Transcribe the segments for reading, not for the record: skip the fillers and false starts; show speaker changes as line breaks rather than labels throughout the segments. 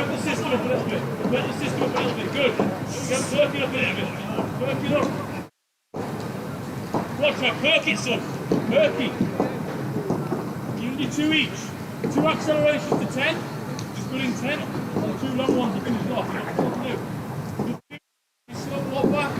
Work the system up a little bit. Work the system up a little bit. Good. Work it up a little bit. Work it up. Watch out. Perk it, son. Perk it. You can do 2 each. 2 accelerations to 10. Just good in 10. And 2 long ones to finish off. You know what to do. Slow walk back.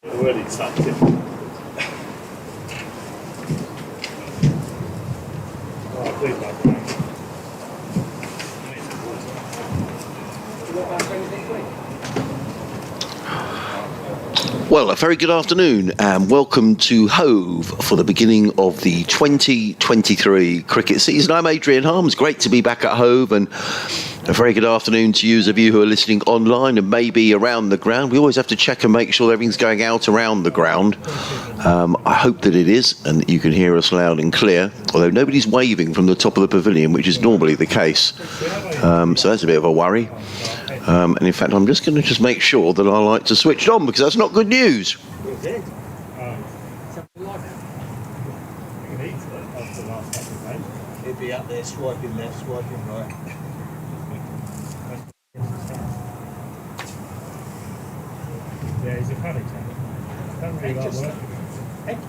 Already sucked it. Oh, please, my
Well, a very good afternoon and welcome to Hove for the beginning of the 2023 cricket season. I'm Adrian Harms. Great to be back at Hove, and a very good afternoon to you, of you who are listening online and maybe around the ground. We always have to check and make sure everything's going out around the ground. I hope that it is and that you can hear us loud and clear, although nobody's waving from the top of the pavilion, which is normally the case. So that's a bit of a worry. And in fact, I'm just going to make sure that our lights are switched on, because that's not good news.
He'd be up there swiping left, swiping right.
Yeah, he's a panic attack.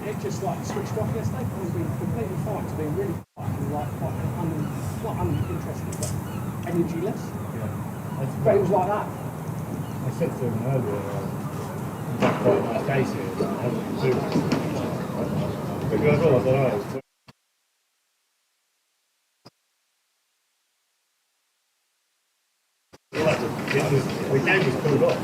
It just like switched off yesterday. It's been completely fine. It's been really fine. Like not uninterested, but energyless.
Yeah.
But it was like that.
I said to him earlier, that's quite a nice day here. Because, I don't know. The game was pulled off.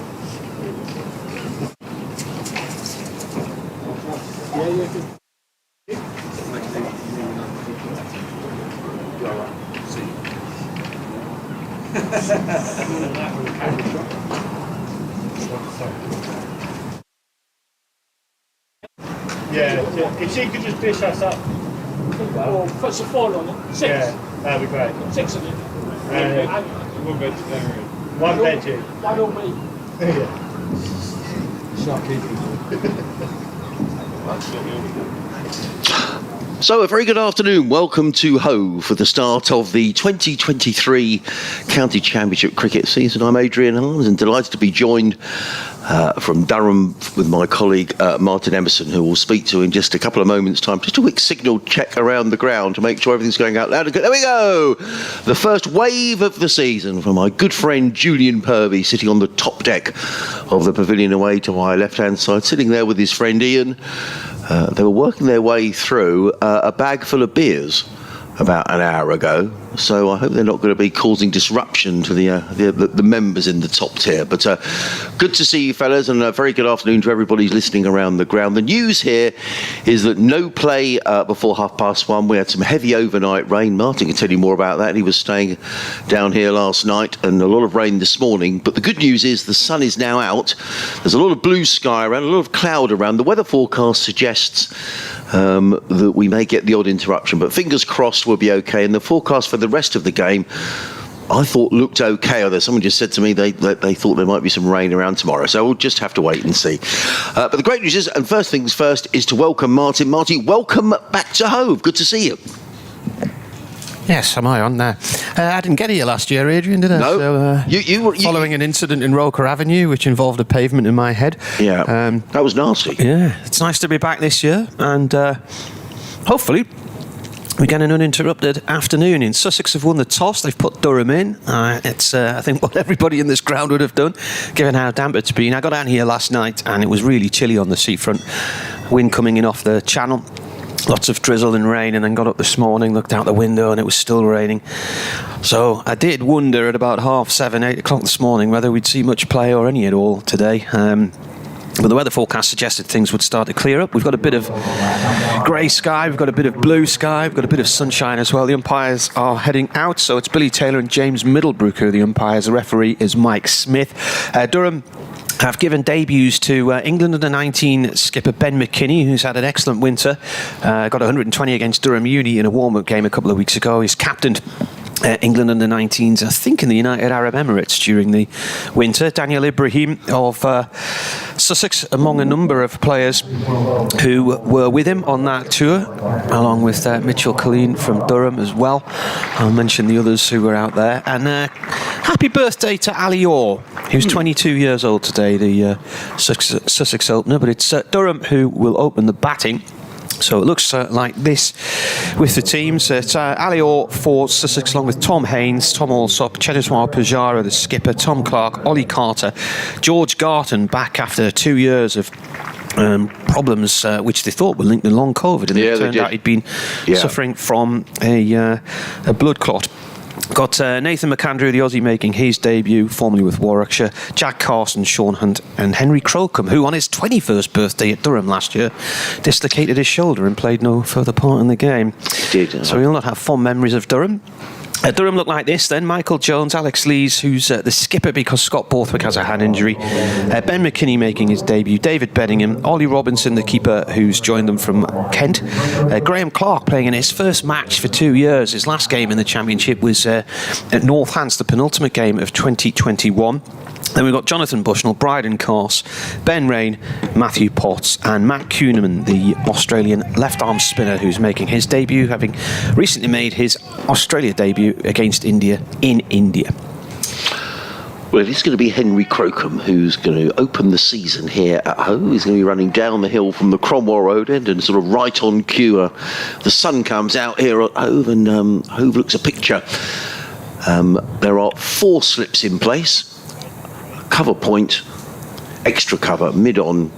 Yeah, if she could just dish us up.
Or put some foil on it. 6.
Yeah, that'd be great.
6 of you.
One vegetarian. One veggie.
One on me.
Yeah.
Shark eating.
So, a very good afternoon. Welcome to Hove for the start of the 2023 County Championship cricket season. I'm Adrian Harms and delighted to be joined from Durham with my colleague Martin Emerson, who we'll speak to in just a couple of moments' time. Just a quick signal check around the ground to make sure everything's going out loud and good. There we go! The first wave of the season from my good friend Julian Purvey, sitting on the top deck of the pavilion away to my left-hand side, sitting there with his friend Ian. They were working their way through a bag full of beers about an hour ago, so I hope they're not going to be causing disruption to the members in the top tier. But good to see you fellas, and a very good afternoon to everybody listening around the ground. The news here is that no play before 1:30. We had some heavy overnight rain. Martin can tell you more about that. He was staying down here last night, and a lot of rain this morning. But the good news is the sun is now out. There's a lot of blue sky around, a lot of cloud around. The weather forecast suggests that we may get the odd interruption, but fingers crossed we'll be okay. And the forecast for the rest of the game, I thought looked okay. Although someone just said to me they thought there might be some rain around tomorrow, so we'll just have to wait and see. But the great news is, and first things first, is to welcome Martin. Martin, welcome back to Hove. Good to see you.
Yes, am I on there? I didn't get here last year, Adrian, did I?
No.
So,
You were
following an incident in Roker Avenue, which involved a pavement in my head.
Yeah, that was nasty.
Yeah, it's nice to be back this year, and hopefully we get an uninterrupted afternoon. In Sussex have won the toss. They've put Durham in. It's, I think, what everybody in this ground would have done, given how damp it's been. I got down here last night, and it was really chilly on the seafront. Wind coming in off the channel. Lots of drizzle and rain, and then got up this morning, looked out the window, and it was still raining. So I did wonder at about 7:30, 8 o'clock this morning whether we'd see much play or any at all today. But the weather forecast suggested things would start to clear up. We've got a bit of grey sky, we've got a bit of blue sky, we've got a bit of sunshine as well. The umpires are heading out, so it's Billy Taylor and James Middlebrook who are the umpires. The referee is Mike Smith. Durham have given debuts to England under-19 skipper Ben McKinney, who's had an excellent winter. Got 120 against Durham Uni in a warm-up game a couple of weeks ago. He's captained England under-19s, I think, in the United Arab Emirates during the winter. Daniel Ibrahim of Sussex, among a number of players who were with him on that tour, along with Mitchell Colleen from Durham as well. I'll mention the others who were out there. And happy birthday to Ali Orr, who's 22 years old today, the Sussex opener. But it's Durham who will open the batting. So it looks like this with the teams. It's Ali Orr for Sussex, along with Tom Haynes, Tom Alsop, Cheteshwar Pujara, the skipper, Tom Clark, Ollie Carter, George Garton, back after 2 years of problems which they thought were linked to long COVID, and it turned out he'd been suffering from a blood clot. Got Nathan McAndrew, the Aussie, making his debut, formerly with Warwickshire. Jack Carson, Sean Hunt and Henry Crocombe, who on his 21st birthday at Durham last year dislocated his shoulder and played no further part in the game. So we'll not have fond memories of Durham. Durham looked like this then. Michael Jones, Alex Lees, who's the skipper because Scott Borthwick has a hand injury. Ben McKinney making his debut. David Bedingham. Ollie Robinson, the keeper, who's joined them from Kent. Graham Clark playing in his first match for 2 years. His last game in the Championship was at Northants, the penultimate game of 2021. Then we've got Jonathan Bushnell, Bryden Corse, Ben Rain, Matthew Potts and Matt Kuhneman, the Australian left-arm spinner who's making his debut, having recently made his Australia debut against India in India.
Well, it's going to be Henry Crocombe who's going to open the season here at Hove. He's going to be running down the hill from the Cromwell Road end and sort of right on cue. The sun comes out here at Hove, and Hove looks a picture. There are 4 slips in place. Cover point, extra cover, mid-on,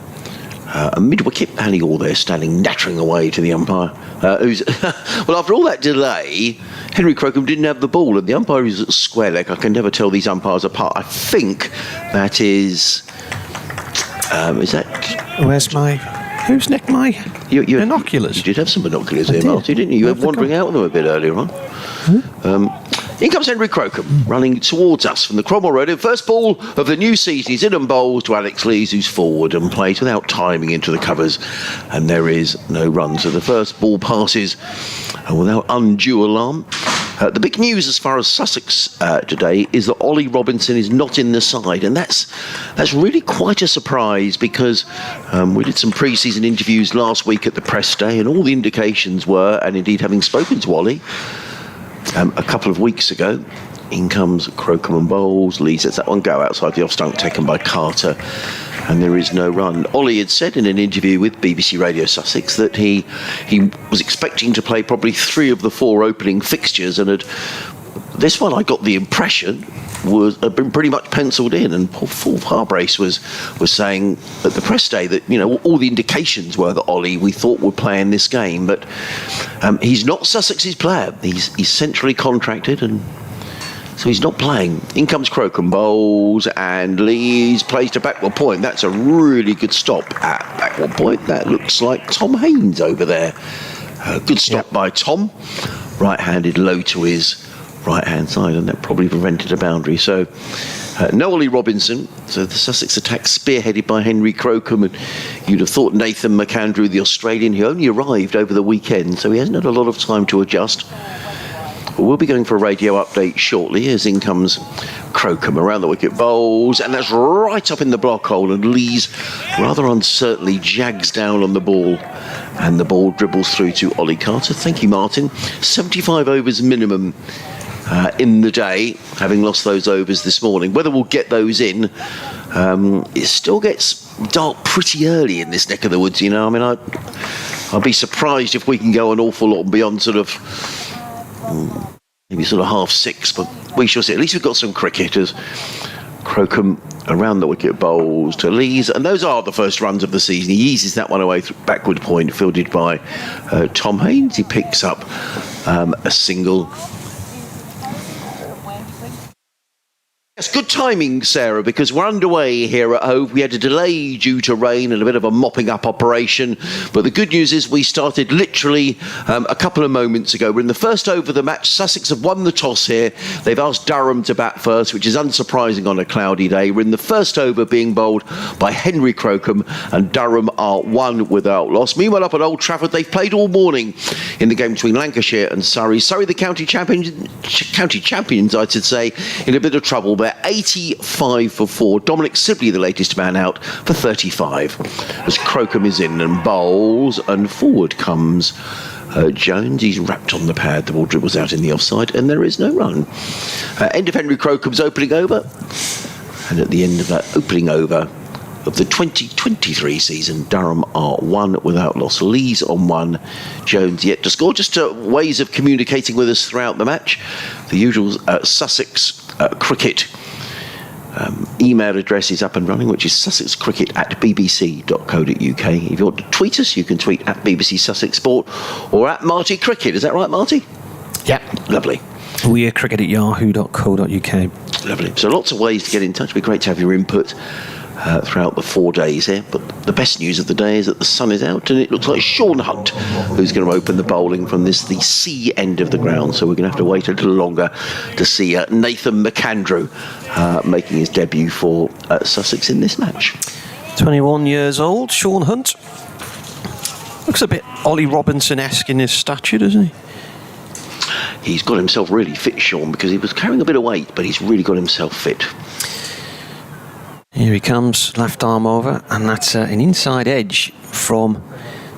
a mid-wicket, Ali Orr there standing, nattering away to the umpire. Well, after all that delay, Henry Crocombe didn't have the ball, and the umpire is at square leg. I can never tell these umpires apart. I think that is that...
Who's nicked my binoculars?
You did have some binoculars here, Marty, didn't you? You were wandering out with them a bit earlier on. In comes Henry Crocombe, running towards us from the Cromwell Road. The first ball of the new season. He's in and bowls to Alex Lees, who's forward and plays without timing into the covers. And there is no run. So the first ball passes without undue alarm. The big news as far as Sussex today is that Ollie Robinson is not in the side, and that's really quite a surprise because we did some pre-season interviews last week at the press day, and all the indications were, and indeed having spoken to Ollie a couple of weeks ago, in comes Crocombe and Bowles. Lee lets that one go outside the off-stump, taken by Carter, and there is no run. Ollie had said in an interview with BBC Radio Sussex that he was expecting to play probably 3 of the 4 opening fixtures, and this one I got the impression had been pretty much penciled in. And Paul Harbrace was saying at the press day that, you know, all the indications were that Ollie, we thought, would play in this game, but he's not Sussex's player. He's centrally contracted, and so he's not playing. In comes Crocombe, Bowles, and Lees plays to backward point. That's a really good stop at backward point. That looks like Tom Haynes over there. Good stop by Tom. Right-handed low to his right-hand side, and that probably prevented a boundary. So no Ollie Robinson. So the Sussex attack spearheaded by Henry Crocombe, and you'd have thought Nathan McAndrew, the Australian, who only arrived over the weekend, so he hasn't had a lot of time to adjust. We'll be going for a radio update shortly as in comes Crocombe around the wicket, Bowles, and that's right up in the block hole, and Lees rather uncertainly jags down on the ball, and the ball dribbles through to Ollie Carter. Thank you, Martin. 75 overs minimum in the day, having lost those overs this morning. Whether we'll get those in, it still gets dark pretty early in this neck of the woods, you know. I mean, I'd be surprised if we can go an awful lot beyond sort of maybe sort of 6:30, but we shall see. At least we've got some cricketers. Crocombe around the wicket, Bowles to Lees, and those are the first runs of the season. He eases that one away through backward point, fielded by Tom Haynes. He picks up a single. Yes, good timing, Sarah, because we're underway here at Hove. We had a delay due to rain and a bit of a mopping up operation, but the good news is we started literally a couple of moments ago. We're in the first over of the match. Sussex have won the toss here. They've asked Durham to bat first, which is unsurprising on a cloudy day. We're in the first over being bowled by Henry Crocombe, and Durham are 1 without loss. Meanwhile, up at Old Trafford, they've played all morning in the game between Lancashire and Surrey. Surrey, the county champions, I should say, in a bit of trouble. They're 85 for 4. Dominic Sibley, the latest man out, for 35. As Crocombe is in and Bowles, and forward comes Jones. He's wrapped on the pad. The ball dribbles out in the offside, and there is no run. End of Henry Crocombe's opening over. And at the end of that opening over of the 2023 season, Durham are 1 without loss. Lees on 1, Jones yet to score. Just ways of communicating with us throughout the match. The usual Sussex cricket email address is up and running, which is sussexcricket@bbc.co.uk. If you want to tweet us, you can tweet at BBC Sussex Sport or at Marty Cricket. Is that right, Marty?
Yeah.
Lovely.
We're cricket@yahoo.co.uk.
Lovely. So lots of ways to get in touch. It'd be great to have your input throughout the 4 days here, but the best news of the day is that the sun is out, and it looks like Sean Hunt who's going to open the bowling from the C end of the ground, so we're going to have to wait a little longer to see Nathan McAndrew making his debut for Sussex in this match.
21 years old, Sean Hunt. Looks a bit Ollie Robinson-esque in his stature, doesn't he?
He's got himself really fit, Sean, because he was carrying a bit of weight, but he's really got himself fit.
Here he comes, left arm over, and that's an inside edge from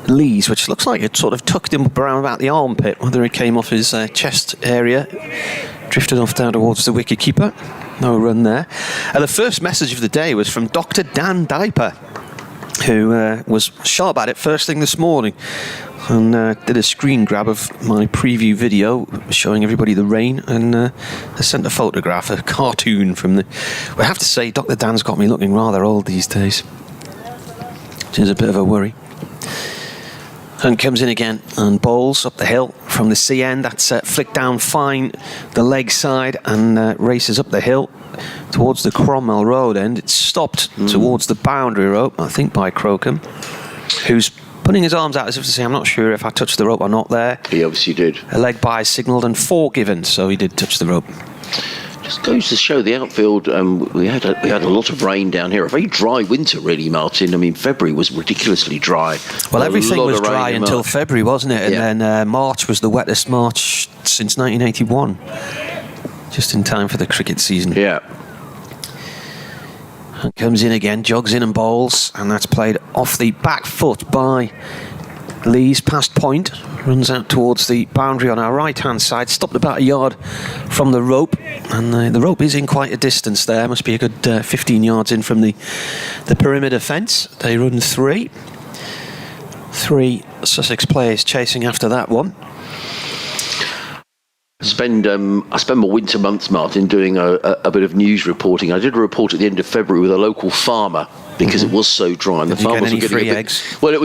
Lees, which looks like it sort of tucked him up around about the armpit, whether it came off his chest area, drifted off down towards the wicket-keeper. No run there. The first message of the day was from Dr. Dan Diper, who was sharp at it first thing this morning, and did a screen grab of my preview video showing everybody the rain, and sent a photograph, a cartoon from the... We have to say, Dr. Dan's got me looking rather old these days, which is a bit of a worry. And comes in again and bowls up the hill from the C end. That's flicked down fine the leg side and races up the hill towards the Cromwell Road end. It's stopped towards the boundary rope, I think, by Crocombe, who's putting his arms out as if to say, I'm not sure if I touched the rope or not there.
He obviously did.
A leg by signalled and 4 given, so he did touch the rope.
Just goes to show the outfield. We had a lot of rain down here. A very dry winter, really, Martin. I mean, February was ridiculously dry.
Well, everything was dry until February, wasn't it? And then March was the wettest March since 1981. Just in time for the cricket season.
Yeah.
And comes in again, jogs in and bowls, and that's played off the back foot by Lees, past point. Runs out towards the boundary on our right-hand side, stopped about a yard from the rope, and the rope is in quite a distance there. Must be a good 15 yards in from the perimeter fence. They run three Sussex players chasing after that one.
I spend my winter months, Martin, doing a bit of news reporting. I did a report at the end of February with a local farmer because it was so dry, and the farmers were getting
free eggs?
Well, they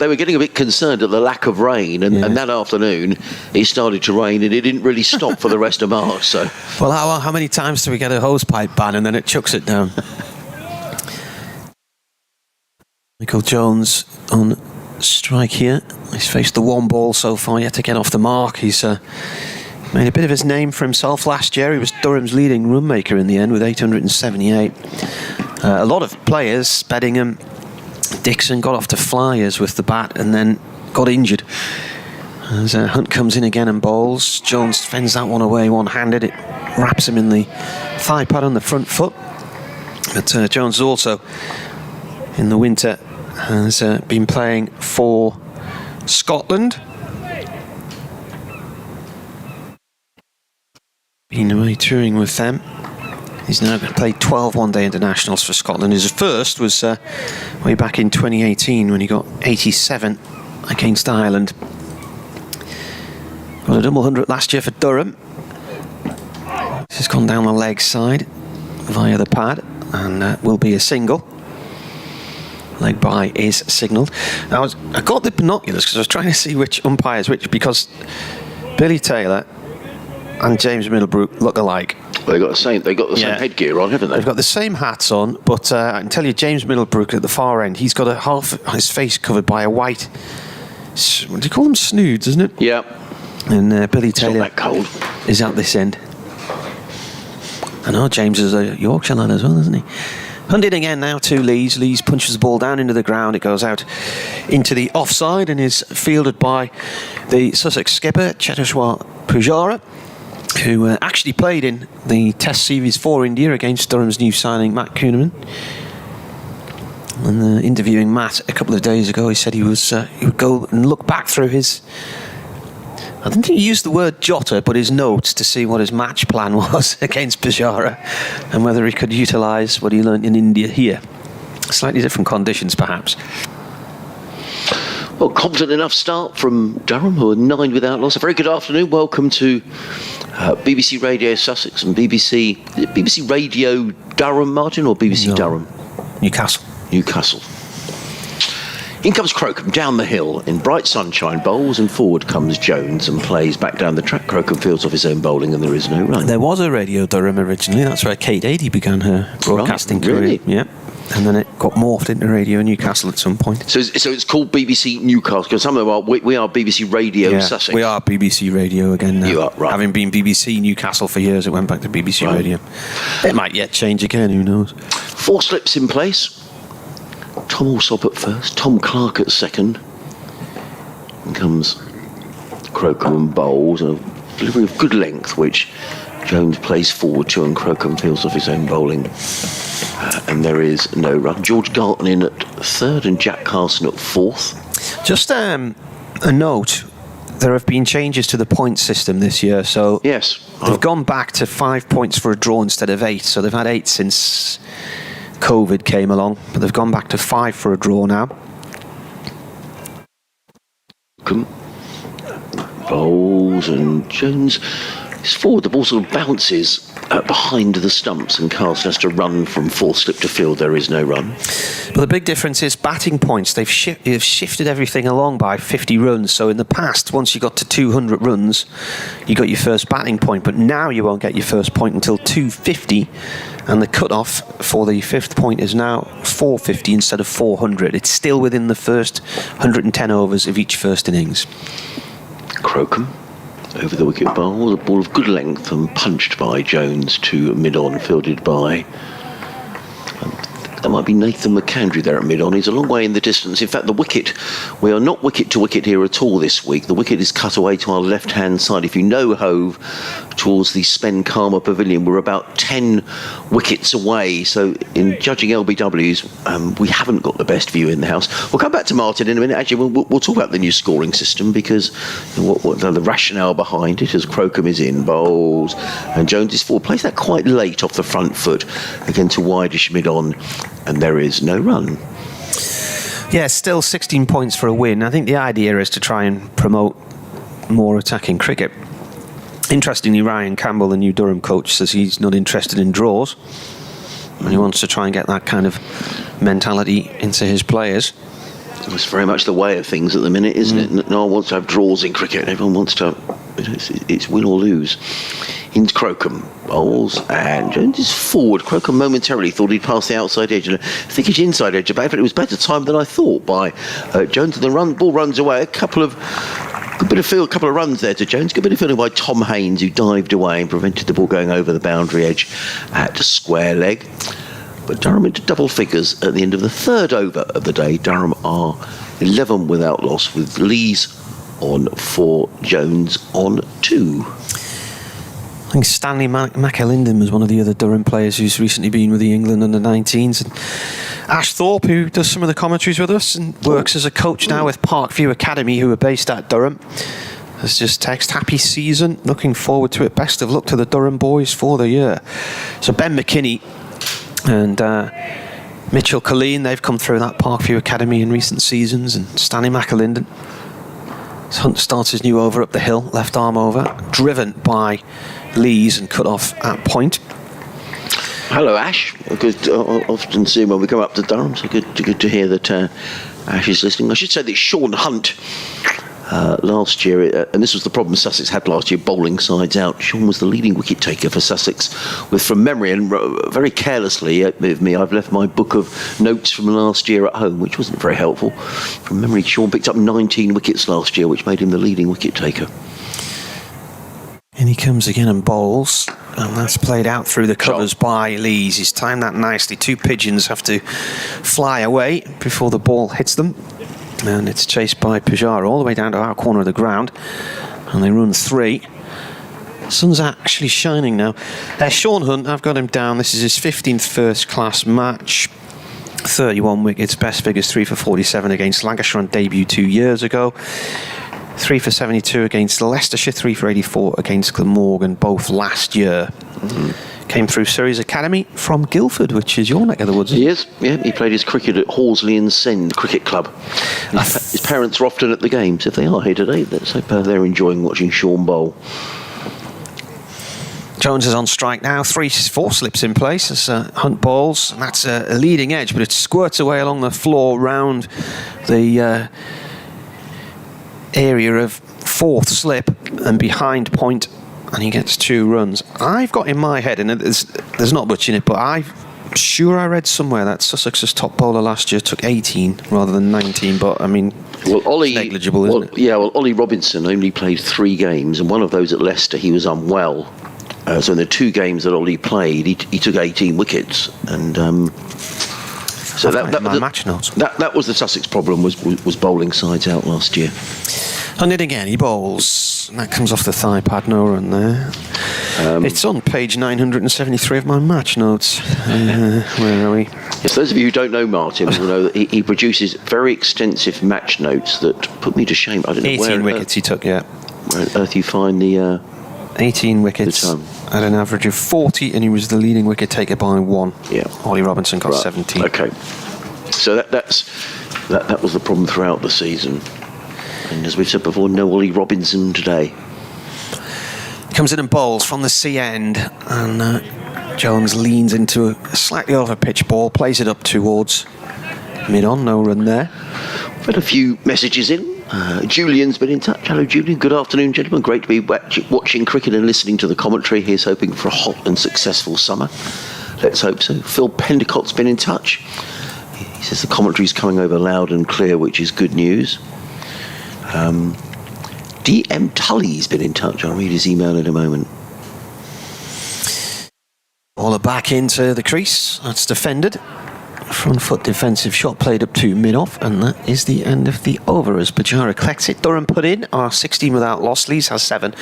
were getting a bit concerned at the lack of rain, and that afternoon it started to rain, and it didn't really stop for the rest of March. So,
well, how many times do we get a hosepipe ban and then it chucks it down? Michael Jones on strike here. He's faced the one ball so far, yet to get off the mark. He's made a bit of his name for himself last year. He was Durham's leading run maker in the end with 878. A lot of players, Beddingham, Dixon, got off to flyers with the bat and then got injured. As Hunt comes in again and bowls, Jones fends that one away one-handed. It wraps him in the thigh pad on the front foot. But Jones also, in the winter, has been playing for Scotland. Been away touring with them. He's now going to play 12 one-day internationals for Scotland. His first was way back in 2018 when he got 87 against Ireland. Got a double 100 last year for Durham. This has gone down the leg side via the pad and will be a single. Leg bye is signalled. I got the binoculars because I was trying to see which umpire's which, because Billy Taylor and James Middlebrook look alike.
Well, they got the same headgear on, haven't they?
They've got the same hats on, but I can tell you, James Middlebrook at the far end, he's got half his face covered by a white. What do you call them? Snoods, isn't it?
Yeah.
And Billy
It's
Taylor
not that cold.
is at this end. I know James is a Yorkshire lad as well, isn't he? Hunted again now to Lees. Lees punches the ball down into the ground. It goes out into the offside and is fielded by the Sussex skipper, Cheteshwar Pujara, who actually played in the Test Series for India against Durham's new signing, Matt Kuhneman. And interviewing Matt a couple of days ago, he said he would go and look back through his, I don't think he used the word jotter, but his notes to see what his match plan was against Pujara and whether he could utilise what he learnt in India here. Slightly different conditions, perhaps.
Well, confident enough start from Durham, who are 9 without loss. A very good afternoon. Welcome to BBC Radio Sussex and BBC Radio Durham, Martin, or BBC Durham? Newcastle. In comes Crocombe down the hill in bright sunshine, bowls, and forward comes Jones and plays back down the track. Crocombe fields off his own bowling and there is no run.
There was a Radio Durham originally. That's where Kate Adie began her broadcasting career.
Really?
Yeah. And then it got morphed into Radio Newcastle at some point.
So it's called BBC Newcastle, because some of them are, we are BBC Radio Sussex.
We are BBC Radio again now.
You are, right.
Having been BBC Newcastle for years, it went back to BBC Radio. It might yet change again, who knows.
4 slips in place. Tom Alsop at first, Tom Clark at second. And comes Crocombe and bowls, a delivery of good length, which Jones plays forward to, and Crocombe fields off his own bowling. And there is no run. George Galton in at third and Jack Carson at fourth.
Just a note, there have been changes to the point system this year. So
yes,
they've gone back to 5 points for a draw instead of 8. So they've had 8 since COVID came along, but they've gone back to 5 for a draw now.
Bowls and Jones is forward. The ball sort of bounces behind the stumps, and Carson has to run from 4th slip to field. There is no run.
But the big difference is batting points. They've shifted everything along by 50 runs. So in the past, once you got to 200 runs, you got your first batting point. But now you won't get your first point until 250. And the cut-off for the 5th point is now 450 instead of 400. It's still within the first 110 overs of each first innings.
Crocombe over the wicket bowl, a ball of good length and punched by Jones to mid-on, fielded by That might be Nathan McAndrew there at mid-on. He's a long way in the distance. In fact, the wicket, we are not wicket to wicket here at all this week. The wicket is cut away to our left-hand side. If you know Hove, towards the Spen Karma Pavilion, we're about 10 wickets away. So in judging LBWs, we haven't got the best view in the house. We'll come back to Martin in a minute. Actually, we'll talk about the new scoring system, because what the rationale behind it, as Crocombe is in, bowls, and Jones is forward. Plays that quite late off the front foot against a wideish mid-on, and there is no run.
Yeah, still 16 points for a win. I think the idea is to try and promote more attacking cricket. Interestingly, Ryan Campbell, the new Durham coach, says he's not interested in draws, and he wants to try and get that kind of mentality into his players.
It's very much the way of things at the minute, isn't it? No one wants to have draws in cricket. Everyone wants to, it's win or lose. Into Crocombe, bowls, and Jones is forward. Crocombe momentarily thought he'd pass the outside edge, and I think his inside edge. But it was better timed than I thought by Jones. And the ball runs away. A couple of runs there to Jones. Good bit of fielding by Tom Haynes, who dived away and prevented the ball going over the boundary edge at square leg. But Durham into double figures at the end of the third over of the day. Durham are 11 without loss, with Lees on 4, Jones on 2.
I think Stanley McAlinden was one of the other Durham players who's recently been with the England under-19s. And Ash Thorpe, who does some of the commentaries with us and works as a coach now with Parkview Academy, who are based at Durham, has just texted, happy season, looking forward to it, best of luck to the Durham boys for the year. So Ben McKinney and Mitchell Colleen, they've come through that Parkview Academy in recent seasons, and Stanley McAlinden. Hunt starts his new over up the hill, left arm over, driven by Lees and cut off at point.
Hello, Ash. Good. Often see him when we come up to Durham, so good to hear that Ash is listening. I should say that Sean Hunt last year, and this was the problem Sussex had last year, bowling sides out. Sean was the leading wicket taker for Sussex, with, from memory, and very carelessly with me, I've left my book of notes from last year at home, which wasn't very helpful. From memory, Sean picked up 19 wickets last year, which made him the leading wicket taker.
And he comes again and bowls, and that's played out through the covers by Lees. He's timed that nicely. 2 pigeons have to fly away before the ball hits them, and it's chased by Pujara all the way down to our corner of the ground, and they run 3. Sun's actually shining now. Sean Hunt, I've got him down. This is his 15th first-class match. 31 wickets, best figures 3 for 47 against Lancashire on debut 2 years ago. 3 for 72 against Leicestershire, 3 for 84 against Glamorgan, both last year. Came through Surrey's Academy from Guildford, which is your neck of the woods.
He is, yeah. He played his cricket at Horsley and Send Cricket Club. His parents are often at the games. If they are here today, let's hope they're enjoying watching Sean bowl.
Jones is on strike now. 4 slips in place as Hunt bowls. And that's a leading edge, but it squirts away along the floor round the area of 4th slip and behind point, and he gets 2 runs. I've got in my head, and there's not much in it, but I'm sure I read somewhere that Sussex's top bowler last year took 18 rather than 19, but I mean, it's negligible, isn't it?
Yeah, well, Ollie Robinson only played 3 games, and one of those at Leicester he was unwell. So in the 2 games that Ollie played, he took 18 wickets, and so that was the Sussex problem, was bowling sides out last year.
And then again, he bowls, and that comes off the thigh pad, no run there. It's on page 973 of my match notes. Where are we?
Yes, those of you who don't know Martin will know that he produces very extensive match notes that put me to shame. I don't know
18 wickets he took, yeah.
Where on earth you find the
18 wickets at an average of 40, and he was the leading wicket taker by 1.
Yeah.
Ollie Robinson got 17.
Okay. So that was the problem throughout the season. And as we've said before, no Ollie Robinson today.
Comes in and bowls from the C end, and Jones leans into a slightly over pitch ball, plays it up towards mid-on, no run there.
We've had a few messages in. Julian's been in touch. Hello, Julian. Good afternoon, gentlemen. Great to be watching cricket and listening to the commentary. He's hoping for a hot and successful summer. Let's hope so. Phil Pendicott's been in touch. He says the commentary's coming over loud and clear, which is good news. DM Tully's been in touch. I'll read his email in a moment.
Bowler back into the crease. That's defended. Front foot defensive shot played up to mid-off, and that is the end of the over as Pujara collects it. Durham put in are 16 without loss. Lees has 7.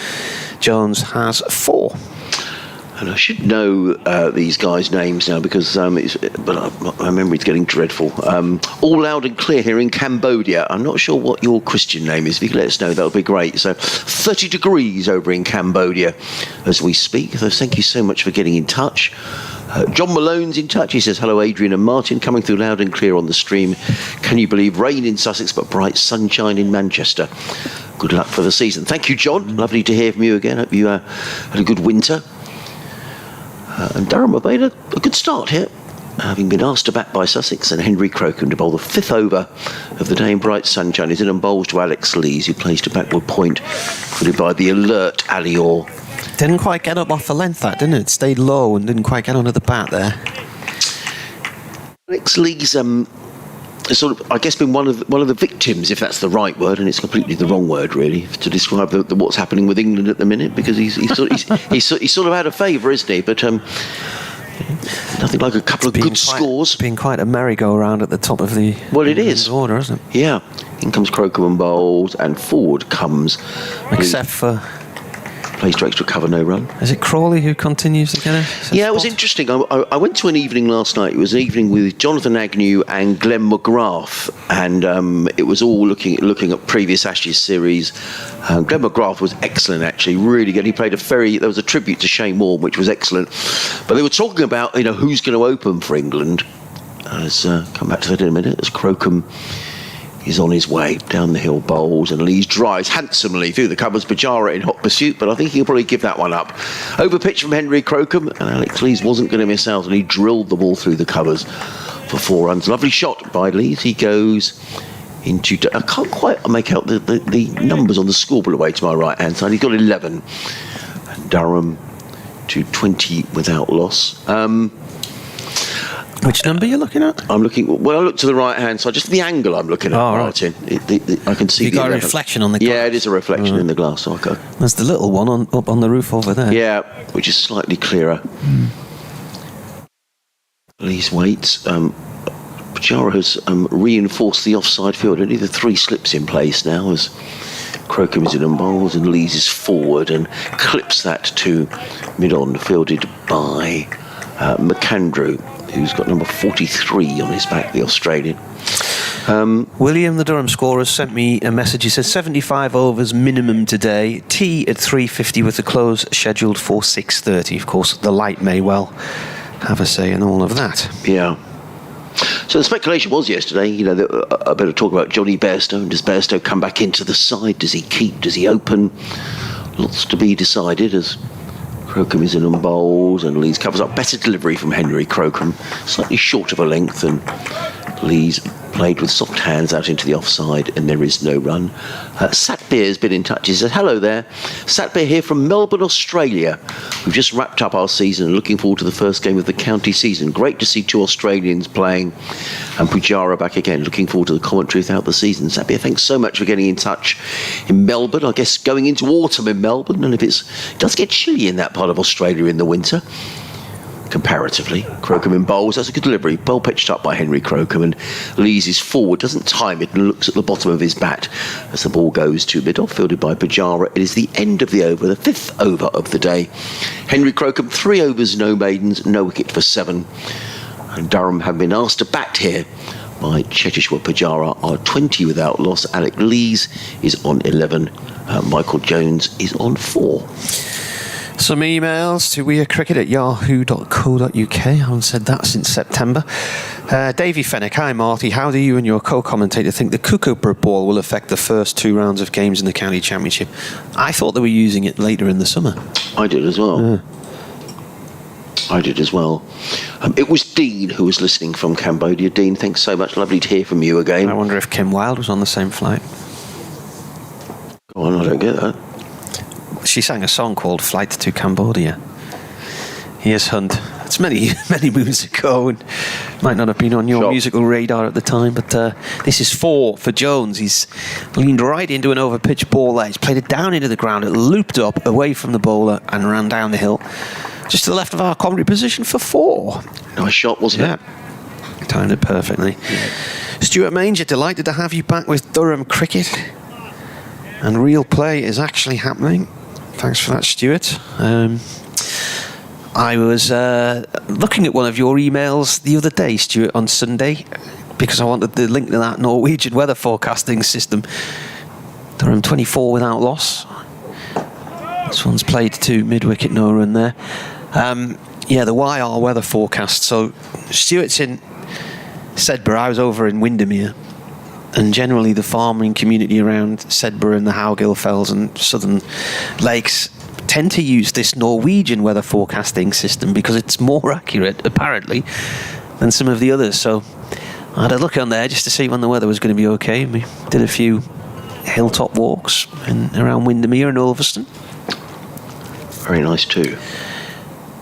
Jones has 4.
And I should know these guys' names now because my memory's getting dreadful. All loud and clear here in Cambodia. I'm not sure what your Christian name is. If you could let us know, that would be great. So 30 degrees over in Cambodia as we speak. So thank you so much for getting in touch. John Malone's in touch. He says, hello, Adrian and Martin, coming through loud and clear on the stream. Can you believe rain in Sussex but bright sunshine in Manchester? Good luck for the season. Thank you, John. Lovely to hear from you again. Hope you had a good winter. And Durham have made a good start here, having been asked to bat by Sussex and Henry Crocombe to bowl the 5th over of the day in bright sunshine. He's in and bowls to Alex Lees, who plays to backward point, footed by the alert Ali Orr.
Didn't quite get up off the length, that, didn't it? Stayed low and didn't quite get onto the bat there.
Alex Lees has sort of, I guess, been one of the victims, if that's the right word, and it's completely the wrong word, really, to describe what's happening with England at the minute, because he's sort of out of favour, isn't he? But nothing like a couple of good scores.
Been quite a merry-go-round at the top of the order, isn't it?
Yeah. In comes Crocombe and bowls, and forward comes...
Except for...
Plays to extra cover, no run.
Is it Crawley who continues to get it?
Yeah, it was interesting. I went to an evening last night. It was an evening with Jonathan Agnew and Glenn McGrath, and it was all looking at previous Ashes series. Glenn McGrath was excellent, actually, really good. He played there was a tribute to Shane Warne, which was excellent. But they were talking about, who's going to open for England. Come back to that in a minute, as Crocombe is on his way down the hill, bowls, and Lees drives handsomely through the covers. Pujara in hot pursuit, but I think he'll probably give that one up. Over pitch from Henry Crocombe, and Alex Lees wasn't going to miss out, and he drilled the ball through the covers for 4 runs. Lovely shot by Lees. He goes into... I can't quite make out the numbers on the scoreboard away to my right-hand side. He's got 11. And Durham to 20 without loss.
Which number are you looking at?
I look to the right-hand side, just the angle I'm looking at, Martin. Right. I can see...
You got a reflection on the glass?
Yeah, it is a reflection in the glass. So
there's the little one up on the roof over there.
Yeah, which is slightly clearer. Lees waits. Pujara has reinforced the offside field. Only the 3 slips in place now as Crocombe is in and bowls, and Lees is forward and clips that to mid-on, fielded by McAndrew, who's got number 43 on his back, the Australian.
William, the Durham scorer, sent me a message. He says 75 overs minimum today. Tea at 3:50 with the close scheduled for 6:30. Of course, the light may well have a say in all of that.
Yeah. So the speculation was yesterday, I better talk about Johnny Bairstow. Does Bairstow come back into the side? Does he keep? Does he open? Lots to be decided as Crocombe is in and bowls, and Lees covers up. Better delivery from Henry Crocombe, slightly short of a length, and Lees played with soft hands out into the offside, and there is no run. Satbir has been in touch. He said, hello there. Satbir here from Melbourne, Australia. We've just wrapped up our season and looking forward to the first game of the county season. Great to see 2 Australians playing, and Pujara back again. Looking forward to the commentary throughout the season. Satbir, thanks so much for getting in touch in Melbourne. I guess going into autumn in Melbourne, and it does get chilly in that part of Australia in the winter. Comparatively, Crocombe in bowls. That's a good delivery. Well pitched up by Henry Crocombe, and Lees is forward, doesn't time it, and looks at the bottom of his bat as the ball goes to mid-off, fielded by Pujara. It is the end of the over, the 5th over of the day. Henry Crocombe, 3 overs, no maidens, no wicket for 7. And Durham have been asked to bat here by Cheteshwar Pujara, are 20 without loss. Alex Lees is on 11. Michael Jones is on 4.
Some emails to wearecricket@yahoo.co.uk. I haven't said that since September. Davey Fennick, hi Marty. How do you and your co-commentator think the Kookaburra ball will affect the first 2 rounds of games in the county championship? I thought they were using it later in the summer.
I did as well. It was Dean who was listening from Cambodia. Dean, thanks so much. Lovely to hear from you again.
I wonder if Kim Wilde was on the same flight.
Go on, I don't get that.
She sang a song called Flight to Cambodia. Yes, Hunt. It's many moons ago and might not have been on your musical radar at the time, but this is 4 for Jones. He's leaned right into an over-pitched ball there. He's played it down into the ground. It looped up away from the bowler and ran down the hill just to the left of our commentary position for 4.
Nice shot, wasn't it?
Timed it perfectly. Stuart Manger, delighted to have you back with Durham Cricket. And real play is actually happening. Thanks for that, Stuart. I was looking at one of your emails the other day, Stuart, on Sunday, because I wanted the link to that Norwegian weather forecasting system. Durham 24 without loss. This one's played to mid-wicket, no run there. Yeah, the YR weather forecast. So Stuart's in Sedbergh. I was over in Windermere. And generally the farming community around Sedbergh and the Howgill Fells and southern lakes tend to use this Norwegian weather forecasting system because it's more accurate, apparently, than some of the others. So I had a look on there just to see when the weather was going to be okay. We did a few hilltop walks around Windermere and Ulverston.
Very nice too.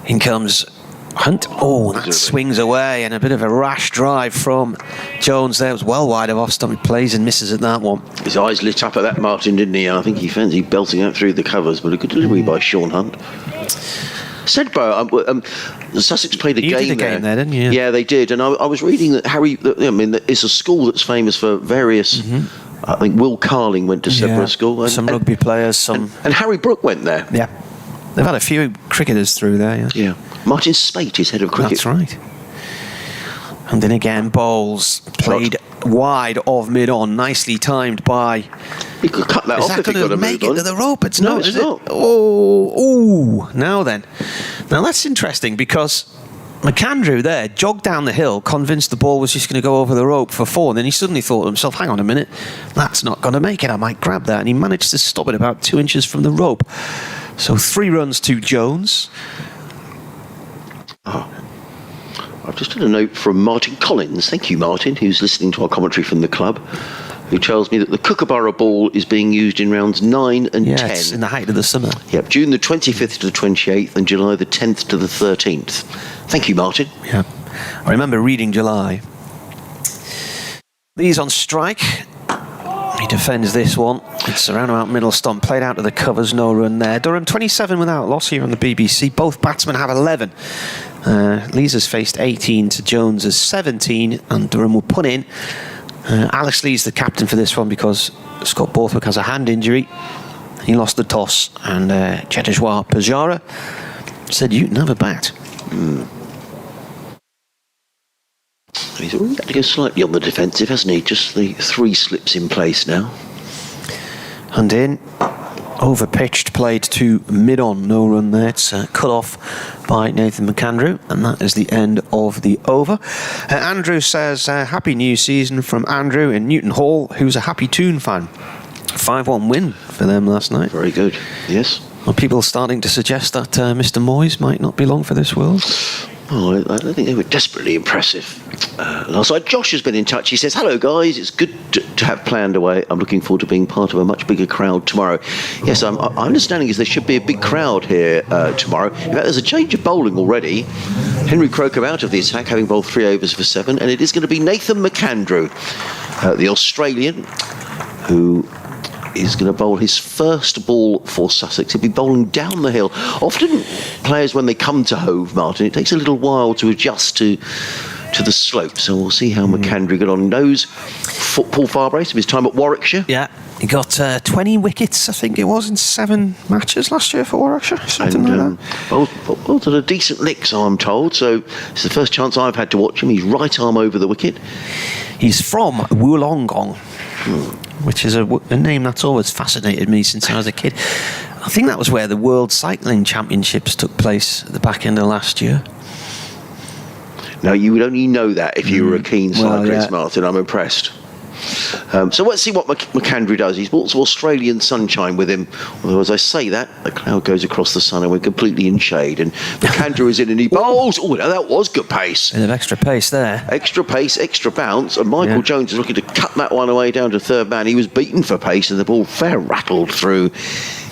In comes Hunt. Oh, that swings away, and a bit of a rash drive from Jones there. It was well wide of off stump. He plays and misses at that one.
His eyes lit up at that, Martin, didn't he? I think he fancied belting out through the covers, but a good delivery by Sean Hunt. Sedbergh, Sussex played a game
there, didn't you?
Yeah, they did. And I was reading that it's a school that's famous for various. I think Will Carling went to Sedbergh School.
Some rugby players,
and Harry Brook went there.
Yeah. They've had a few cricketers through there,
yeah. Martin Spate is head of cricket.
That's right. And then again, bowls played wide of mid-on, nicely timed by...
He could cut that off if he got a move on.
Is that going to make it to the rope? It's not, is
not.
It? Oh, now then. Now that's interesting because McAndrew there jogged down the hill, convinced the ball was just going to go over the rope for 4, and then he suddenly thought to himself, hang on a minute, that's not going to make it, I might grab that, and he managed to stop it about 2 inches from the rope. So 3 runs to Jones.
I've just had a note from Martin Collins. Thank you, Martin, who's listening to our commentary from the club, who tells me that the Kookaburra ball is being used in rounds 9 and 10.
It's in the height of the summer.
Yep, June the 25th to the 28th and July the 10th to the 13th. Thank you, Martin.
Yeah, I remember reading July. These on strike. He defends this one. It's around about middle stump. Played out to the covers, no run there. Durham 27 without loss here on the BBC. Both batsmen have 11. Lees faced 18 to Jones's 17, and Durham will put in. Alex Lee's the captain for this one because Scott Borthwick has a hand injury. He lost the toss, and Cheteshwar Pujara said, "You can have a bat."
He's already had to go slightly on the defensive, hasn't he? Just the 3 slips in place now.
And in, over pitched, played to mid-on, no run there. It's cut off by Nathan McAndrew, and that is the end of the over. Andrew says, happy new season from Andrew in Newton Hall, who's a Happy Toon fan. 5-1 win for them last night.
Very good, yes.
Are people starting to suggest that Mr. Moyes might not be long for this world?
Oh, I don't think they were desperately impressive last night. Josh has been in touch. He says, hello guys, it's good to have planned away. I'm looking forward to being part of a much bigger crowd tomorrow. Yes, my understanding is there should be a big crowd here tomorrow. In fact, there's a change of bowling already. Henry Crocombe out of the attack, having bowled 3 overs for 7, and it is going to be Nathan McAndrew, the Australian, who is going to bowl his first ball for Sussex. He'll be bowling down the hill. Often players, when they come to Hove, Martin, it takes a little while to adjust to the slope. So we'll see how McAndrew got on. Knows Paul Farbrace of his time at Warwickshire.
Yeah, he got 20 wickets, I think it was, in 7 matches last year for Warwickshire. Something like that.
Bowled at a decent lick, so I'm told. So it's the first chance I've had to watch him. He's right arm over the wicket.
He's from Wollongong. Which is a name that's always fascinated me since I was a kid. I think that was where the World Cycling Championships took place at the back end of last year.
Now, you would only know that if you were a keen cyclist, Martin. I'm impressed. So let's see what McAndrew does. He's brought some Australian sunshine with him. Although, as I say that, the cloud goes across the sun and we're completely in shade. And McAndrew is in and he bowls. Oh, now that was good pace.
Bit of extra pace there.
Extra pace, extra bounce. And Michael Jones is looking to cut that one away down to third man. He was beaten for pace and the ball fair rattled through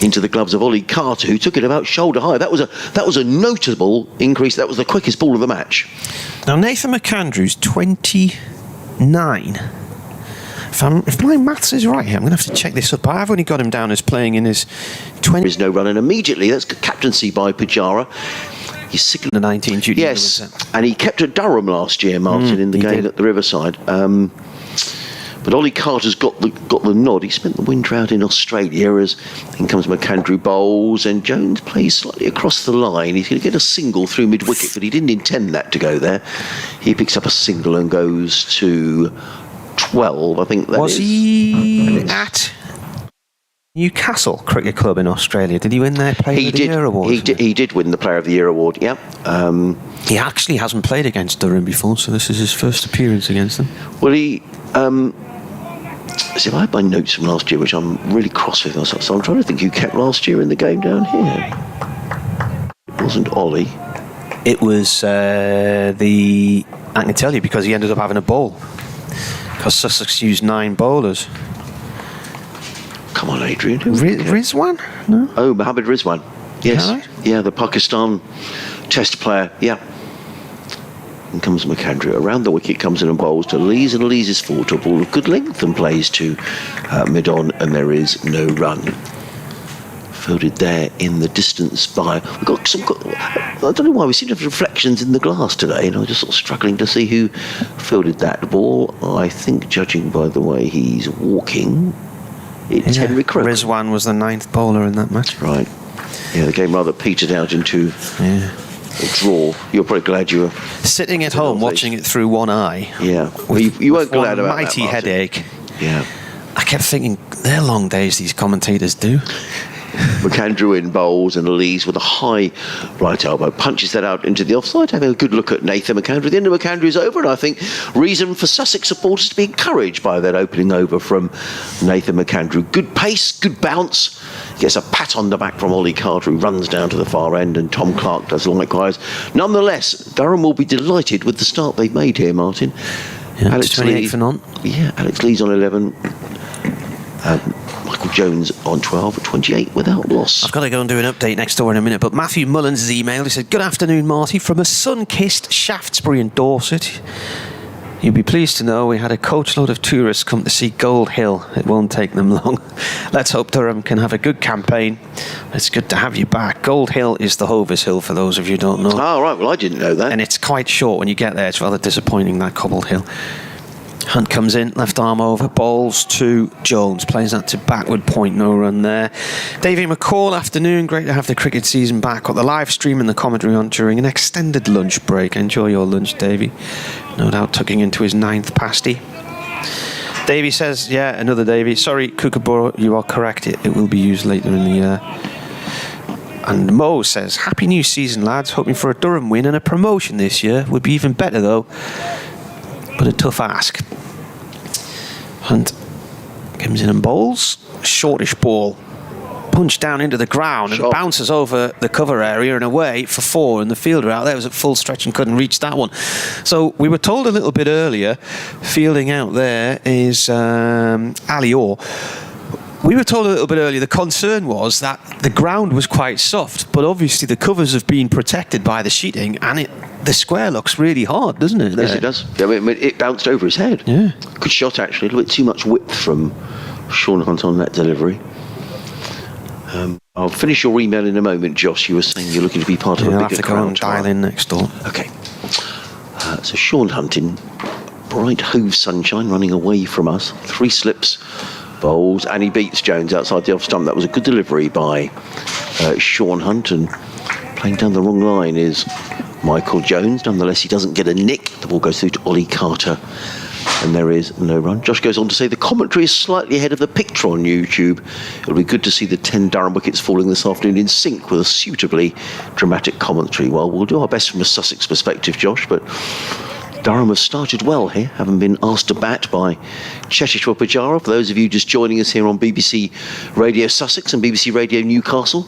into the gloves of Ollie Carter, who took it about shoulder high. That was a notable increase. That was the quickest ball of the match.
Now, Nathan McAndrew's 29. If my maths is right here, I'm going to have to check this up. I've only got him down as playing in his 20s.
There is no run, and immediately that's captaincy by Pujara. He's signalled.
The 19 Judy.
Yes, and he kept at Durham last year, Martin, in the game at the Riverside. But Ollie Carter's got the nod. He spent the winter out in Australia as in comes McAndrew bowls, and Jones plays slightly across the line. He's going to get a single through mid-wicket, but he didn't intend that to go there. He picks up a single and goes to 12, I think that
Was
is.
he at Newcastle Cricket Club in Australia? Did he win their Player of the Year award?
He did win the Player of the Year award, yeah.
He actually hasn't played against Durham before, so this is his first appearance against them.
Well, he... see, I had my notes from last year, which I'm really cross with myself, so I'm trying to think who kept last year in the game down here. It wasn't Ollie.
It was I can tell you, because he ended up having a bowl. Because Sussex used 9 bowlers.
Come on, Adrian.
Rizwan? No?
Oh, Mohammed Rizwan. Yes.
Right?
Yeah, the Pakistan Test player. Yeah. And comes McAndrew. Around the wicket comes in and bowls to Lees, and Lees is forward to a ball of good length and plays to mid-on, and there is no run. Fielded there in the distance by... We've got some... I don't know why, we seem to have reflections in the glass today, and I'm just sort of struggling to see who fielded that ball. I think, judging by the way he's walking, it's Henry Crook.
Rizwan was the 9th bowler in that match.
Right. Yeah, the game rather petered out into a draw. You're probably glad you were...
Sitting at home watching it through one eye.
Yeah. Well, you weren't glad about that,
mighty
Martin.
headache.
Yeah.
I kept thinking, they're long days these commentators do.
McAndrew in bowls, and Lees with a high right elbow punches that out into the offside. Having a good look at Nathan McAndrew. The end of McAndrew's over, and I think reason for Sussex supporters to be encouraged by that opening over from Nathan McAndrew. Good pace, good bounce. Gets a pat on the back from Ollie Carter, who runs down to the far end, and Tom Clark does likewise. Nonetheless, Durham will be delighted with the start they've made here, Martin.
Yeah,
Alex
28
Lee,
for none.
Yeah, Alex Lee's on 11. Michael Jones on 12 at 28 without loss.
I've got to go and do an update next door in a minute, but Matthew Mullins has emailed. He said, "Good afternoon, Marty, from a sun-kissed Shaftesbury in Dorset. You'll be pleased to know we had a coachload of tourists come to see Gold Hill. It won't take them long. Let's hope Durham can have a good campaign. It's good to have you back. Gold Hill is the Hovers Hill, for those of you who don't know.
Oh, right. Well, I didn't know that.
And it's quite short when you get there. It's rather disappointing, that cobbled hill." Hunt comes in, left arm over, bowls to Jones, plays that to backward point, no run there. Davey McCall, afternoon, great to have the cricket season back. Got the live stream and the commentary on during an extended lunch break. Enjoy your lunch, Davey. No doubt tucking into his 9th pasty. Davey says, yeah, another Davey. Sorry, Kookaburra, you are correct. It will be used later in the year. And Mo says, happy new season, lads. Hoping for a Durham win and a promotion this year. Would be even better, though. But a tough ask. Hunt comes in and bowls. Shortish ball. Punched down into the ground, and it bounces over the cover area and away for 4, and the fielder out there was at full stretch and couldn't reach that one. So we were told a little bit earlier, fielding out there is Ali Orr. We were told a little bit earlier the concern was that the ground was quite soft, but obviously the covers have been protected by the sheeting, and the square looks really hard, doesn't it?
Yes, it does. I mean, it bounced over his head.
Yeah.
Good shot, actually. A little bit too much width from Sean Hunt on that delivery. I'll finish your email in a moment, Josh. You were saying you're looking to be part of a bigger crowd.
I'll have to go and dial in next door.
Okay. So Sean Hunt in bright Hove sunshine, running away from us. 3 slips, bowls, and he beats Jones outside the off stump. That was a good delivery by Sean Hunt, and playing down the wrong line is Michael Jones. Nonetheless, he doesn't get a nick. The ball goes through to Ollie Carter, and there is no run. Josh goes on to say the commentary is slightly ahead of the picture on YouTube. It'll be good to see the 10 Durham wickets falling this afternoon in sync with a suitably dramatic commentary. Well, we'll do our best from a Sussex perspective, Josh, but Durham have started well here, having been asked to bat by Cheteshwar Pujara. For those of you just joining us here on BBC Radio Sussex and BBC Radio Newcastle,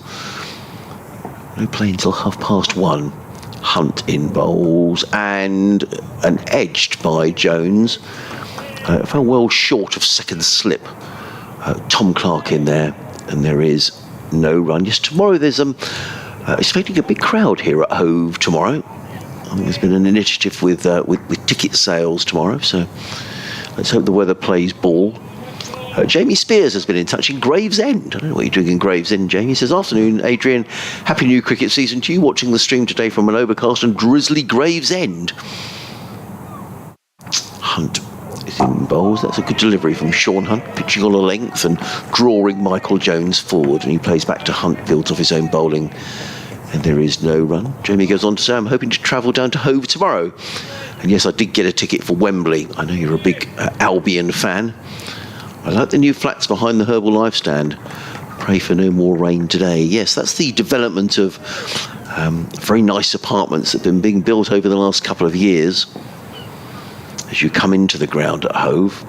no play until 1:30. Hunt in bowls, and edged by Jones. Fell well short of second slip. Tom Clark in there, and there is no run. Yes, tomorrow there's expecting a big crowd here at Hove tomorrow. There's been an initiative with ticket sales tomorrow, so let's hope the weather plays ball. Jamie Spears has been in touch in Gravesend. I don't know what you're doing in Gravesend, Jamie. He says, afternoon, Adrian. Happy new cricket season to you. Watching the stream today from an overcast and drizzly Gravesend. Hunt is in bowls. That's a good delivery from Sean Hunt, pitching on a length and drawing Michael Jones forward. And he plays back to Hunt, builds off his own bowling. And there is no run. Jamie goes on to say, I'm hoping to travel down to Hove tomorrow. And yes, I did get a ticket for Wembley. I know you're a big Albion fan. I like the new flats behind the Herbalife stand. Pray for no more rain today. Yes, that's the development of very nice apartments that have been being built over the last couple of years. As you come into the ground at Hove,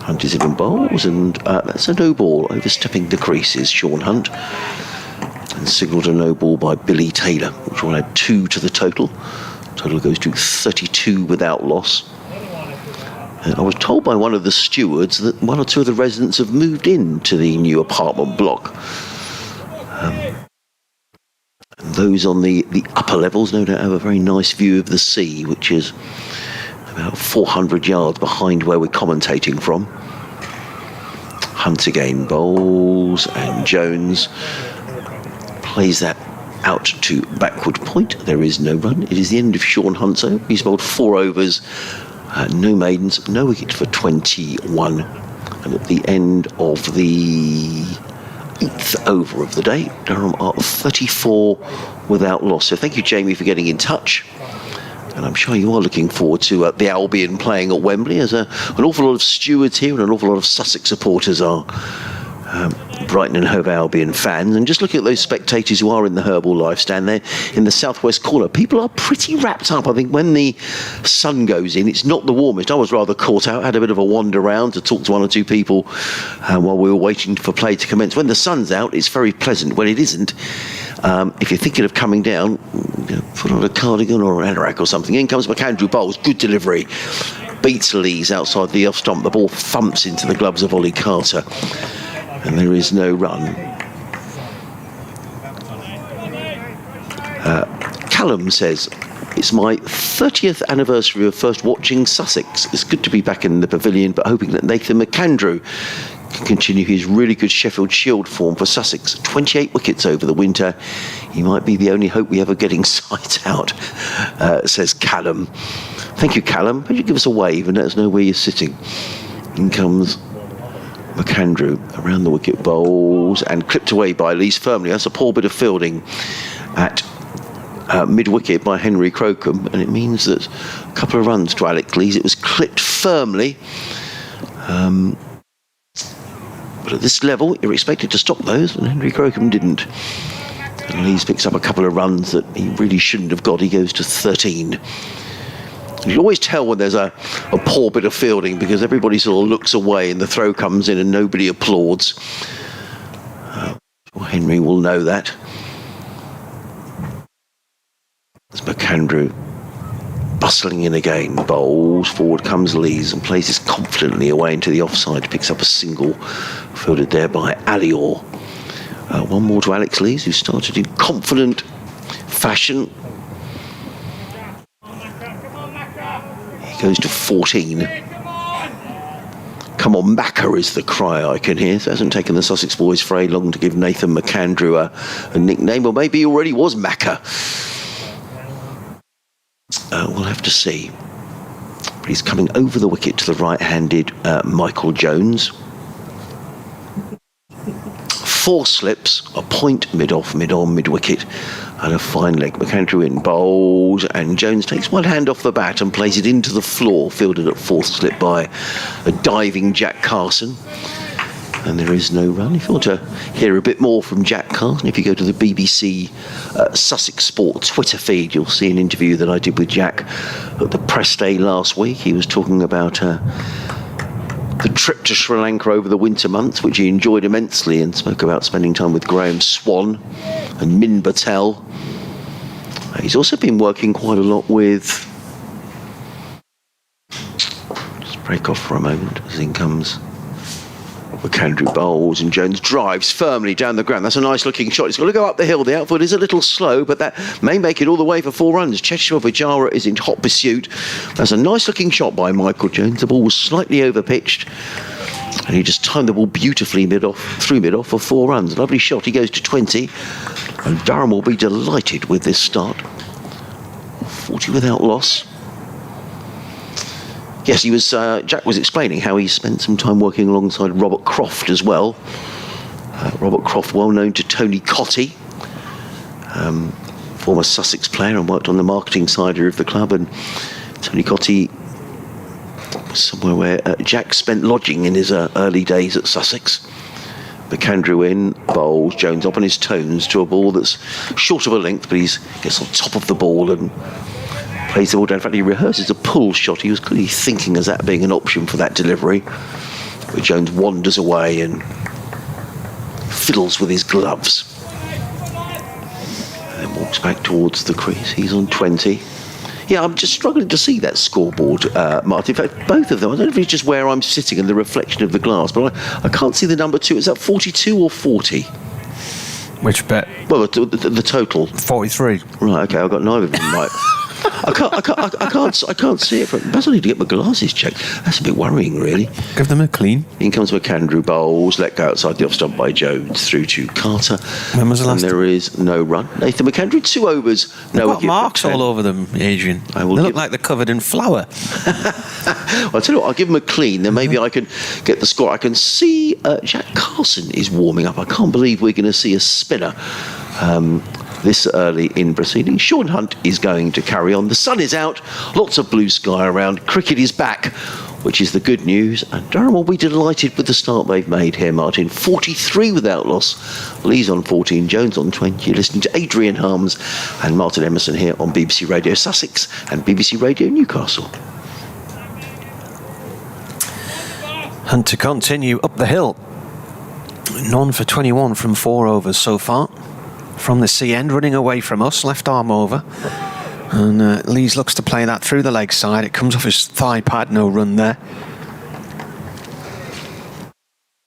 Hunt is in bowls, and that's a no ball, overstepping the creases, Sean Hunt. And signalled a no ball by Billy Taylor, which will add 2 to the total. Total goes to 32 without loss. I was told by one of the stewards that 1 or 2 of the residents have moved in to the new apartment block. And those on the upper levels no doubt have a very nice view of the sea, which is about 400 yards behind where we're commentating from. Hunt again bowls, and Jones plays that out to backward point. There is no run. It is the end of Sean Hunt's over. He's bowled 4 overs. No maidens, no wicket for 21. And at the end of the 8th over of the day, Durham are 34 without loss. So thank you, Jamie, for getting in touch. And I'm sure you are looking forward to the Albion playing at Wembley, as an awful lot of stewards here and an awful lot of Sussex supporters are Brighton and Hove Albion fans. And just looking at those spectators who are in the Herbalife stand there in the southwest corner, people are pretty wrapped up. I think when the sun goes in, it's not the warmest. I was rather caught out, had a bit of a wander around to talk to 1 or 2 people while we were waiting for play to commence. When the sun's out, it's very pleasant. When it isn't, if you're thinking of coming down, put on a cardigan or an anorak or something. In comes McAndrew bowls, good delivery. Beats Lees outside the off stump. The ball thumps into the gloves of Ollie Carter. And there is no run. Callum says, it's my 30th anniversary of first watching Sussex. It's good to be back in the pavilion, but hoping that Nathan McAndrew can continue his really good Sheffield Shield form for Sussex. 28 wickets over the winter. He might be the only hope we ever getting sight out, says Callum. Thank you, Callum. Why don't you give us a wave and let us know where you're sitting? In comes McAndrew around the wicket, bowls and clipped away by Lees firmly. That's a poor bit of fielding at mid-wicket by Henry Crocombe, and it means that a couple of runs to Alex Lees. It was clipped firmly, but at this level you're expected to stop those, and Henry Crocombe didn't. And Lees picks up a couple of runs that he really shouldn't have got. He goes to 13. You can always tell when there's a poor bit of fielding, because everybody sort of looks away and the throw comes in and nobody applauds. Henry will know that. There's McAndrew bustling in again. Bowls, forward comes Lees and plays this confidently away into the offside. Picks up a single fielded there by Alior. 1 more to Alex Lees, who started in confident fashion. Goes to 14. Come on, Macca is the cry I can hear. It hasn't taken the Sussex boys very long to give Nathan McAndrew a nickname, or maybe he already was Macca. We'll have to see. But he's coming over the wicket to the right-handed Michael Jones. 4 slips, a point mid-off, mid-on, mid-wicket, and a fine leg. McAndrew in bowls, and Jones takes one hand off the bat and plays it into the floor, fielded at 4th slip by a diving Jack Carson. And there is no run. If you want to hear a bit more from Jack Carson, if you go to the BBC Sussex Sport Twitter feed, you'll see an interview that I did with Jack at the press day last week. He was talking about the trip to Sri Lanka over the winter months, which he enjoyed immensely, and spoke about spending time with Graham Swan and Min Patel. He's also been working quite a lot with... Just break off for a moment as in comes McAndrew bowls, and Jones drives firmly down the ground. That's a nice looking shot. It's got to go up the hill. The outfield is a little slow, but that may make it all the way for 4 runs. Cheteshwar Pujara is in hot pursuit. That's a nice looking shot by Michael Jones. The ball was slightly over pitched, And he just timed the ball beautifully through mid-off for 4 runs. Lovely shot. He goes to 20. And Durham will be delighted with this start. 40 without loss. Yes, he was. Jack was explaining how he spent some time working alongside Robert Croft as well. Robert Croft, well known to Tony Cotty, former Sussex player, and worked on the marketing side of the club. And Tony Cotty was somewhere where Jack spent lodging in his early days at Sussex. McAndrew in, bowls, Jones up on his tones to a ball that's short of a length, but he gets on top of the ball and plays the ball down. In fact, he rehearses a pull shot. He was clearly thinking as that being an option for that delivery. But Jones wanders away and fiddles with his gloves. And then walks back towards the crease. He's on 20. Yeah, I'm just struggling to see that scoreboard, Martin. In fact, both of them. I don't know if it's just where I'm sitting and the reflection of the glass, but I can't see the number 2. Is that 42 or 40?
Which bet?
Well, the total.
43.
Right, okay, I've got neither of them right. I can't see it. Perhaps I need to get my glasses checked. That's a bit worrying, really.
Give them a clean.
In comes McAndrew, bowls, let go outside the off stump by Jones, through to Carter.
When was the last?
And there is no run. Nathan McAndrew, 2 overs, no
They've got marks all over them, Adrian. They look like they're covered in flour.
Well, I'll tell you what, I'll give them a clean, then maybe I can get the score. I can see Jack Carson is warming up. I can't believe we're going to see a spinner this early in proceedings. Sean Hunt is going to carry on. The sun is out, lots of blue sky around. Cricket is back, which is the good news. And Durham will be delighted with the start they've made here, Martin. 43 without loss. Lee's on 14, Jones on 20. You're listening to Adrian Harms and Martin Emerson here on BBC Radio Sussex and BBC Radio Newcastle.
Hunt to continue up the hill. None for 21 from 4 overs so far. From the sea end, running away from us, left arm over. And Lees looks to play that through the leg side. It comes off his thigh pad, no run there.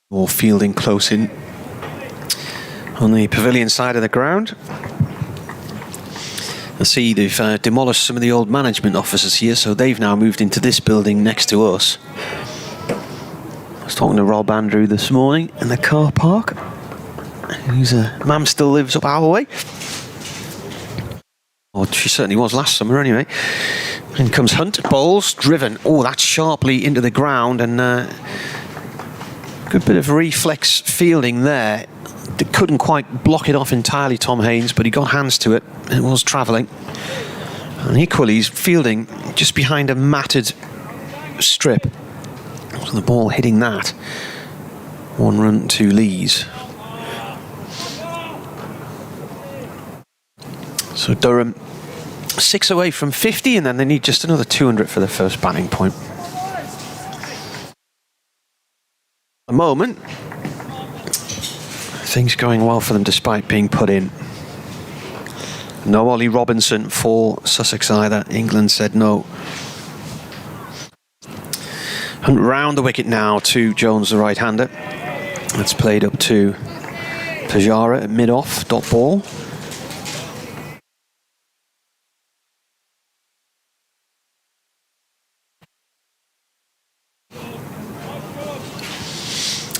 More fielding close in on the pavilion side of the ground. I see they've demolished some of the old management offices here, so they've now moved into this building next to us. I was talking to Rob Andrew this morning in the car park. Mam still lives up our way. Or she certainly was last summer anyway. In comes Hunt, bowls, driven. Oh, that's sharply into the ground, and good bit of reflex fielding there. They couldn't quite block it off entirely, Tom Haynes, but he got hands to it. It was travelling. And equally, he's fielding just behind a matted strip. So the ball hitting that. 1 run, 2 Lees. So Durham 6 away from 50, and then they need just another 200 for the first batting point. At the moment, things going well for them despite being put in. No Ollie Robinson for Sussex either. England said no. And round the wicket now to Jones, the right-hander. That's played up to Pujara at mid-off, dot ball.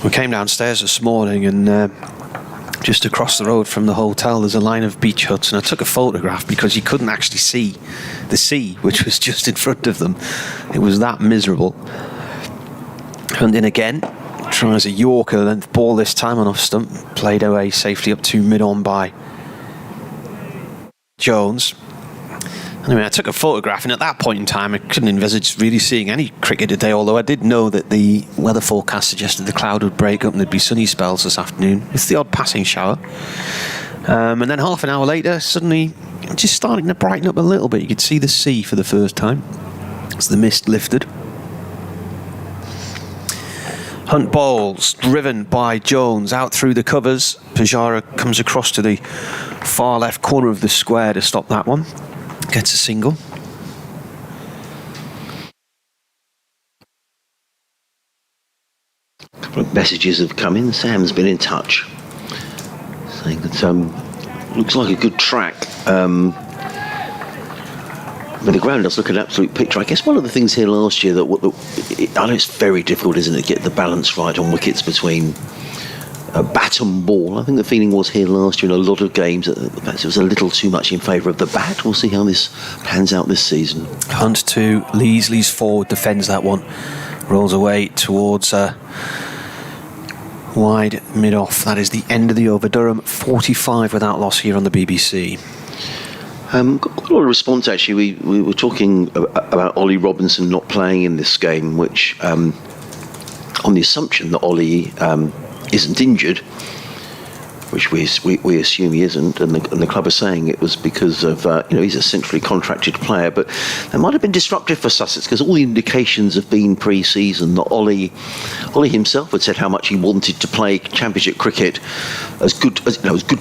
We came downstairs this morning, and just across the road from the hotel there's a line of beach huts, and I took a photograph because you couldn't actually see the sea, which was just in front of them. It was that miserable. Hunt in again, tries a Yorker length ball this time on off stump, played away safely up to mid-on by Jones. Anyway, I took a photograph, and at that point in time I couldn't envisage really seeing any cricket today, although I did know that the weather forecast suggested the cloud would break up and there'd be sunny spells this afternoon, with the odd passing shower. And then half an hour later, suddenly just starting to brighten up a little bit. You could see the sea for the first time as the mist lifted. Hunt bowls, driven by Jones, out through the covers. Pujara comes across to the far left corner of the square to stop that one. Gets a single.
A couple of messages have come in. Sam's been in touch, saying that looks like a good track. the ground does look an absolute picture. I guess one of the things here last year I know it's very difficult, isn't it, to get the balance right on wickets between bat and ball. I think the feeling was here last year in a lot of games that perhaps it was a little too much in favour of the bat. We'll see how this pans out this season.
Hunt to Lee's forward, defends that one, rolls away towards wide mid-off. That is the end of the over. Durham 45 without loss here on the BBC.
Got quite a lot of response actually. We were talking about Ollie Robinson not playing in this game, which on the assumption that Ollie isn't injured, which we assume he isn't, and the club are saying it was because of he's a centrally contracted player, but that might have been disruptive for Sussex because all the indications have been pre-season that Ollie himself had said how much he wanted to play Championship cricket as good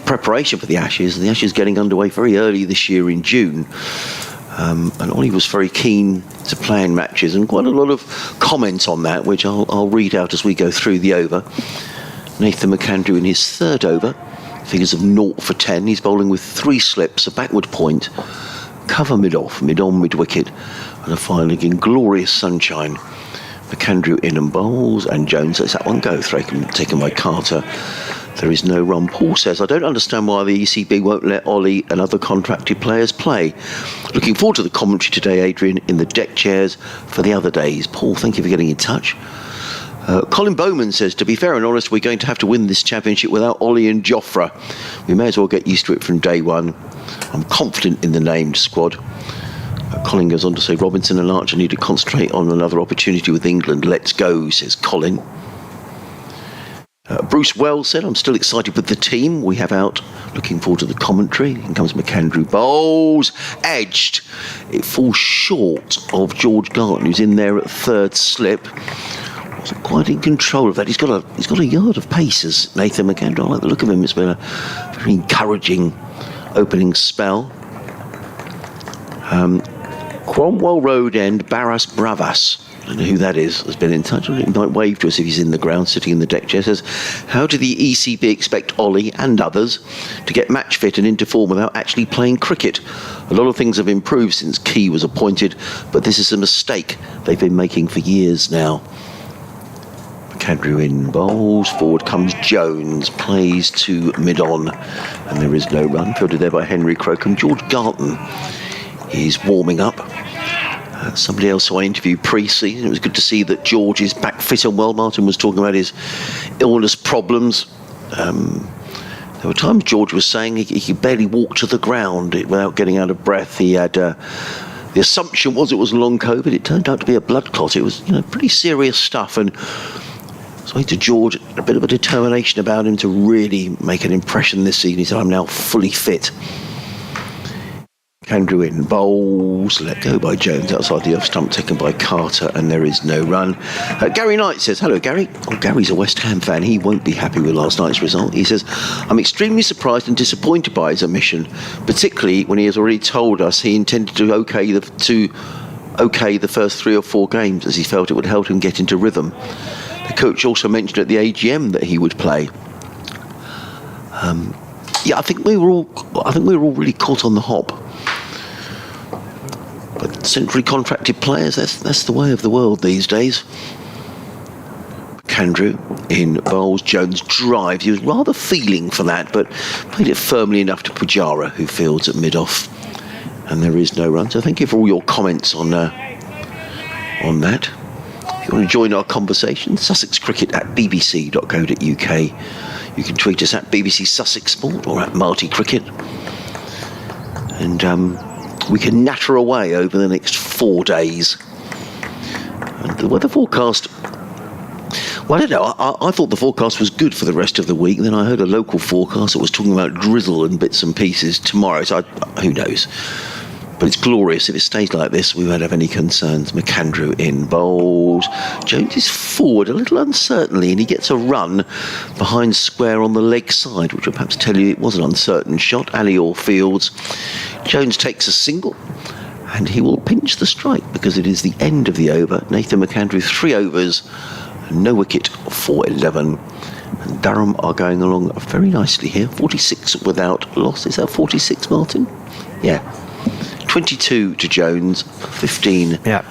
preparation for the Ashes, and the Ashes getting underway very early this year in June. And Ollie was very keen to play in matches, and quite a lot of comments on that, which I'll read out as we go through the over. Nathan McAndrew in his third over, figures of 0 for 10. He's bowling with 3 slips, a backward point, cover mid-off, mid-on, mid-wicket, and a final in glorious sunshine. McAndrew in and bowls, and Jones lets that one go, taken by Carter. There is no run. Paul says, I don't understand why the ECB won't let Ollie and other contracted players play. Looking forward to the commentary today, Adrian, in the deck chairs for the other days. Paul, thank you for getting in touch. Colin Bowman says, to be fair and honest, we're going to have to win this championship without Ollie and Jofra. We may as well get used to it from day one. I'm confident in the named squad. Colin goes on to say, Robinson and Archer need to concentrate on another opportunity with England. Let's go, says Colin. Bruce Wells said, I'm still excited with the team we have out. Looking forward to the commentary. In comes McAndrew. Bowls edged. It falls short of George Garton, who's in there at third slip. Wasn't quite in control of that. He's got a yard of pace, as Nathan McAndrew. I like the look of him. It's been a very encouraging opening spell. Cromwell Road End, Barras Bravas. I don't know who that is, has been in touch. He might wave to us if he's in the ground, sitting in the deck chair. Says, how do the ECB expect Ollie and others to get match fit and into form without actually playing cricket? A lot of things have improved since Key was appointed, but this is a mistake they've been making for years now. McAndrew in bowls, forward comes Jones, plays to mid-on, and there is no run. Fielded there by Henry Crocombe. George Garton is warming up. Somebody else who I interviewed pre-season, it was good to see that George is back fit and well. Martin was talking about his illness problems. There were times George was saying he could barely walk to the ground without getting out of breath. He had the assumption was it was long COVID. It turned out to be a blood clot. It was pretty serious stuff, and so to George, a bit of a determination about him to really make an impression this season. He said, I'm now fully fit. McAndrew in bowls, let go by Jones outside the off stump, taken by Carter, and there is no run. Gary Knight says, hello Gary. Oh, Gary's a West Ham fan. He won't be happy with last night's result. He says, I'm extremely surprised and disappointed by his omission, particularly when he has already told us he intended to okay the first 3 or 4 games, as he felt it would help him get into rhythm. The coach also mentioned at the AGM that he would play. I think we were all really caught on the hop. But centrally contracted players, that's the way of the world these days. McAndrew in bowls, Jones drives. He was rather feeling for that, but played it firmly enough to Pujara, who fields at mid-off. And there is no run. So thank you for all your comments on that. If you want to join our conversation, sussexcricket@bbc.co.uk. You can tweet us at BBC Sussex Sport or at Marty Cricket. And we can natter away over the next 4 days. And the weather forecast, well, I don't know, I thought the forecast was good for the rest of the week. Then I heard a local forecast that was talking about drizzle and bits and pieces tomorrow, so who knows. But it's glorious. If it stays like this, we won't have any concerns. McAndrew in bowls. Jones is forward a little uncertainly, and he gets a run behind square on the leg side, which will perhaps tell you it was an uncertain shot. Alior fields. Jones takes a single, and he will pinch the strike because it is the end of the over. Nathan McAndrew, 3 overs, no wicket for 11. And Durham are going along very nicely here. 46 without loss. Is that 46, Martin? Yeah. 22 to Jones, 15
Yeah.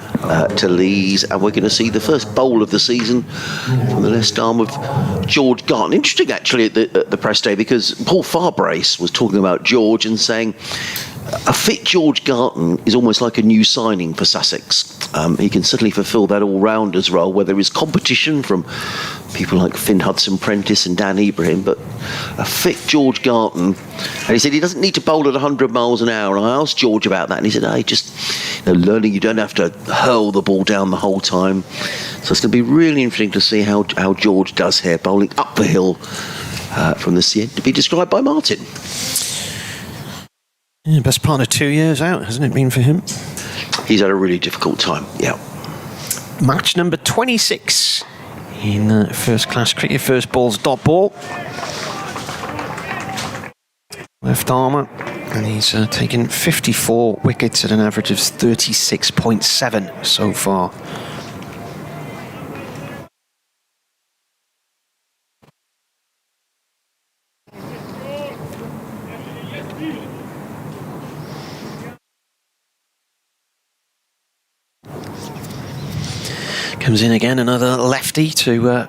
to Lees, and we're going to see the first bowl of the season from the left arm of George Garton. Interesting, actually, at the press day, because Paul Farbrace was talking about George and saying a fit George Garton is almost like a new signing for Sussex. He can certainly fulfil that all-rounders role, where there is competition from people like Finn Hudson-Prentice and Dan Ibrahim, but a fit George Garton. And he said he doesn't need to bowl at 100 miles an hour. And I asked George about that, and he said, hey, just learning you don't have to hurl the ball down the whole time. So it's going to be really interesting to see how George does here, bowling up the hill from the CN, to be described by Martin.
Yeah, best part of 2 years out, hasn't it been for him?
He's had a really difficult time, yeah.
Match number 26 in first class cricket. First ball's dot ball. Left armour. And he's taken 54 wickets at an average of 36.7 so far. Comes in again, another lefty to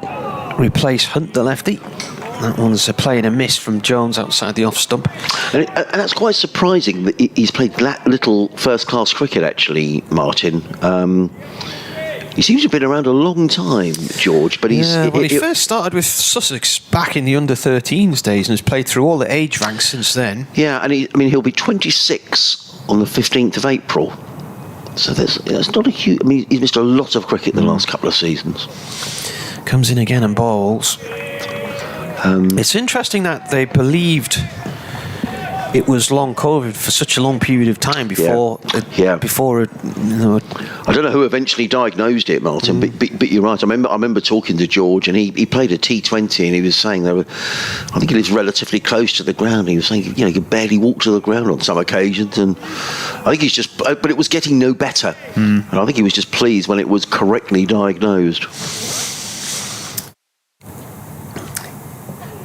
replace Hunt, the lefty. That one's playing a miss from Jones outside the off stump.
And that's quite surprising that he's played that little first-class cricket, actually, Martin. He seems to have been around a long time, George, but he's...
Yeah, well, he first started with Sussex back in the under-13s days and has played through all the age ranks since then.
Yeah, and he'll be 26 on the 15th of April. So that's not a huge... I mean, he's missed a lot of cricket in the last couple of seasons.
Comes in again and bowls. It's interesting that they believed it was long COVID for such a long period of time before. Before, I
don't know who eventually diagnosed it, Martin. But you're right. I remember talking to George, and he played a T20, and he was saying I think he lives relatively close to the ground. He was saying he could barely walk to the ground on some occasions, and I think but it was getting no better, and I think he was just pleased when it was correctly diagnosed.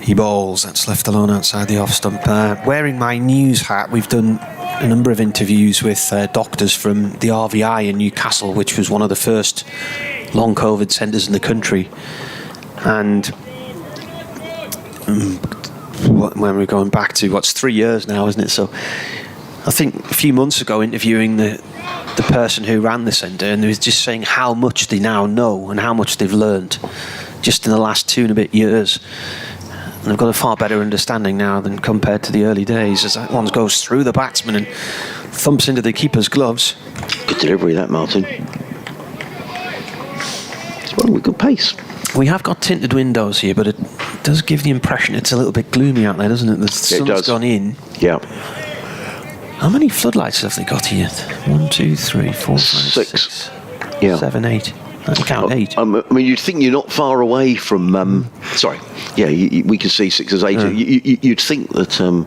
He bowls, that's left alone outside the off stump. Wearing my news hat, we've done a number of interviews with doctors from the RVI in Newcastle, which was one of the first long COVID centres in the country. And when we're going back to, 3 years now, isn't it? So I think a few months ago, interviewing the person who ran the centre, and they was just saying how much they now know and how much they've learned just in the last 2 and a bit years. And they've got a far better understanding now than compared to the early days, as that one goes through the batsman and thumps into the keeper's gloves.
Good delivery, that, Martin. It's one with good pace.
We have got tinted windows here, but it does give the impression it's a little bit gloomy out there, doesn't it? The sun's gone in.
Yeah.
How many floodlights have they got here? 1, 2, 3, 4, 5,
6.
6, 7, 8. I count 8.
I mean, you'd think you're not far away from... we can see 6 as 8. You'd think that... I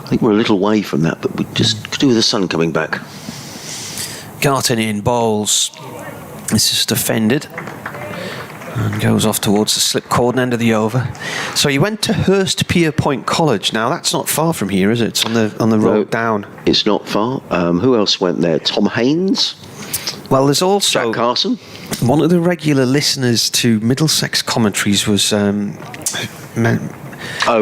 think we're a little away from that, but we just could do with the sun coming back.
Garton in, bowls. This is defended. And goes off towards the slip cordon end of the over. So he went to Hurstpierpoint College. Now, that's not far from here, is it? It's on the road down.
It's not far. Who else went there? Tom Haynes?
Well, there's also...
Jack Carson?
One of the regular listeners to Middlesex commentaries was...
oh,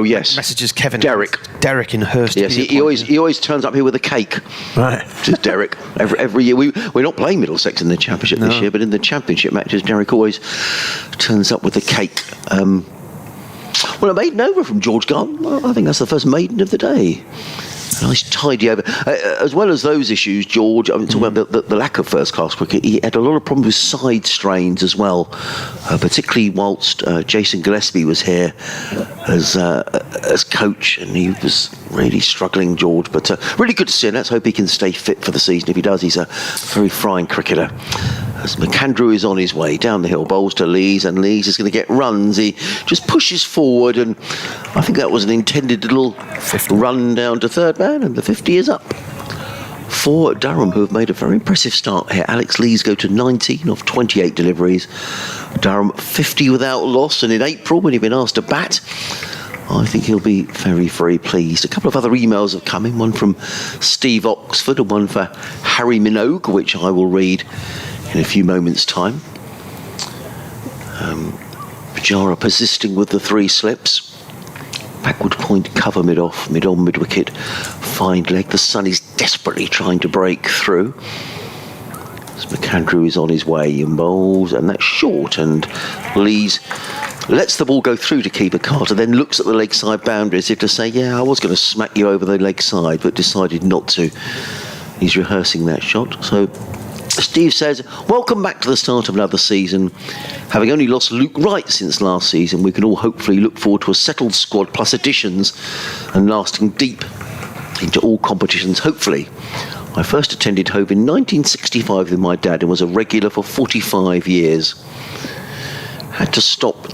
yes.
Messages Kevin...
Derek
in Hurst.
Yes, he always turns up here with a cake.
Right.
Just Derek. Every year. We're not playing Middlesex in the Championship this year, but in the Championship matches, Derek always turns up with a cake. Well, a maiden over from George Garton. I think that's the first maiden of the day. A nice tidy over. As well as those issues, George, I'm talking about the lack of first-class cricket, he had a lot of problems with side strains as well, particularly whilst Jason Gillespie was here as coach, and he was really struggling, George. But really good to see him. Let's hope he can stay fit for the season. If he does, he's a very fine cricketer. As McAndrew is on his way down the hill, bowls to Lees, and Lees is going to get runs. He just pushes forward, and I think that was an intended little run down to third man, and the 50 is up. For Durham, who have made a very impressive start here. Alex Lees go to 19 of 28 deliveries. Durham 50 without loss, and in April, when he'd been asked to bat, I think he'll be very, very pleased. A couple of other emails have come in, one from Steve Oxford and one for Harry Minogue, which I will read in a few moments' time. Pujara persisting with the 3 slips. Backward point, cover mid-off, mid-on, mid-wicket, find leg. The sun is desperately trying to break through. As McAndrew is on his way and bowls, and that's short, and Lees lets the ball go through to keeper Carter, then looks at the leg side boundary as if to say, yeah, I was going to smack you over the leg side, but decided not to. He's rehearsing that shot. So Steve says, welcome back to the start of another season. Having only lost Luke Wright since last season, we can all hopefully look forward to a settled squad plus additions and lasting deep into all competitions, hopefully. I first attended Hove in 1965 with my dad and was a regular for 45 years. Had to stop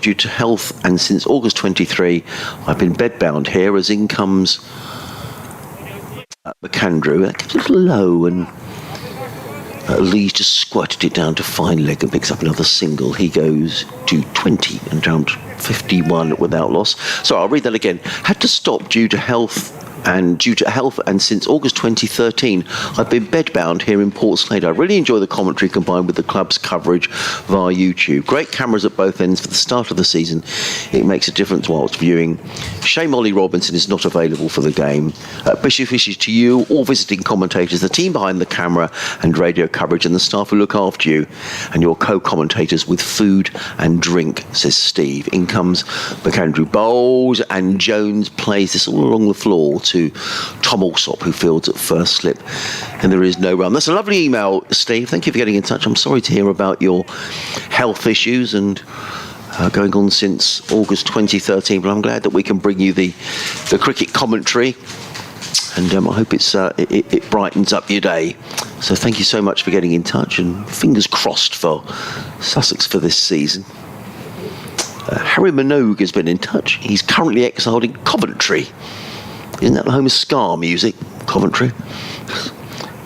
due to health, and since August 23 I've been bedbound here, as in comes McAndrew. That gets a little low, and Lee just squirted it down to fine leg and picks up another single. He goes to 20 and down to 51 without loss. So I'll read that again. Had to stop due to health, and since August 2013 I've been bedbound here in Portslade. I really enjoy the commentary combined with the club's coverage via YouTube. Great cameras at both ends for the start of the season. It makes a difference whilst viewing. Shame Ollie Robinson is not available for the game. Bishop wishes to you, all visiting commentators, the team behind the camera and radio coverage, and the staff who look after you, and your co-commentators with food and drink, says Steve. In comes McAndrew bowls, and Jones plays this all along the floor to Tom Alsop, who fields at first slip, and there is no run. That's a lovely email, Steve. Thank you for getting in touch. I'm sorry to hear about your health issues and going on since August 2013, but I'm glad that we can bring you the cricket commentary, and I hope it brightens up your day. So thank you so much for getting in touch, and fingers crossed for Sussex for this season. Harry Minogue has been in touch. He's currently exiled in Coventry. Isn't that the home of ska music, Coventry?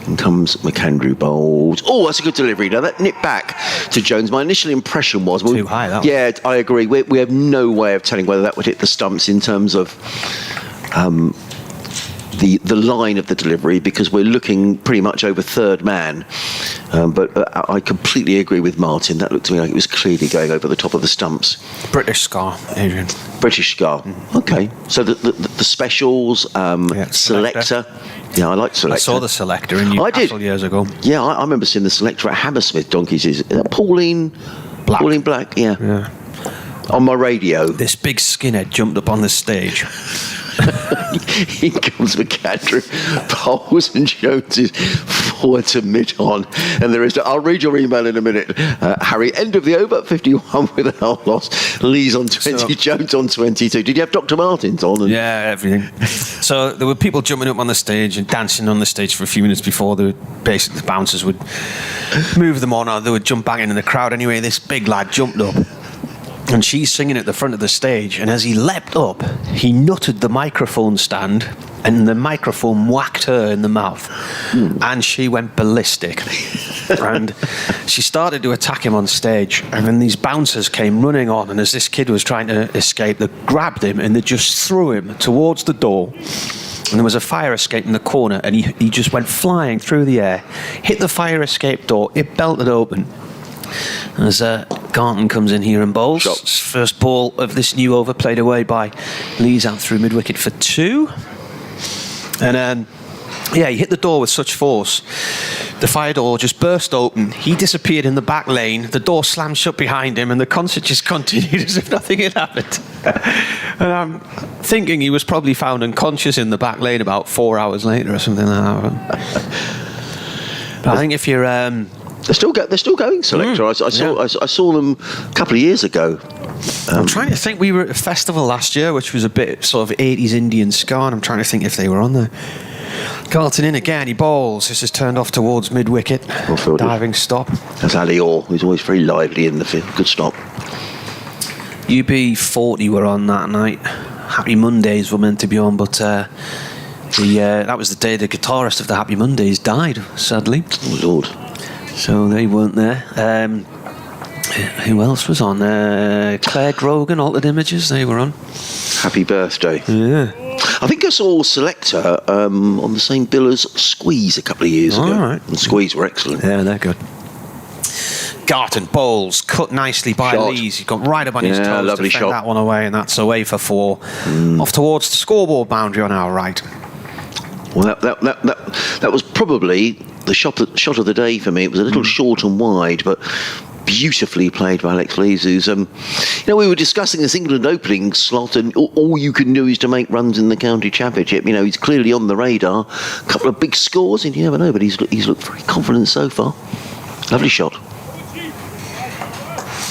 In comes McAndrew bowls. Oh, that's a good delivery. Now that nipped back to Jones. My initial impression was
too high. That
yeah, I agree. We have no way of telling whether that would hit the stumps in terms of the line of the delivery, because we're looking pretty much over third man. But I completely agree with Martin. That looked to me like it was clearly going over the top of the stumps.
British scar, Adrian.
British scar. Okay. So the specials, selector. Yeah, I like selector.
I saw the selector in Newcastle years ago.
Yeah, I remember seeing the selector at Hammersmith Donkeys. Is that Pauline
Black?
Pauline Black, yeah. On my radio.
This big skinhead jumped up on the stage.
In comes McAndrew, Bowles and Jones is forward to mid-on, and there is. I'll read your email in a minute, Harry. End of the over, 51 without loss. Lee's on 20, Jones on 22. Did you have Dr. Martins on?
Yeah, everything. So there were people jumping up on the stage and dancing on the stage for a few minutes before the bouncers would move them on, or they would jump back into the crowd. Anyway, this big lad jumped up, and she's singing at the front of the stage, and as he leapt up, he nutted the microphone stand, and the microphone whacked her in the mouth, and she went ballistic. And she started to attack him on stage, and then these bouncers came running on, and as this kid was trying to escape, they grabbed him and they just threw him towards the door. And there was a fire escape in the corner, and he just went flying through the air, hit the fire escape door, it belted open. As Garnton comes in here and bowls. First ball of this new over, played away by Lees out through mid-wicket for 2. And he hit the door with such force. The fire door just burst open. He disappeared in the back lane. The door slammed shut behind him, and the concert just continued as if nothing had happened. And I'm thinking he was probably found unconscious in the back lane about 4 hours later or something like that. But I think if you're...
They're still going, Selector. I saw them a couple of years ago.
I'm trying to think. We were at a festival last year, which was a bit sort of 80s Indian ska, and I'm trying to think if they were on there. Carlton in again. He bowls. This is turned off towards mid-wicket. Diving stop.
That's Ali Orr, who's always very lively in the field. Good stop.
UB40 were on that night. Happy Mondays were meant to be on, but that was the day the guitarist of the Happy Mondays died, sadly.
Oh, Lord.
So they weren't there. Who else was on? Claire Grogan, Altered Images, they were on.
Happy birthday.
Yeah.
I think I saw Selector on the same bill as Squeeze a couple of years ago.
All right.
And Squeeze were excellent.
Yeah, they're good. Garton Bowles, cut nicely by
Shot.
Lees. He got right up on his
Yeah,
toes
lovely
to fend
shot.
that one away, and that's away for 4. Off towards the scoreboard boundary on our right.
Well, that was probably the shot of the day for me. It was a little short and wide, but beautifully played by Alex Lees, who's, we were discussing this England opening slot, and all you can do is to make runs in the county championship. He's clearly on the radar. A couple of big scores, and you never know, but he's looked very confident so far. Lovely shot.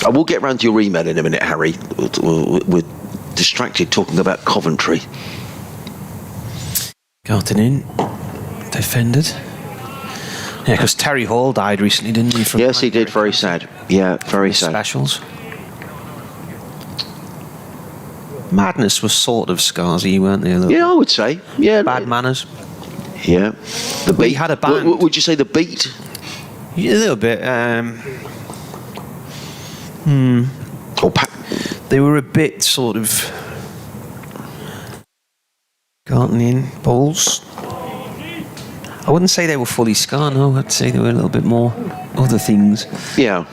I will get round to your email in a minute, Harry. We're distracted talking about Coventry. Garton
in, defended. Yeah, because Terry Hall died recently, didn't he?
Yes, he did. Very sad. Yeah, very sad.
Specials. Madness was sort of Scarsy, weren't they?
Yeah, I would say. Yeah.
Bad Manners.
Yeah. The beat.
We had a band.
Would you say the beat?
Yeah, a little bit. They were a bit sort of Garton in Bowles. I wouldn't say they were fully Scar, no. I'd say they were a little bit more other things.
Yeah.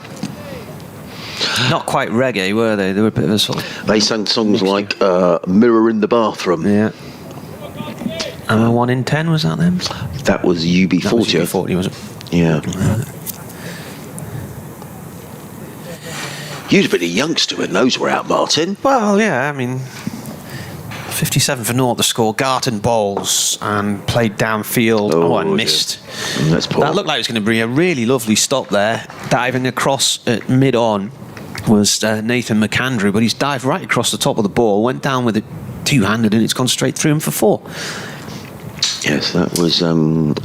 Not quite reggae, were they? They were a bit of a sort of...
They sang songs like Mirror in the Bathroom.
Yeah. Am I 1 in 10, was that them?
That was UB40.
That was UB40, was it?
Yeah. You'd have been a youngster when those were out, Martin.
Well, yeah, I mean... 57 for naught the score. Garton Bowles and played downfield. And missed.
That's poor.
That looked like it was going to bring a really lovely stop there. Diving across at mid-on was Nathan McAndrew, but he's dived right across the top of the ball, went down with it two-handed, and it's gone straight through him for 4.
Yes, that was...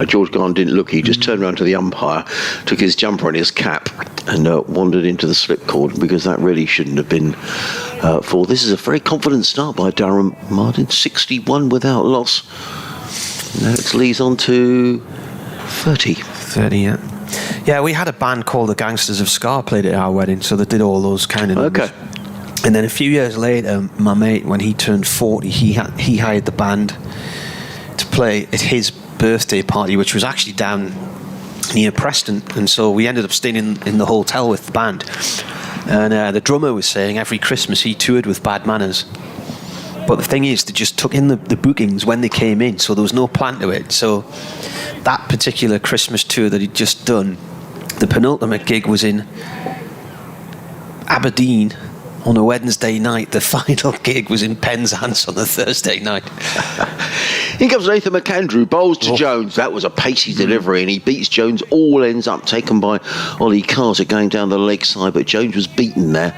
George Garn didn't look. He just turned around to the umpire, took his jumper and his cap, and wandered into the slip cord, because that really shouldn't have been 4. This is a very confident start by Durham, Martin. 61 without loss. Now it's Lee's on to 30.
30, yeah. Yeah, we had a band called the Gangsters of Scar played at our wedding, so they did all those kind of numbers.
Okay.
And then a few years later, my mate, when he turned 40, he hired the band to play at his birthday party, which was actually down near Preston, and so we ended up staying in the hotel with the band. And the drummer was saying every Christmas he toured with Bad Manners, but the thing is, they just took in the bookings when they came in, so there was no plan to it. So that particular Christmas tour that he'd just done, the penultimate gig was in Aberdeen on a Wednesday night. The final gig was in Penzance on a Thursday night.
Here comes Nathan McAndrew, bowls to Jones. That was a pacey delivery, and he beats Jones. All ends up taken by Ollie Carter going down the leg side, but Jones was beaten there.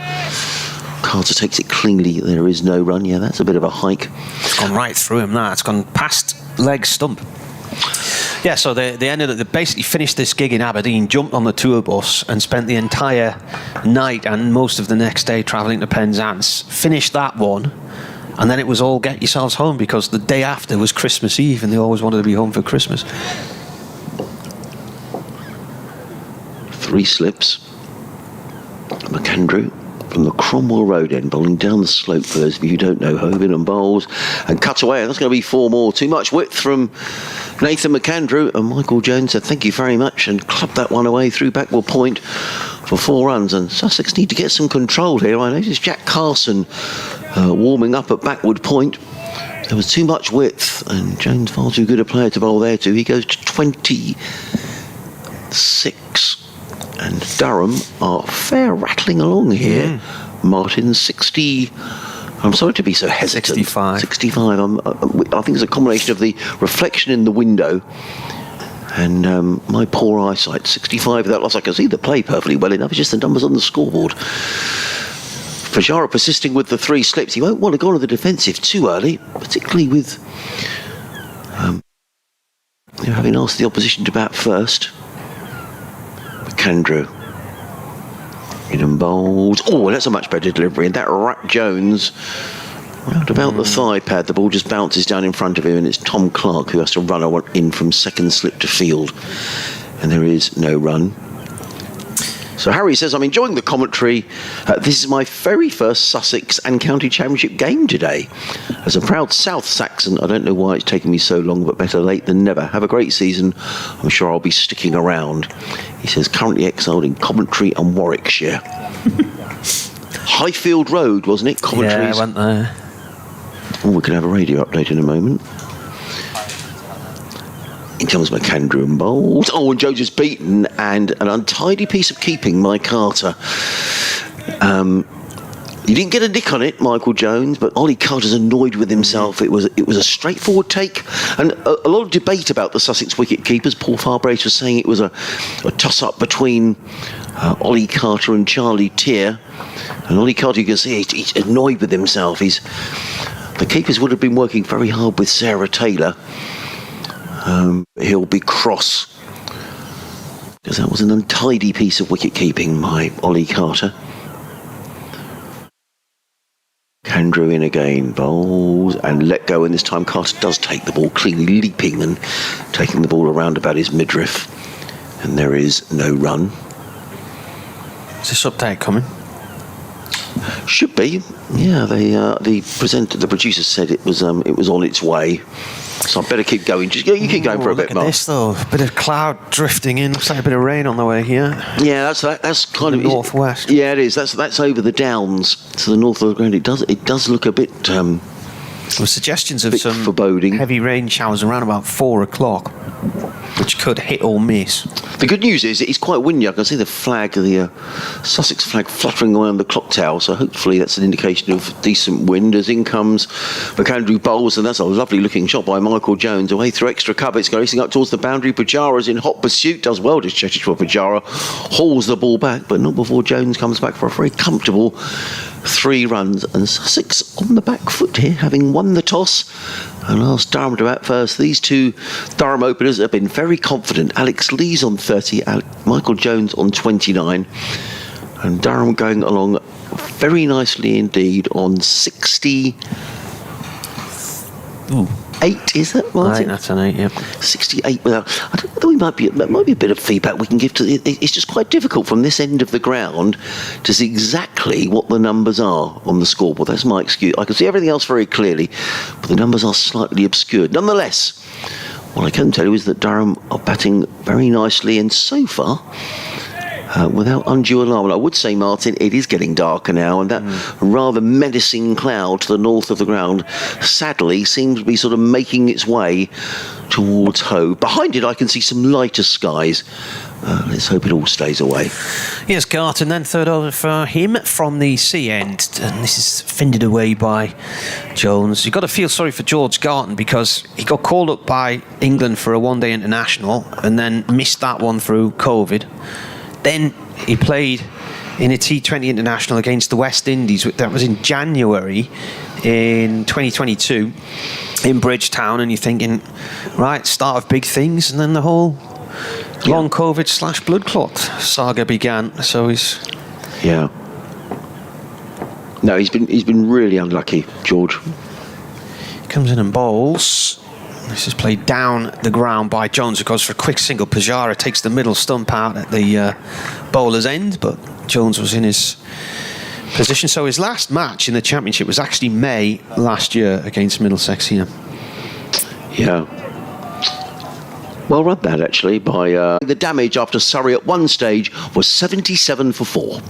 Carter takes it cleanly. There is no run. Yeah, that's a bit of a hike.
It's gone right through him now. It's gone past leg stump. Yeah, so they basically finished this gig in Aberdeen, jumped on the tour bus and spent the entire night and most of the next day travelling to Penzance. Finished that one, and then it was all get yourselves home, because the day after was Christmas Eve and they always wanted to be home for Christmas.
3 slips. McAndrew from the Cromwell Road end, bowling down the slope for those of you who don't know. Hogan and bowls and cut away. That's going to be 4 more. Too much width from Nathan McAndrew, and Michael Jones said thank you very much and clubbed that one away through backward point for 4 runs. And Sussex need to get some control here. I noticed Jack Carson warming up at backward point. There was too much width, and Jones far too good a player to bowl there too. He goes to 26. And Durham are fair rattling along here. Martin, 60. I'm sorry to be so hesitant.
65.
65. I think it's a combination of the reflection in the window and my poor eyesight. 65 without loss. I can see the play perfectly well enough. It's just the numbers on the scoreboard. Pujara persisting with the 3 slips. He won't want to go on to the defensive too early, particularly with having asked the opposition to bat first. McAndrew in bowls. Oh, that's a much better delivery, and that wrapped Jones round about the thigh pad. The ball just bounces down in front of him, and it's Tom Clark who has to run in from second slip to field, and there is no run. So Harry says, I'm enjoying the commentary. This is my very first Sussex and County Championship game today. As a proud South Saxon, I don't know why it's taken me so long, but better late than never. Have a great season. I'm sure I'll be sticking around. He says, currently exiled in Coventry and Warwickshire. Highfield Road, wasn't it? Coventry.
Yeah, I went there.
Oh, we could have a radio update in a moment. In comes McAndrew and bowls. Oh, and Joe just beaten, and an untidy piece of keeping by Carter. You didn't get a nick on it, Michael Jones, but Ollie Carter's annoyed with himself. It was a straightforward take, and a lot of debate about the Sussex wicket keepers. Paul Farbrace was saying it was a toss-up between Ollie Carter and Charlie Tier, and Ollie Carter, you can see he's annoyed with himself. The keepers would have been working very hard with Sarah Taylor. He'll be cross because that was an untidy piece of wicket keeping by Ollie Carter. Andrew in again, bowls and let go, and this time Carter does take the ball, cleanly leaping and taking the ball around about his midriff, and there is no run.
Is this update coming?
Should be, yeah. The producer said it was on its way, so I better keep going. Just you keep going for a bit, Mark.
Look at this though, a bit of cloud drifting in. Looks like a bit of rain on the way here.
Yeah, that's kind of
northwest.
Yeah, it is. That's over the downs to the north of the ground. It does look a bit.
There were suggestions of some
foreboding
heavy rain showers around about 4 o'clock, which could hit or miss.
The good news is it's quite windy. I can see the flag, the Sussex flag, fluttering around the clock tower. So hopefully that's an indication of decent wind. As in comes McAndrew bowls, and that's a lovely looking shot by Michael Jones away through extra cover. It's racing up towards the boundary. Pujara's in hot pursuit. Does well to Cheteshwar Pujara, hauls the ball back, but not before Jones comes back for a very comfortable 3 runs. And Sussex on the back foot here, having won the toss and asked Durham to bat first. These two Durham openers have been very confident. Alex Lee's on 30, Michael Jones on 29, and Durham going along very nicely indeed on 68. Is that Martin?
I think that's an 8, yeah.
68 without. I don't know whether that might be a bit of feedback we can give to. It's just quite difficult from this end of the ground to see exactly what the numbers are on the scoreboard. That's my excuse. I can see everything else very clearly, but the numbers are slightly obscured. Nonetheless, what I can tell you is that Durham are batting very nicely, and so far, without undue alarm. And I would say, Martin, it is getting darker now, and that rather menacing cloud to the north of the ground, sadly, seems to be sort of making its way towards Hove. Behind it, I can see some lighter skies. Let's hope it all stays away.
Here's Garton, then third over for him from the sea end, and this is fended away by Jones. You've got to feel sorry for George Garton because he got called up by England for a one-day international and then missed that one through COVID. Then he played in a T20 international against the West Indies. That was in January in 2022 in Bridgetown, and you're thinking, right, start of big things, and then the whole long COVID / blood clot saga began. So he's
no, he's been really unlucky, George.
He comes in and bowls. This is played down the ground by Jones, who goes for a quick single. Pujara takes the middle stump out at the bowler's end, but Jones was in his position. So his last match in the championship was actually May last year against Middlesex here.
Yeah. Well run that, actually, by the damage after Surrey at one stage was 77 for 4.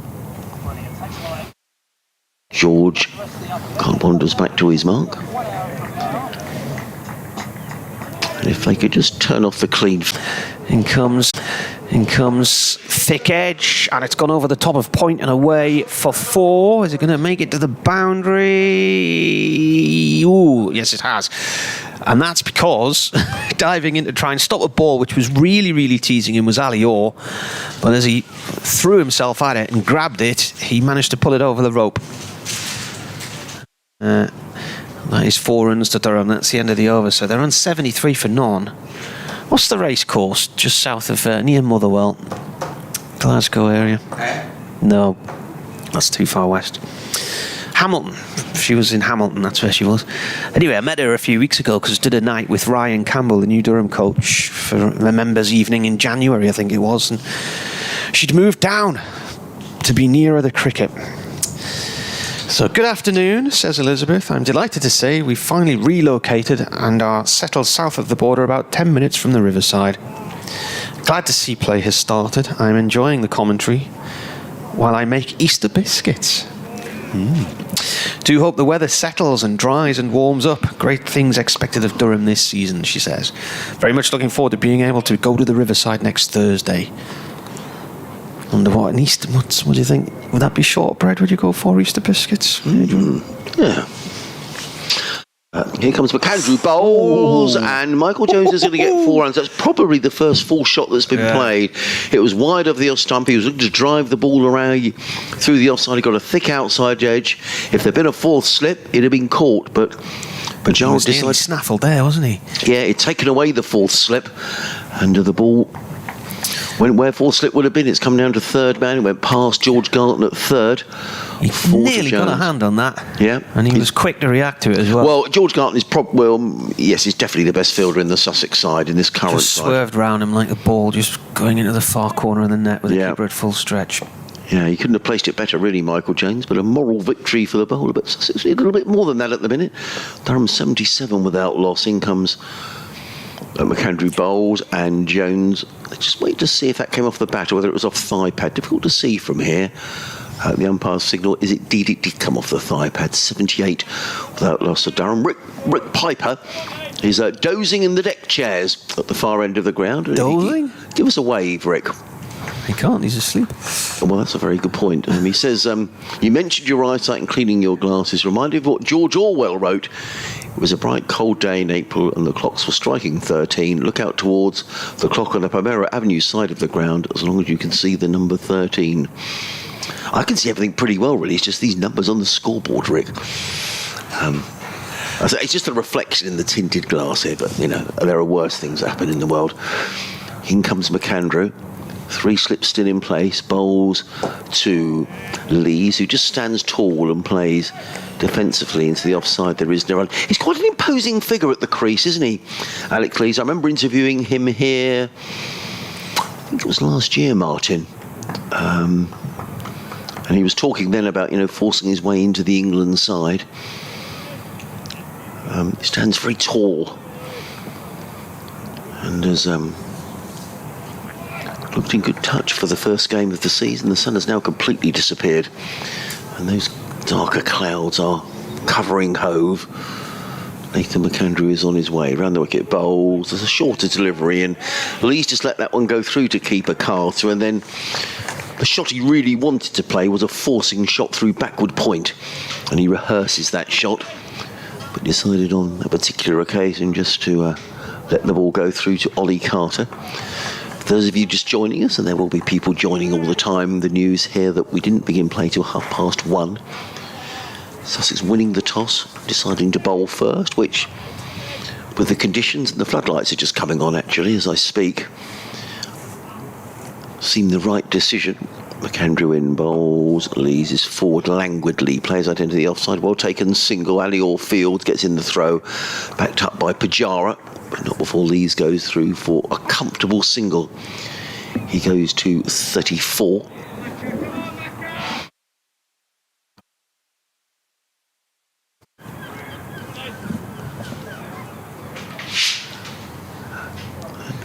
George wanders back to his mark. And if they could just turn off the clean.
In comes thick edge, and it's gone over the top of point and away for 4. Is it going to make it to the boundary? Ooh, yes, it has. And that's because diving in to try and stop a ball, which was really, really teasing him, was Ali Orr. But as he threw himself at it and grabbed it, he managed to pull it over the rope. That is 4 runs to Durham. That's the end of the over. So they're on 73 for none. What's the race course just south of near Motherwell, Glasgow area? No, that's too far west. Hamilton. She was in Hamilton, that's where she was. Anyway, I met her a few weeks ago because I did a night with Ryan Campbell, the new Durham coach, for a members' evening in January, I think it was. And she'd moved down to be nearer the cricket. So, good afternoon, says Elizabeth. I'm delighted to say we've finally relocated and are settled south of the border, about 10 minutes from the riverside. Glad to see play has started. I'm enjoying the commentary while I make Easter biscuits. Do hope the weather settles and dries and warms up. Great things expected of Durham this season, she says. Very much looking forward to being able to go to the riverside next Thursday. Wonder what an Easter... What do you think? Would that be shortbread? Would you go for Easter biscuits?
Yeah. Here comes McAndrew bowls, and Michael Jones is going to get 4 runs. That's probably the first full shot that's been played. It was wide of the off stump. He was looking to drive the ball around through the offside. He got a thick outside edge. If there'd been a fourth slip, it'd have been caught, but Pujara decided...
snaffled there, wasn't he?
Yeah, he'd taken away the fourth slip, and the ball went where fourth slip would have been. It's come down to third man. It went past George Garton at third.
He nearly got a hand on that.
Yeah.
And he was quick to react to it as well.
Well, George Garton is yes, he's definitely the best fielder in the Sussex side in this current
just
side.
Swerved round him like a ball, just going into the far corner of the net with the keeper at full stretch.
Yeah, he couldn't have placed it better, really, Michael James, but a moral victory for the bowler. But Sussex, a little bit more than that at the minute. Durham 77 without loss. In comes McAndrew bowls, and Jones. Just wait to see if that came off the bat or whether it was off thigh pad. Difficult to see from here. The umpire's signal is it did come off the thigh pad. 78 without loss of Durham. Rick Piper is dozing in the deck chairs at the far end of the ground.
Dozing?
Give us a wave, Rick.
He can't, he's asleep.
Well, that's a very good point. He says, you mentioned your eyesight and cleaning your glasses. Reminded of what George Orwell wrote. It was a bright, cold day in April and the clocks were striking 13. Look out towards the clock on the Palmera Avenue side of the ground as long as you can see the number 13. I can see everything pretty well, really. It's just these numbers on the scoreboard, Rick. It's just a reflection in the tinted glass here, but, there are worse things that happen in the world. In comes McAndrew. 3 slips still in place. Bowls to Lees, who just stands tall and plays defensively into the offside. There is no run. He's quite an imposing figure at the crease, isn't he, Alec Lees? I remember interviewing him here, I think it was last year, Martin. And he was talking then about, forcing his way into the England side. He stands very tall. And has looked in good touch for the first game of the season. The sun has now completely disappeared. And those darker clouds are covering Hove. Nathan McAndrew is on his way around the wicket. Bowls. There's a shorter delivery, and Lee's just let that one go through to keeper Carter, and then the shot he really wanted to play was a forcing shot through backward point, and he rehearses that shot, but decided on a particular occasion just to let the ball go through to Ollie Carter. For those of you just joining us, and there will be people joining all the time, the news here that we didn't begin play till 1:30. Sussex winning the toss, deciding to bowl first, which, with the conditions, and the floodlights are just coming on actually as I speak, seemed the right decision. McAndrew in bowls, Lees is forward languidly, plays out into the offside, well taken single. Ali Fields gets in the throw, backed up by Pujara, but not before Lees goes through for a comfortable single. He goes to 34.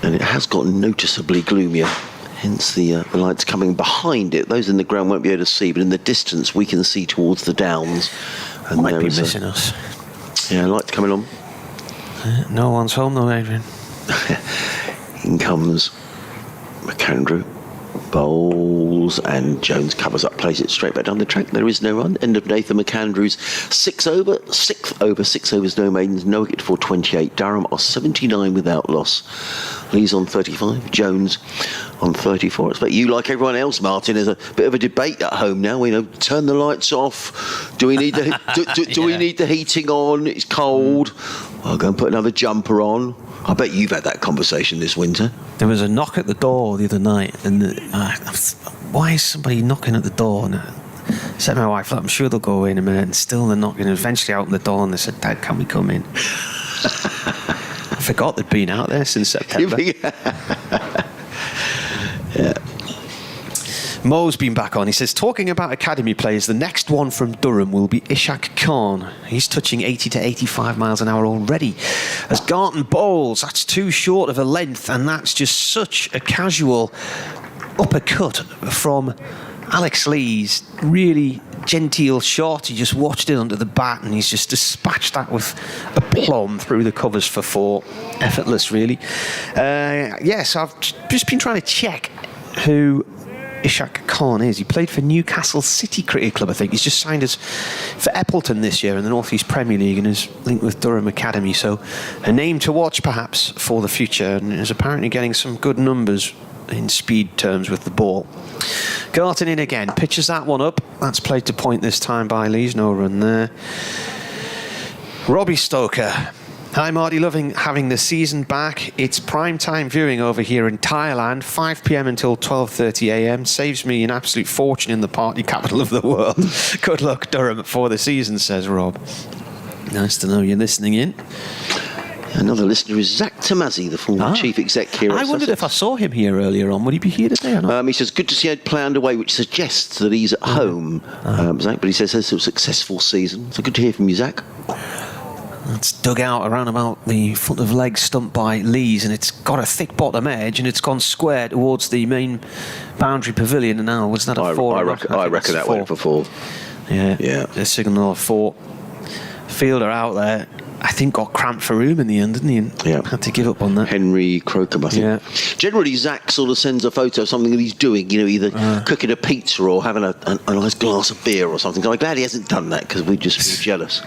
And it has gotten noticeably gloomier, hence the lights coming behind it. Those in the ground won't be able to see, but in the distance we can see towards the downs. And
might be missing us.
Yeah, lights coming on.
No one's home though, Adrian.
In comes McAndrew. Bowls, and Jones covers up, plays it straight back down the track. There is no run. End of Nathan McAndrew's 6th over, 6 overs, no maidens, no wicket for 28. Durham are 79 without loss. Lee's on 35, Jones on 34. I expect you, like everyone else, Martin, there's a bit of a debate at home now. Turn the lights off. Do we need the do we need the heating on? It's cold. I'll go and put another jumper on. I bet you've had that conversation this winter.
There was a knock at the door the other night, and why is somebody knocking at the door? And I said to my wife, I'm sure they'll go in a minute, and still they're knocking. And eventually out the door, and they said, Dad, can we come in? I forgot they'd been out there since September.
Yeah.
Mo's been back on. He says, talking about academy players, the next one from Durham will be Ishak Khan. He's touching 80 to 85 miles an hour already. As Garton bowls, that's too short of a length, and that's just such a casual uppercut from Alex Lee's really genteel shot. He just watched it under the bat and he's just dispatched that with aplomb through the covers for 4. Effortless, really. Yes, I've just been trying to check who Ishak Khan is. He played for Newcastle City Cricket Club, I think. He's just signed for Eppleton this year in the North East Premier League and is linked with Durham Academy. So a name to watch perhaps for the future, and is apparently getting some good numbers in speed terms with the ball. Garton in again, pitches that one up. That's played to point this time by Lees, no run there. Robbie Stoker. Hi Marty, loving having the season back. It's prime time viewing over here in Thailand, 5 p.m. until 12:30 a.m. Saves me an absolute fortune in the party capital of the world. Good luck Durham for the season, says Rob. Nice to know you're listening in.
Another listener is Zach Tomazzi, the former chief exec here at
I wondered if I saw him here earlier on. Would he be here today or not?
He says, good to see Ed play underway, which suggests that he's at home, Zach, but he says it's a successful season. So good to hear from you, Zach.
It's dug out around about the foot of leg stump by Lees, and it's got a thick bottom edge, and it's gone square towards the main boundary pavilion. And now, was that a 4?
I reckon that went for 4.
Yeah. A signal of 4. Fielder out there, I think, got cramped for room in the end, didn't he? And had to give up on that.
Henry Crocombe, I think.
Yeah.
Generally, Zach sort of sends a photo of something that he's doing, either cooking a pizza or having a nice glass of beer or something. So I'm glad he hasn't done that, because we just feel jealous.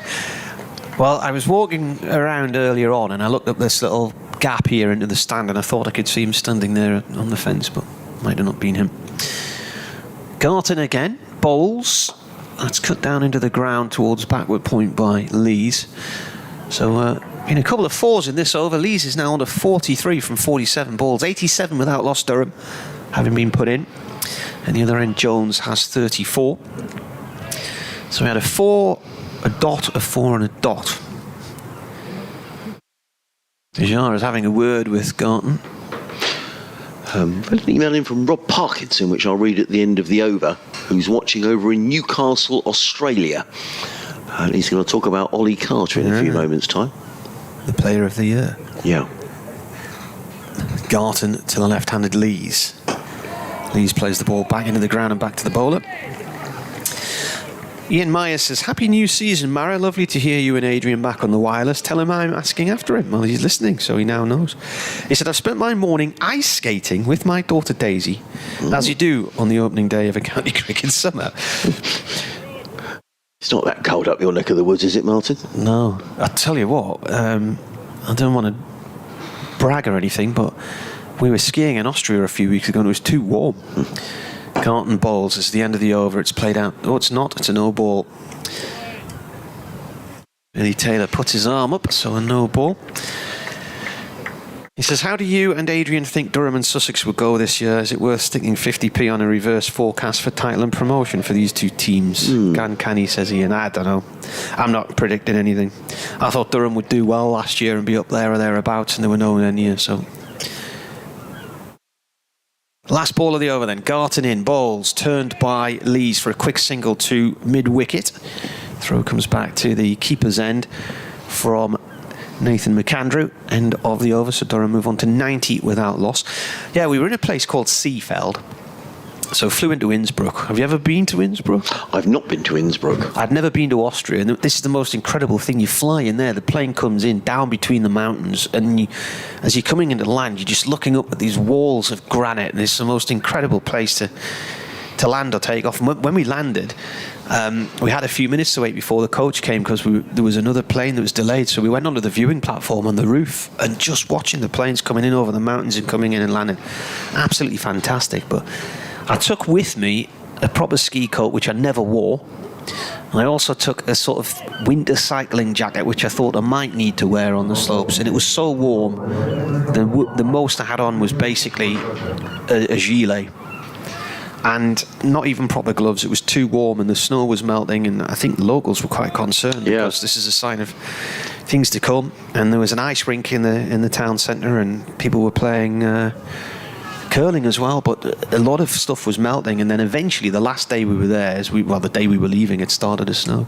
Well, I was walking around earlier on and I looked up this little gap here into the stand and I thought I could see him standing there on the fence, but might have not been him. Garton again, bowls. That's cut down into the ground towards backward point by Lees. So, in a couple of 4s in this over, Lees is now under 43 from 47 balls, 87 without loss Durham, having been put in. And the other end, Jones has 34. So we had a 4, a dot, a 4 and a dot. Pujara is having a word with Garton.
An email in from Rob Parkinson, which I'll read at the end of the over, who's watching over in Newcastle, Australia. And he's going to talk about Ollie Carter in a few moments' time.
The player of the year.
Yeah.
Garton to the left-handed Lees. Lees plays the ball back into the ground and back to the bowler. Ian Myers says, happy new season, Mara. Lovely to hear you and Adrian back on the wireless. Tell him I'm asking after him. Well, he's listening, so he now knows. He said, I've spent my morning ice skating with my daughter Daisy, as you do on the opening day of a county cricket summer.
It's not that cold up your neck of the woods, is it, Martin?
No. I tell you what, I don't want to brag or anything, but we were skiing in Austria a few weeks ago and it was too warm. Garton bowls. It's the end of the over. It's played out. Oh, it's not. It's a no ball. Billy Taylor puts his arm up, so a no ball. He says, how do you and Adrian think Durham and Sussex will go this year? Is it worth sticking 50p on a reverse forecast for title and promotion for these two teams? Gan Canny, says Ian. I don't know. I'm not predicting anything. I thought Durham would do well last year and be up there or thereabouts, and they were nowhere near, so... Last ball of the over then. Garton in, bowls, turned by Lees for a quick single to mid-wicket. Throw comes back to the keeper's end from Nathan McAndrew. End of the over, so Durham move on to 90 without loss. Yeah, we were in a place called Seefeld. So flew into Innsbruck. Have you ever been to Innsbruck?
I've not been to Innsbruck.
I'd never been to Austria, and this is the most incredible thing. You fly in there, the plane comes in down between the mountains, and as you're coming into land, you're just looking up at these walls of granite, and it's the most incredible place to land or take off. And when we landed, we had a few minutes to wait before the coach came because there was another plane that was delayed, so we went onto the viewing platform on the roof and just watching the planes coming in over the mountains and coming in and landing. Absolutely fantastic. But I took with me a proper ski coat, which I never wore. And I also took a sort of winter cycling jacket, which I thought I might need to wear on the slopes. And it was so warm, the most I had on was basically a gilet. And not even proper gloves. It was too warm and the snow was melting, and I think the locals were quite concerned because this is a sign of things to come. And there was an ice rink in the town centre, and people were playing curling as well, but a lot of stuff was melting, and then eventually the last day we were there, the day we were leaving, it started to snow.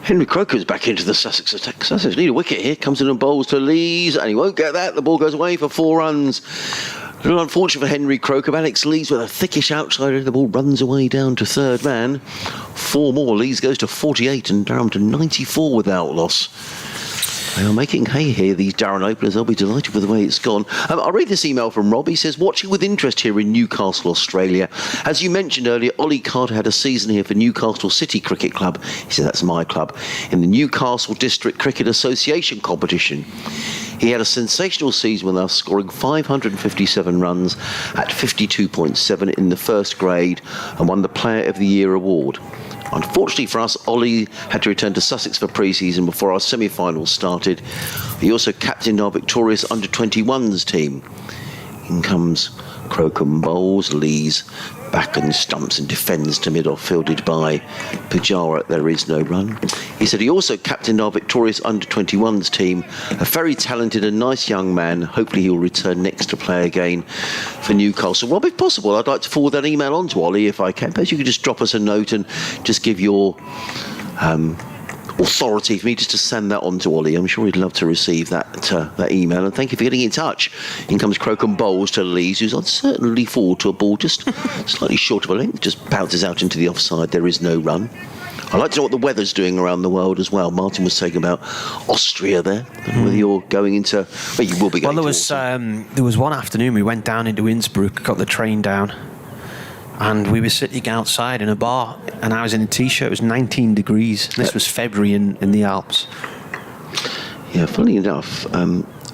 Henry Croker's back into the Sussex attack. Sussex need a wicket here. Comes in and bowls to Lees, and he won't get that. The ball goes away for 4 runs. A little unfortunate for Henry Croker. Alex Lees with a thickish outsider. The ball runs away down to third man. 4 more. Lees goes to 48 and Durham to 94 without loss. They are making hay here, these Darren openers. They'll be delighted with the way it's gone. I'll read this email from Rob. He says, watching with interest here in Newcastle, Australia. As you mentioned earlier, Ollie Carter had a season here for Newcastle City Cricket Club. He said, that's my club. In the Newcastle District Cricket Association competition. He had a sensational season with us, scoring 557 runs at 52.7 in the first grade and won the Player of the Year award. Unfortunately for us, Ollie had to return to Sussex for pre-season before our semi-finals started. He also captained our victorious under-21s team. In comes Crocombe bowls, Lees back and stumps and defends to mid-off, fielded by Pujara. There is no run. He said he also captained our victorious under-21s team. A very talented and nice young man. Hopefully he'll return next to play again for Newcastle. Well, if possible, I'd like to forward that email on to Ollie if I can. Perhaps you could just drop us a note and just give your authority for me just to send that on to Ollie. I'm sure he'd love to receive that email. And thank you for getting in touch. In comes Crocombe bowls to Lees, who's uncertainly forward to a ball just slightly short of a length, just bounces out into the offside. There is no run. I'd like to know what the weather's doing around the world as well. Martin was saying about Austria there, and whether you're going into... Well, you will be going
there was one afternoon we went down into Innsbruck, got the train down, and we were sitting outside in a bar, and I was in a t-shirt. It was 19 degrees. This was February in the Alps.
Yeah, funny enough,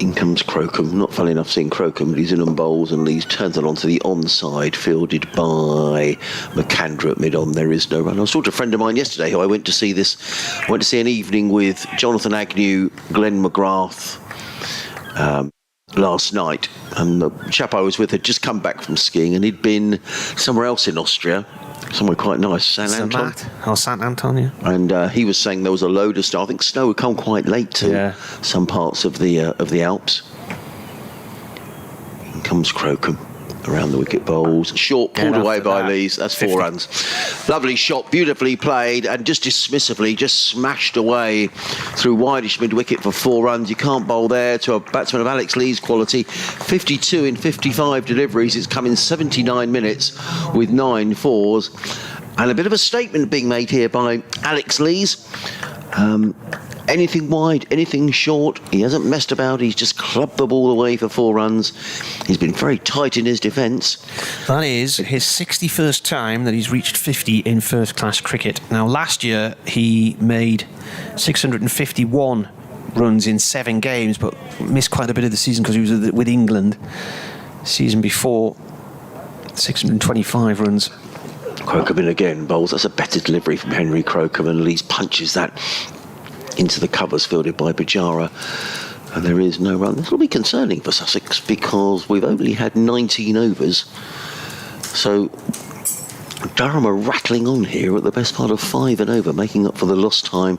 in comes Crocombe. Not funny enough seeing Crocombe, but he's in on bowls, and Lees turns it onto the onside, fielded by McAndrew at mid-on. There is no run. I was talking to a friend of mine yesterday who I went to see an evening with Jonathan Agnew, Glenn McGrath, last night, and the chap I was with had just come back from skiing, and he'd been somewhere else in Austria, somewhere quite nice, St Anton.
St Anton, yeah.
And he was saying there was a load of snow. I think snow had come quite late to some parts of the Alps. In comes Crocombe around the wicket bowls. Short, pulled away by Lees. That's 4 runs. Lovely shot, beautifully played, and just dismissively, just smashed away through wideish mid-wicket for 4 runs. You can't bowl there to a batsman of Alex Lees' quality. 52 in 55 deliveries. It's come in 79 minutes with 9 fours. And a bit of a statement being made here by Alex Lees. Anything wide, anything short, he hasn't messed about. He's just clubbed the ball away for 4 runs. He's been very tight in his defence.
That is his 61st time that he's reached 50 in first-class cricket. Now, last year he made 651 runs in 7 games, but missed quite a bit of the season because he was with England. Season before, 625 runs.
Crocombe in again, bowls. That's a better delivery from Henry Crocombe, and Lees punches that into the covers, fielded by Pujara, and there is no run. This will be concerning for Sussex because we've only had 19 overs, so Durham are rattling on here at the best part of 5 and over, making up for the lost time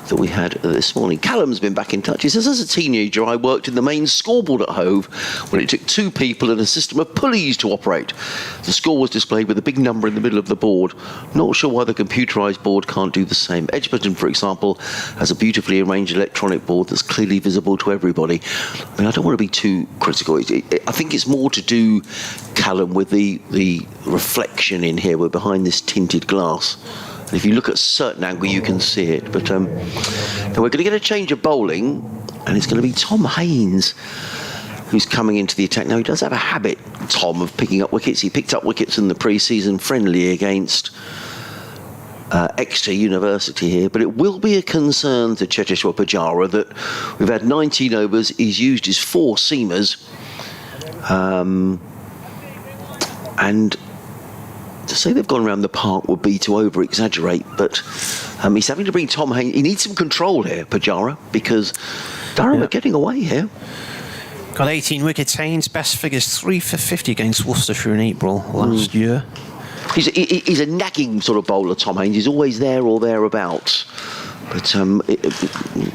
that we had this morning. Callum's been back in touch. He says, as a teenager, I worked in the main scoreboard at Hove when it took 2 people and a system of pulleys to operate. The score was displayed with a big number in the middle of the board. Not sure why the computerised board can't do the same. Edgbaston, for example, has a beautifully arranged electronic board that's clearly visible to everybody. I mean, I don't want to be too critical. I think it's more to do, Callum, with the reflection in here. We're behind this tinted glass. If you look at a certain angle, you can see it. But now we're going to get a change of bowling, and it's going to be Tom Haynes who's coming into the attack. Now, he does have a habit, Tom, of picking up wickets. He picked up wickets in the pre-season friendly against Exeter University here, but it will be a concern to Cheteshwar Pujara that we've had 19 overs. He's used his 4 seamers, and to say they've gone around the park would be to over-exaggerate, but he's having to bring Tom Haynes. He needs some control here, Pujara, because Durham are getting away here.
Got 18 wickets, Haynes. Best figures 3 for 50 against Worcestershire in April last year.
He's a nagging sort of bowler, Tom Haynes. He's always there or thereabouts. But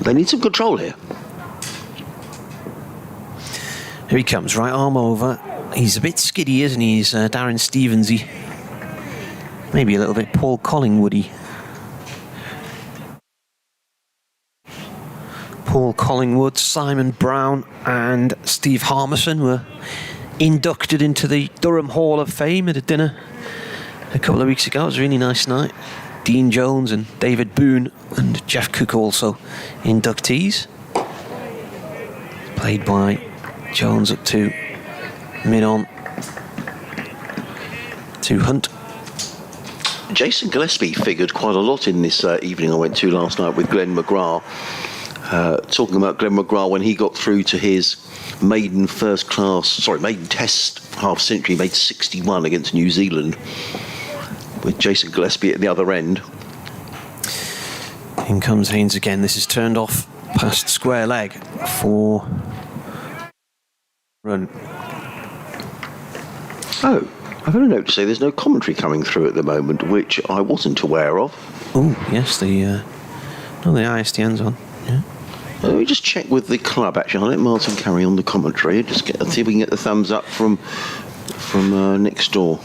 they need some control here.
Here he comes, right arm over. He's a bit skiddy, isn't he? He's Darren Stevensy. Maybe a little bit Paul Collingwoody. Paul Collingwood, Simon Brown and Steve Harmison were inducted into the Durham Hall of Fame at a dinner a couple of weeks ago. It was a really nice night. Dean Jones and David Boone and Jeff Cook also inductees. Played by Jones up to mid-on to Hunt.
Jason Gillespie figured quite a lot in this evening I went to last night with Glenn McGrath. Talking about Glenn McGrath when he got through to his maiden test half century, made 61 against New Zealand with Jason Gillespie at the other end.
In comes Haynes again. This is turned off past square leg for run.
Oh, I've got a note to say there's no commentary coming through at the moment, which I wasn't aware of.
Oh, yes, the ISDN's on. Yeah.
Let me just check with the club, actually. I'll let Martin carry on the commentary. See if we can get the thumbs up from next door.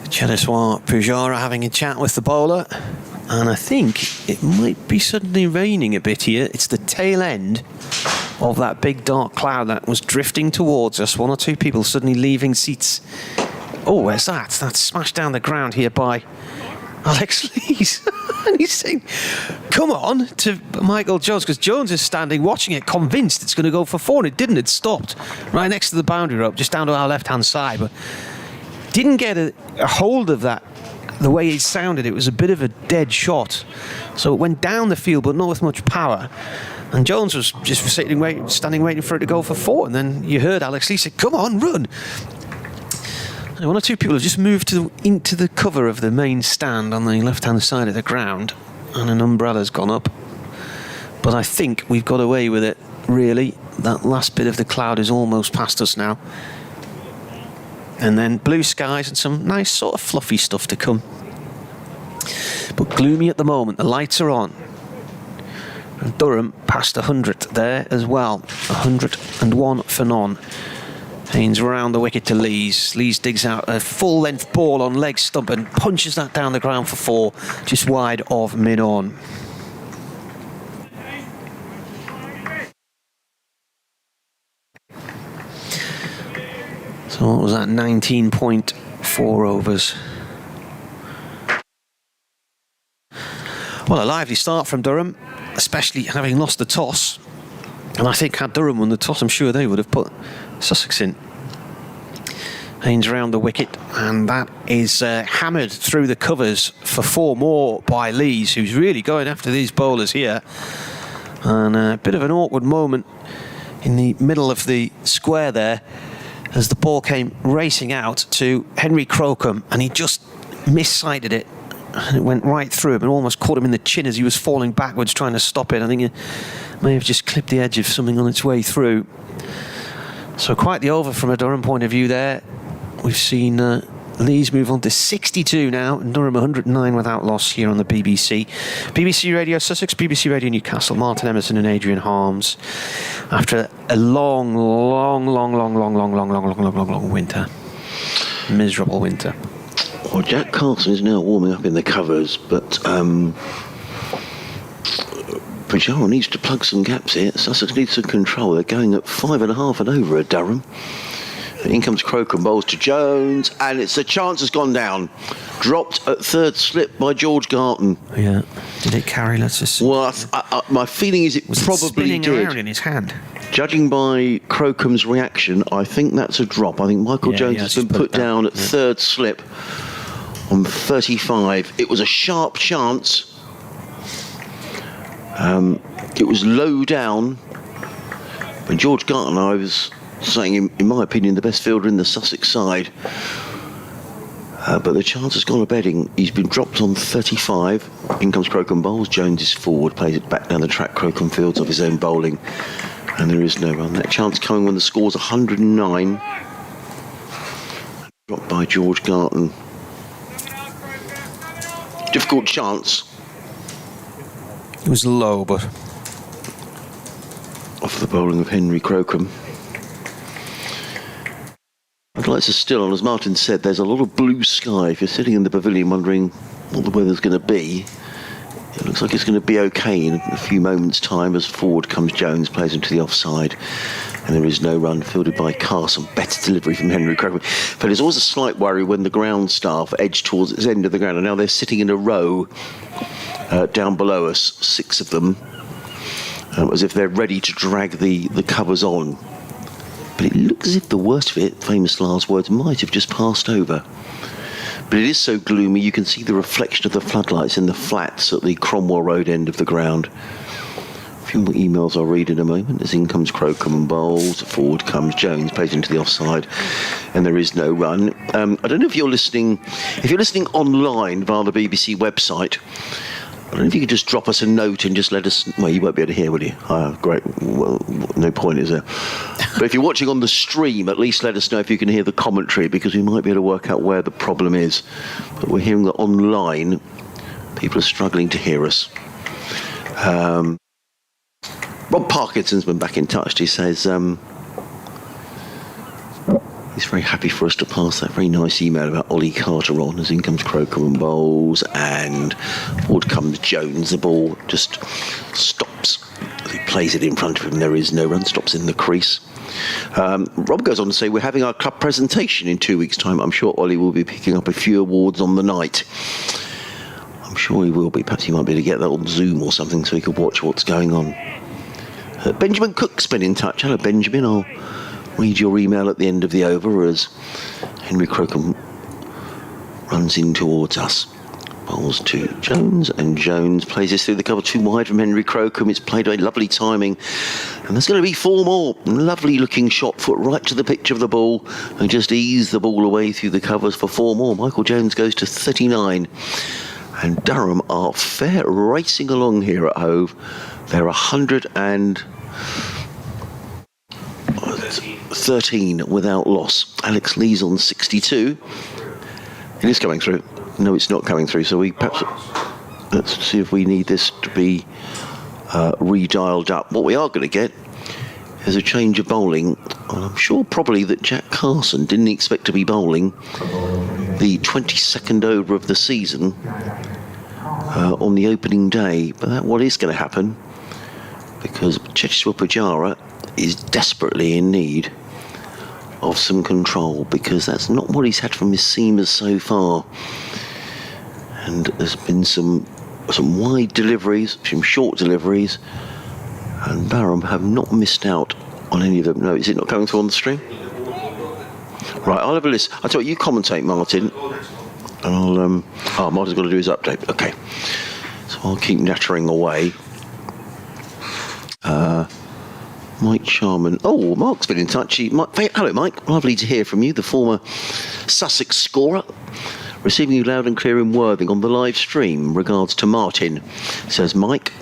Cheteshwar Pujara having a chat with the bowler, and I think it might be suddenly raining a bit here. It's the tail end of that big dark cloud that was drifting towards us. One or two people suddenly leaving seats. Oh, where's that? That's smashed down the ground here by Alex Lees. And he's saying, come on, to Michael Jones, because Jones is standing watching it, convinced it's going to go for 4, and it didn't. It stopped right next to the boundary rope, just down to our left-hand side, but didn't get a hold of that the way it sounded. It was a bit of a dead shot, so it went down the field, but not with much power. And Jones was just standing waiting for it to go for 4, and then you heard Alex Lee say, come on, run. And one or two people have just moved into the cover of the main stand on the left-hand side of the ground, and an umbrella's gone up. But I think we've got away with it, really. That last bit of the cloud is almost past us now. And then blue skies and some nice sort of fluffy stuff to come. But gloomy at the moment. The lights are on. And Durham passed 100 there as well. 101 for none. Haynes round the wicket to Lees. Lees digs out a full-length ball on leg stump and punches that down the ground for 4, just wide of mid-on. So what was that? 19.4 overs. Well, a lively start from Durham, especially having lost the toss. And I think had Durham won the toss, I'm sure they would have put Sussex in. Haynes round the wicket, and that is hammered through the covers for 4 more by Lees, who's really going after these bowlers here. And a bit of an awkward moment in the middle of the square there, as the ball came racing out to Henry Crocombe, and he just missighted it. And it went right through him and almost caught him in the chin as he was falling backwards trying to stop it. I think it may have just clipped the edge of something on its way through. So quite the over from a Durham point of view there. We've seen Lees move on to 62 now, and Durham 109 without loss here on the BBC. BBC Radio Sussex, BBC Radio Newcastle, Martin Emerson and Adrian Harms. After a long winter. Miserable winter.
Well, Jack Carlson is now warming up in the covers, but Pujara needs to plug some gaps here. Sussex needs some control. They're going at 5.5 and over at Durham. And in comes Crocombe, bowls to Jones, and it's a chance has gone down. Dropped at third slip by George Garton.
Yeah. Did it carry? Let's just see.
Well, my feeling is it
was
probably
spinning
did.
around in his hand.
Judging by Crocombe's reaction, I think that's a drop. I think Michael Jones has been put down at third slip on 35. It was a sharp chance. It was low down. When George Garton, I was saying, in my opinion, the best fielder in the Sussex side. But the chance has gone a bedding. He's been dropped on 35. In comes Crocombe bowls. Jones is forward, plays it back down the track. Crocombe fields of his own bowling. And there is no run. That chance coming when the score's 109. Dropped by George Garton. Difficult chance.
It was low, but
Off the bowling of Henry Crocombe. I'd like to still on, as Martin said, there's a lot of blue sky. If you're sitting in the pavilion wondering what the weather's going to be, it looks like it's going to be okay in a few moments' time as forward comes Jones, plays into the offside, and there is no run, fielded by Carson. Better delivery from Henry Crocombe. But there's always a slight worry when the ground staff edge towards its end of the ground, and now they're sitting in a row down below us, 6 of them, as if they're ready to drag the covers on. But it looks as if the worst of it, famous last words, might have just passed over. But it is so gloomy, you can see the reflection of the floodlights in the flats at the Cromwell Road end of the ground. A few more emails I'll read in a moment. As in comes Crocombe and bowls, forward comes Jones, plays into the offside, and there is no run. I don't know if you're listening. If you're listening online via the BBC website, I don't know if you could just drop us a note and just let us... Well, you won't be able to hear, will you? Great. Well, no point, is there? But if you're watching on the stream, at least let us know if you can hear the commentary, because we might be able to work out where the problem is. But we're hearing that online, people are struggling to hear us. Rob Parkinson's been back in touch. He says... he's very happy for us to pass that very nice email about Ollie Carter on. As in comes Crocombe and bowls, and forward comes Jones. The ball just stops. He plays it in front of him. There is no run. Stops in the crease. Rob goes on to say, we're having our club presentation in 2 weeks' time. I'm sure Ollie will be picking up a few awards on the night. I'm sure he will be. Perhaps he might be able to get that on Zoom or something so he could watch what's going on. Benjamin Cook's been in touch. Hello, Benjamin. I'll read your email at the end of the over as Henry Crocombe runs in towards us. Bowls to Jones, and Jones plays this through the cover too wide from Henry Crocombe. It's played away, lovely timing, and there's going to be 4 more. Lovely looking shot, foot right to the pitch of the ball, and just ease the ball away through the covers for 4 more. Michael Jones goes to 39, and Durham are fair racing along here at Hove. They're 113 without loss. Alex Lee's on 62. It is coming through. No, it's not coming through. So we perhaps let's see if we need this to be redialed up. What we are going to get is a change of bowling. And I'm sure probably that Jack Carson didn't expect to be bowling the 22nd over of the season on the opening day. But what is going to happen, because Cheteshwar Pujara is desperately in need of some control, because that's not what he's had from his seamers so far. And there's been some wide deliveries, some short deliveries, and Durham have not missed out on any of them. No, is it not coming through on the stream? Right, I'll have a listen. I'll tell you commentate, Martin, and I'll... Martin's got to do his update. Okay. So I'll keep nattering away. Mike Sharman. Oh, Mark's been in touch. Hello, Mike. Lovely to hear from you, the former Sussex scorer. Receiving you loud and clear in Worthing on the live stream. Regards to Martin, says Mike.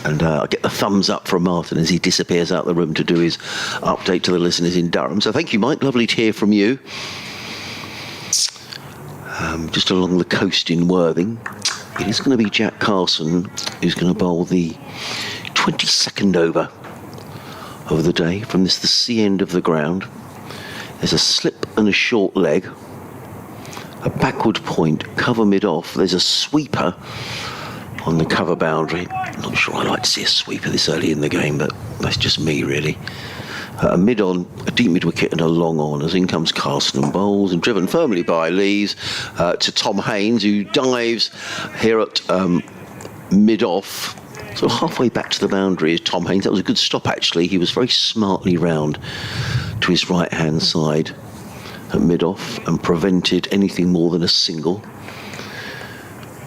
And I'll get the thumbs up from Martin as he disappears out the room to do his update to the listeners in Durham. So thank you, Mike. Lovely to hear from you. Just along the coast in Worthing. It is going to be Jack Carson who's going to bowl the 22nd over of the day from the sea end of the ground. There's a slip and a short leg, a backward point, cover mid-off. There's a sweeper on the cover boundary. I'm not sure I like to see a sweeper this early in the game, but that's just me, really. A mid-on, a deep mid-wicket and a long-on, as in comes Carson and bowls, and driven firmly by Lees to Tom Haynes, who dives here at mid-off. So halfway back to the boundary is Tom Haynes. That was a good stop, actually. He was very smartly round to his right-hand side at mid-off and prevented anything more than a single.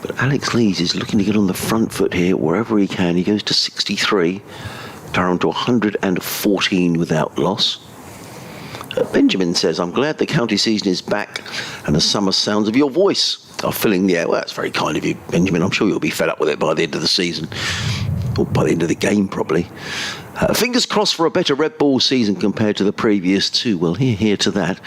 But Alex Lees is looking to get on the front foot here wherever he can. He goes to 63, down to 114 without loss. Benjamin says, I'm glad the county season is back and the summer sounds of your voice are filling the air. Well, that's very kind of you, Benjamin. I'm sure you'll be fed up with it by the end of the season. Or by the end of the game, probably. Fingers crossed for a better red ball season compared to the previous 2. Well, here to that.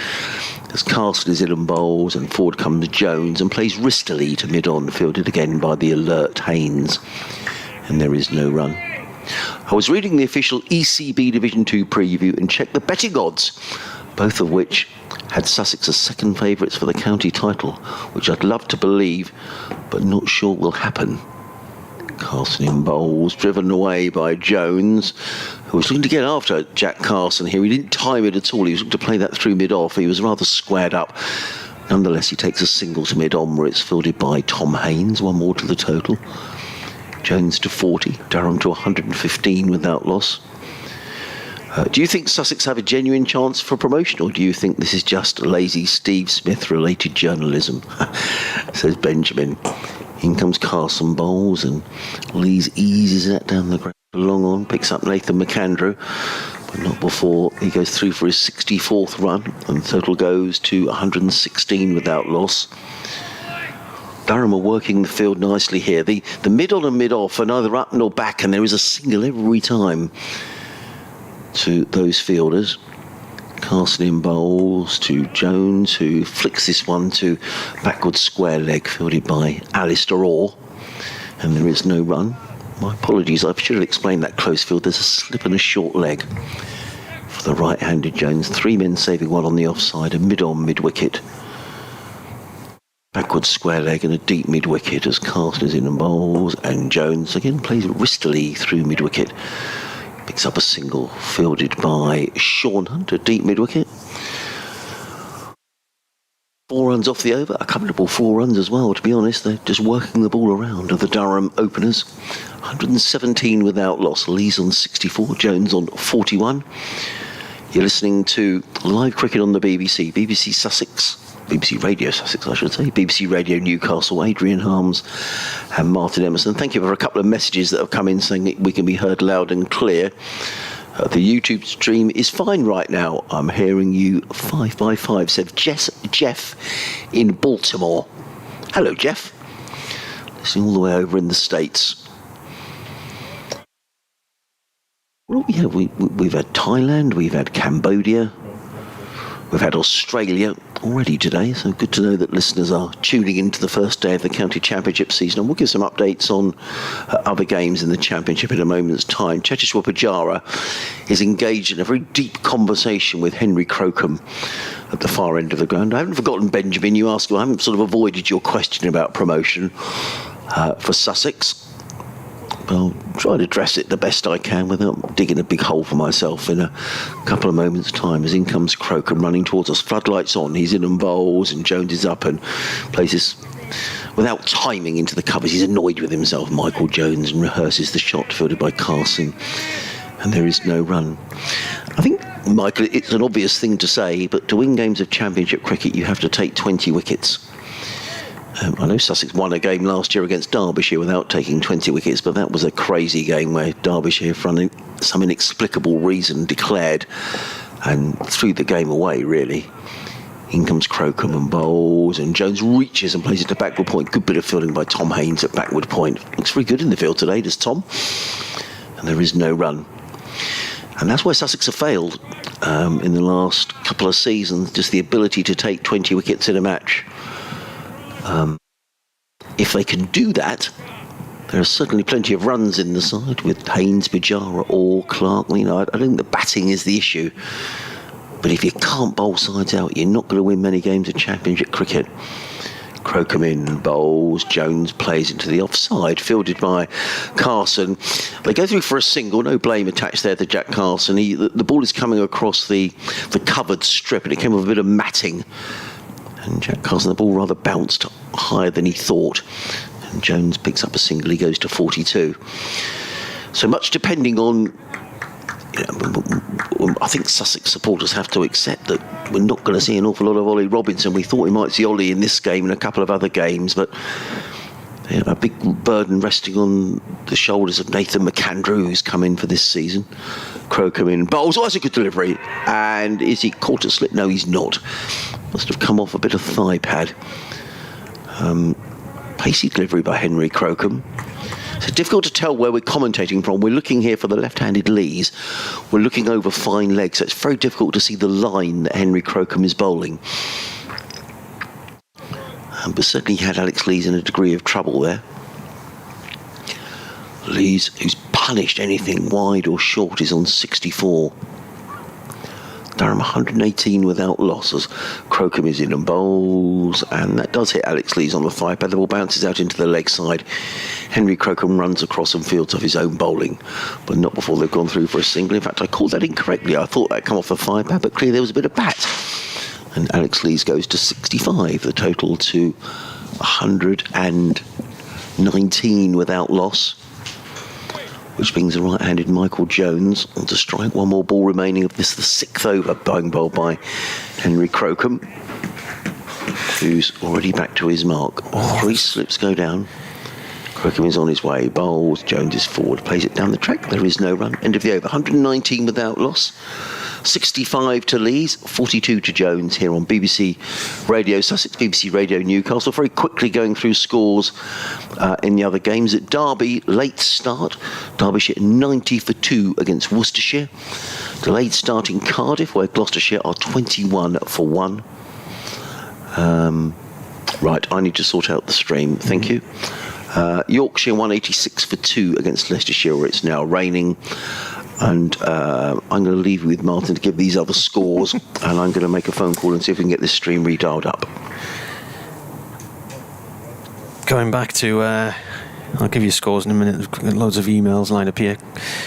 As Carson is in and bowls, and forward comes Jones and plays wristily to mid-on, fielded again by the alert Haynes. And there is no run. I was reading the official ECB Division 2 preview and checked the betting odds, both of which had Sussex as second favourites for the county title, which I'd love to believe, but not sure will happen. Carson in bowls, driven away by Jones, who was looking to get after Jack Carson here. He didn't time it at all. He was looking to play that through mid-off. He was rather squared up. Nonetheless, he takes a single to mid-on where it's fielded by Tom Haynes, one more to the total. Jones to 40, Durham to 115 without loss. Do you think Sussex have a genuine chance for promotion, or do you think this is just lazy Steve Smith-related journalism? Says Benjamin. In comes Carson bowls, and Lees eases that down the ground. Long on, picks up Nathan McAndrew, but not before he goes through for his 64th run, and the total goes to 116 without loss. Durham are working the field nicely here. The mid-on and mid-off are neither up nor back, and there is a single every time to those fielders. Carson in bowls to Jones, who flicks this one to backward square leg, fielded by Alistair Orr, and there is no run. My apologies, I should have explained that close field. There's a slip and a short leg for the right-handed Jones. 3 men saving one on the offside, a mid-on, mid-wicket. Backward square leg and a deep mid-wicket as Carson is in and bowls, and Jones again plays wristily through mid-wicket. Picks up a single, fielded by Sean Hunt, a deep mid-wicket. 4 runs off the over, a comfortable 4 runs as well, to be honest. They're just working the ball around of the Durham openers. 117 without loss. Lees on 64, Jones on 41. You're listening to live cricket on the BBC, BBC Sussex, BBC Radio Sussex, I should say, BBC Radio Newcastle, Adrian Harms and Martin Emerson. Thank you for a couple of messages that have come in saying that we can be heard loud and clear. The YouTube stream is fine right now. I'm hearing you 5 by 5, said Jeff in Baltimore. Hello, Jeff. Listening all the way over in the States. Well, yeah, we've had Thailand, we've had Cambodia, we've had Australia already today, so good to know that listeners are tuning into the first day of the County Championship season, and we'll give some updates on other games in the Championship in a moment's time. Cheteshwar Pujara is engaged in a very deep conversation with Henry Crocombe at the far end of the ground. I haven't forgotten, Benjamin, you asked, I haven't sort of avoided your question about promotion for Sussex. I'll try to address it the best I can without digging a big hole for myself in a couple of moments' time. As in comes Crocombe running towards us, floodlights on, he's in and bowls, and Jones is up and plays this without timing into the covers. He's annoyed with himself, Michael Jones, and rehearses the shot fielded by Carson, and there is no run. I think, Michael, it's an obvious thing to say, but to win games of Championship cricket you have to take 20 wickets. I know Sussex won a game last year against Derbyshire without taking 20 wickets, but that was a crazy game where Derbyshire, for some inexplicable reason, declared and threw the game away, really. In comes Crocombe and bowls, and Jones reaches and plays it to backward point. Good bit of fielding by Tom Haynes at backward point. Looks very good in the field today, does Tom? And there is no run. And that's why Sussex have failed in the last couple of seasons, just the ability to take 20 wickets in a match. If they can do that, there are certainly plenty of runs in the side with Haynes, Pujara, or Clark. You know, I don't think the batting is the issue. But if you can't bowl sides out, you're not going to win many games of Championship cricket. Crocombe in bowls, Jones plays into the offside, fielded by Carson. They go through for a single, no blame attached there to Jack Carson. The ball is coming across the covered strip, and it came with a bit of matting. And Jack Carson, the ball rather bounced higher than he thought. And Jones picks up a single, he goes to 42. So much depending on, I think Sussex supporters have to accept that we're not going to see an awful lot of Ollie Robinson. We thought we might see Ollie in this game and a couple of other games, but a big burden resting on the shoulders of Nathan McAndrew, who's come in for this season. Crocombe in bowls. Oh, that's a good delivery. And is he caught a slip? No, he's not. Must have come off a bit of thigh pad. Pacey delivery by Henry Crocombe. It's difficult to tell where we're commentating from. We're looking here for the left-handed Lees. We're looking over fine legs, so it's very difficult to see the line that Henry Crocombe is bowling. But certainly had Alex Lees in a degree of trouble there. Lees, who's punished anything wide or short is on 64. Durham 118 without loss as Crocombe is in and bowls, and that does hit Alex Lees on the thigh pad. The ball bounces out into the leg side. Henry Crocombe runs across and fields off his own bowling, but not before they've gone through for a single. In fact, I called that incorrectly. I thought that come off the thigh pad, but clearly there was a bit of bat. And Alex Lees goes to 65, the total to 119 without loss, which brings the right-handed Michael Jones on to strike. One more ball remaining of this, the 6th over, being bowled by Henry Crocombe, who's already back to his mark. 3 slips go down. Crocombe is on his way, bowls, Jones is forward, plays it down the track. There is no run. End of the over, 119 without loss. 65 to Lees, 42 to Jones here on BBC Radio Sussex, BBC Radio Newcastle. Very quickly going through scores in the other games. At Derby, late start. Derbyshire 90 for 2 against Worcestershire. Delayed start in Cardiff, where Gloucestershire are 21 for 1. Right, I need to sort out the stream. Thank you. Yorkshire 186 for 2 against Leicestershire, where it's now raining. And I'm going to leave you with Martin to give these other scores, and I'm going to make a phone call and see if we can get this stream redialed up.
Going back to, I'll give you scores in a minute. There's got loads of emails lined up here.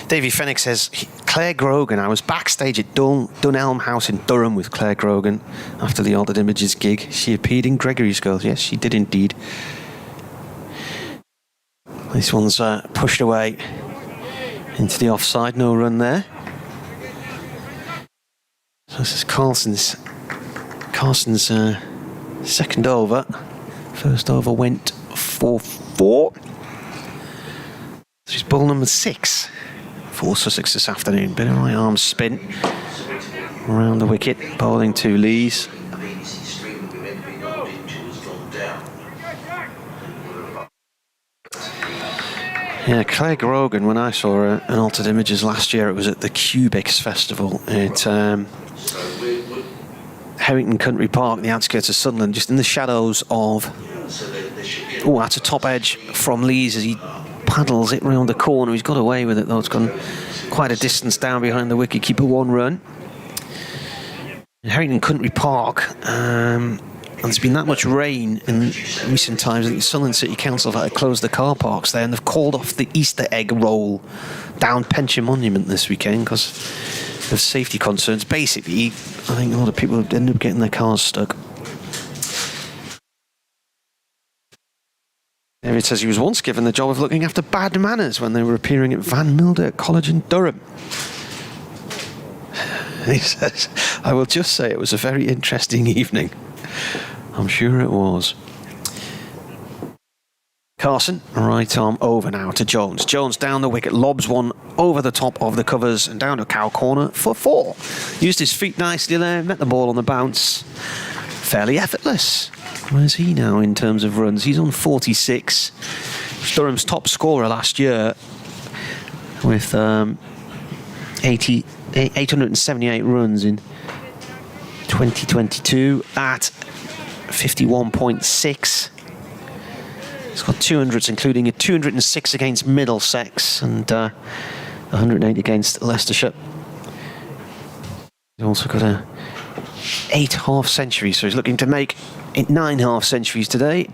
Davey Fennick says, Claire Grogan, I was backstage at Dunelm House in Durham with Claire Grogan after the Altered Images gig. She appeared in Gregory's Girls. Yes, she did indeed. This one's pushed away into the offside, no run there. So this is Carson's second over. First over went 4-4. This is ball number 6 for Sussex this afternoon. Bit of right arm spin around the wicket, bowling to Lees. Yeah, Claire Grogan, when I saw her in Altered Images last year, it was at the Cubics Festival at Harrington Country Park, the outskirts of Sunderland, just in the shadows of... Oh, that's a top edge from Lees as he paddles it round the corner. He's got away with it, though. It's gone quite a distance down behind the wicketkeeper, 1 run. In Harrington Country Park... and there's been that much rain in recent times that the Sunderland City Council have had to close the car parks there, and they've called off the Easter egg roll down Pension Monument this weekend because of safety concerns. Basically, I think a lot of people have ended up getting their cars stuck. There it says he was once given the job of looking after bad manners when they were appearing at Van Milder College in Durham. He says, I will just say it was a very interesting evening. I'm sure it was. Carson, right arm over now to Jones. Jones down the wicket, lobs one over the top of the covers and down to cow corner for 4. Used his feet nicely there, met the ball on the bounce. Fairly effortless. Where's he now in terms of runs? He's on 46. Durham's top scorer last year with 878 runs in 2022 at 51.6. He's got 200s, including a 206 against Middlesex and 108 against Leicestershire. He's also got 8 half-centuries, so he's looking to make it 9 half-centuries today.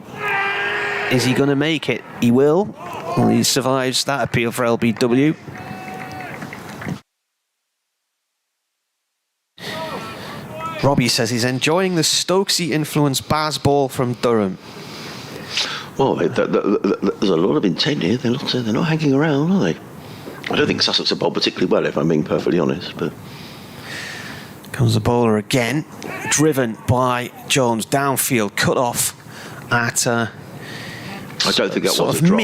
Is he going to make it? He will. Well, he survives that appeal for LBW. Robbie says he's enjoying the Stokesy-influenced Baz ball from Durham.
Well, there's a lot of intent here. They're not hanging around, are they? I don't think Sussex have bowled particularly well, if I'm being perfectly honest. But
comes the bowler again, driven by Jones, downfield, cut off at... I
don't think that was a drop.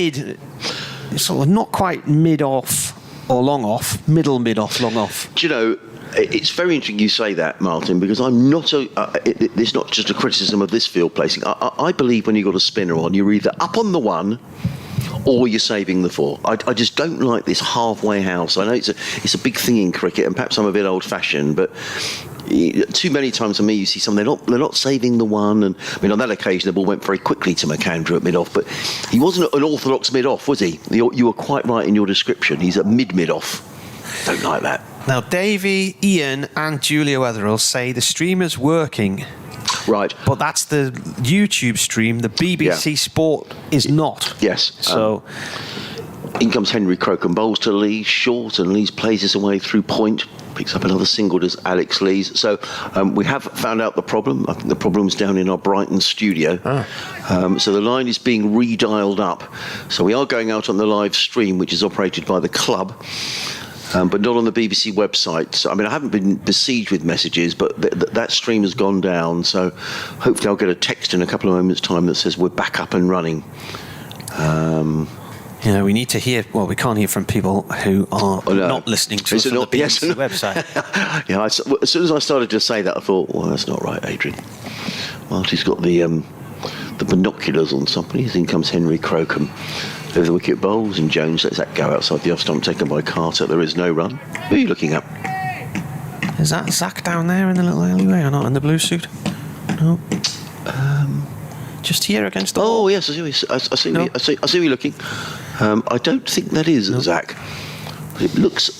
Sort of not quite mid-off or long off, mid-off, long off.
Do you know... It's very interesting you say that, Martin, because I'm not it's not just a criticism of this field placing. I believe when you've got a spinner on, you're either up on the 1 or you're saving the 4. I just don't like this halfway house. I know it's a big thing in cricket, and perhaps I'm a bit old-fashioned, but too many times for me, you see some, they're not saving the one. And I mean, on that occasion, the ball went very quickly to McAndrew at mid-off, but he wasn't an orthodox mid-off, was he? You were quite right in your description. He's a mid-off. Don't like that.
Now, Davey, Ian, and Julia Wetherill say the stream is working.
Right.
But that's the YouTube stream. The BBC Sport is not.
Yes.
So.
In comes Henry Crocombe, bowls to Lees, short, and Lees plays his away through point. Picks up another single, does Alex Lees. So we have found out the problem. I think the problem's down in our Brighton studio. So the line is being redialed up. So we are going out on the live stream, which is operated by the club. But not on the BBC website. So, I mean, I haven't been besieged with messages, but that stream has gone down. So hopefully I'll get a text in a couple of moments' time that says we're back up and running.
We need to hear. Well, we can't hear from people who are not listening to us on the BBC website.
As soon as I started to say that, I thought, well, that's not right, Adrian. Marty's got the binoculars on somebody. In comes Henry Crocombe. Over the wicket bowls, and Jones lets that go outside the off stump, taken by Carter. There is no run. Who are you looking at?
Is that Zach down there in the little alleyway, or not in the blue suit? No. Just here against the wall.
Oh yes, I see where you're looking. I don't think that is Zach. It looks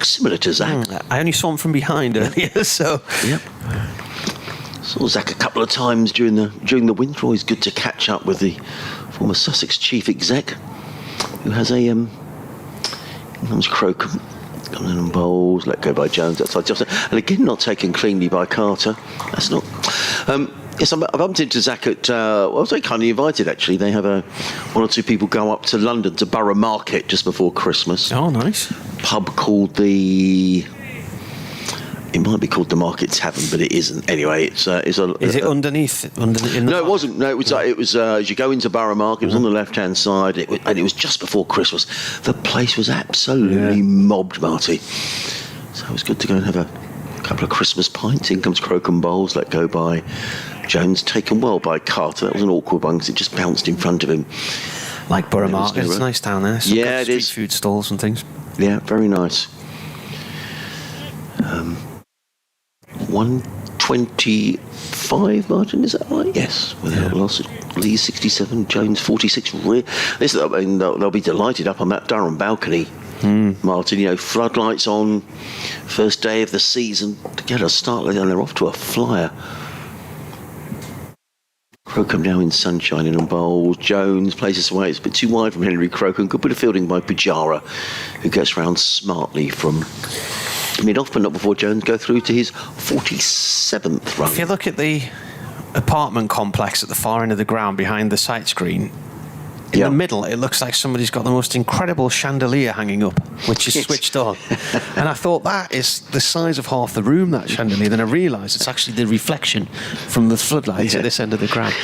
similar to Zach.
I only saw him from behind earlier, so.
Yep. Saw Zach a couple of times during the winter. Always good to catch up with the former Sussex chief exec, who has a comes Crocombe, coming in and bowls, let go by Jones outside Johnson, and again not taken cleanly by Carter. That's not. Yes, I bumped into Zach at. I was very kindly invited. Actually, they have one or two people go up to London to Borough Market just before Christmas.
Oh, nice.
Pub called the. It might be called the Market Tavern, but it isn't. Anyway, is it
underneath?
No, it wasn't. No, it was. As you go into Borough Market, it was on the left-hand side, and it was just before Christmas. The place was absolutely mobbed, Marty. So it was good to go and have a couple of Christmas pints. In comes Crocombe bowls, let go by Jones, taken well by Carter. That was an awkward one because it just bounced in front of him.
Like Borough Market, it's nice down there. Some
it
street
is.
Food stalls and things.
Yeah, very nice. 125, Martin, is that right? Yes, without loss. Lee 67, Jones 46. They'll be delighted up on that Durham balcony, Martin. Floodlights on, first day of the season. To get a start, and they're off to a flyer. Crocombe now in sunshine and on bowls. Jones plays this away. It's a bit too wide from Henry Crocombe. Good bit of fielding by Pujara, who gets round smartly from mid-off, but not before Jones go through to his 47th run.
If you look at the apartment complex at the far end of the ground behind the sight screen, in the middle, it looks like somebody's got the most incredible chandelier hanging up, which is switched on. And I thought, that is the size of half the room, that chandelier. Then I realised it's actually the reflection from the floodlights at this end of the ground.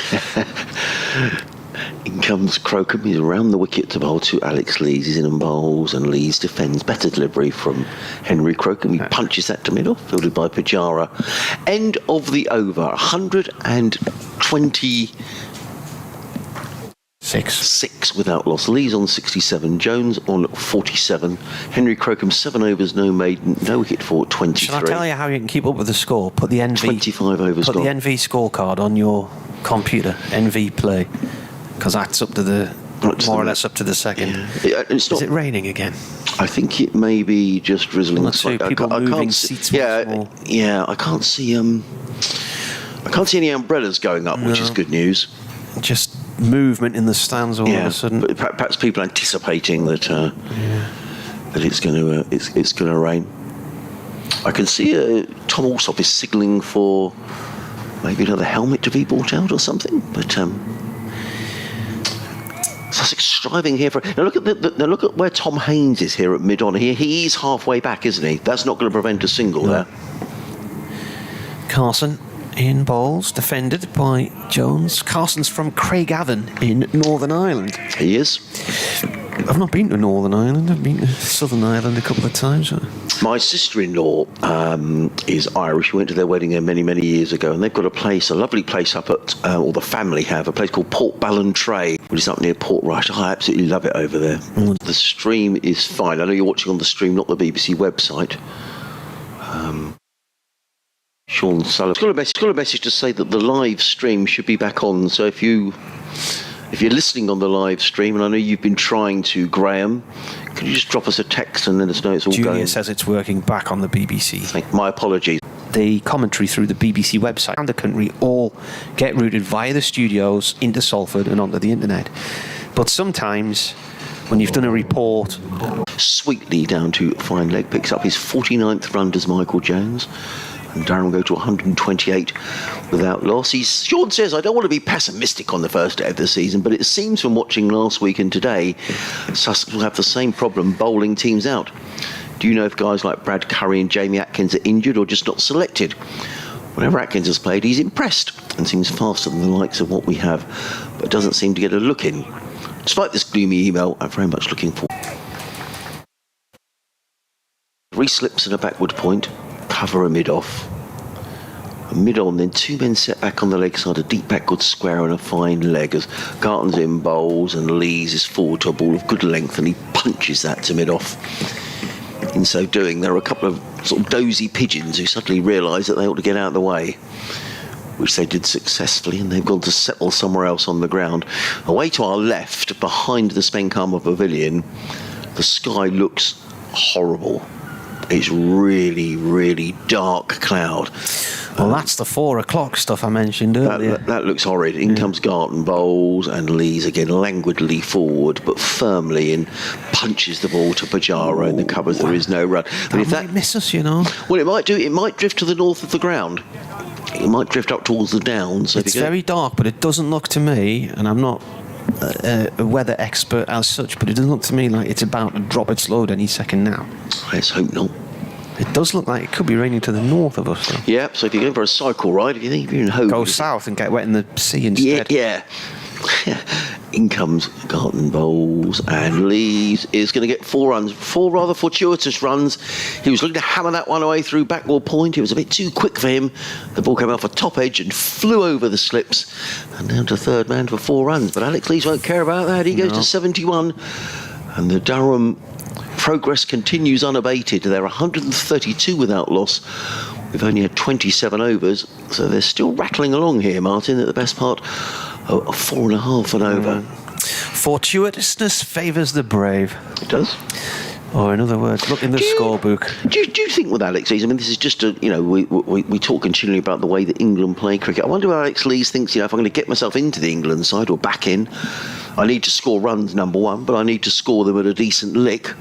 In comes Crocombe. He's around the wicket to bowl to Alex Lees. He's in and bowls, and Lees defends. Better delivery from Henry Crocombe. He punches that to middle, fielded by Pujara. End of the over. 126 without loss. Lees on 67. Jones on 47. Henry Crocombe 7 overs, no maiden, no wicket for 23.
Shall I tell you how you can keep up with the score? Put the NV
25 overs.
Put the NV scorecard on your computer. NV play. Because that's up to the more or less up to the second.
Yeah. Is
it raining again?
I think it may be just drizzling.
I can't seats.
I can't see. I can't see any umbrellas going up, which is good news.
Just movement in the stands all of a sudden.
But perhaps people anticipating that that it's going to rain. I can see Tom Alsop is signalling for maybe another helmet to be brought out or something, but. Sussex striving here for. Now look at where Tom Haynes is here at mid-on. He's halfway back, isn't he? That's not going to prevent a single there.
Carson in bowls, defended by Jones. Carson's from Craigavon in Northern Ireland.
He is.
I've not been to Northern Ireland. I've been to Southern Ireland a couple of times.
My sister-in-law is Irish. We went to their wedding there many, many years ago, and they've got a lovely place up at, or the family have, a place called Port Ballantrae, which is up near Port Rush. I absolutely love it over there. The stream is fine. I know you're watching on the stream, not the BBC website. Sean Sullivan. Got a message to say that the live stream should be back on. So if you're listening on the live stream, and I know you've been trying to, Graham, could you just drop us a text and let us know it's all
Julia
going?
says it's working back on the BBC.
My apologies.
The commentary through the BBC website and the country all get routed via the studios into Salford and onto the internet. But sometimes, when you've done a report...
Sweetly down to fine leg, picks up his 49th run, does Michael Jones. And Durham go to 128 without loss. Sean says, I don't want to be pessimistic on the first day of the season, but it seems from watching last week and today, Sussex will have the same problem bowling teams out. Do you know if guys like Brad Curry and Jamie Atkins are injured or just not selected? Whenever Atkins has played, he's impressed and seems faster than the likes of what we have, but doesn't seem to get a look in. Despite this gloomy email, I'm very much looking forward. 3 slips and a backward point, cover a mid-off. A mid-on, then 2 men set back on the leg side, a deep backward square and a fine leg as Garton's in bowls and Lees is forward to a ball of good length and he punches that to mid-off. In so doing, there are a couple of sort of dozy pigeons who suddenly realise that they ought to get out of the way, which they did successfully, and they've gone to settle somewhere else on the ground. Away to our left, behind the Spenkarma Pavilion, the sky looks horrible. It's really, really dark cloud.
Well, that's the 4 o'clock stuff I mentioned earlier.
That looks horrid. In comes Garton bowls and Lees again languidly forward, but firmly in, punches the ball to Pujara in the covers. There is no run.
But if that might miss us, you know.
Well, it might do. It might drift to the north of the ground. It might drift up towards the downs. So
it's very dark, but it doesn't look to me, and I'm not a weather expert as such, but it doesn't look to me like it's about to drop its load any second now.
Let's hope not.
It does look like it could be raining to the north of us, though.
Yeah, so if you're going for a cycle ride, if you think you're in Hove...
Go south and get wet in the sea instead.
Yeah. In comes Garton bowls, and Lees is going to get 4 runs. 4 rather fortuitous runs. He was looking to hammer that one away through backward point. It was a bit too quick for him. The ball came off a top edge and flew over the slips, and down to third man for 4 runs. But Alex Lees won't care about that. He goes to 71, and the Durham progress continues unabated. They're 132 without loss. We've only had 27 overs, so they're still rattling along here, Martin, at the best part of 4.5 and over.
Fortuitousness favours the brave.
It does.
Or in other words, look in the scorebook.
Do you think with Alex Lees, I mean, this is just we talk continually about the way that England play cricket. I wonder what Alex Lees thinks, if I'm going to get myself into the England side or back in, I need to score runs, number one, but I need to score them at a decent lick.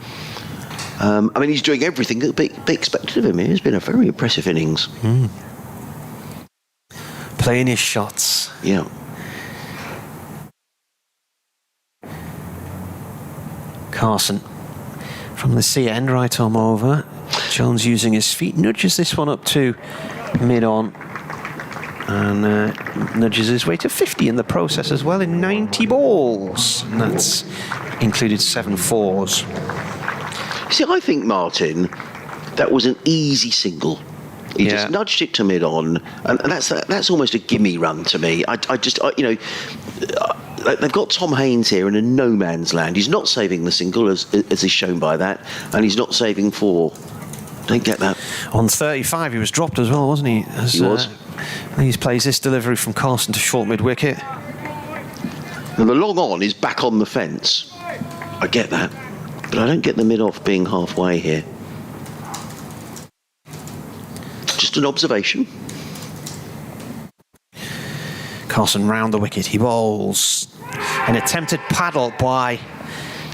I mean, he's doing everything that be expected of him. It's been a very impressive innings.
Playing his shots.
Yeah.
Carson from the sea end right arm over. Jones using his feet, nudges this one up to mid-on and nudges his way to 50 in the process as well in 90 balls. And that's included 7 fours.
See, I think, Martin, that was an easy single. He just nudged it to mid-on, and that's almost a gimme run to me. They've got Tom Haynes here in a no man's land. He's not saving the single, as is shown by that, and he's not saving 4. Don't get that.
On 35, he was dropped as well, wasn't he?
He was.
He plays this delivery from Carson to short mid-wicket.
And the long on is back on the fence. I get that. But I don't get the mid-off being halfway here. Just an observation.
Carson round the wicket. He bowls. An attempted paddle by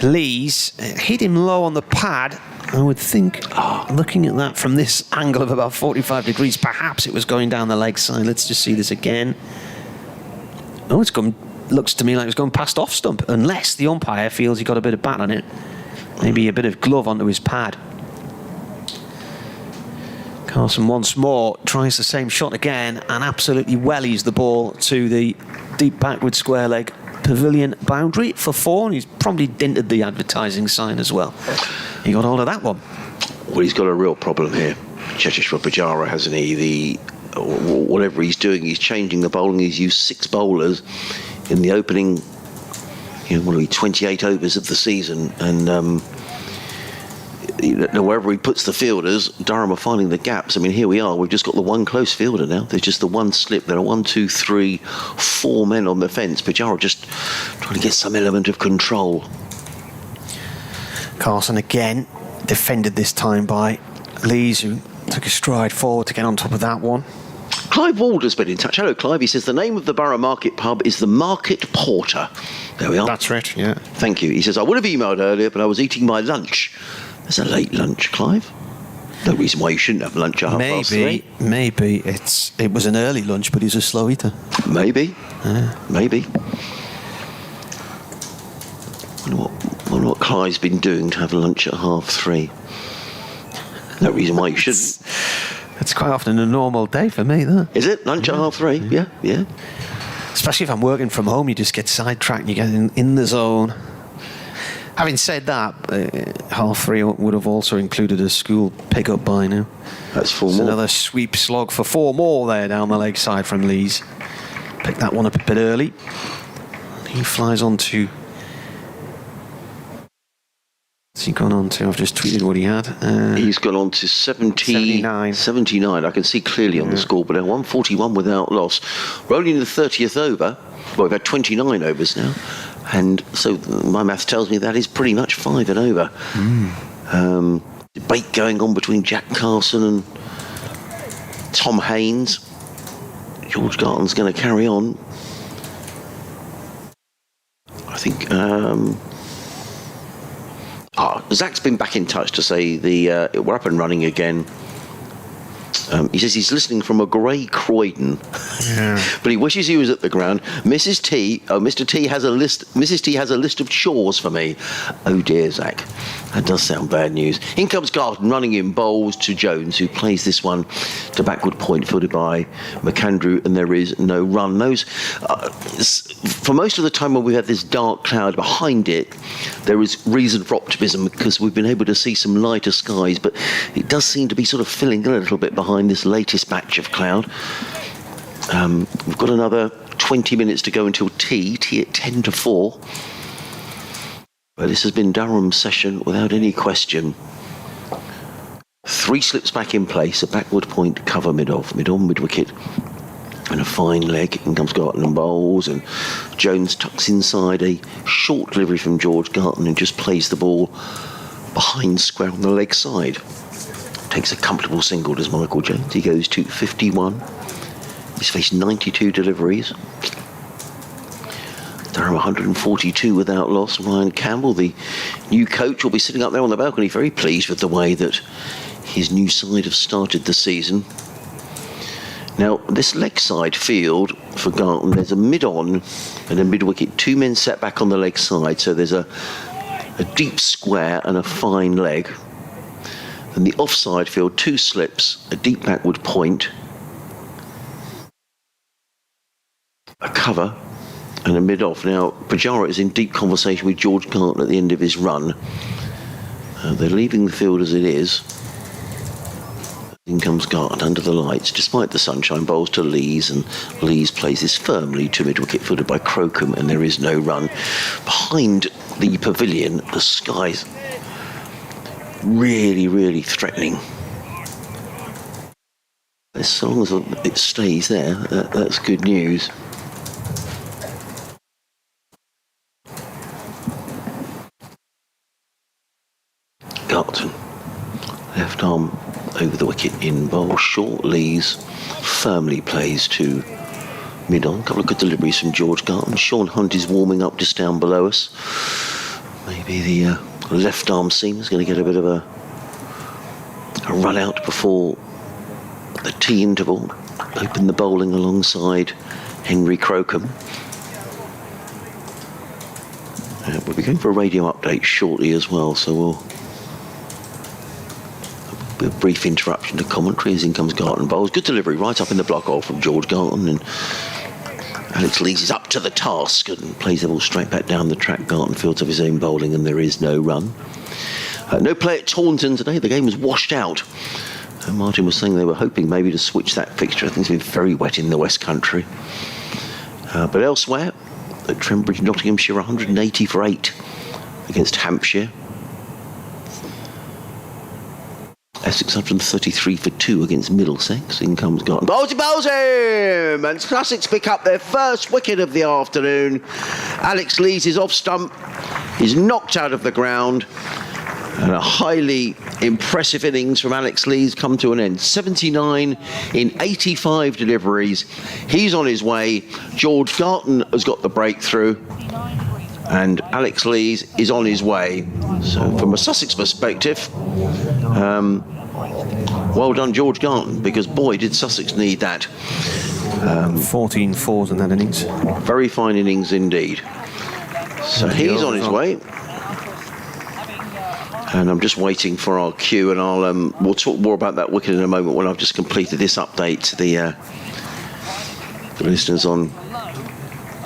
Lees. Hit him low on the pad. I would think, looking at that from this angle of about 45 degrees, perhaps it was going down the leg side. Let's just see this again. Oh, it's gone. Looks to me like it's gone past off stump, unless the umpire feels he got a bit of bat on it. Maybe a bit of glove onto his pad. Carson once more tries the same shot again and absolutely wellies the ball to the deep backward square leg pavilion boundary for 4, and he's probably dented the advertising sign as well. He got hold of that one.
Well, he's got a real problem here. Cheteshwar Pujara, hasn't he? Whatever he's doing, he's changing the bowling. He's used 6 bowlers in the opening 28 overs of the season, and wherever he puts the fielders, Durham are finding the gaps. I mean, here we are. We've just got the one close fielder now. There's just the one slip. There are 1, 2, 3, 4 men on the fence. Pujara just trying to get some element of control.
Carson again defended this time by Lees, who took a stride forward to get on top of that one.
Clive Walder's been in touch. Hello, Clive. He says the name of the Borough Market pub is the Market Porter. There we are.
That's right, yeah.
Thank you. He says, I would have emailed earlier, but I was eating my lunch. There's a late lunch, Clive. No reason why you shouldn't have lunch at 3:30.
Maybe it was an early lunch, but he's a slow eater.
Maybe. Maybe. Wonder what Clive's been doing to have lunch at 3:30. No reason why you shouldn't.
It's quite often a normal day for me, that.
Is it? Lunch at 3:30? Yeah.
Especially if I'm working from home, you just get sidetracked and you get in the zone. Having said that, 3:30 would have also included a school pick-up by now.
That's 4
It's
more.
another sweep slog for 4 more there down the leg side from Lees. Picked that one up a bit early. He flies on to... What's he gone on to? I've just tweeted what he had.
He's gone on to 79. I can see clearly on the score, but 141 without loss. Rolling the 30th over. Well, we've had 29 overs now. And so my maths tells me that is pretty much 5 and over. Debate going on between Jack Carson and Tom Haynes. George Garton's going to carry on. I think Zach's been back in touch to say we're up and running again. He says he's listening from a grey Croydon, but he wishes he was at the ground. Mrs. T has a list of chores for me. Oh dear, Zach, that does sound bad news. In comes Garton, running in bowls to Jones, who plays this one to backward point, fielded by McAndrew, and there is no run. For most of the time when we have this dark cloud behind it, there is reason for optimism because we've been able to see some lighter skies, but it does seem to be sort of filling a little bit behind this latest batch of cloud. We've got another 20 minutes to go until tea at 10 to 4. But this has been Durham's session without any question. 3 slips back in place, a backward point cover mid-off, mid-on, mid-wicket, and a fine leg. In comes Garton and bowls, and Jones tucks inside a short delivery from George Garton and just plays the ball behind square on the leg side. Takes a comfortable single, does Michael Jones. He goes to 51. He's faced 92 deliveries. Durham 142 without loss. Ryan Campbell, the new coach, will be sitting up there on the balcony, very pleased with the way that his new side have started the season. Now, this leg side field for Garton, there's a mid-on and a mid-wicket, 2 men set back on the leg side, so there's a deep square and a fine leg. And the offside field, 2 slips, a deep backward point, a cover, and a mid-off. Now, Pujara is in deep conversation with George Garton at the end of his run. They're leaving the field as it is. In comes Garton under the lights, despite the sunshine, bowls to Lees, and Lees plays this firmly to mid-wicket, fielded by Crocombe, and there is no run. Behind the pavilion, the sky's really, really threatening. As long as it stays there, that's good news. Garton, left arm over the wicket in bowl, short Lees, firmly plays to mid-on. A couple of good deliveries from George Garton. Sean Hunt is warming up just down below us. Maybe the left arm seam is going to get a bit of a run out before the tea interval. Open the bowling alongside Henry Crocombe. We'll be going for a radio update shortly as well, so we'll a brief interruption to commentary as in comes Garton bowls. Good delivery right up in the block hole from George Garton, and Alex Lees is up to the task and plays the ball straight back down the track. Garton fields of his own bowling, and there is no run. No play at Taunton today. The game was washed out. Martin was saying they were hoping maybe to switch that fixture. I think it's been very wet in the West Country. But elsewhere, at Trembridge, Nottinghamshire 180 for 8 against Hampshire. Essex 133 for 2 against Middlesex. In comes Garton. Bowls him! And Sussex pick up their first wicket of the afternoon. Alex Lees is off stump. He's knocked out of the ground. And a highly impressive innings from Alex Lees come to an end. 79 in 85 deliveries. He's on his way. George Garton has got the breakthrough. And Alex Lees is on his way. So from a Sussex perspective, well done George Garton, because boy did Sussex need that.
14 fours in that innings.
Very fine innings indeed. So he's on his way. And I'm just waiting for our cue, and we'll talk more about that wicket in a moment when I've just completed this update to the listeners on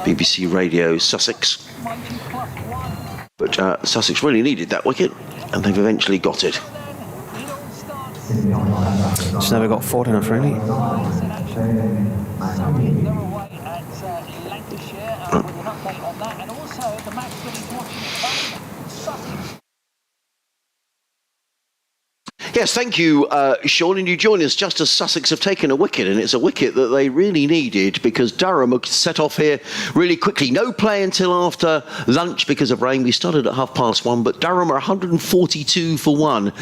BBC Radio Sussex. But Sussex really needed that wicket, and they've eventually got it.
Just never got forward enough, really.
Yes, thank you, Sean. And you join us just as Sussex have taken a wicket, and it's a wicket that they really needed, because Durham are set off here really quickly. No play until after lunch because of rain. We started at 1:30, but Durham are 142 for 1.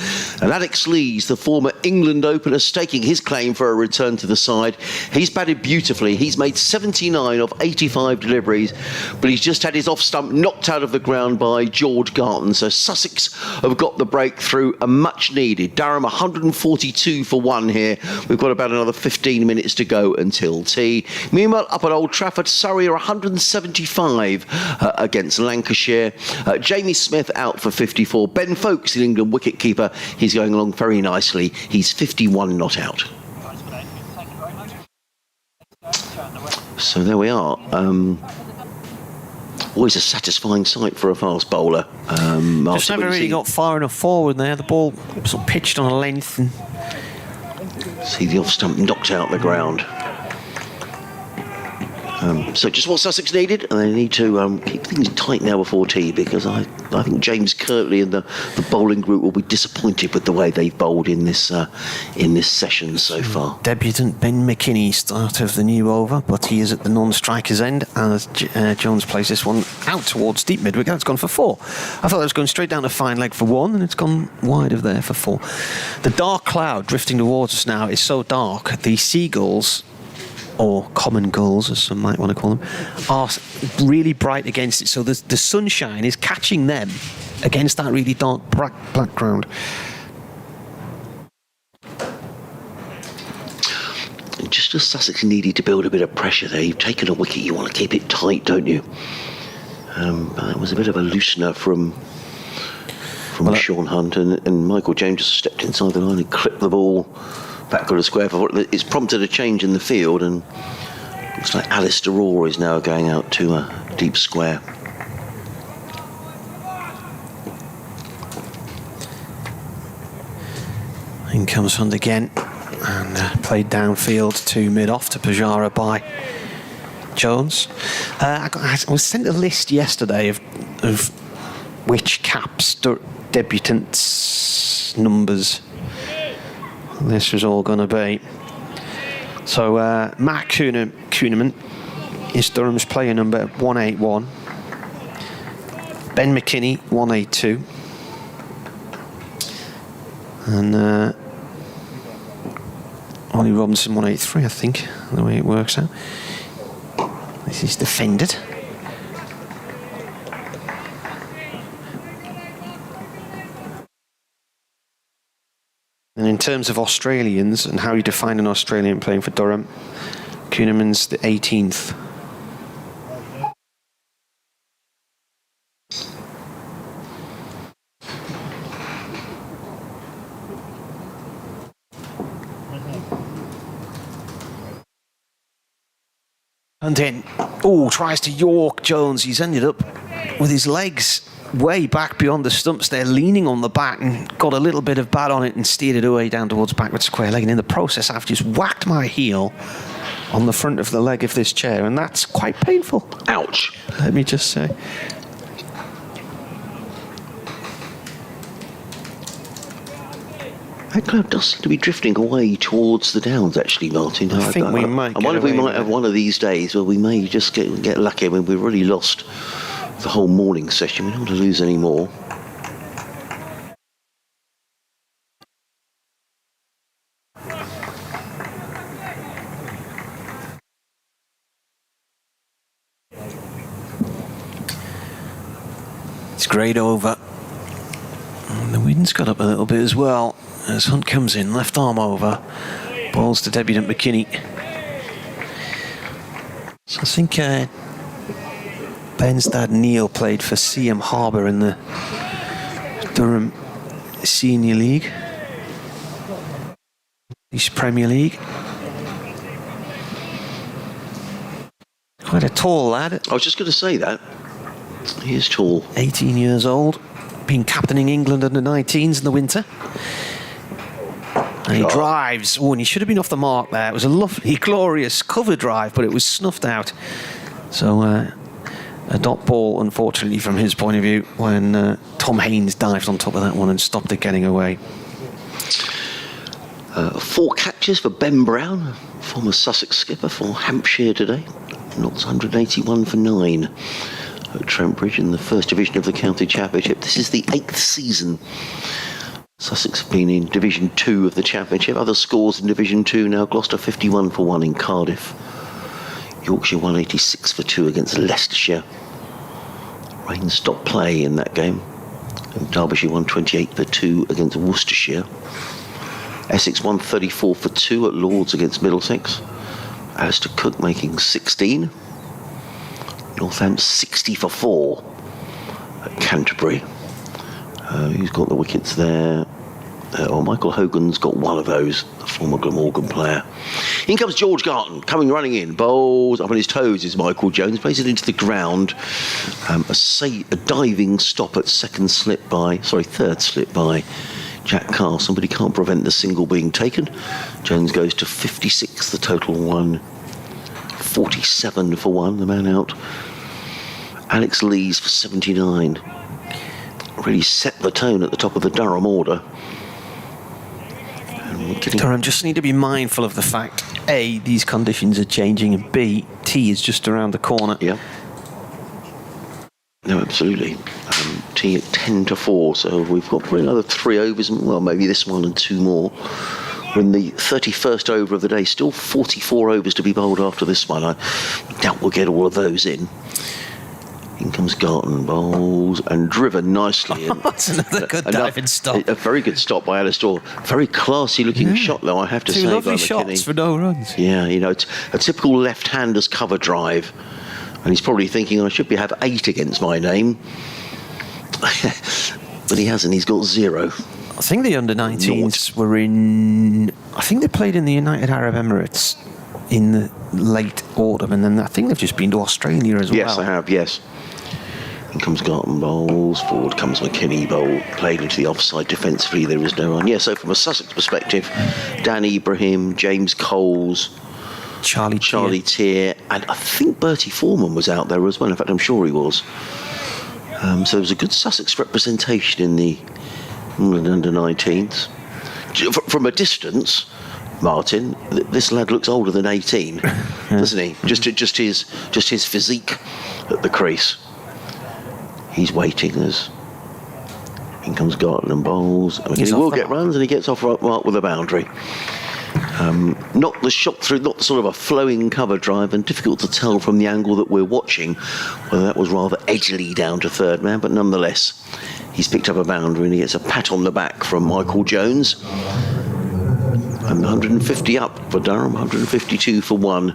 And Alex Lees, the former England opener, staking his claim for a return to the side. He's batted beautifully. He's made 79 of 85 deliveries, but he's just had his off stump knocked out of the ground by George Garton. So Sussex have got the breakthrough, and much needed. Durham 142 for 1 here. We've got about another 15 minutes to go until tea. Meanwhile, up at Old Trafford, Surrey are 175 against Lancashire. Jamie Smith out for 54. Ben Folkes, the England wicketkeeper, he's going along very nicely. He's 51 not out. So there we are. Always a satisfying sight for a fast bowler.
Just never really got far enough forward there. The ball sort of pitched on a length. And
see the off stump knocked out the ground. So just what Sussex needed, and they need to keep things tight now before tea, because I think James Kirtley and the bowling group will be disappointed with the way they've bowled in this session so far.
Debutant Ben McKinney start of the new over, but he is at the non-striker's end, as Jones plays this one out towards deep mid-wicket. It's gone for 4. I thought it was going straight down to fine leg for 1, and it's gone wide of there for 4. The dark cloud drifting towards us now is so dark, the seagulls, or common gulls, as some might want to call them, are really bright against it. So the sunshine is catching them against that really dark background.
Just as Sussex needed to build a bit of pressure there. You've taken a wicket, you want to keep it tight, don't you? But that was a bit of a loosener from Sean Hunt, and Michael James just stepped inside the line and clipped the ball back on a square. It's prompted a change in the field, and looks like Alistair Orr is now going out to a deep square.
In comes Hunt again, and played downfield to mid-off to Pujara by Jones. I was sent a list yesterday of which caps debutants numbers this was all going to be. So Matt Kuhneman is Durham's player number 181. Ben McKinney 182. And Ollie Robinson 183, I think, the way it works out. This is defended. And in terms of Australians and how you define an Australian playing for Durham, Kuhneman's the 18th. And then, tries to York Jones. He's ended up with his legs way back beyond the stumps there, leaning on the bat, and got a little bit of bat on it and steered it away down towards backward square leg. And in the process, I've just whacked my heel on the front of the leg of this chair, and that's quite painful.
Ouch.
Let me just say.
That cloud does seem to be drifting away towards the downs, actually, Martin.
I think we might
I
get
wonder if we
away
might
with
have
it.
one of these days where we may just get lucky. I mean, we've already lost the whole morning session. We don't want to lose any more.
It's greyed over. And the wind's got up a little bit as well. As Hunt comes in, left arm over. Balls to debutant McKinney. So I think Ben's dad Neil played for CM Harbour in the Durham Senior League. East Premier League. Quite a tall lad.
I was just going to say that. He is tall.
18 years old. Been captaining England under 19s in the winter. And he drives. Oh, and he should have been off the mark there. It was a lovely, glorious cover drive, but it was snuffed out. So a dot ball, unfortunately, from his point of view, when Tom Haynes dived on top of that one and stopped it getting away.
4 catches for Ben Brown, former Sussex skipper for Hampshire today. Knots 181 for 9 at Trentbridge in the first division of the County Championship. This is the 8th season Sussex have been in Division 2 of the Championship. Other scores in Division 2 now: Gloucester 51 for 1 in Cardiff. Yorkshire 186 for 2 against Leicestershire. Rain stopped play in that game. And Derbyshire 128 for 2 against Worcestershire. Essex 134 for 2 at Lords against Middlesex. Alistair Cook making 16. Northampton 60 for 4 at Canterbury. Who's got the wickets there? Michael Hogan's got one of those, the former Glamorgan player. In comes George Garton, running in. Bowls up on his toes is Michael Jones. Plays it into the ground. A diving stop at third slip by Jack Carr. Somebody can't prevent the single being taken. Jones goes to 56, the total 147 for 1, the man out. Alex Lees for 79. Really set the tone at the top of the Durham order.
Durham just need to be mindful of the fact, A, these conditions are changing, and B, tea is just around the corner.
Yeah. No, absolutely. Tea at 10 to 4, so we've got probably another 3 overs, well, maybe this one and 2 more. We're in the 31st over of the day, still 44 overs to be bowled after this one. I doubt we'll get all of those in. In comes Garton, bowls and driven nicely.
That's another good diving stop.
A very good stop by Alistair. Very classy looking shot, though, I have to say.
2 lovely
by
shots
McKinney.
for no runs.
Yeah, it's a typical left-hander's cover drive. And he's probably thinking, I should have 8 against my name. But he hasn't, he's got 0.
I think the under-19s were in... I think they played in the United Arab Emirates in the late autumn, and then I think they've just been to Australia as well.
Yes, I have, yes. In comes Garton, bowls. Forward comes McKinney, bowl. Played into the offside defensively, there is no run. Yeah, so from a Sussex perspective, Dan Ibrahim, James Coles,
Charlie
Tier, and I think Bertie Foreman was out there as well. In fact, I'm sure he was. So it was a good Sussex representation in the England under-19s. From a distance, Martin, this lad looks older than 18, doesn't he? Just his physique at the crease. He's waiting as in comes Garton and bowls. He will get runs, and he gets off right mark with a boundary. Not the shot through, not sort of a flowing cover drive, and difficult to tell from the angle that we're watching whether that was rather edgily down to third man, but nonetheless, he's picked up a boundary and he gets a pat on the back from Michael Jones. And 150 up for Durham, 152 for 1.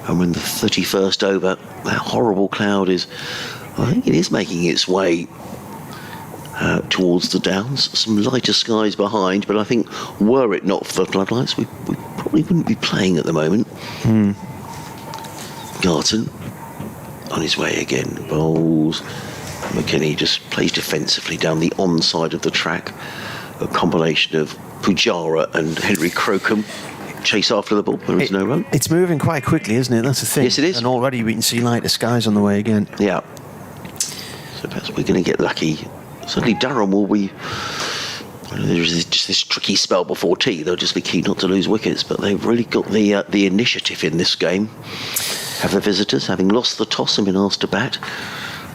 And when the 31st over, that horrible cloud is, I think it is making its way towards the downs. Some lighter skies behind, but I think were it not for the floodlights, we probably wouldn't be playing at the moment. Garton on his way again. Bowls. McKinney just plays defensively down the onside of the track. A combination of Pujara and Henry Crocombe chase after the ball. There is no run.
It's moving quite quickly, isn't it? That's the thing.
Yes, it is.
And already we can see lighter skies on the way again.
Yeah. So perhaps we're going to get lucky. Certainly Durham will be There's just this tricky spell before tea. They'll just be keen not to lose wickets, but they've really got the initiative in this game. Have the visitors, having lost the toss and been asked to bat.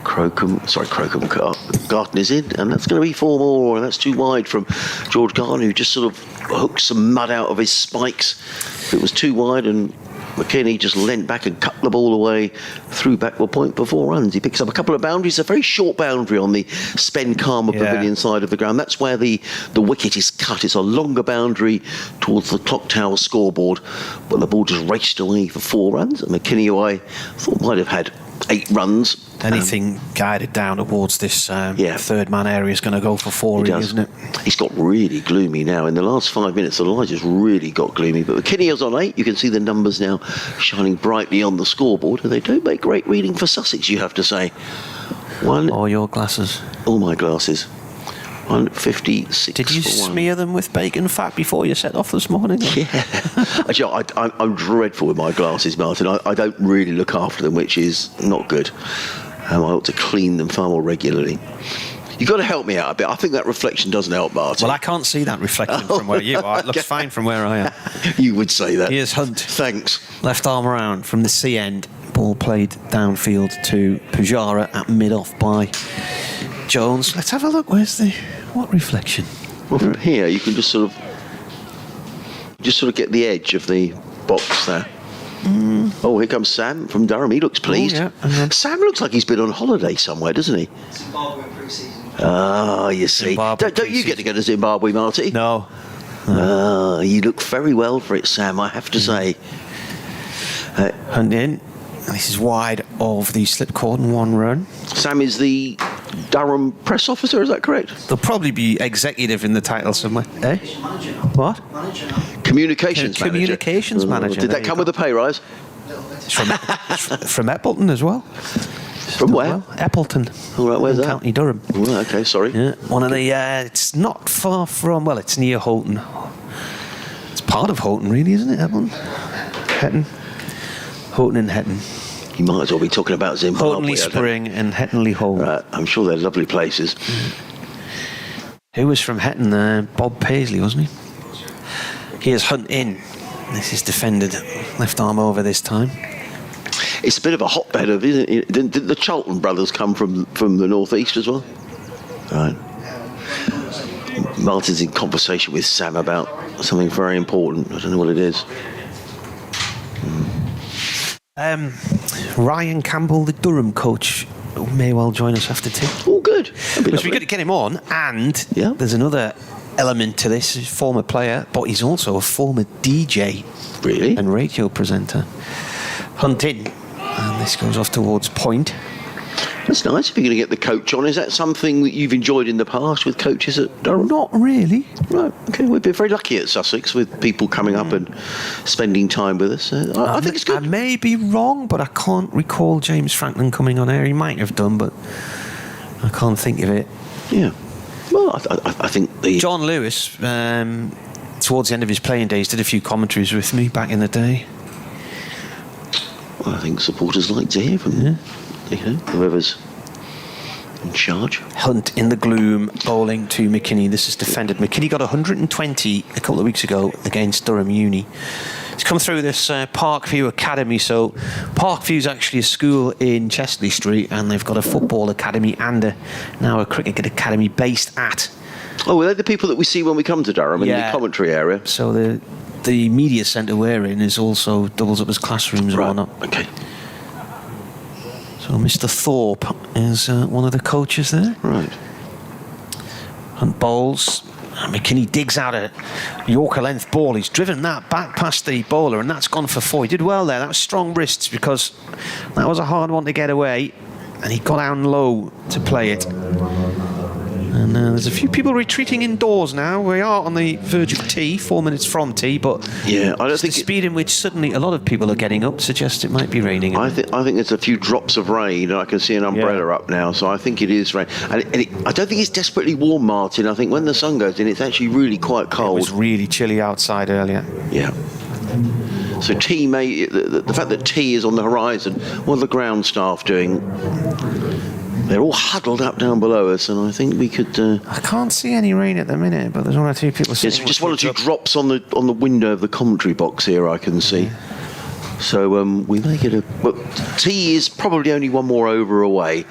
Gartner's in, and that's going to be 4 more, and that's too wide from George Garner, who just sort of hooked some mud out of his spikes. It was too wide, and McKinney just leant back and cut the ball away, threw back the point for 4 runs. He picks up a couple of boundaries, a very short boundary on the Spen Karma Pavilion side of the ground. That's where the wicket is cut. It's a longer boundary towards the clock tower scoreboard, but the ball just raced away for 4 runs. And McKinney, who I thought might have had 8 runs.
Anything guided down towards this third man area is going to go for 4, really, isn't it?
He's got really gloomy now. In the last 5 minutes, the light has really got gloomy. But McKinney is on 8. You can see the numbers now shining brightly on the scoreboard. And they don't make great reading for Sussex, you have to say.
All your glasses.
All my glasses. 156.
Did you smear them with bacon fat before you set off this morning?
Yeah. Actually, I'm dreadful with my glasses, Martin. I don't really look after them, which is not good. I ought to clean them far more regularly. You've got to help me out a bit. I think that reflection doesn't help, Martin.
Well, I can't see that reflection from where you are. It looks fine from where I am.
You would say that.
Here's Hunt.
Thanks.
Left arm around from the C end. Ball played downfield to Pujara at mid-off by Jones. Let's have a look. What reflection?
Well, from here you can just sort of get the edge of the box there. Oh, here comes Sam from Durham. He looks pleased. Sam looks like he's been on holiday somewhere, doesn't he?
Zimbabwe pre-season.
Ah, you see. Don't you get to go to Zimbabwe, Marty?
No.
You look very well for it, Sam, I have to say.
Hunt in. This is wide of the slip cord and 1 run.
Sam is the Durham press officer, is that correct?
There'll probably be executive in the title somewhere. Eh?
Manager.
What?
Manager.
Communications manager.
Communications manager.
Did that come with a pay rise?
It's from Eppleton as well.
From where?
Eppleton.
All right, where's that?
County Durham.
Oh, okay, sorry.
Yeah, one of the. It's not far from. Well, it's near Houghton. It's part of Houghton, really, isn't it, Eppleton? Hetton. Houghton and Hetton.
You might as well be talking about Zimbabwe.
Houghtonley Spring and Hettonley Hall.
Right, I'm sure they're lovely places.
Who was from Hetton? Bob Paisley, wasn't he? Here's Hunt in. This is defended left arm over this time.
It's a bit of a hotbed of, isn't it? Did the Charlton brothers come from the northeast as well? Right. Martin's in conversation with Sam about something very important. I don't know what it is.
Ryan Campbell, the Durham coach, may well join us after tea.
Oh, good.
Because we're going to get him on, and there's another element to this. He's a former player, but he's also a former DJ.
Really?
And radio presenter. Hunt in, and this goes off towards point.
That's nice if you're going to get the coach on. Is that something that you've enjoyed in the past with coaches at Durham?
Not really.
Right, okay. We've been very lucky at Sussex with people coming up and spending time with us. I think it's good.
I may be wrong, but I can't recall James Franklin coming on air. He might have done, but I can't think of it.
Yeah. Well, I think the...
John Lewis, towards the end of his playing days, did a few commentaries with me back in the day.
Well, I think supporters like to hear from them. Whoever's in charge.
Hunt in the gloom, bowling to McKinney. This is defended. McKinney got 120 a couple of weeks ago against Durham Uni. He's come through this Parkview Academy. So Parkview's actually a school in Chesley Street, and they've got a football academy and now a cricket academy based at.
Oh, well, they're the people that we see when we come to Durham in the commentary area.
So the media centre we're in is also doubles up as classrooms and whatnot.
Okay.
So Mr. Thorpe is one of the coaches there.
Right.
Hunt bowls. McKinney digs out a Yorker length ball. He's driven that back past the bowler, and that's gone for 4. He did well there. That was strong wrists, because that was a hard one to get away, and he got down low to play it. And there's a few people retreating indoors now. We are on the verge of tea, 4 minutes from tea, but
I don't think
the speed in which suddenly a lot of people are getting up suggests it might be raining.
I think there's a few drops of rain, and I can see an umbrella up now, so I think it is rain. And I don't think it's desperately warm, Martin. I think when the sun goes in, it's actually really quite cold.
It was really chilly outside earlier.
Yeah. So tea the fact that tea is on the horizon, what are the ground staff doing? They're all huddled up down below us, and I think we could.
I can't see any rain at the minute, but there's one or two people
There's
sitting.
just one or two drops on the window of the commentary box here. I can see. So we may get a. But T is probably only one more over away.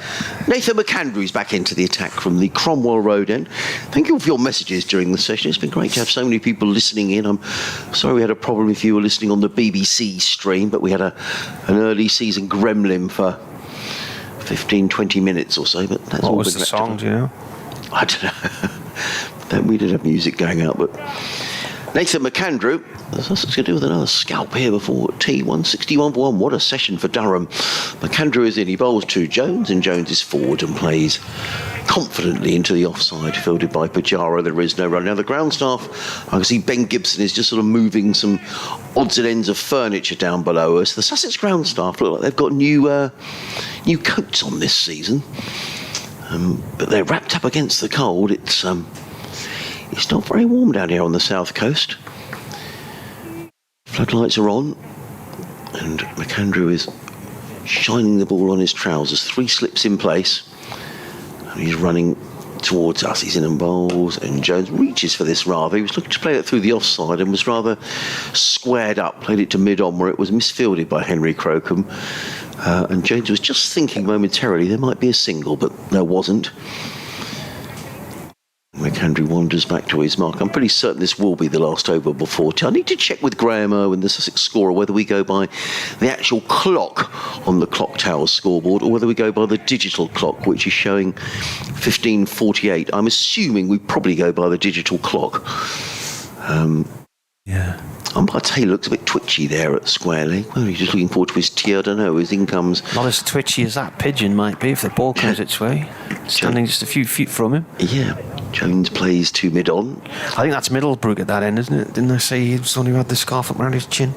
Nathan McAndrew's back into the attack from the Cromwell Road end. Thank you for your messages during the session. It's been great to have so many people listening in. I'm sorry we had a problem if you were listening on the BBC stream, but we had an early season gremlin for 15, 20 minutes or so. But that's
what
all
was
been
the song? Do you know?
I don't know. Then we did have music going out, but Nathan McAndrew, that's going to do with another scalp here before T161 for 1. What a session for Durham. McAndrew is in, he bowls to Jones, and Jones is forward and plays confidently into the offside, fielded by Pujara. There is no run. Now the ground staff, I can see Ben Gibson is just sort of moving some odds and ends of furniture down below us. The Sussex ground staff look like they've got new coats on this season, but they're wrapped up against the cold. It's not very warm down here on the south coast. Floodlights are on, and McAndrew is shining the ball on his trousers. 3 slips in place, and he's running towards us. He's in and bowls, and Jones reaches for this rather. He was looking to play it through the offside and was rather squared up, played it to mid-on where it was misfielded by Henry Crocombe. And Jones was just thinking momentarily there might be a single, but there wasn't. McAndrew wanders back to his mark. I'm pretty certain this will be the last over before I need to check with Graham Irwin, the Sussex scorer, whether we go by the actual clock on the clock tower scoreboard or whether we go by the digital clock, which is showing 15:48. I'm assuming we probably go by the digital clock.
Yeah.
Umpire Taylor looks a bit twitchy there at square leg. Well, he's just looking forward to his tea. I don't know. His income's
Not as twitchy as that pigeon might be if the ball comes its way. Standing just a few feet from him.
Yeah. Jones plays to mid-on.
I think that's Middlebrook at that end, isn't it? Didn't I say he was the one who had the scarf up around his chin?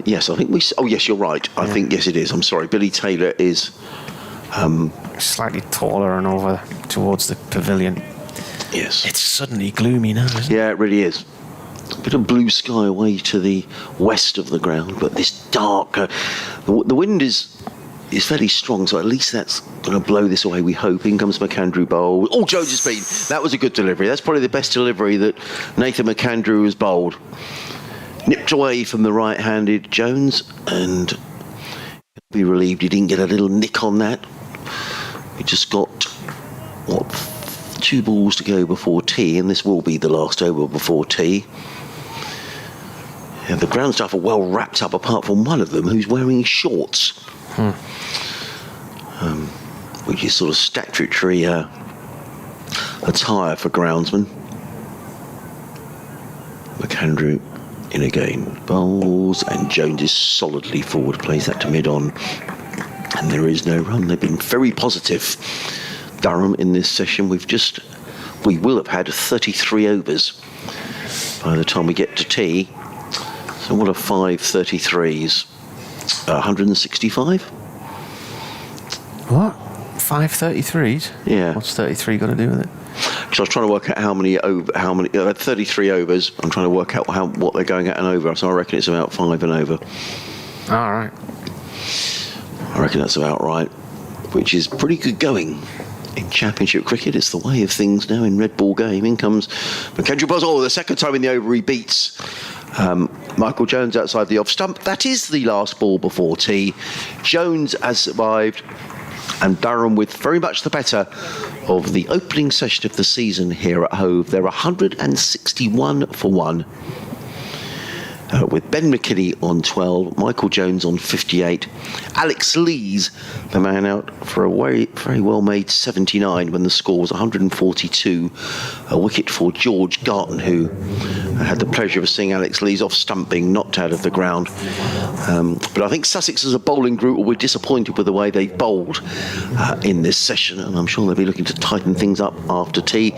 Yes, I think we... Oh, yes, you're right. I think, yes, it is. I'm sorry. Billy Taylor is...
Slightly taller and over towards the pavilion.
Yes.
It's suddenly gloomy now, isn't it?
Yeah, it really is. A bit of blue sky away to the west of the ground, but this dark... the wind is fairly strong, so at least that's going to blow this away, we hope. In comes McAndrew bowl. Oh, Jones has been. That was a good delivery. That's probably the best delivery that Nathan McAndrew has bowled. Nipped away from the right-handed Jones, and be relieved he didn't get a little nick on that. We just got, 2 balls to go before tea, and this will be the last over before tea. Yeah, the ground staff are well wrapped up, apart from one of them who's wearing shorts. Which is sort of statutory attire for groundsmen. McAndrew in again, bowls, and Jones is solidly forward, plays that to mid-on, and there is no run. They've been very positive, Durham, in this session. We will have had 33 overs by the time we get to tea. So what are 5 33s? 165?
What? 5 33s?
Yeah.
What's 33 got to do with it?
Because I was trying to work out how many 33 overs. I'm trying to work out what they're going at an over. So I reckon it's about 5 and over.
All right.
I reckon that's about right, which is pretty good going in Championship cricket. It's the way of things now in red ball game. In comes McAndrew Buzz. Oh, the second time in the over he beats Michael Jones outside the off stump. That is the last ball before tea. Jones has survived, and Durham with very much the better of the opening session of the season here at Hove. They're 161 for 1. With Ben McKinney on 12, Michael Jones on 58. Alex Lees, the man out for a very well-made 79 when the score was 142. A wicket for George Garton, who had the pleasure of seeing Alex Lees off stump being knocked out of the ground. But I think Sussex as a bowling group will be disappointed with the way they've bowled in this session, and I'm sure they'll be looking to tighten things up after tea.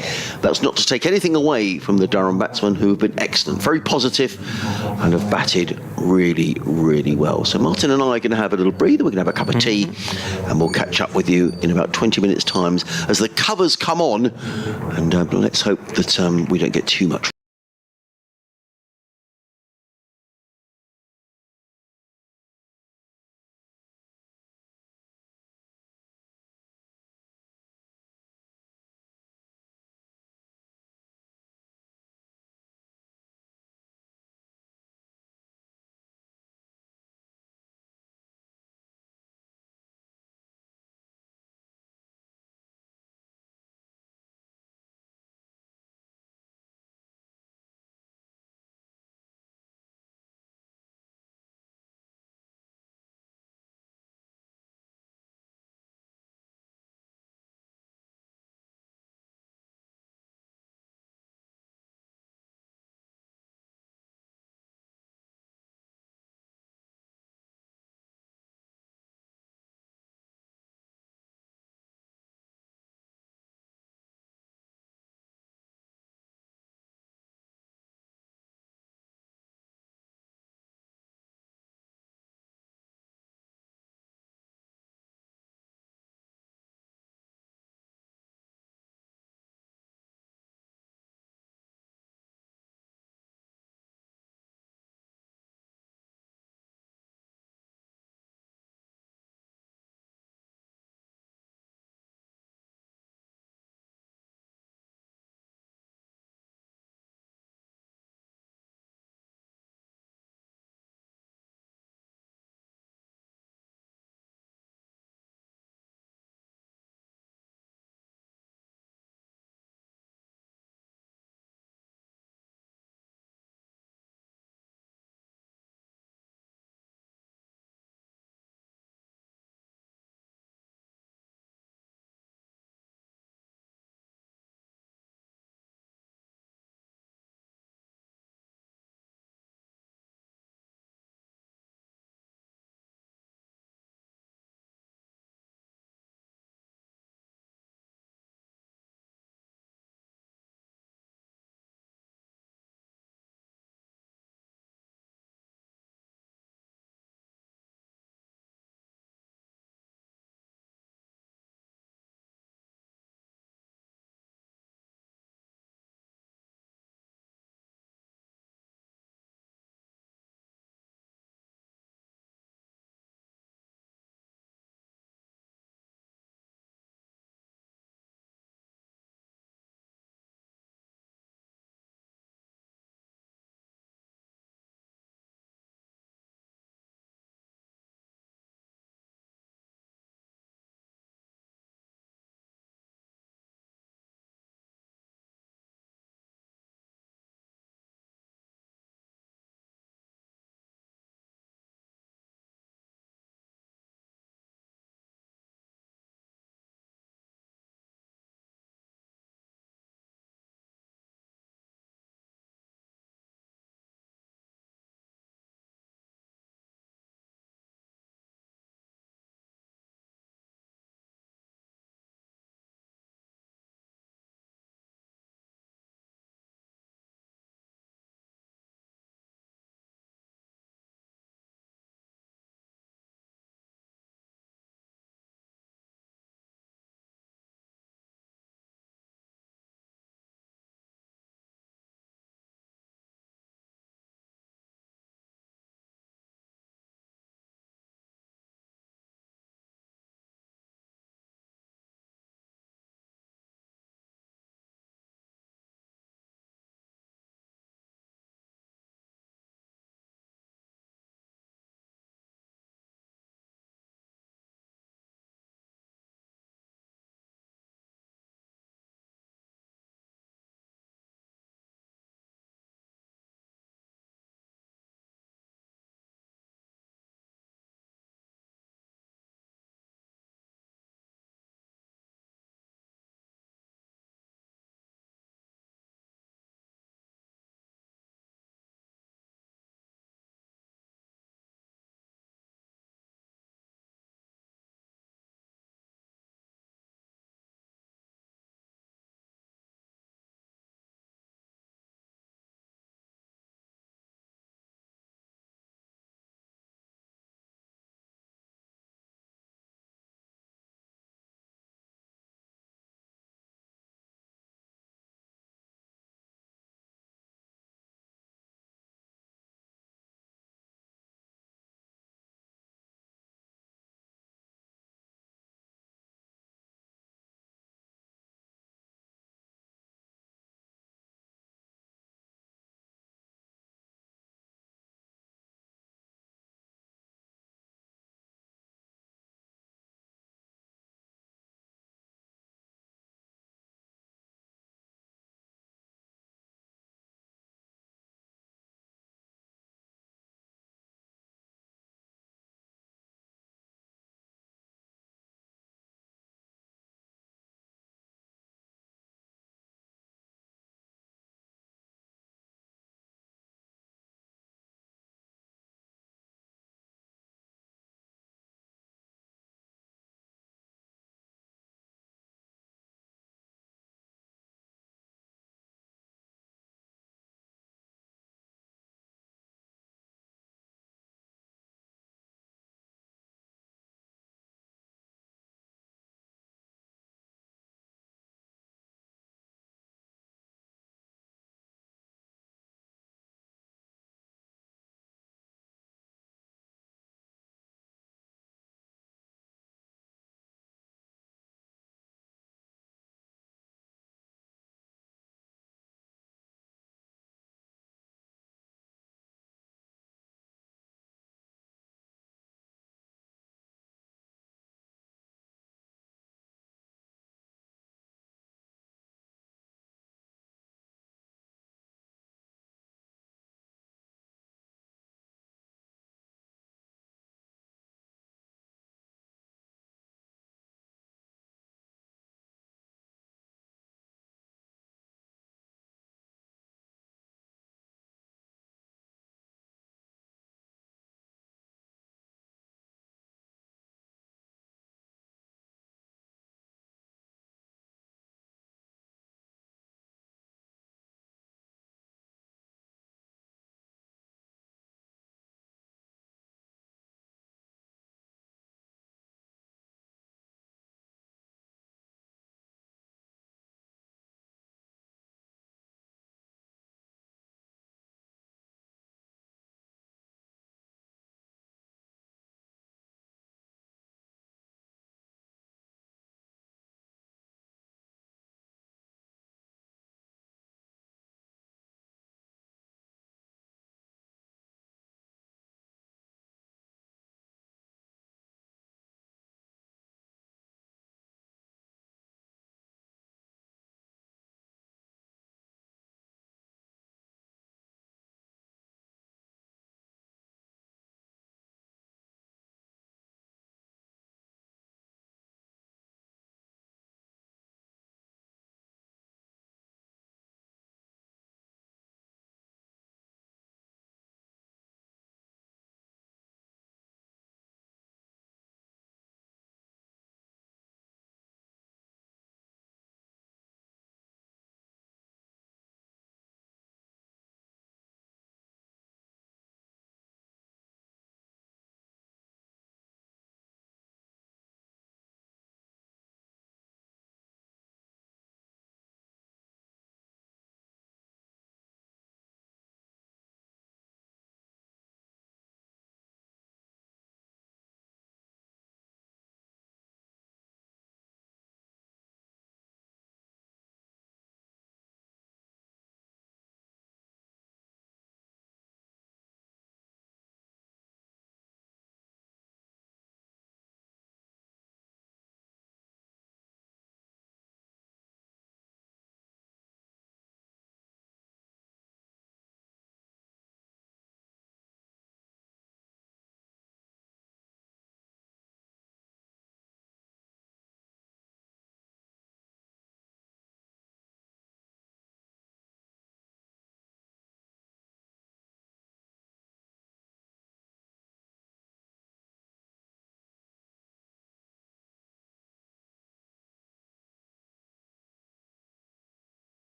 That's not to take anything away from the Durham batsmen, who have been excellent, very positive, and have batted really, really well. So Martin and I are going to have a little breather. We're going to have a cup of tea, and we'll catch up with you in about 20 minutes' time as the covers come on. And let's hope that we don't get too much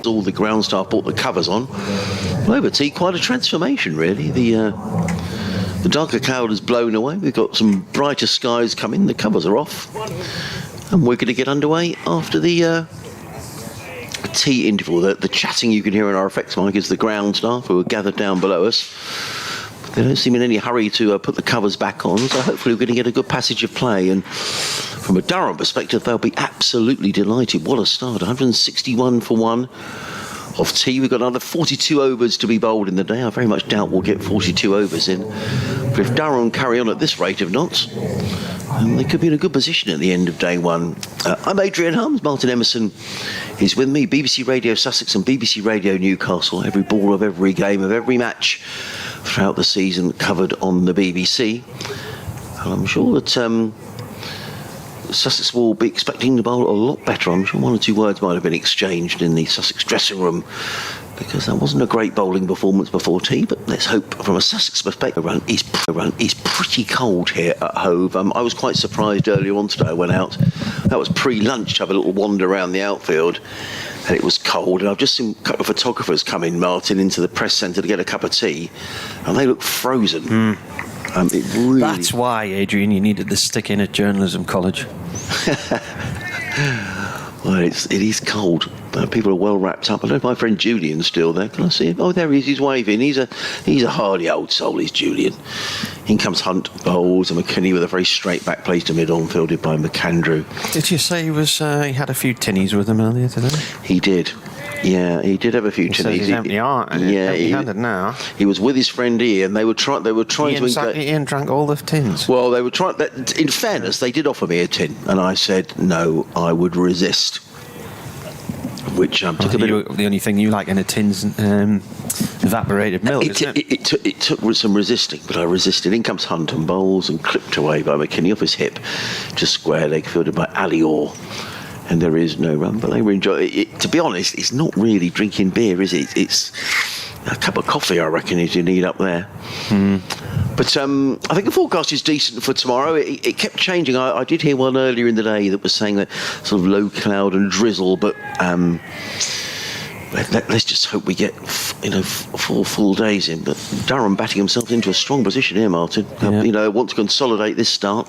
All the ground staff bought the covers on. Over tea, quite a transformation, really. The darker cloud has blown away. We've got some brighter skies coming. The covers are off, and we're going to get underway after the tea interval. The chatting you can hear in our effects mic is the ground staff who are gathered down below us. They don't seem in any hurry to put the covers back on, so hopefully we're going to get a good passage of play. And from a Durham perspective, they'll be absolutely delighted. What a start, 161 for one of tea. We've got another 42 overs to be bowled in the day. I very much doubt we'll get 42 overs in. But if Durham carry on at this rate of knots, they could be in a good position at the end of day one. I'm Adrian Harms. Martin Emerson is with me. BBC Radio Sussex and BBC Radio Newcastle. Every ball of every game of every match throughout the season covered on the BBC. And I'm sure that Sussex will be expecting to bowl a lot better. I'm sure one or two words might have been exchanged in the Sussex dressing room, because that wasn't a great bowling performance before tea. But let's hope, from a Sussex perspective, run is pretty cold here at Hove. I was quite surprised earlier on today. I went out, that was pre-lunch, to have a little wander around the outfield, and it was cold. And I've just seen a couple of photographers come in, Martin, into the press centre to get a cup of tea, and they look frozen. It really...
That's why, Adrian, you needed the stick in at journalism college.
Well, it is cold. People are well wrapped up. I don't know if my friend Julian's still there. Can I see him? Oh, there he is. He's waving. He's a hardy old soul, is Julian. In comes Hunt, bowls, and McKinney with a very straight back place to mid-on, fielded by McAndrew.
Did you say he had a few tinnies with him earlier today?
He did. Yeah, he did have a few tinnies.
He's empty-handed now.
He was with his friend Ian. They were trying to.
Ian drank all the tins.
Well, they were trying. In fairness, they did offer me a tin, and I said no. I would resist. Which took a bit.
The only thing you like in a tin's evaporated milk, isn't it?
It took some resisting, but I resisted. In comes Hunt and bowls and clipped away by McKinney off his hip to square leg, fielded by Ali Orr. And there is no run, but they were enjoying it. To be honest, it's not really drinking beer, is it? It's a cup of coffee, I reckon, is you need up there. But I think the forecast is decent for tomorrow. It kept changing. I did hear one earlier in the day that was saying that sort of low cloud and drizzle, but let's just hope we get 4 full days in. But Durham batting himself into a strong position here, Martin.
Yeah.
Want to consolidate this start.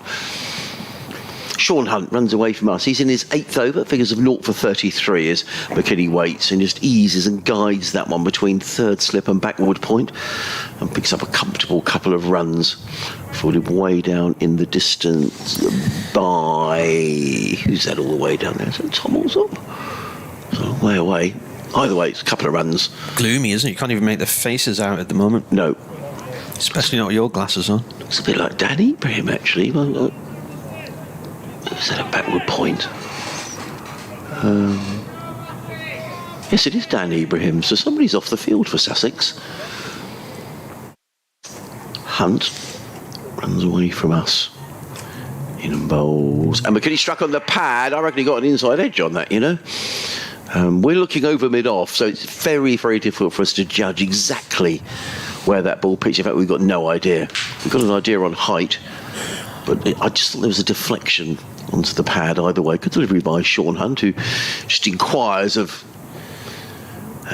Sean Hunt runs away from us. He's in his 8th over, figures of 0 for 33 as McKinney waits and just eases and guides that one between third slip and backward point, and picks up a comfortable couple of runs, fielded way down in the distance by... Who's that all the way down there? Is that Tom Alsop? So way away. Either way, it's a couple of runs.
Gloomy, isn't it? You can't even make the faces out at the moment.
No.
Especially not with your glasses on.
Looks a bit like Dan Ibrahim, actually. Is that a backward point? Yes, it is Dan Ibrahim. So somebody's off the field for Sussex. Hunt runs away from us. In and bowls. And McKinney struck on the pad. I reckon he got an inside edge on that, We're looking over mid-off, so it's very, very difficult for us to judge exactly where that ball pitched. In fact, we've got no idea. We've got an idea on height, but I just thought there was a deflection onto the pad either way. Good delivery by Sean Hunt, who just inquires of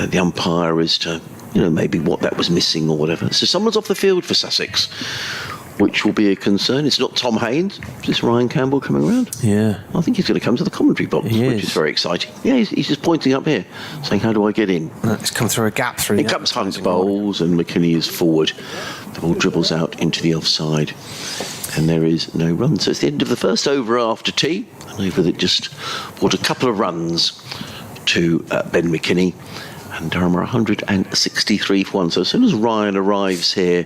the umpire as to, maybe what that was missing or whatever. So someone's off the field for Sussex, which will be a concern. It's not Tom Haynes. Is this Ryan Campbell coming around?
Yeah.
I think he's going to come to the commentary box, which is very exciting. Yeah, he's just pointing up here, saying, how do I get in?
It's come through a gap through.
It comes Hunt bowls, and McKinney is forward. The ball dribbles out into the offside, and there is no run. So it's the end of the first over after tea, an over that just brought a couple of runs to Ben McKinney. And Durham are 163 for 1. So as soon as Ryan arrives here...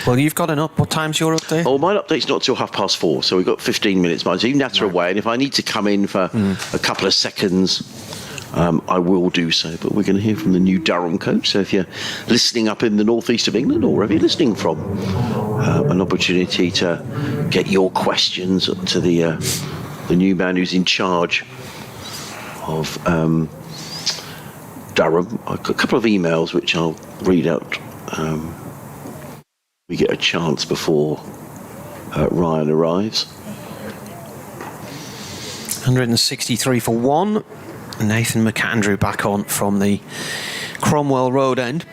Well, you've got an up. What time's your update?
Oh, my update's not till 4:30. So we've got 15 minutes. So you natter away. And if I need to come in for a couple of seconds, I will do so. But we're going to hear from the new Durham coach. So if you're listening up in the northeast of England, or wherever you're listening from, an opportunity to get your questions to the new man who's in charge of... Durham. I've got a couple of emails which I'll read out. We get a chance before Ryan arrives.
163 for 1. Nathan McAndrew back on from the Cromwell Road end.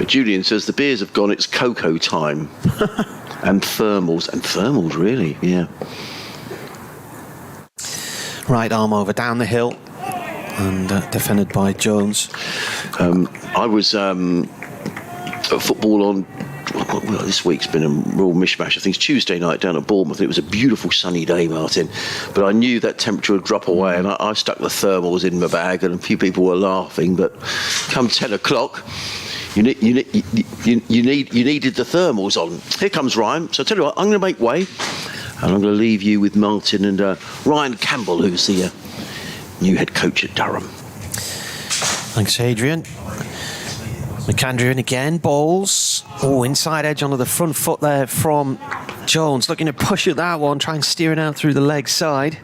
Julian says the beers have gone, it's cocoa time. And thermals, really, yeah. Right arm over down the hill and defended by Jones. I was at football on, well, this week's been a real mishmash. I think it's Tuesday night down at Bournemouth. It was a beautiful sunny day, Martin, but I knew that temperature would drop away, and I stuck the thermals in my bag, and a few people were laughing. But come 10 o'clock, you needed the thermals on. Here comes Ryan. So I tell you what, I'm going to make way, and I'm going to leave you with Martin and Ryan Campbell, who's the new head coach at Durham.
Thanks, Adrian. McAndrew in again, balls. Oh, inside edge onto the front foot there from Jones. Looking to push at that one, try and steer it out through the leg side.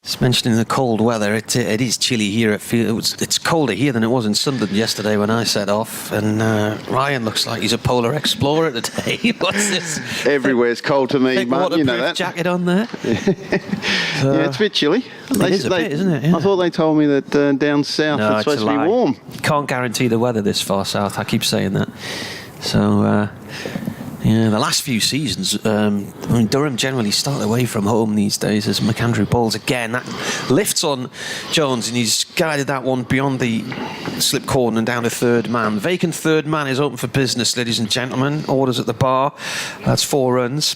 Just mentioning the cold weather, it is chilly here. It's colder here than it was in Sunderland yesterday when I set off. And Ryan looks like he's a polar explorer today. What's this?
Everywhere's cold to me, Martin. You know that.
Jacket on there.
Yeah, it's a bit chilly.
It is a bit, isn't it? Yeah.
I thought they told me that down south it's supposed to be warm.
Can't guarantee the weather this far south. I keep saying that. So. Yeah, the last few seasons, Durham generally start away from home these days as McAndrew bowls again. That lifts on Jones, and he's guided that one beyond the slip cordon and down to third man. Vacant third man is open for business, ladies and gentlemen. Orders at the bar. That's 4 runs.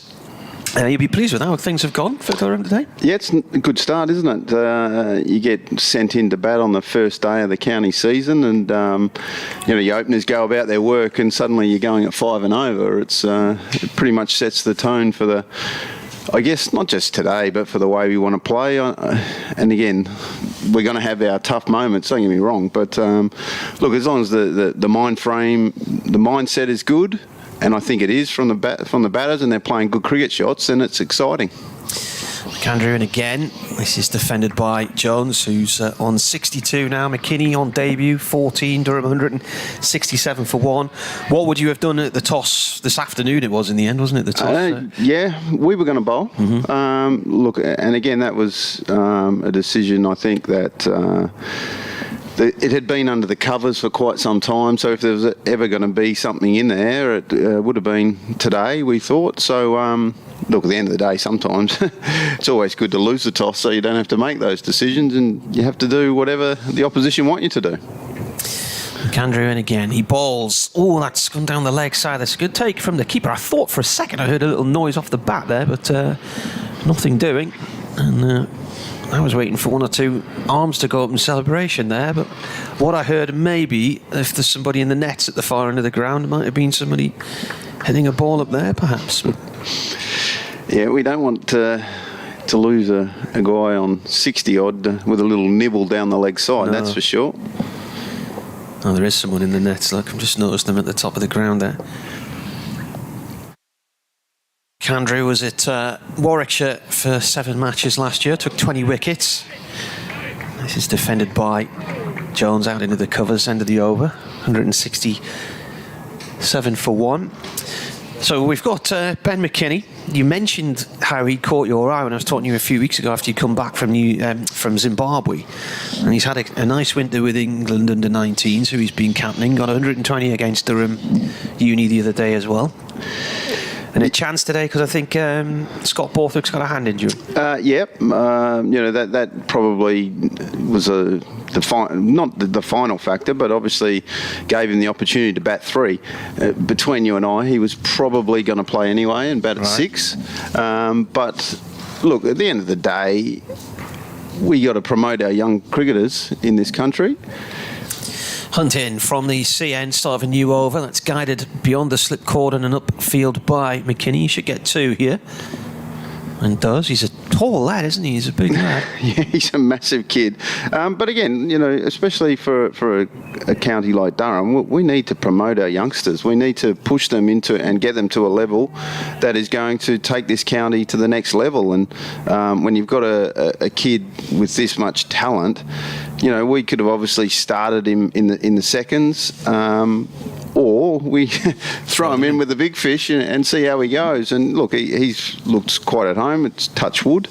You'll be pleased with how things have gone for Durham today?
Yeah, it's a good start, isn't it? You get sent in to bat on the first day of the county season, and your openers go about their work, and suddenly you're going at 5 and over. It pretty much sets the tone for the, I guess, not just today, but for the way we want to play. And again, we're going to have our tough moments, don't get me wrong, but look, as long as the mind frame, the mindset is good, and I think it is from the batters, and they're playing good cricket shots, and it's exciting.
McAndrew in again. This is defended by Jones, who's on 62 now. McKinney on debut, 14. Durham 167 for 1. What would you have done at the toss this afternoon? It was in the end, wasn't it? The toss.
Yeah, we were going to bowl. Mm-hmm. Look, and again, that was a decision. I think that. It had been under the covers for quite some time, so if there was ever going to be something in there, it would have been today, we thought. So, look, at the end of the day, sometimes it's always good to lose the toss so you don't have to make those decisions, and you have to do whatever the opposition want you to do.
McAndrew in again. He balls. Oh, that's gone down the leg side. That's a good take from the keeper. I thought for a second I heard a little noise off the bat there, but nothing doing. And I was waiting for 1 or 2 arms to go up in celebration there, but what I heard, maybe if there's somebody in the nets at the far end of the ground, it might have been somebody hitting a ball up there, perhaps. But
yeah, we don't want to lose a guy on 60 odd with a little nibble down the leg side. No. That's for sure.
Oh, there is someone in the nets. Look, I've just noticed them at the top of the ground there. McAndrew was at Warwickshire for 7 matches last year, took 20 wickets. This is defended by Jones out into the covers, end of the over, 167 for 1. So we've got Ben McKinney. You mentioned how he caught your eye when I was talking to you a few weeks ago after you come back from Zimbabwe. And he's had a nice winter with England under 19s, who he's been captaining. Got 120 against Durham Uni the other day as well. And a chance today because I think Scott Borthwick's got a hand injury. That probably was not the final factor, but obviously gave him the opportunity to bat 3. Between you and I, he was probably going to play anyway and bat at 6. But look, at the end of the day, we got to promote our young cricketers in this country. Hunt in from the CN, start of a new over. That's guided beyond the slip cordon and upfield by McKinney. He should get 2 here. And does. He's a tall lad, isn't he? He's a big lad.
Yeah, he's a massive kid. But again, especially for a county like Durham, we need to promote our youngsters. We need to push them into and get them to a level that is going to take this county to the next level. And when you've got a kid with this much talent, we could have obviously started him in the seconds. Or we throw him in with the big fish and see how he goes. And look, he's looked quite at home. It's touch wood.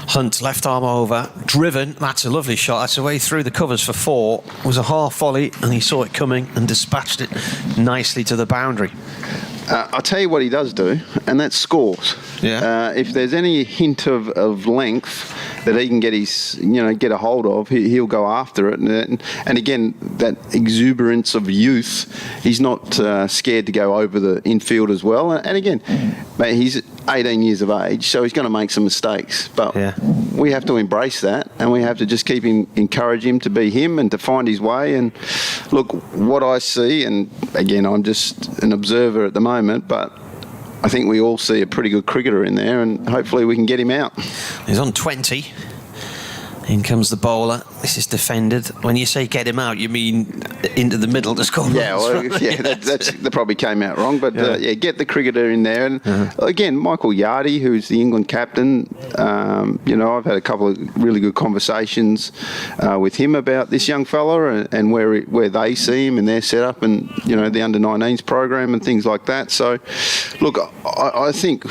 Hunt, left arm over, driven. That's a lovely shot. That's away through the covers for 4. It was a half volley, and he saw it coming and dispatched it nicely to the boundary.
I'll tell you what he does do, and that's scores.
Yeah.
If there's any hint of length that he can get get a hold of, he'll go after it. And again, that exuberance of youth, he's not scared to go over the infield as well. And again, mate, he's 18 years of age, so he's going to make some mistakes. But we have to embrace that, and we have to just encourage him to be him and to find his way. And look, what I see, and again, I'm just an observer at the moment, but I think we all see a pretty good cricketer in there, and hopefully we can get him out.
He's on 20. In comes the bowler. This is defended. When you say get him out, you mean into the middle to score?
Yeah, that probably came out wrong. But get the cricketer in there. And again, Michael Yardie, who's the England captain, I've had a couple of really good conversations with him about this young fella and where they see him in their setup and, the under-19s program and things like that. So, look, I think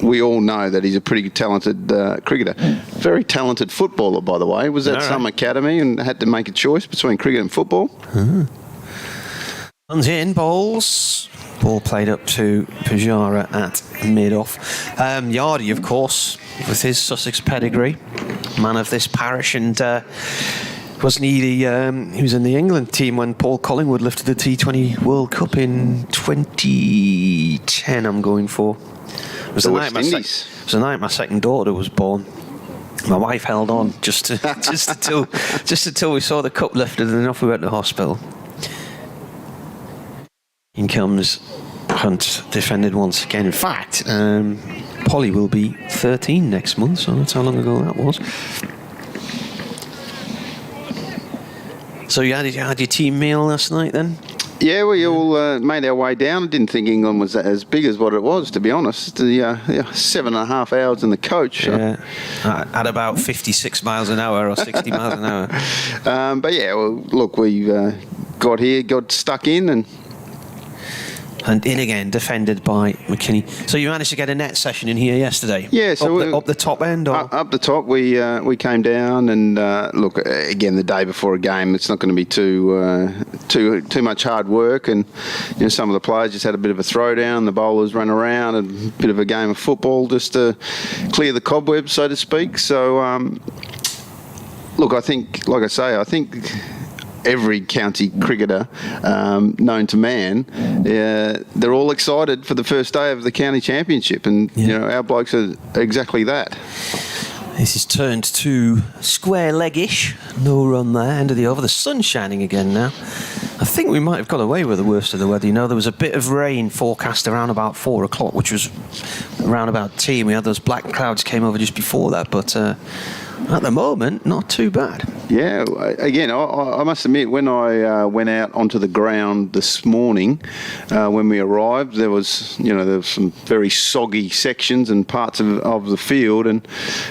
we all know that he's a pretty talented cricketer. Very talented footballer, by the way. Was at some academy and had to make a choice between cricket and football.
Runs in, bowls. Ball played up to Pujara at mid-off. Yardie, of course, with his Sussex pedigree, man of this parish, and wasn't he he was in the England team when Paul Collingwood lifted the T20 World Cup in 2010, I'm going for. It was the night my second daughter was born. My wife held on just until we saw the cup lifted, and then off we went to hospital. In comes Hunt, defended once again. In fact, Polly will be 13 next month, so that's how long ago that was. So you had your team meal last night then?
Yeah, we all made our way down. I didn't think England was as big as what it was, to be honest. 7.5 hours in the coach.
Yeah, at about 56 miles an hour or 60 miles an hour.
But yeah, well, look, we got here, got stuck in, and
in again, defended by McKinney. So you managed to get a net session in here yesterday?
Yeah, so
up the top end? Or?
Up the top, we came down, and look, again, the day before a game, it's not going to be too much hard work, and some of the players just had a bit of a throwdown, the bowlers ran around, a bit of a game of football just to clear the cobwebs, so to speak. So, look, I think every county cricketer known to man, they're all excited for the first day of the county championship, and our blokes are exactly that.
This is turned to square leg-ish. No run there, end of the over. The sun's shining again now. I think we might have got away with the worst of the weather. There was a bit of rain forecast around about 4 o'clock, which was around about tea. We had those black clouds came over just before that, but at the moment, not too bad.
Yeah, again, I must admit, when I went out onto the ground this morning, when we arrived, there was some very soggy sections and parts of the field,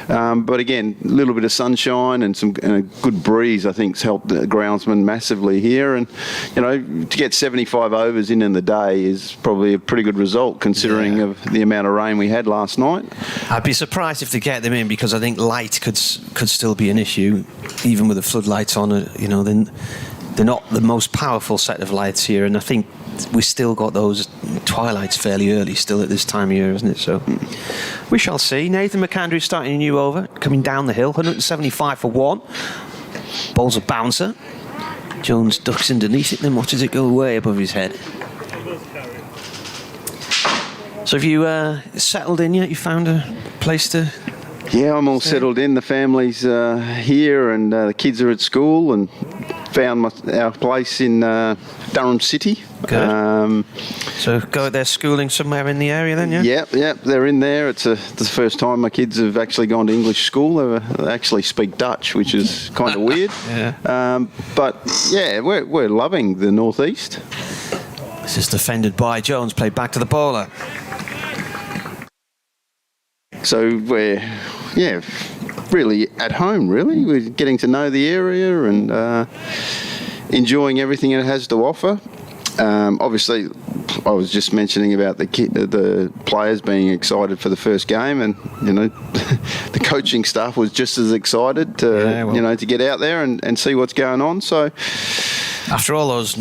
but again, a little bit of sunshine and a good breeze, I think, has helped the groundsman massively here. And to get 75 overs in the day is probably a pretty good result considering of the amount of rain we had last night.
I'd be surprised if they get them in, because I think light could still be an issue, even with the floodlights on. Then they're not the most powerful set of lights here, and I think we still got those twilights fairly early still at this time of year, isn't it? So we shall see. Nathan McAndrew starting a new over, coming down the hill, 175 for 1. Bowls a bouncer. Jones ducks underneath it, then watches it go way above his head. So have you settled in yet? You found a place to...
Yeah, I'm all settled in. The family's here, and the kids are at school, and found our place in Durham City.
Good. So go there schooling somewhere in the area then, yeah?
Yep, they're in there. It's the first time my kids have actually gone to English school. They actually speak Dutch, which is kind of weird.
Yeah.
But yeah, we're loving the northeast.
This is defended by Jones, played back to the bowler.
So we're, really at home, really. We're getting to know the area and enjoying everything it has to offer. Obviously, I was just mentioning about the players being excited for the first game, and the coaching staff was just as excited to get out there and see what's going on. So
after all those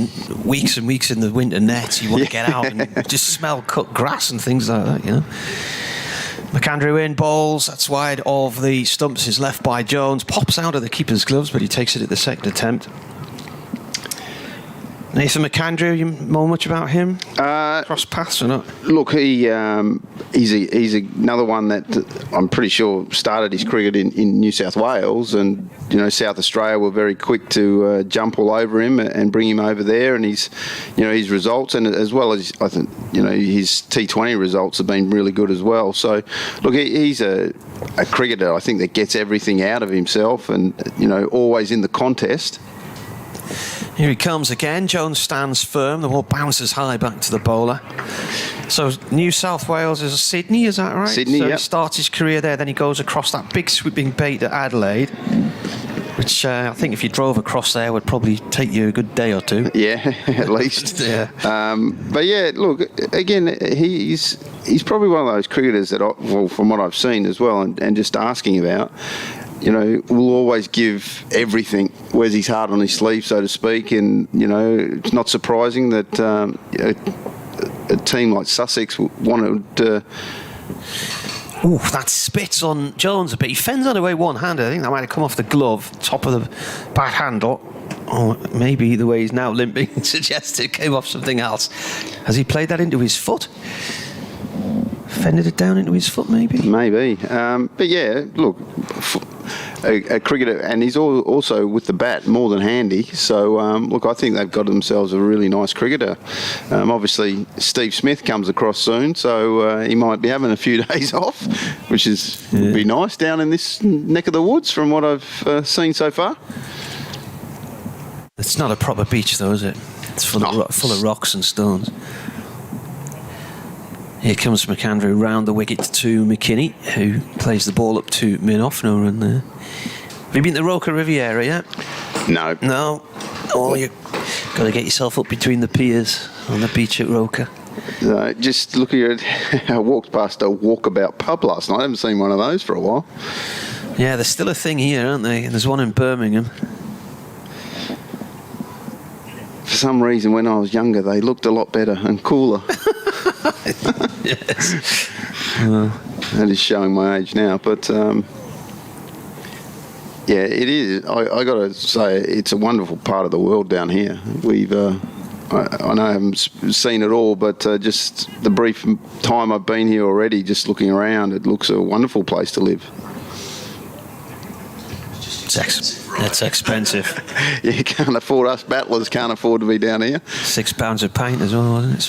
weeks and weeks in the winter nets, you want to get out and just smell cut grass and things like that, McAndrew in, bowls, that's wide of the stumps, is left by Jones, pops out of the keeper's gloves, but he takes it at the second attempt. Nathan McAndrew, you know much about him? Cross paths or not?
Look, he's another one that I'm pretty sure started his cricket in New South Wales, and South Australia were very quick to jump all over him and bring him over there, and his results, and as well as I think his T20 results have been really good as well. So look, he's a cricketer I think that gets everything out of himself, and always in the contest.
Here he comes again. Jones stands firm. The ball bounces high back to the bowler. So New South Wales is Sydney, is that right?
Sydney,
so
yeah.
He starts his career there, then he goes across that big sweeping bait at Adelaide, which I think if you drove across there would probably take you a good day or two.
Yeah, at least.
Yeah.
But yeah, look, again, he's probably one of those cricketers that, from what I've seen as well, and just asking about, will always give everything, wears his heart on his sleeve, so to speak, and, it's not surprising that a team like Sussex wanted to...
Ooh, that spits on Jones a bit. He fends that away one-handed. I think that might have come off the glove, top of the bat handle. Or maybe the way he's now limping suggests it came off something else. Has he played that into his foot? Fended it down into his foot, maybe?
Maybe. But yeah, look, a cricketer, and he's also with the bat more than handy. So, look, I think they've got themselves a really nice cricketer. Obviously, Steve Smith comes across soon, so he might be having a few days off, which would be nice down in this neck of the woods from what I've seen so far.
It's not a proper beach, though, is it? It's full of rocks and stones. Here comes McAndrew round the wicket to McKinney, who plays the ball up to Minoff. No run there. Have you been to Roca Riviera yet?
No.
No? Oh, you've got to get yourself up between the piers on the beach at Roca.
Just looking at I walked past a walkabout pub last night. I haven't seen one of those for a while.
Yeah, there's still a thing here, aren't they? There's one in Birmingham.
For some reason, when I was younger, they looked a lot better and cooler.
Yes.
That is showing my age now, but yeah, it is. I got to say, it's a wonderful part of the world down here. We've, I know I haven't seen it all, but just the brief time I've been here already, just looking around, it looks a wonderful place to live.
It's expensive.
You can't afford, us battlers can't afford to be down here.
£6 a pint as well, wasn't it?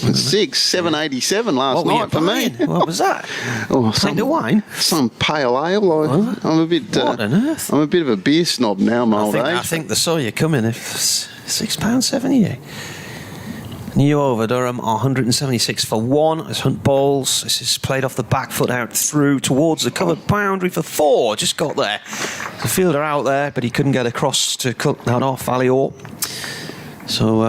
$7.87 last night for me.
What was that?
Oh,
pint of wine?
Some pale ale. I'm a bit.
What on earth?
I'm a bit of a beer snob now, my old age.
I think they saw you coming. £6.70. New over Durham are 176 for 1 as Hunt bowls. This is played off the back foot out through towards the covered boundary for 4. Just got there. The fielder out there, but he couldn't get across to cut that off, Alior. So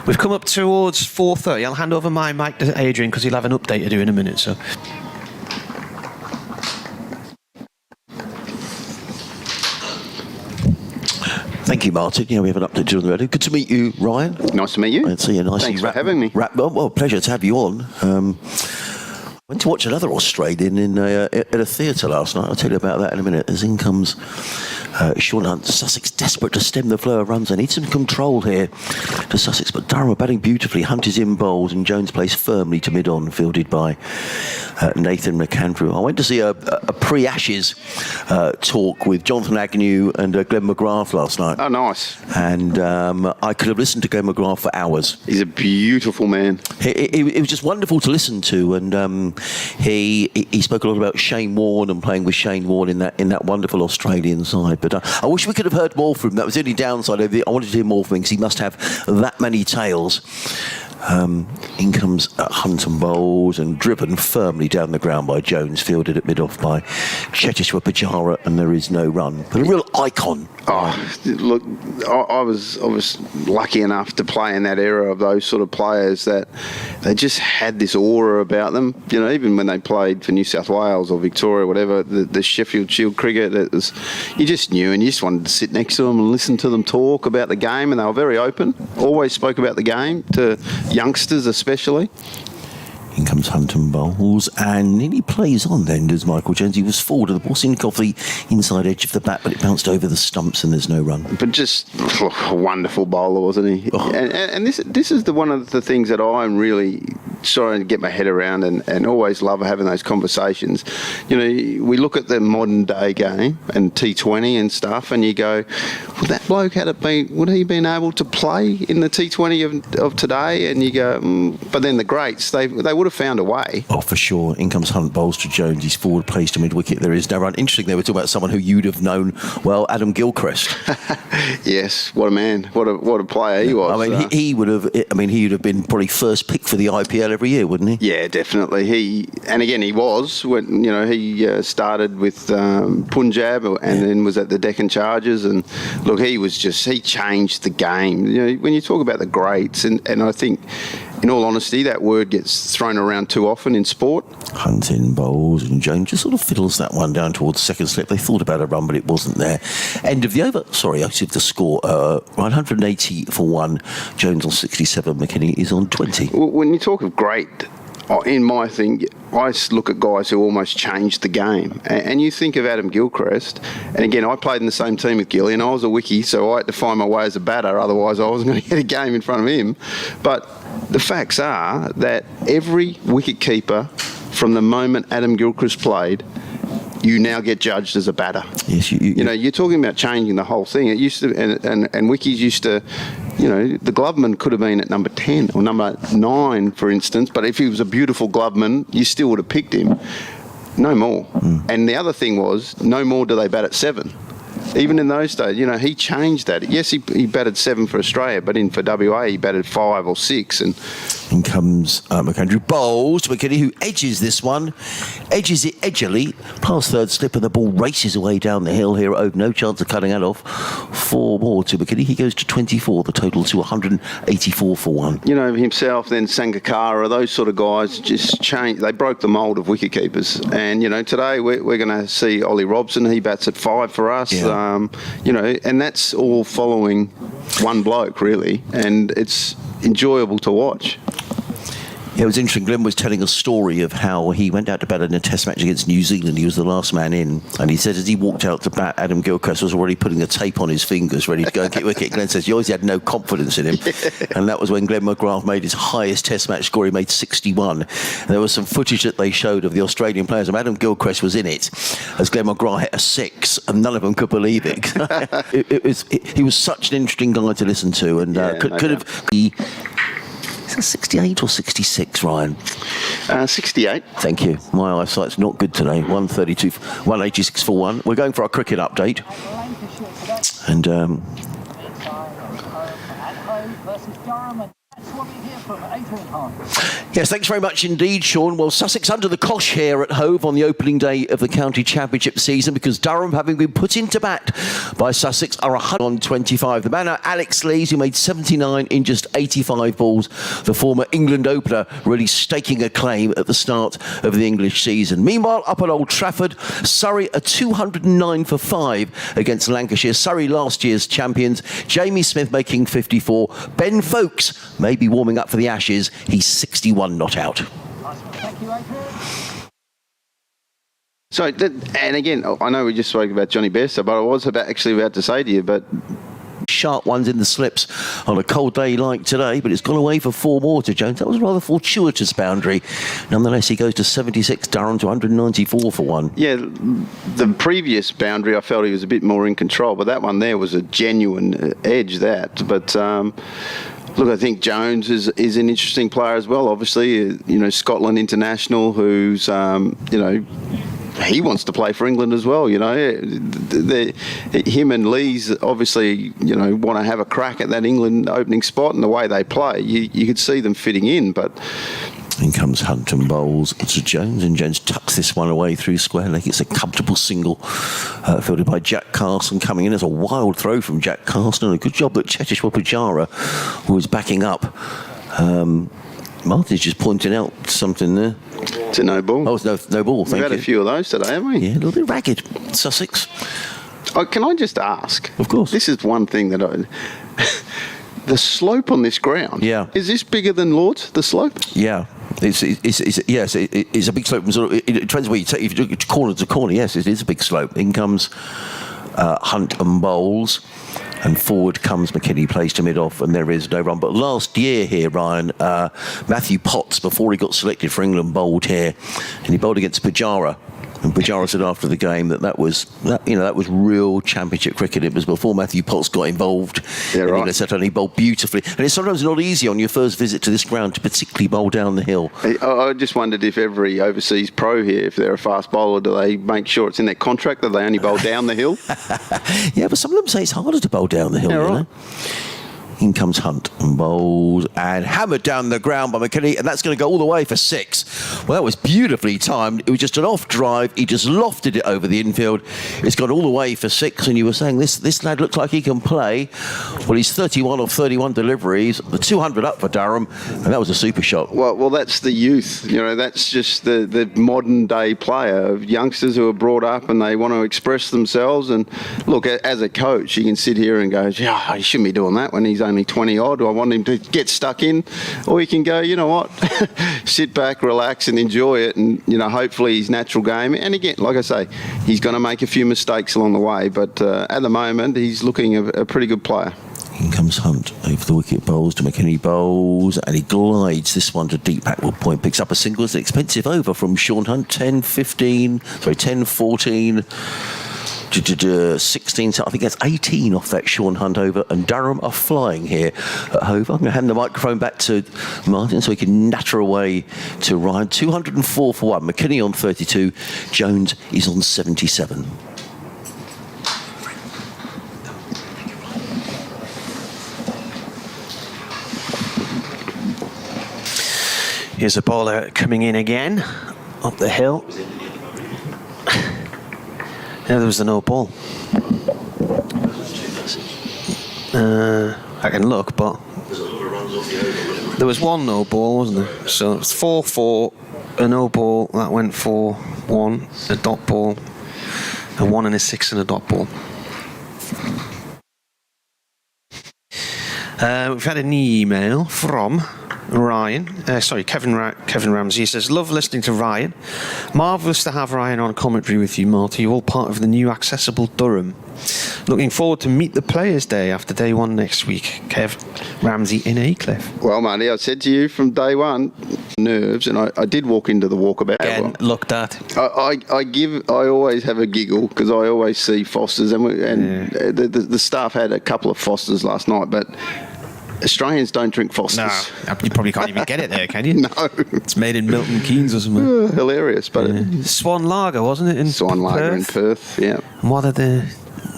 we've come up towards 4:30. I'll hand over my mic to Adrian because he'll have an update to do in a minute. So.
Thank you, Martin. Yeah, we have an update to on the radio. Good to meet you, Ryan.
Nice to meet you.
I'd see you nicely.
Thanks for having me.
Well, pleasure to have you on. Went to watch another Australian at a theatre last night. I'll tell you about that in a minute. As in comes Sean Hunt. Sussex desperate to stem the flow of runs. They need some control here to Sussex, but Durham are batting beautifully. Hunt is in bowls and Jones plays firmly to mid-on, fielded by Nathan McAndrew. I went to see a pre-Ashes talk with Jonathan Agnew and Glenn McGrath last night.
Oh, nice.
And I could have listened to Glenn McGrath for hours.
He's a beautiful man.
It was just wonderful to listen to, and he spoke a lot about Shane Warne and playing with Shane Warne in that wonderful Australian side. But I wish we could have heard more from him. That was the only downside of it. I wanted to hear more from him because he must have that many tales. In comes Hunt and bowls and driven firmly down the ground by Jones, fielded at mid-off by Cheteshwar Pujara, and there is no run. But a real icon.
Oh, look, I was lucky enough to play in that era of those sort of players that they just had this aura about them. You know, even when they played for New South Wales or Victoria, whatever, the Sheffield Shield cricket, you just knew, and you just wanted to sit next to them and listen to them talk about the game, and they were very open, always spoke about the game to youngsters especially.
In comes Hunt and bowls, and he plays on then, does Michael Jones. He was forward of the ball, seemed off the inside edge of the bat, but it bounced over the stumps and there's no run.
But just a wonderful bowler, wasn't he? Oh. And this is one of the things that I'm really trying to get my head around and always love having those conversations. You know, we look at the modern day game and T20 and stuff, and you go, well, that bloke would he been able to play in the T20 of today? And you go, but then the greats, they would have found a way.
Oh, for sure. In comes Hunt, bowls to Jones. He's forward, plays to mid-wicket. There is no run. Interesting, they were talking about someone who you'd have known well, Adam Gilchrist.
Yes, what a man. What a player he was.
I mean, he would have been probably first pick for the IPL every year, wouldn't he?
Yeah, definitely. He was when he started with Punjab and then was at the Deccan Chargers, and look, he changed the game. You know, when you talk about the greats, and I think, in all honesty, that word gets thrown around too often in sport.
Hunt in bowls and Jones just sort of fiddles that one down towards second slip. They thought about a run, but it wasn't there. End of the over. Sorry, I said the score. 180 for 1. Jones on 67. McKinney is on 20.
When you talk of great, in my thing, I look at guys who almost changed the game. And you think of Adam Gilchrist, and again, I played in the same team with Gilly, and I was a wickie, so I had to find my way as a batter, otherwise I wasn't going to get a game in front of him. But the facts are that every wicket-keeper from the moment Adam Gilchrist played, you now get judged as a batter.
Yes,
you know, you're talking about changing the whole thing. It used to, and wickies used to, you know, the gloveman could have been at number 10 or number 9, for instance, but if he was a beautiful gloveman, you still would have picked him. No more. And the other thing was, no more do they bat at 7. Even in those days, you know, he changed that. Yes, he batted 7 for Australia, but for WA he batted 5 or 6. And
in comes McAndrew, bowls to McKinney, who edges this one, edges it edgily, past third slip, and the ball races away down the hill here at Hove. No chance of cutting that off. 4 more to McKinney. He goes to 24, the total to 184 for 1.
You know, himself, then Sangakkara, those sort of guys just changed. They broke the mould of wicketkeepers. And, you know, today we're going to see Ollie Robson. He bats at 5 for us.
Yeah.
You know, and that's all following one bloke, really, and it's enjoyable to watch.
Yeah, it was interesting. Glenn was telling a story of how he went out to bat in a test match against New Zealand. He was the last man in. And he said as he walked out to bat, Adam Gilchrist was already putting a tape on his fingers, ready to go and kick wicket. Glenn says he always had no confidence in him. Yeah. And that was when Glenn McGrath made his highest test match score. He made 61. And there was some footage that they showed of the Australian players. And Adam Gilchrist was in it as Glenn McGrath hit a 6, and none of them could believe it. He was such an interesting guy to listen to, and could have... Is that 68 or 66, Ryan?
68.
Thank you. My eyesight's not good today. 132, 186 for 1. We're going for our cricket update. And yes, thanks very much indeed, Sean. Well, Sussex under the cosh here at Hove on the opening day of the county championship season, because Durham, having been put into bat by Sussex, are 125. The man, Alex Lees, who made 79 in just 85 balls, the former England opener, really staking a claim at the start of the English season. Meanwhile, up at Old Trafford, Surrey are 209 for 5 against Lancashire. Surrey, last year's champions. Jamie Smith making 54. Ben Folkes may be warming up for the Ashes. He's 61 not out.
Thank you, Adrian.
So, and again, I know we just spoke about Johnny Bairstow, but I was actually about to say to you, but
Sharp ones in the slips on a cold day like today, but it's gone away for 4 more to Jones. That was a rather fortuitous boundary. Nonetheless, he goes to 76, Durham to 194 for 1.
yeah, the previous boundary, I felt he was a bit more in control, but that one there was a genuine edge, that. But look, I think Jones is an interesting player as well. Obviously, Scotland international, who's he wants to play for England as well. Him and Lees obviously want to have a crack at that England opening spot, and the way they play, you could see them fitting in. But
in comes Hunt and bowls to Jones, and Jones tucks this one away through square leg. It's a comfortable single fielded by Jack Carson coming in. As a wild throw from Jack Carson, and a good job that Cheteshwar Pujara, who was backing up. Martin's just pointing out something there.
It's a no ball.
Oh, it's no ball, thank you.
We've had a few of those today, haven't we?
Yeah, a little bit ragged. Sussex.
Oh, can I just ask?
Of course.
This is one thing that the slope on this ground.
Yeah.
Is this bigger than Lord's, the slope?
Yeah. It's a big slope. It depends where you take. If you do corner to corner, yes, it is a big slope. In comes Hunt and bowls. And forward comes McKinney, plays to mid-off, and there is no run. But last year here, Ryan, Matthew Potts, before he got selected for England, bowled here, and he bowled against Pujara. And Pujara said after the game that was real championship cricket. It was before Matthew Potts got involved.
Yeah, right.
And he bowled beautifully. And it's sometimes not easy on your first visit to this ground to particularly bowl down the hill.
I just wondered if every overseas pro here, if they're a fast bowler, do they make sure it's in their contract that they only bowl down the hill?
Yeah, but some of them say it's harder to bowl down the hill.
Yeah, right.
In comes Hunt and bowls and hammered down the ground by McKinney, and that's going to go all the way for 6. Well, that was beautifully timed. It was just an off drive. He just lofted it over the infield. It's gone all the way for 6, and you were saying this lad looks like he can play. Well, he's 31 of 31 deliveries, the 200 up for Durham, and that was a super shot.
Well, that's the youth. That's just the modern day player of youngsters who are brought up and they want to express themselves. And look, as a coach, you can sit here and go, yeah, he shouldn't be doing that when he's only 20 odd. I want him to get stuck in. Or you can go, you know what, sit back, relax and enjoy it. And, hopefully his natural game. And again, like I say, he's going to make a few mistakes along the way. But at the moment, he's looking a pretty good player.
In comes Hunt over the wicket, bowls to McKinney, bowls, and he glides this one to deep backward point, picks up a single. It's an expensive over from Sean Hunt, 10, 14, to 16, so I think that's 18 off that Sean Hunt over, and Durham are flying here at Hove. I'm going to hand the microphone back to Martin so he can natter away to Ryan. 204 for 1, McKinney on 32, Jones is on 77.
Here's a bowler coming in again, up the hill. Yeah, there was the no ball. I can look, but there was one no ball, wasn't there? So it's 4-4, a no ball, that went for 1, a dot ball, a 1 and a 6 and a dot ball. We've had an email from Kevin Ramsey. He says, love listening to Ryan. Marvellous to have Ryan on commentary with you, Marty. You're all part of the new accessible Durham. Looking forward to meet the players day after day 1 next week. Kev Ramsey in Aycliffe.
Well, Marty, I said to you from day 1, nerves, and I did walk into the walkabout.
Again, looked at.
I always have a giggle because I always see Fosters, and the staff had a couple of Fosters last night, but Australians don't drink Fosters.
No, you probably can't even get it there, can you?
No.
It's made in Milton Keynes or something.
Hilarious, but
Swan Lager, wasn't it? In
Swan Lager in Perth, yeah.
And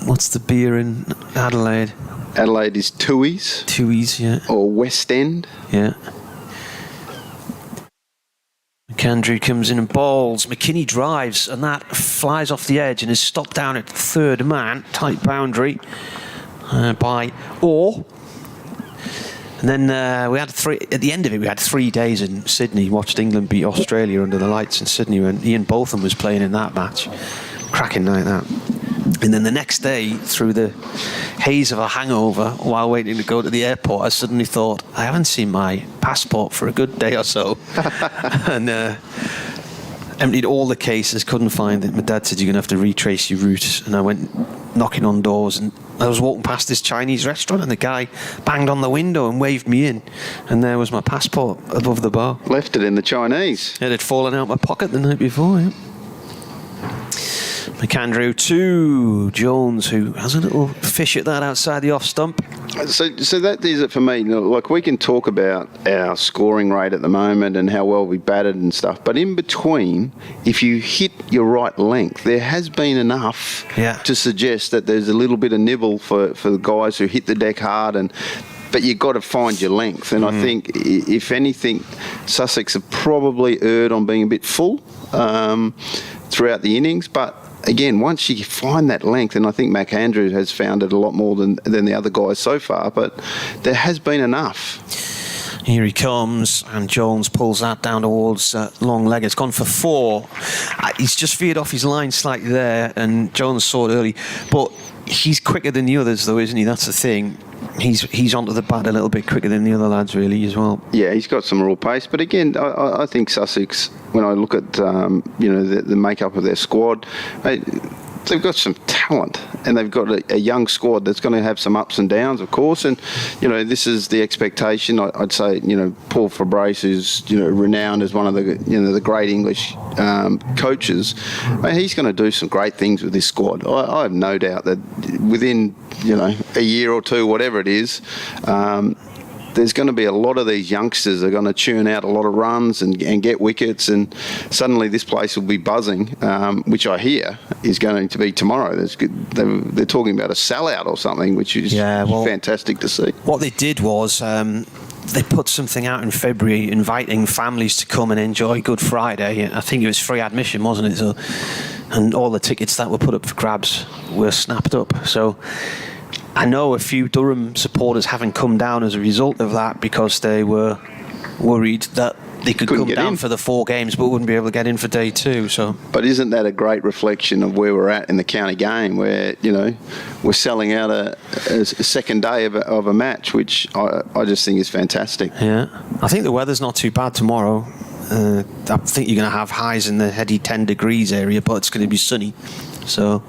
what's the beer in Adelaide?
Adelaide is Tooheys.
Tooheys, yeah.
Or West End.
Yeah. McAndrew comes in and bowls. McKinney drives, and that flies off the edge and is stopped down at third man. Tight boundary by Orr. And then we had at the end of it, we had 3 days in Sydney. Watched England beat Australia under the lights in Sydney when Ian Botham was playing in that match. Cracking night, that. And then the next day, through the haze of a hangover, while waiting to go to the airport, I suddenly thought, I haven't seen my passport for a good day or so. And emptied all the cases, couldn't find it. My dad said, you're going to have to retrace your route. And I went knocking on doors, and I was walking past this Chinese restaurant, and the guy banged on the window and waved me in. And there was my passport above the bar.
Left it in the Chinese.
It had fallen out my pocket the night before, yeah. McAndrew to Jones, who has a little fish at that outside the off stump.
So that is it for me. Like, we can talk about our scoring rate at the moment and how well we batted and stuff, but in between, if you hit your right length, there has been enough to suggest that there's a little bit of nibble for the guys who hit the deck hard, but you've got to find your length. And I think, if anything, Sussex have probably erred on being a bit full throughout the innings, but again, once you find that length, and I think McAndrew has found it a lot more than the other guys so far, but there has been enough.
Here he comes, and Jones pulls that down towards long leg. It's gone for 4. He's just veered off his line slightly there, and Jones saw it early. But he's quicker than the others, though, isn't he? That's the thing. He's onto the bat a little bit quicker than the other lads, really, as well.
Yeah, he's got some raw pace. But again, I think Sussex, when I look at the makeup of their squad, they've got some talent, and they've got a young squad that's going to have some ups and downs, of course. And this is the expectation. I'd say Paul Fabrice, who's renowned as one of the great English coaches, he's going to do some great things with this squad. I have no doubt that within a year or two, whatever it is, there's going to be a lot of these youngsters that are going to churn out a lot of runs and get wickets, and suddenly this place will be buzzing, which I hear is going to be tomorrow. They're talking about a sellout or something, which is fantastic to see.
What they did was they put something out in February inviting families to come and enjoy Good Friday. I think it was free admission, wasn't it? So, and all the tickets that were put up for grabs were snapped up. So I know a few Durham supporters haven't come down as a result of that, because they were worried that they couldn't come down for the 4 games but wouldn't be able to get in for day 2. So,
but isn't that a great reflection of where we're at in the county game, where we're selling out a second day of a match, which I just think is fantastic.
Yeah, I think the weather's not too bad tomorrow. I think you're going to have highs in the heady 10 degrees area, but it's going to be sunny, so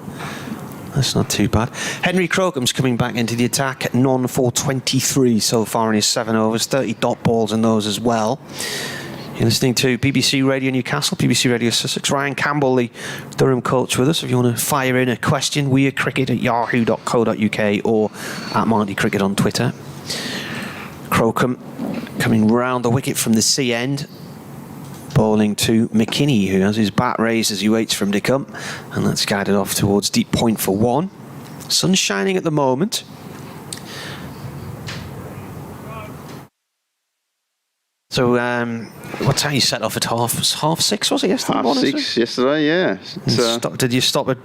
that's not too bad. Henry Crocom's coming back into the attack, none for 23 so far in his 7 overs, 30 dot balls in those as well. You're listening to BBC Radio Newcastle, BBC Radio Sussex. Ryan Campbell, the Durham coach, with us. If you want to fire in a question, wearecricket@yahoo.co.uk or at Marty Cricket on Twitter. Crocombe coming round the wicket from the C end, bowling to McKinney, who has his bat raised as he waits for him to come, and that's guided off towards deep point for 1. Sun's shining at the moment. So, what time you set off at half 6, was it yesterday morning?
6 yesterday, yeah.
Did you stop at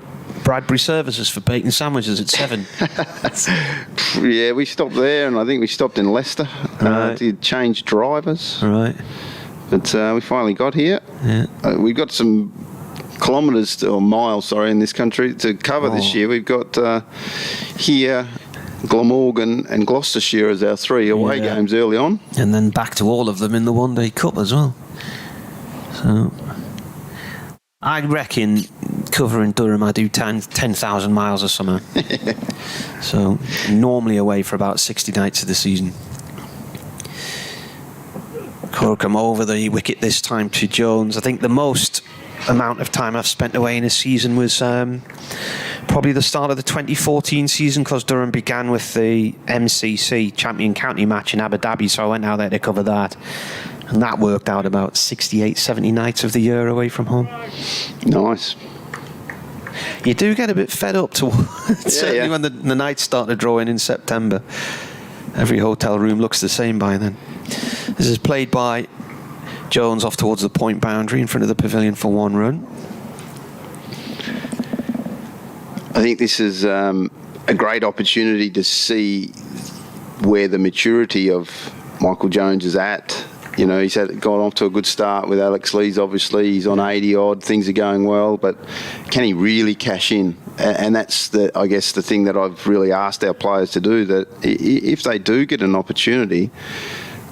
Bradbury Services for bacon sandwiches at 7?
Yeah, we stopped there, and I think we stopped in Leicester to change drivers.
Right.
But we finally got here. Yeah. We've got some miles in this country to cover this year. We've got here, Glamorgan and Gloucestershire as our 3 away games early on.
And then back to all of them in the One Day Cup as well. So I reckon covering Durham I do 10,000 miles a summer. So normally away for about 60 nights of the season. Crocombe over the wicket this time to Jones. I think the most amount of time I've spent away in a season was probably the start of the 2014 season, because Durham began with the MCC Champion County match in Abu Dhabi, so I went out there to cover that, and that worked out about 68, 70 nights of the year away from home.
Nice.
You do get a bit fed up certainly when the nights start to draw in September. Every hotel room looks the same by then. This is played by Jones off towards the point boundary in front of the pavilion for 1 run.
I think this is a great opportunity to see where the maturity of Michael Jones is at. He's gone off to a good start with Alex Lees, obviously. He's on 80 odd, things are going well, but can he really cash in? And that's the thing that I've really asked our players to do, that if they do get an opportunity,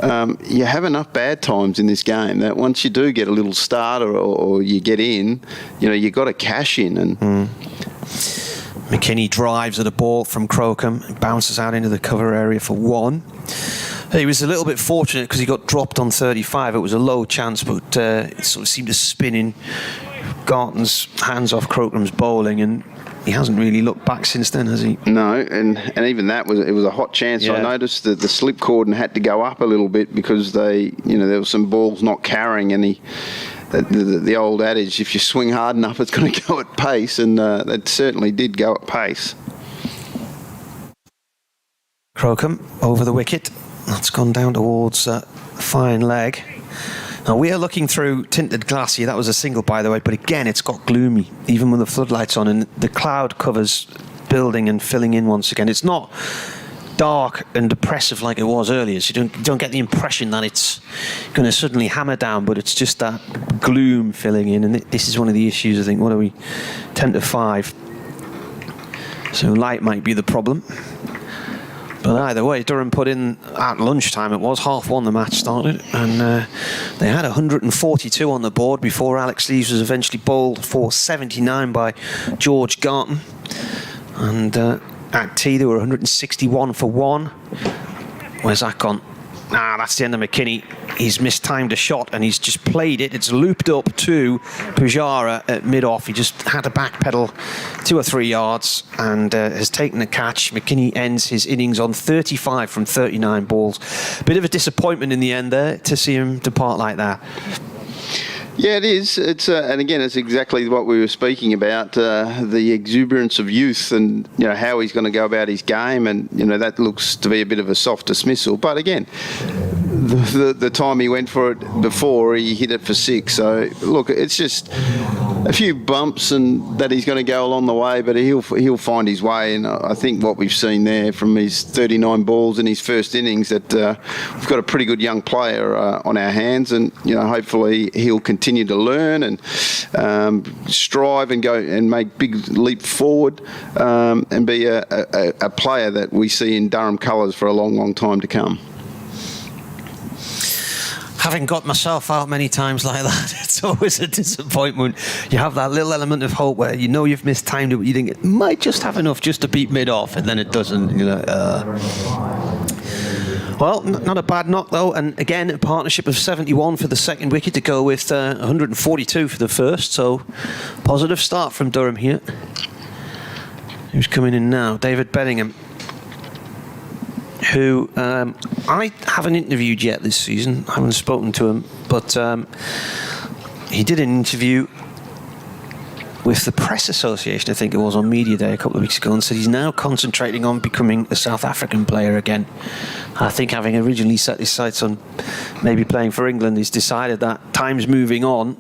you have enough bad times in this game that once you do get a little starter or you get in, you've got to cash in. And
McKinney drives at a ball from Crocombe, bounces out into the cover area for 1. He was a little bit fortunate because he got dropped on 35. It was a low chance, but it sort of seemed to spin in Garton's hands off Crocombe's bowling, and he hasn't really looked back since then, has he?
No, and even that was a hot chance.
Yeah.
I noticed that the slip cordon had to go up a little bit because there were some balls not carrying, and the old adage, if you swing hard enough, it's going to go at pace, and that certainly did go at pace.
Crocombe over the wicket. That's gone down towards fine leg. Now we are looking through tinted glass here. That was a single, by the way, but again it's got gloomy even with the floodlights on, and the cloud covers building and filling in once again. It's not dark and depressive like it was earlier, so you don't get the impression that it's going to suddenly hammer down, but it's just that gloom filling in, and this is one of the issues, I think. What are we, 10 to 5, so light might be the problem. But either way, Durham put in at lunchtime, it was 1:30 the match started, and they had 142 on the board before Alex Lees was eventually bowled for 79 by George Garton. And at tea, there were 161 for 1. Where's that gone? That's the end of McKinney. He's mistimed a shot and he's just played it. It's looped up to Pujara at mid-off. He just had to backpedal 2 or 3 yards and has taken the catch. McKinney ends his innings on 35 from 39 balls. Bit of a disappointment in the end there to see him depart like that.
Yeah, it is. It's and again, it's exactly what we were speaking about, the exuberance of youth, and how he's going to go about his game, and that looks to be a bit of a soft dismissal. But again, the time he went for it before, he hit it for 6. So look, it's just a few bumps, and that he's going to go along the way, but he'll find his way. And I think what we've seen there from his 39 balls in his first innings, that we've got a pretty good young player on our hands, and hopefully he'll continue to learn and strive and go and make big leap forward, and be a player that we see in Durham colours for a long, long time to come.
Having got myself out many times like that, it's always a disappointment. You have that little element of hope where you've mistimed it, but you think it might just have enough just to beat mid-off, and then it doesn't. Well, not a bad knock though, and again a partnership of 71 for the second wicket to go with 142 for the first, so positive start from Durham here. Who's coming in now? David Bellingham, who I haven't interviewed yet this season. I haven't spoken to him, but he did an interview with the Press Association, I think it was, on Media Day a couple of weeks ago, and said he's now concentrating on becoming a South African player again. I think, having originally set his sights on maybe playing for England, he's decided that time's moving on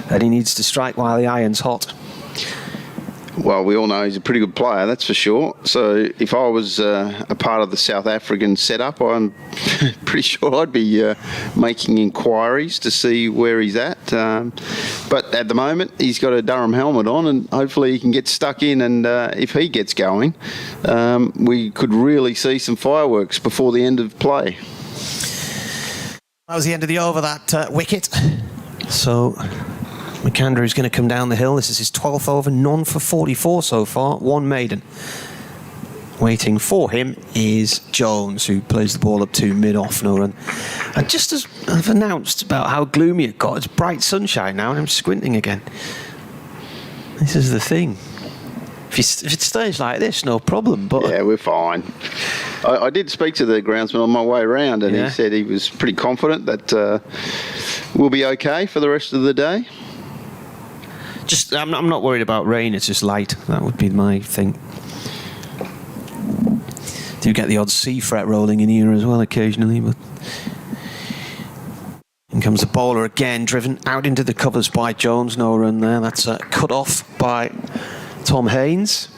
and he needs to strike while the iron's hot.
Well, we all know he's a pretty good player, that's for sure. So if I was a part of the South African setup, I'm pretty sure I'd be making inquiries to see where he's at. But at the moment, he's got a Durham helmet on, and hopefully he can get stuck in. And if he gets going, we could really see some fireworks before the end of play.
That was the end of the over, that wicket. So McAndrew is going to come down the hill. This is his 12th over, none for 44 so far, 1 maiden. Waiting for him is Jones, who plays the ball up to mid-off, no run. And just as I've announced about how gloomy it got, it's bright sunshine now, and I'm squinting again. This is the thing. If it stays like this, no problem. But
yeah, we're fine. I did speak to the groundsman on my way around, and
yeah,
he said he was pretty confident that we'll be okay for the rest of the day.
I'm not worried about rain, it's just light. That would be my thing. Do get the odd sea fret rolling in here as well occasionally, but in comes the bowler again, driven out into the covers by Jones. No run there. That's cut off by Tom Haynes.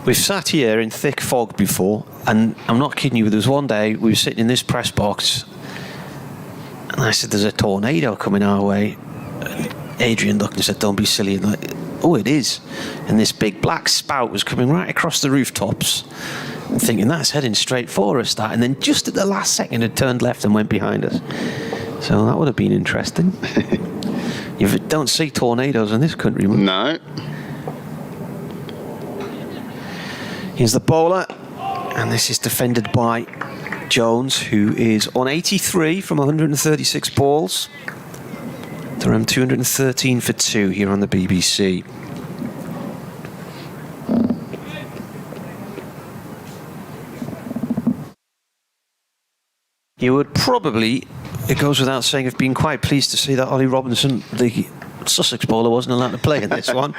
We've sat here in thick fog before, and I'm not kidding you, there was one day we were sitting in this press box and I said, there's a tornado coming our way. Adrian looked and said, don't be silly. And oh, it is. And this big black spout was coming right across the rooftops I'm thinking that's heading straight for us, that, and then just at the last second it turned left and went behind us. So that would have been interesting. You don't see tornadoes in this country, man.
No.
Here's the bowler, and this is defended by Jones, who is on 83 from 136 balls. Durham 213 for 2 here on the BBC. You would probably, it goes without saying, have been quite pleased to see that Ollie Robinson, the Sussex bowler, wasn't allowed to play in this one.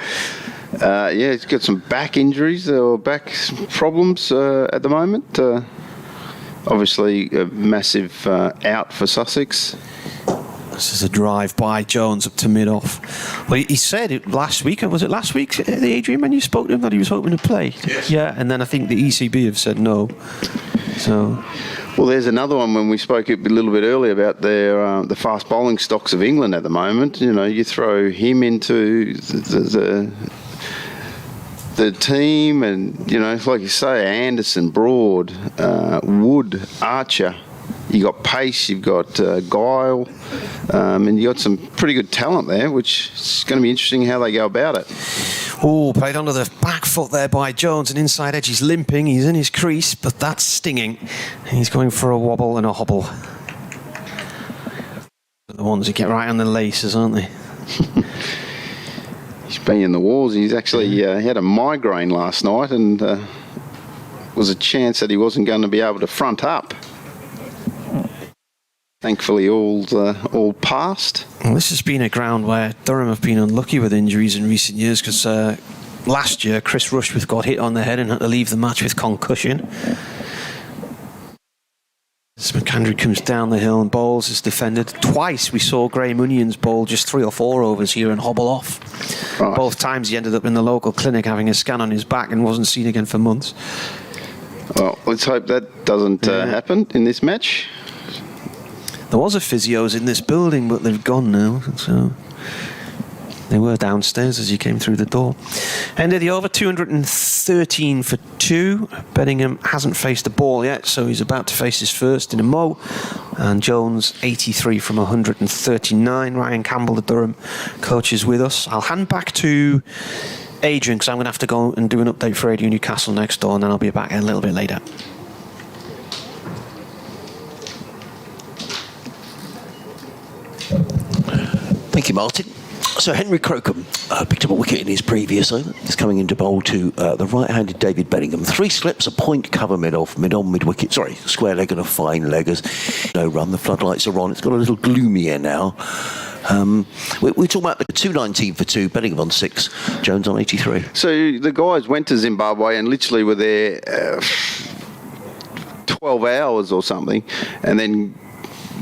Yeah, he's got some back injuries or back problems at the moment. Obviously, a massive out for Sussex.
This is a drive by Jones up to mid-off. Well, he said it last week. Was it last week, Adrian, when you spoke to him, that he was hoping to play?
Yes.
Yeah, and then I think the ECB have said no. So...
Well, there's another one when we spoke a little bit earlier about their the fast bowling stocks of England at the moment. You know, you throw him into the team, and you know, like you say, Anderson, Broad, Wood, Archer. You got pace, you've got guile, and you got some pretty good talent there, which is going to be interesting how they go about it.
Oh, played onto the back foot there by Jones, and inside edge he's limping, he's in his crease, but that's stinging. He's going for a wobble and a hobble. The ones who get right on the laces, aren't they?
He's banging the walls. He's actually had a migraine last night, and was a chance that he wasn't going to be able to front up. Thankfully, all passed.
Well, this has been a ground where Durham have been unlucky with injuries in recent years, because last year Chris Rushworth got hit on the head and had to leave the match with concussion. As McAndrew comes down the hill and bowls is defended. Twice we saw Graham Onions bowl just 3 or 4 overs here and hobble off.
Right.
Both times he ended up in the local clinic having a scan on his back and wasn't seen again for months.
Well, let's hope that doesn't happen in this match.
There was a physios in this building, but they've gone now. So they were downstairs as you came through the door. End of the over, 213 for 2. Bedingham hasn't faced a ball yet, so he's about to face his first in a mo. And Jones, 83 from 139. Ryan Campbell, the Durham coach, is with us. I'll hand back to Adrian, because I'm going to have to go and do an update for Radio Newcastle next door, and then I'll be back a little bit later.
Thank you, Martin. So Henry Crocombe picked up a wicket in his previous over. He's coming into bowl to the right-handed David Bedingham. 3 slips, a point cover mid-off, mid-on, mid-wicket. Sorry, square leg and a fine leggers. No run, the floodlights are on. It's got a little gloomier now. We're talking about the 219 for 2, Bedingham on 6, Jones on 83.
So the guys went to Zimbabwe and literally were there 12 hours or something, and then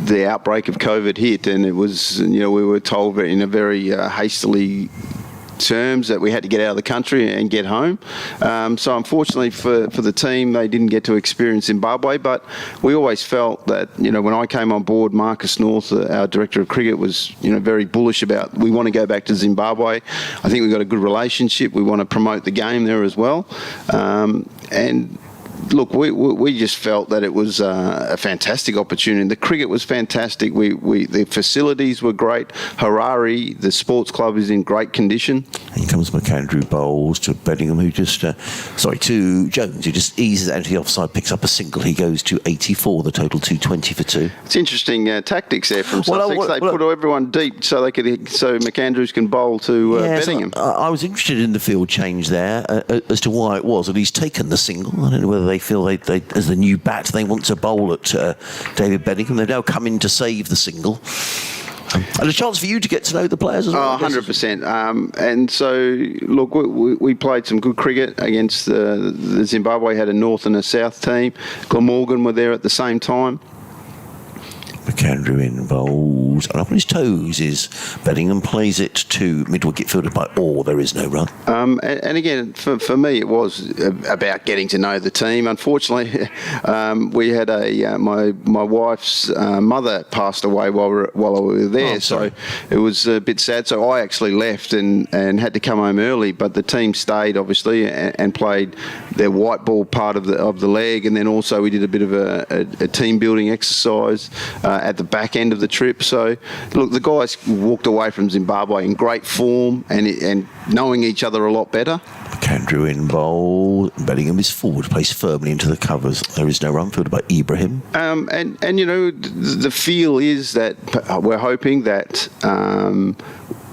the outbreak of COVID hit, and it was, you know, we were told in a very hastily terms that we had to get out of the country and get home. So unfortunately for the team, they didn't get to experience Zimbabwe, but we always felt that, you know, when I came on board, Marcus North, our director of cricket, was, you know, very bullish about, we want to go back to Zimbabwe. I think we've got a good relationship. We want to promote the game there as well. And look, we just felt that it was a fantastic opportunity. The cricket was fantastic. The facilities were great. Harare, the sports club, is in great condition.
Here comes McAndrew bowls to Bedingham, who just, to Jones, who just eases out of the offside, picks up a single. He goes to 84, the total 220 for 2.
It's interesting tactics there from Sussex. They put everyone deep so McAndrews can bowl to Bedingham.
So I was interested in the field change there as to why it was, and he's taken the single. I don't know whether they feel they as the new bat, they want to bowl at David Bedingham. They've now come in to save the single. And a chance for you to get to know the players as well.
100%. And so, look, we played some good cricket against the Zimbabwe had a north and a south team. Glamorgan were there at the same time.
McAndrew in bowls, and up on his toes is Bellingham, plays it to mid-wicket fielded by Orr. There is no run.
And again, for me, it was about getting to know the team. Unfortunately, we had my wife's mother passed away while we were there, so it was a bit sad. So I actually left and had to come home early, but the team stayed obviously and played their white ball part of the leg, and then also we did a bit of a team building exercise at the back end of the trip. So look, the guys walked away from Zimbabwe in great form and knowing each other a lot better.
McAndrew in bowl. Bellingham is forward, placed firmly into the covers. There is no run, fielded by Ibrahim.
And you know, the feel is that we're hoping that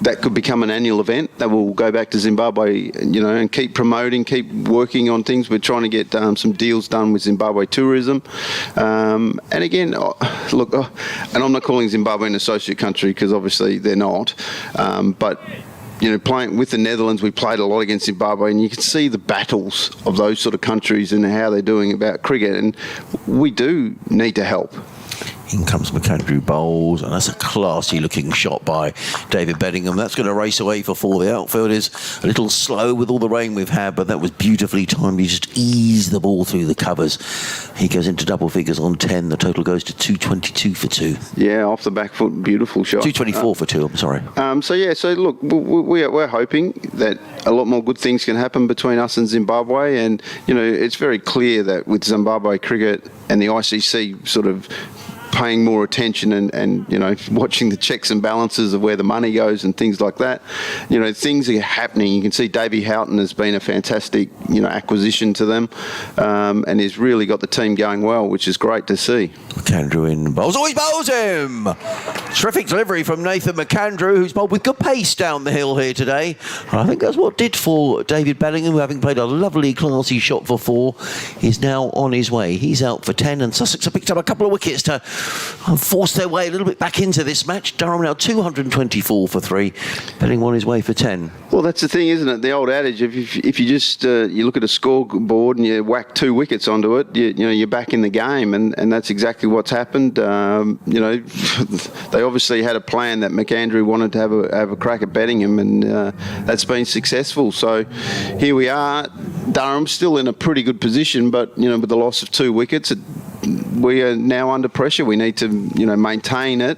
that could become an annual event that will go back to Zimbabwe, you know, and keep promoting, keep working on things. We're trying to get some deals done with Zimbabwe tourism. And again, look, and I'm not calling Zimbabwe an associate country because obviously they're not, but you know, playing with the Netherlands, we played a lot against Zimbabwe, and you can see the battles of those sort of countries and how they're doing about cricket, and we do need to help.
In comes McAndrew bowls, and that's a classy-looking shot by David Bellingham. That's going to race away for 4. The outfield is a little slow with all the rain we've had, but that was beautifully timed. He just eased the ball through the covers. He goes into double figures on 10. The total goes to 222 for 2.
Yeah, off the back foot, beautiful shot.
224 for 2, I'm sorry.
So look, we're hoping that a lot more good things can happen between us and Zimbabwe, and you know, it's very clear that with Zimbabwe cricket and the ICC sort of paying more attention and you know, watching the checks and balances of where the money goes and things like that, you know, things are happening. You can see Davey Houghton has been a fantastic, you know, acquisition to them, and he's really got the team going well, which is great to see.
McAndrew in bowls. Oh, he bowls him! Terrific delivery from Nathan McAndrew, who's bowled with good pace down the hill here today. I think that's what did for David Bellingham, who, having played a lovely, classy shot for 4, is now on his way. He's out for 10, and Sussex have picked up a couple of wickets to force their way a little bit back into this match. Durham now 224 for 3. Bellingham on his way for 10.
Well, that's the thing, isn't it? The old adage, if you just you look at a scoreboard and you whack 2 wickets onto it, you know, you're back in the game, and that's exactly what's happened. You know, they obviously had a plan that McAndrew wanted to have a crack at Bellingham, and that's been successful. So here we are. Durham's still in a pretty good position, but you know, with the loss of 2 wickets, we are now under pressure. We need to, you know, maintain it.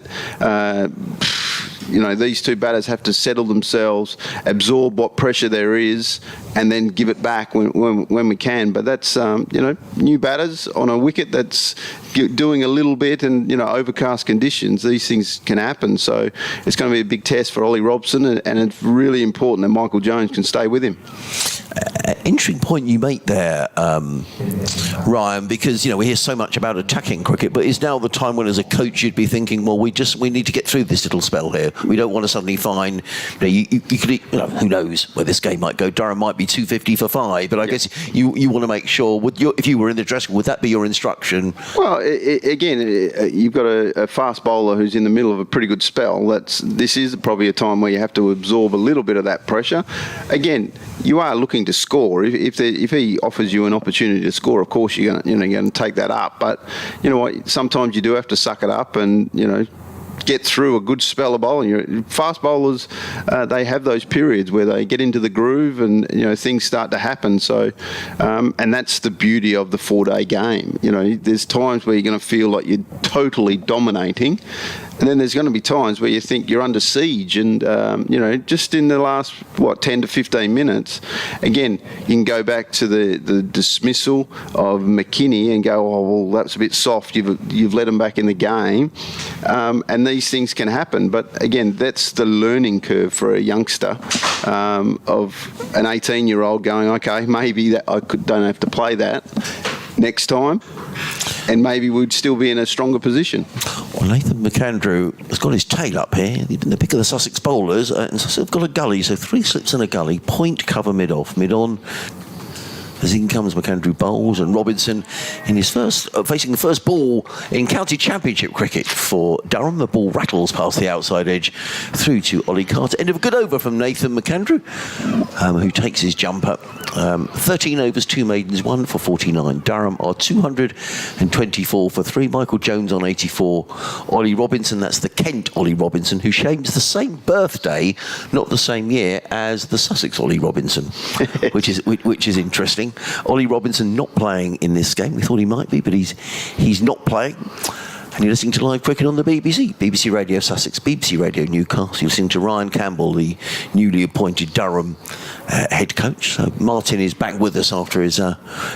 You know, these 2 batters have to settle themselves, absorb what pressure there is, and then give it back when we can. But that's, you know, new batters on a wicket that's doing a little bit, and, you know, overcast conditions, these things can happen. So it's going to be a big test for Ollie Robson, and it's really important that Michael Jones can stay with him.
Interesting point you make there, Ryan, because, you know, we hear so much about attacking cricket, but is now the time when, as a coach, you'd be thinking, well, we need to get through this little spell here. We don't want to suddenly find, you could, you know, who knows where this game might go. Durham might be 250 for 5, but I guess you want to make sure, if you were in the dressing room, would that be your instruction?
Well, again, you've got a fast bowler who's in the middle of a pretty good spell. This is probably a time where you have to absorb a little bit of that pressure. Again, you are looking to score. If he offers you an opportunity to score, of course you're going to take that up. But you know what? Sometimes you do have to suck it up and, you know, get through a good spell of bowling. Fast bowlers, they have those periods where they get into the groove and, you know, things start to happen. So, and that's the beauty of the 4-day game. You know, there's times where you're going to feel like you're totally dominating, and then there's going to be times where you think you're under siege. And, you know, just in the last, 10 to 15 minutes, again, you can go back to the dismissal of McKinney and go, oh, well, that's a bit soft. You've let him back in the game. And these things can happen. But, again, that's the learning curve for a youngster of an 18-year-old going, OK, maybe that don't have to play that next time, and maybe we'd still be in a stronger position.
Well, Nathan McAndrew has got his tail up here. He's been the pick of the Sussex bowlers, and Sussex have got a gully, so 3 slips and a gully. Point cover mid-off, mid-on. as in comes McAndrew bowls, and Robinson in his first facing the first ball in county championship cricket for Durham. The ball rattles past the outside edge through to Ollie Carter. End of a good over from Nathan McAndrew, who takes his jumper. 13 overs, 2 maidens, 1 for 49. Durham are 224 for 3. Michael Jones on 84. Ollie Robinson, that's the Kent Ollie Robinson, who shares the same birthday, not the same year, as the Sussex Ollie Robinson, which is interesting. Ollie Robinson not playing in this game. We thought he might be, but he's not playing. And you're listening to live cricket on the BBC. BBC Radio Sussex, BBC Radio Newcastle. You're listening to Ryan Campbell, the newly appointed Durham head coach. So Martin is back with us after his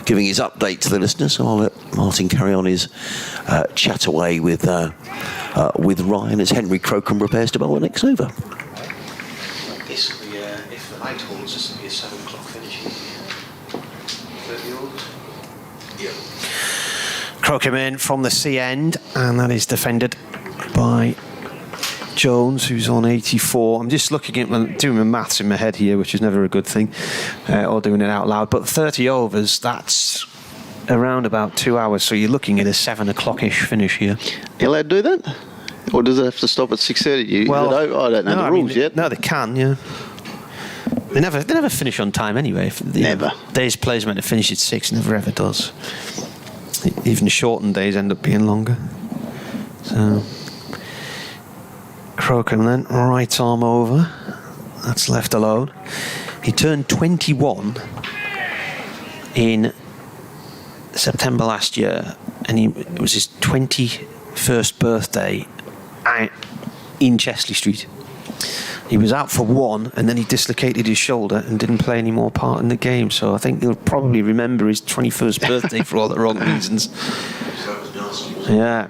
giving his update to the listeners. So I'll let Martin carry on his chat away with Ryan as Henry Crocombe prepares to bowl the next over.
This will be, if the night holds, this will be a 7 o'clock finish. 30 overs. Yeah.
Crocombe in from the sea end, and that is defended by Jones, who's on 84. I'm just looking at doing my maths in my head here, which is never a good thing, or doing it out loud. But 30 overs, that's around about 2 hours. So you're looking at a 7 o'clock-ish finish here.
You allowed to do that? Or does it have to stop at 6:30? Well, I don't know the rules yet.
No, they can, yeah. They never finish on time anyway.
Never.
Days players meant to finish at 6, never ever does. Even shortened days end up being longer. So Crocombe then, right arm over. That's left alone. He turned 21 in September last year, and it was his 21st birthday in Chesley Street. He was out for 1, and then he dislocated his shoulder and didn't play any more part in the game. So I think he'll probably remember his 21st birthday for all the wrong reasons. Yeah.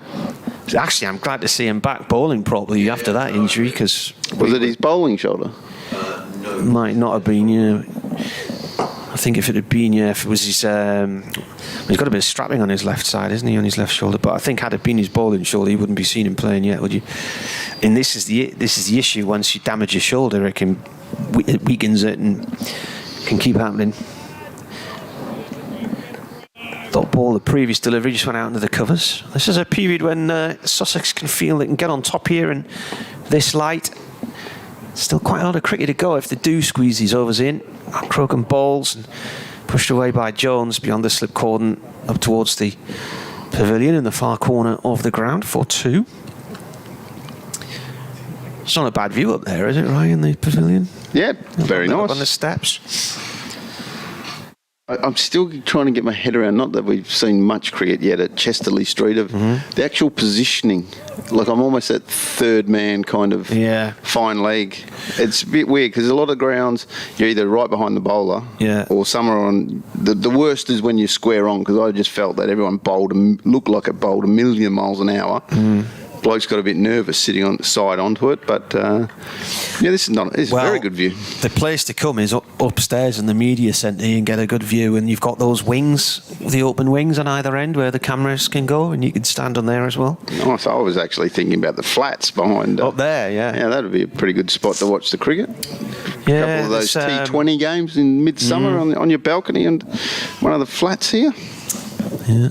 Actually, I'm glad to see him back bowling properly after that injury, because...
Was it his bowling shoulder?
Might not have been, yeah. I think if it had been, if it was his... he's got a bit of strapping on his left side, isn't he, on his left shoulder? But I think had it been his bowling shoulder, you wouldn't be seeing him playing yet, would you? And this is the issue. Once you damage your shoulder, it weakens it and can keep happening. Dot ball, the previous delivery just went out into the covers. This is a period when Sussex can feel they can get on top here, and this light. Still quite a lot of cricket to go if they do squeeze these overs in. Crocombe bowls and pushed away by Jones beyond the slip cordon up towards the pavilion in the far corner of the ground for 2. It's not a bad view up there, is it, Ryan, the pavilion?
Yeah, very nice.
Up on the steps.
I'm still trying to get my head around, not that we've seen much cricket yet at Chesterley Street, of the actual positioning. Like, I'm almost at third man kind of fine leg. It's a bit weird because a lot of grounds, you're either right behind the bowler or some are on... The worst is when you're square on, because I just felt that everyone looked like it bowled a million miles an hour. Bloke's got a bit nervous sitting on the side onto it, but this is a very good view.
The place to come is upstairs in the media centre and get a good view, and you've got those wings, the open wings on either end where the cameras can go, and you can stand on there as well.
Nice. I was actually thinking about the flats behind
up there. Yeah,
that would be a pretty good spot to watch the cricket.
Yeah,
a couple of those T20 games in midsummer on your balcony, and one of the flats here.
Yeah.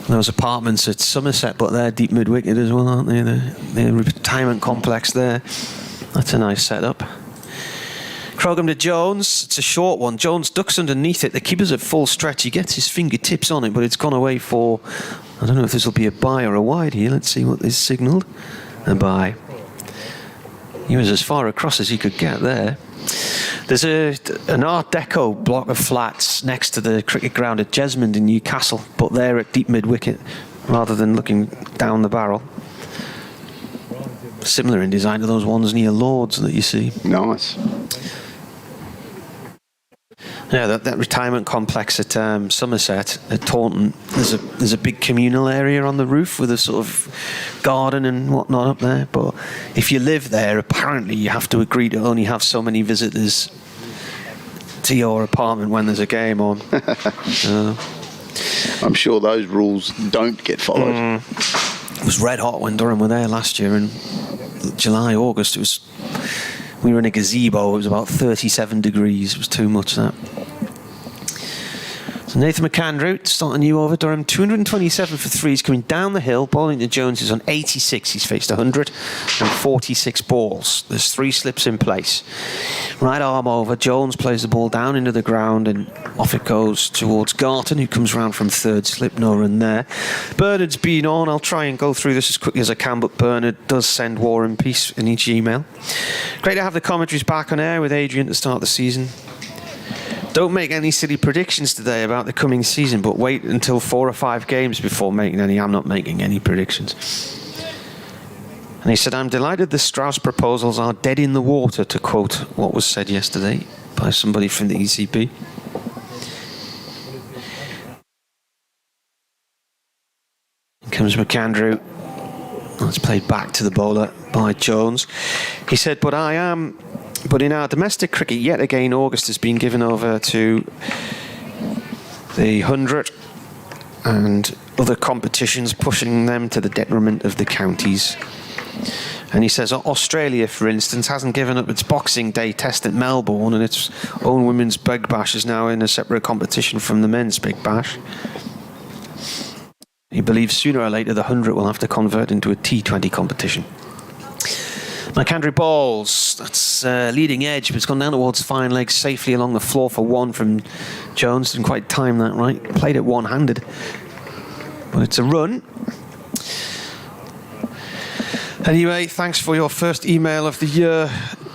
Those apartments at Somerset, but they're deep mid-wicket as well, aren't they? The retirement complex there. That's a nice setup. Crocombe to Jones. It's a short one. Jones ducks underneath it. The keeper's at full stretch. He gets his fingertips on it, but it's gone away for... I don't know if this will be a bye or a wide here. Let's see what is signalled. A bye. He was as far across as he could get there. There's an Art Deco block of flats next to the cricket ground at Jesmond in Newcastle, but they're at deep mid-wicket rather than looking down the barrel. Similar in design to those ones near Lords that you see.
Nice.
Yeah, that retirement complex at Somerset, at Taunton, there's a big communal area on the roof with a sort of garden and whatnot up there. But if you live there, apparently you have to agree to only have so many visitors to your apartment when there's a game on.
I'm sure those rules don't get followed.
It was red hot when Durham were there last year in July, August. We were in a gazebo. It was about 37 degrees. It was too much, that. Nathan McAndrew starting you over Durham, 227 for threes, coming down the hill. Bowling to Jones is on 86. He's faced 146 balls. There's 3 slips in place. Right arm over. Jones plays the ball down into the ground and off it goes towards Garton, who comes round from third slip. No run there. Bernard's been on. I'll try and go through this as quickly as I can, but Bernard does send War and Peace in each email. Great to have the commentaries back on air with Adrian to start the season. Don't make any silly predictions today about the coming season, but wait until 4 or 5 games before making any. I'm not making any predictions. And he said, I'm delighted the Strauss proposals are dead in the water, to quote what was said yesterday by somebody from the ECB. Here comes McAndrew. That's played back to the bowler by Jones. He said, but in our domestic cricket, yet again, August has been given over to the 100 and other competitions, pushing them to the detriment of the counties. And he says Australia, for instance, hasn't given up its Boxing Day test at Melbourne, and its own women's Big Bash is now in a separate competition from the men's Big Bash. He believes sooner or later the 100 will have to convert into a T20 competition. McAndrew balls, that's leading edge, but it's gone down towards fine legs safely along the floor for 1 from Jones. Didn't quite time that right. Played it one-handed. But it's a run. Anyway, thanks for your first email of the year,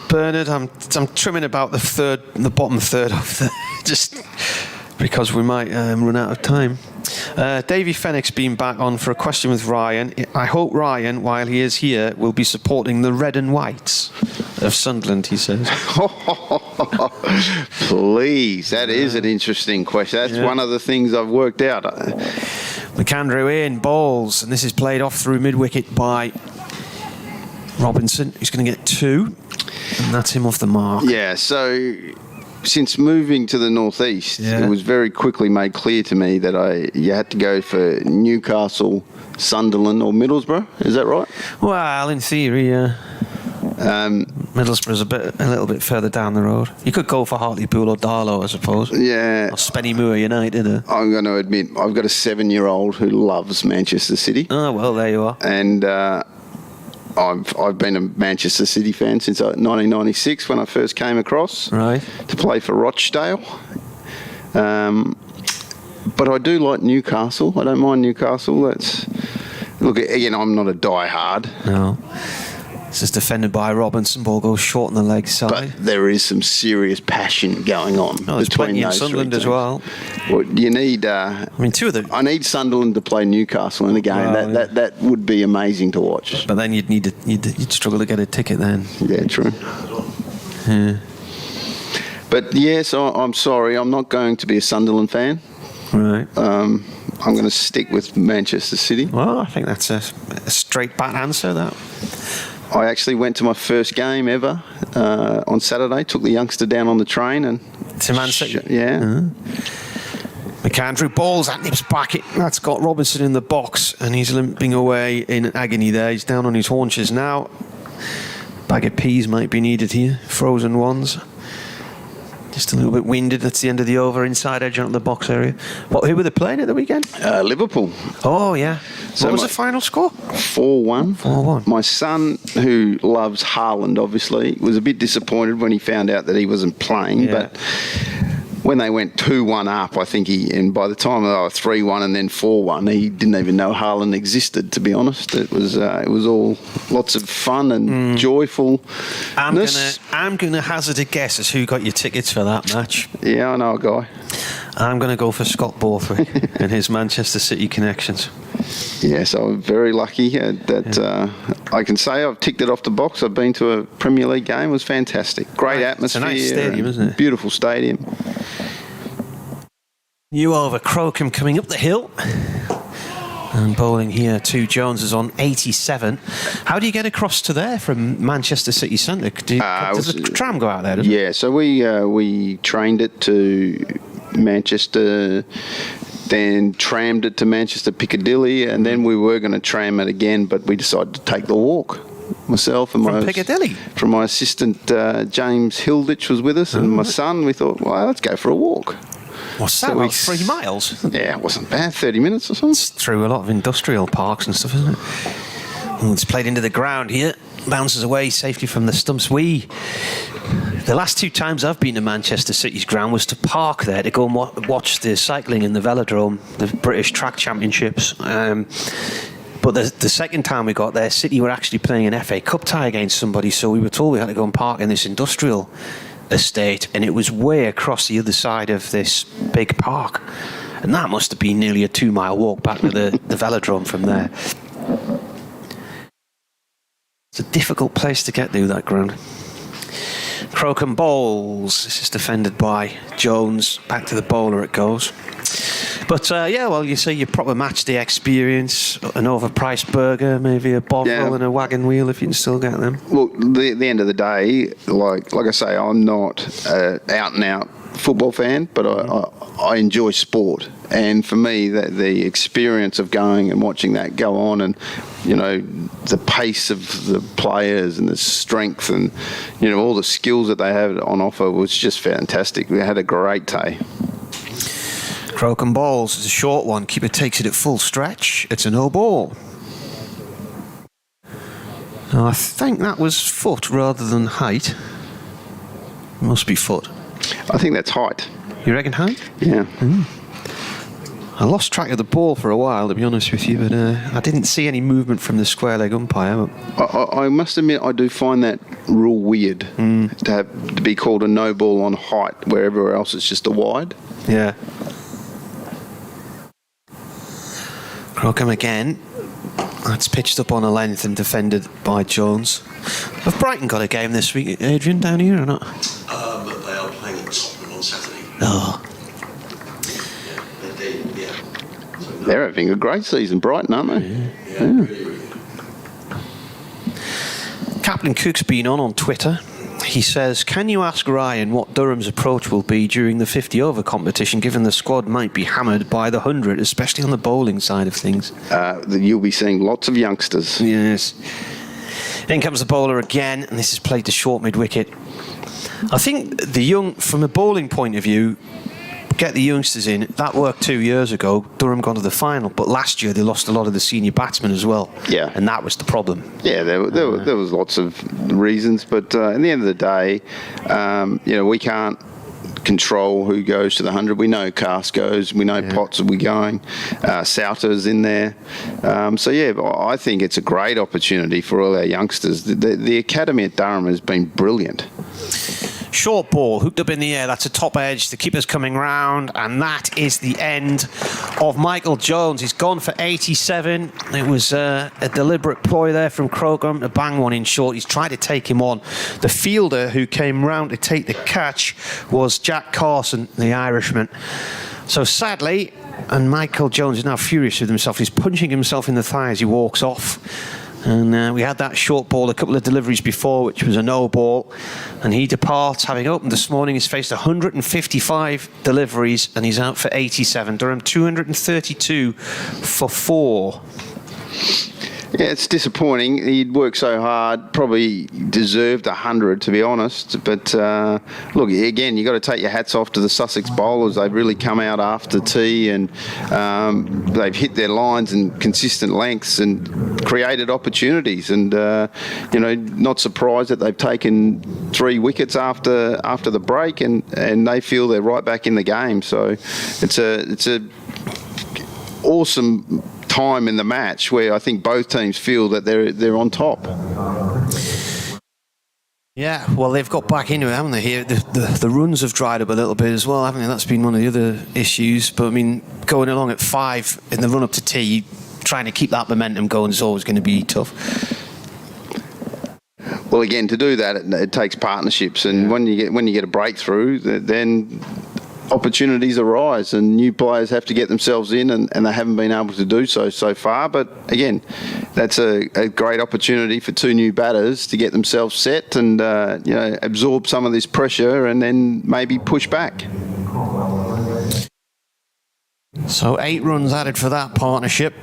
Bernard. I'm trimming about the bottom third of the just because we might run out of time. Davey Fenwick's been back on for a question with Ryan. I hope Ryan, while he is here, will be supporting the red and whites of Sunderland, he says.
Please, that is an interesting question. That's one of the things I've worked out.
McAndrew in, balls, and this is played off through mid-wicket by Robinson, who's going to get 2, and that's him off the mark.
Yeah, so since moving to the northeast, it was very quickly made clear to me that you had to go for Newcastle, Sunderland, or Middlesbrough. Is that right?
Well, in theory, yeah. Middlesbrough's a little bit further down the road. You could go for Hartlepool or Darlow, I suppose.
Yeah.
Or Spennymoor United.
I'm going to admit, I've got a 7-year-old who loves Manchester City.
Oh, well, there you are.
And I've been a Manchester City fan since 1996 when I first came across to play for Rochdale. But I do like Newcastle. I don't mind Newcastle. Look, again, I'm not a die-hard.
No. This is defended by Robinson. Ball goes short on the leg side.
But there is some serious passion going on between those
Sunderland as well.
Well, you need.
Two of them.
I need Sunderland to play Newcastle in a game. Well, that would be amazing to watch.
But then you'd struggle to get a ticket then.
Yeah, true.
Yeah.
But yes, I'm sorry. I'm not going to be a Sunderland fan.
Right.
I'm going to stick with Manchester City.
Well, I think that's a straight bat answer. That.
I actually went to my first game ever on Saturday. Took the youngster down on the train and
to Man City.
Yeah.
McAndrew balls that nips back. That's got Robinson in the box, and he's limping away in agony there. He's down on his haunches now. Bag of peas might be needed here. Frozen ones. Just a little bit winded. That's the end of the over. Inside edge on the box area. Who were they playing at the weekend?
Liverpool.
Oh, yeah.
So
what was the final score?
4-1.
4-1.
My son, who loves Haaland, obviously, was a bit disappointed when he found out that he wasn't playing.
Yeah.
But when they went 2-1 up, I think and by the time they were 3-1 and then 4-1, he didn't even know Haaland existed, to be honest. It was all lots of fun and joyful.
I'm gonna hazard a guess as who got your tickets for that match.
Yeah, I know a guy.
I'm going to go for Scott Borthwick and his Manchester City connections.
Yes, I'm very lucky that I can say I've ticked it off the box. I've been to a Premier League game. It was fantastic. Great atmosphere.
It's a nice stadium, isn't it?
Beautiful stadium.
New over Crocombe coming up the hill. And bowling here, 2 Jones is on 87. How do you get across to there from Manchester City Centre? Does the tram go out there, doesn't it?
Yeah, so we trained it to Manchester, then trammed it to Manchester Piccadilly, and then we were going to tram it again, but we decided to take the walk. Myself and my assistant James Hilditch was with us, and my son. We thought, well, let's go for a walk.
What's that,
So
about 3 miles?
Yeah, it wasn't bad, 30 minutes or something.
It's through a lot of industrial parks and stuff, isn't it? Oh, it's played into the ground here. Bounces away safely from the stumps. The last 2 times I've been to Manchester City's ground was to park there to go and watch the cycling in the velodrome, the British Track Championships. But the second time we got there, City were actually playing an FA Cup tie against somebody, so we were told we had to go and park in this industrial estate, and it was way across the other side of this big park. And that must have been nearly a 2-mile walk back to the velodrome from there. It's a difficult place to get to, that ground. Crocombe Bowls. This is defended by Jones. Back to the bowler it goes. But you see your proper match day experience, an overpriced burger, maybe a bovril and a wagon wheel if you can still get them.
Well, the end of the day, like I say, I'm not out and out football fan, but I enjoy sport. And for me, the experience of going and watching that go on, and the pace of the players and the strength and all the skills that they have on offer was just fantastic. We had a great day.
Crocombe Balls is a short one. Keeper takes it at full stretch. It's a no ball. Now, I think that was foot rather than height. It must be foot.
I think that's height.
You reckon height?
Yeah.
I lost track of the ball for a while, to be honest with you, but I didn't see any movement from the square leg umpire.
I must admit, I do find that rule weird to be called a no ball on height, where everywhere else it's just a wide.
Yeah. Crocombe again. That's pitched up on a length and defended by Jones. Have Brighton got a game this week, Adrian, down here or not?
But they are playing at Tottenham on Saturday.
Oh.
They're having a great season, Brighton, aren't they?
Yeah, really, really good.
Captain Cook's been on Twitter. He says, can you ask Ryan what Durham's approach will be during the 50-over competition, given the squad might be hammered by the 100, especially on the bowling side of things?
You'll be seeing lots of youngsters.
Yes. In comes the bowler again, and this is played to short mid-wicket. I think the young, from a bowling point of view, get the youngsters in. That worked 2 years ago. Durham gone to the final, but last year they lost a lot of the senior batsmen as well.
Yeah,
and that was the problem.
Yeah, there was lots of reasons, but at the end of the day, we can't control who goes to the 100. We know Cast goes. We know Potts will be going. Souter's in there. I think it's a great opportunity for all our youngsters. The academy at Durham has been brilliant.
Short ball, hooked up in the air. That's a top edge. The keeper's coming round, and that is the end of Michael Jones. He's gone for 87. It was a deliberate ploy there from Crocombe to bang one in short. He's tried to take him on. The fielder who came round to take the catch was Jack Carson, the Irishman. So sadly, and Michael Jones is now furious with himself. He's punching himself in the thigh as he walks off. And we had that short ball a couple of deliveries before, which was a no ball. And he departs, having opened this morning. He's faced 155 deliveries, and he's out for 87. Durham 232 for 4.
Yeah, it's disappointing. He'd worked so hard, probably deserved 100, to be honest. But look, again, you've got to take your hats off to the Sussex bowlers. They've really come out after tea, and they've hit their lines in consistent lengths and created opportunities. And not surprised that they've taken 3 wickets after the break, and they feel they're right back in the game. So it's a awesome time in the match where I think both teams feel that they're on top.
Yeah, well, they've got back into it, haven't they? Here, the runs have dried up a little bit as well, haven't they? That's been one of the other issues. But I mean, going along at 5 in the run up to tea, trying to keep that momentum going is always going to be tough.
Well, again, to do that, it takes partnerships, and when you get a breakthrough, then opportunities arise, and new players have to get themselves in, and they haven't been able to do so far. But again, that's a great opportunity for 2 new batters to get themselves set and absorb some of this pressure, and then maybe push back.
So 8 runs added for that partnership,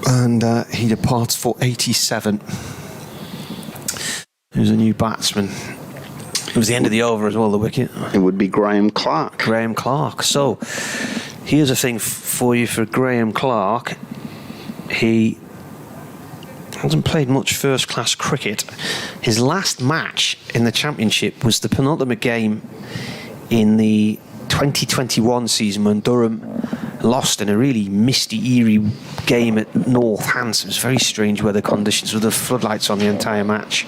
and he departs for 87. Who's a new batsman? It was the end of the over as well, the wicket.
It would be Graham Clark.
Graham Clark. So, here's a thing for you for Graham Clark. He hasn't played much first-class cricket. His last match in the Championship was the penultimate game in the 2021 season when Durham lost in a really misty, eerie game at North Hants. It was very strange weather conditions with the floodlights on the entire match.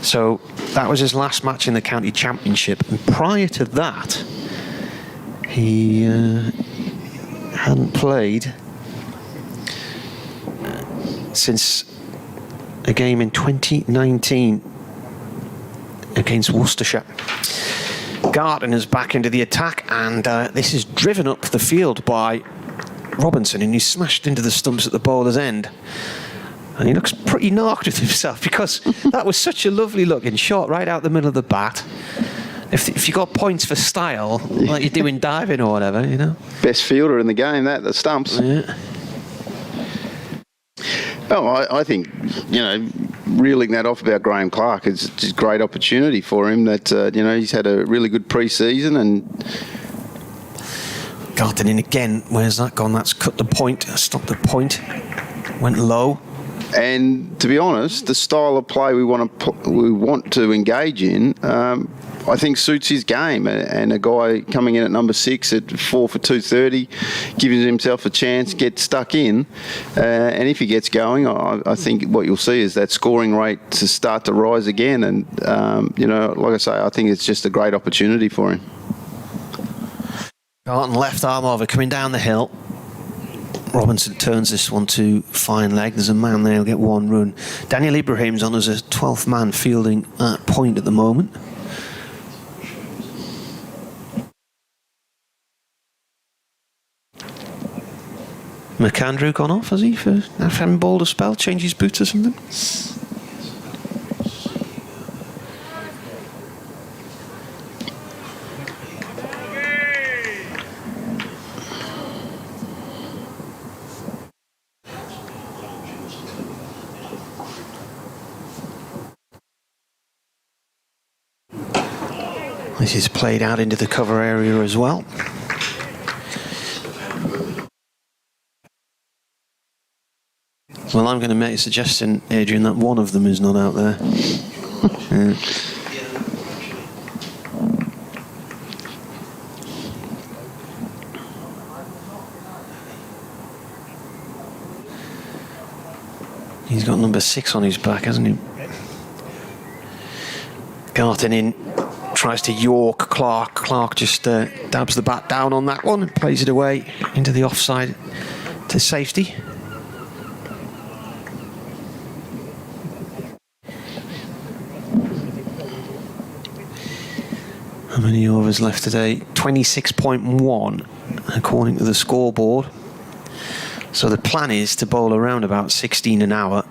So that was his last match in the county championship. And prior to that, he hadn't played since a game in 2019 against Worcestershire. Garton is back into the attack, and this is driven up the field by Robinson, and he's smashed into the stumps at the bowler's end. And he looks pretty knocked with himself because that was such a lovely looking shot right out the middle of the bat. If you got points for style, like you do in diving or whatever, you know.
Best fielder in the game, the stumps.
Yeah.
Oh, I think, reeling that off about Graham Clark is just a great opportunity for him that, he's had a really good pre-season and...
Garton in again. Where's that gone? That's cut the point, stopped the point, went low.
And to be honest, the style of play we want to engage in, I think suits his game. And a guy coming in at number 6 at 4 for 230, giving himself a chance, get stuck in. And if he gets going, I think what you'll see is that scoring rate to start to rise again. And, like I say, I think it's just a great opportunity for him.
Garton left arm over, coming down the hill. Robinson turns this one to fine leg. There's a man there, he'll get one run. Daniel Ibrahim's on as a 12th man fielding at point at the moment. McAndrew gone off, has he, for having bowled a spell, change his boots or something? This is played out into the cover area as well. Well, I'm going to make a suggestion, Adrian, that one of them is not out there. Yeah. He's got number 6 on his back, hasn't he? Garton in. Tries to York Clark. Clark just dabs the bat down on that one and plays it away into the offside to safety. How many overs left today? 26.1 according to the scoreboard. So the plan is to bowl around about 16 an hour,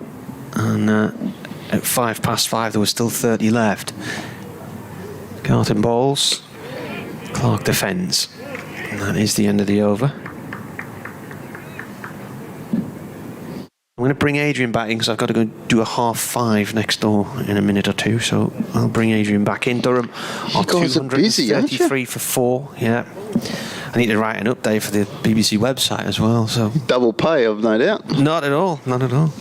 and at 5:05 there was still 30 left. Garton bowls, Clark defends, and that is the end of the over. I'm going to bring Adrian back in because I've got to go do a 5:30 next door in a minute or two, so I'll bring Adrian back in. Durham are 233 for 4, yeah. I need to write an update for the BBC website as well, so...
Double pay, I've no doubt.
Not at all, not at all.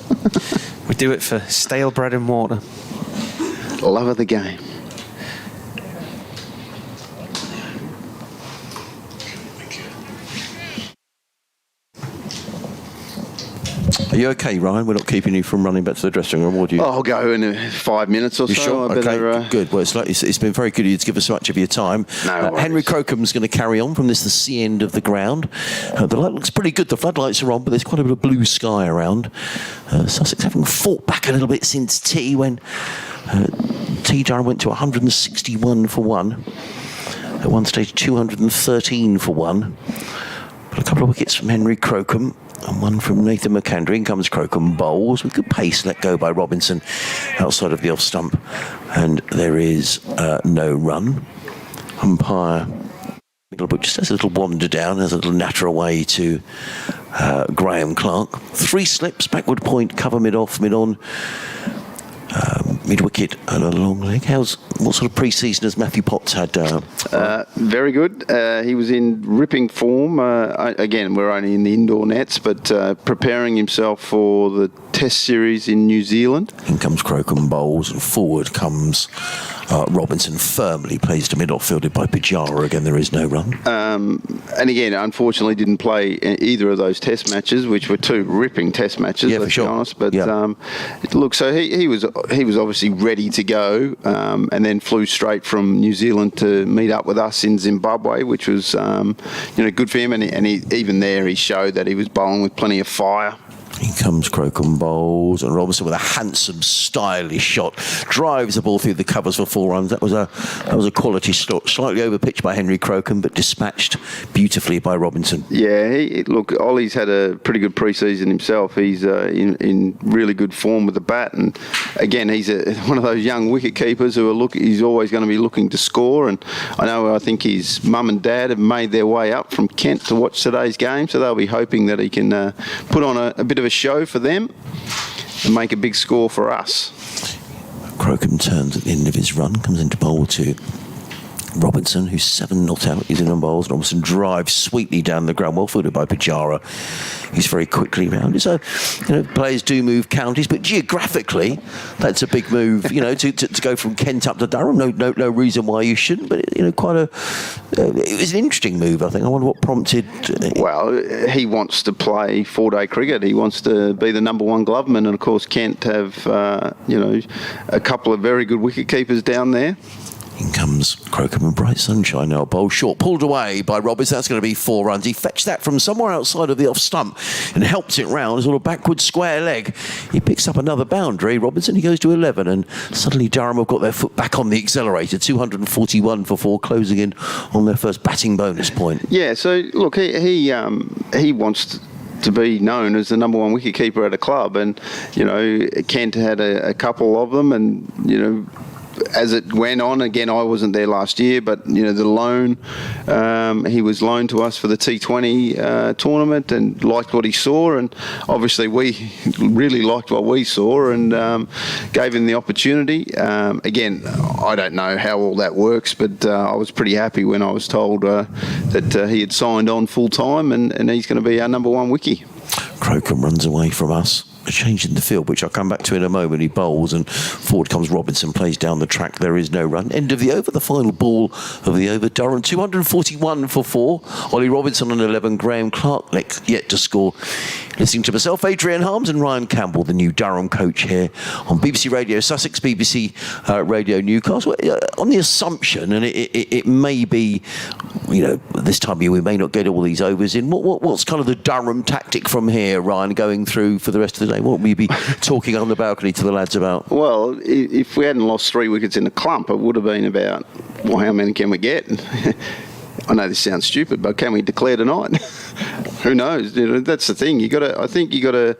We do it for stale bread and water.
Love of the game.
Are you okay, Ryan? We're not keeping you from running back to the dressing room, would you?
I'll go in 5 minutes or
You
so.
sure?
I better,
Okay, good. Well, it's been very good of you to give us so much of your time.
No
Henry Crocom's going to carry on from this, the sea end of the ground. The light looks pretty good. The floodlights are on, but there's quite a bit of blue sky around. Sussex having fought back a little bit since tea when Durham went to 161 for 1. At one stage, 213 for 1. But a couple of wickets from Henry Crocom. And one from Nathan McAndrew. In comes Crocom, bowls with good pace, let go by Robinson outside of the off stump. And there is no run. Umpire Middlebrook just has a little wander down, has a little natter away to Graham Clark. 3 slips, backward point, cover mid off, mid on. mid-wicket and a long leg. What sort of pre-season has Matthew Potts had?
Very good. He was in ripping form. Again, we're only in the indoor nets, but preparing himself for the Test series in New Zealand.
In comes Crocombe bowls, and forward comes Robinson. Firmly plays to mid-off, fielded by Pujara. Again, there is no run.
And again, unfortunately, didn't play either of those Test matches, which were two ripping Test matches. Let's be honest. But look, so he was obviously ready to go, and then flew straight from New Zealand to meet up with us in Zimbabwe, which was good for him. And even there, he showed that he was bowling with plenty of fire.
In comes Crocombe bowls, and Robinson with a handsome, stylish shot drives the ball through the covers for 4 runs. That was a quality shot, slightly overpitched by Henry Crocombe, but dispatched beautifully by Robinson.
Yeah, look, Ollie's had a pretty good pre-season himself. He's in really good form with the bat, and again, he's one of those young wicket keepers who he's always going to be looking to score. And I think his mum and dad have made their way up from Kent to watch today's game, so they'll be hoping that he can put on a bit of a show for them and make a big score for us.
Crocombe turns at the end of his run, comes into bowl to Robinson, who's 7 not out. He's in on bowls. Robinson drives sweetly down the ground, well fielded by Pujara. He's very quickly rounded. So, players do move counties, but geographically, that's a big move. To go from Kent up to Durham. No reason why you shouldn't. But it was an interesting move. I think. I wonder what prompted.
Well, he wants to play 4-day cricket. He wants to be the number 1 gloveman, and of course, Kent have a couple of very good wicket keepers down there.
In comes Crocombe and bright sunshine now. Bowl short, pulled away by Roberts. That's going to be 4 runs. He fetched that from somewhere outside of the off stump and helps it round a sort of backward square leg. He picks up another boundary. Robinson, he goes to 11, and suddenly Durham have got their foot back on the accelerator. 241 for 4, closing in on their first batting bonus point.
Yeah, so look, he wants to be known as the number 1 wicketkeeper at a club, and Kent had a couple of them, and as it went on, again, I wasn't there last year, but the loan, he was loaned to us for the T20 tournament, and liked what he saw, and obviously we really liked what we saw, and gave him the opportunity. Again, I don't know how all that works, but I was pretty happy when I was told that he had signed on full time, and he's going to be our number 1 wickie.
Crocombe runs away from us. A change in the field, which I'll come back to in a moment. He bowls, and forward comes Robinson, plays down the track. There is no run. End of the over, the final ball of the over. Durham 241 for 4. Ollie Robinson on 11. Graham Clark yet to score. Listening to myself, Adrian Harms, and Ryan Campbell, the new Durham coach here on BBC Radio Sussex, BBC Radio Newcastle. On the assumption, and it may be, this time of year we may not get all these overs in. What's kind of the Durham tactic from here, Ryan, going through for the rest of the day? What will we be talking on the balcony to the lads about?
Well, if we hadn't lost 3 wickets in a clump, it would have been about, how many can we get? I know this sounds stupid, but can we declare tonight? Who knows? That's the thing. I think you got to.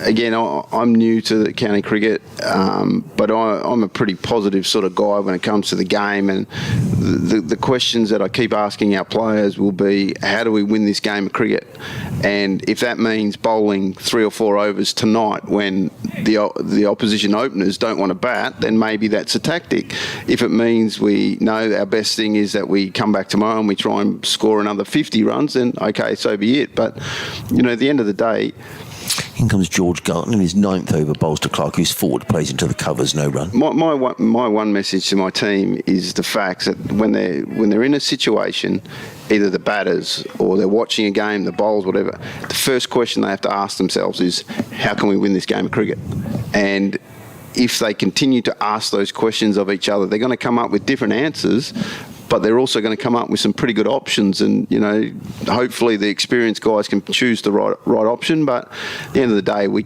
Again, I'm new to the county cricket, but I'm a pretty positive sort of guy when it comes to the game, and the questions that I keep asking our players will be, how do we win this game of cricket? And if that means bowling 3 or 4 overs tonight when the opposition openers don't want to bat, then maybe that's a tactic. If it means we know our best thing is that we come back tomorrow and we try and score another 50 runs, then okay, so be it. But, at the end of the day,
in comes George Garton in his 9th over, bowls to Clark, who's forward, plays into the covers, no run.
My one message to my team is the fact that when they're in a situation, either the batters or they're watching a game, the bowlers, whatever, the first question they have to ask themselves is, how can we win this game of cricket? And if they continue to ask those questions of each other, they're going to come up with different answers, but they're also going to come up with some pretty good options, and hopefully the experienced guys can choose the right option. But at the end of the day, we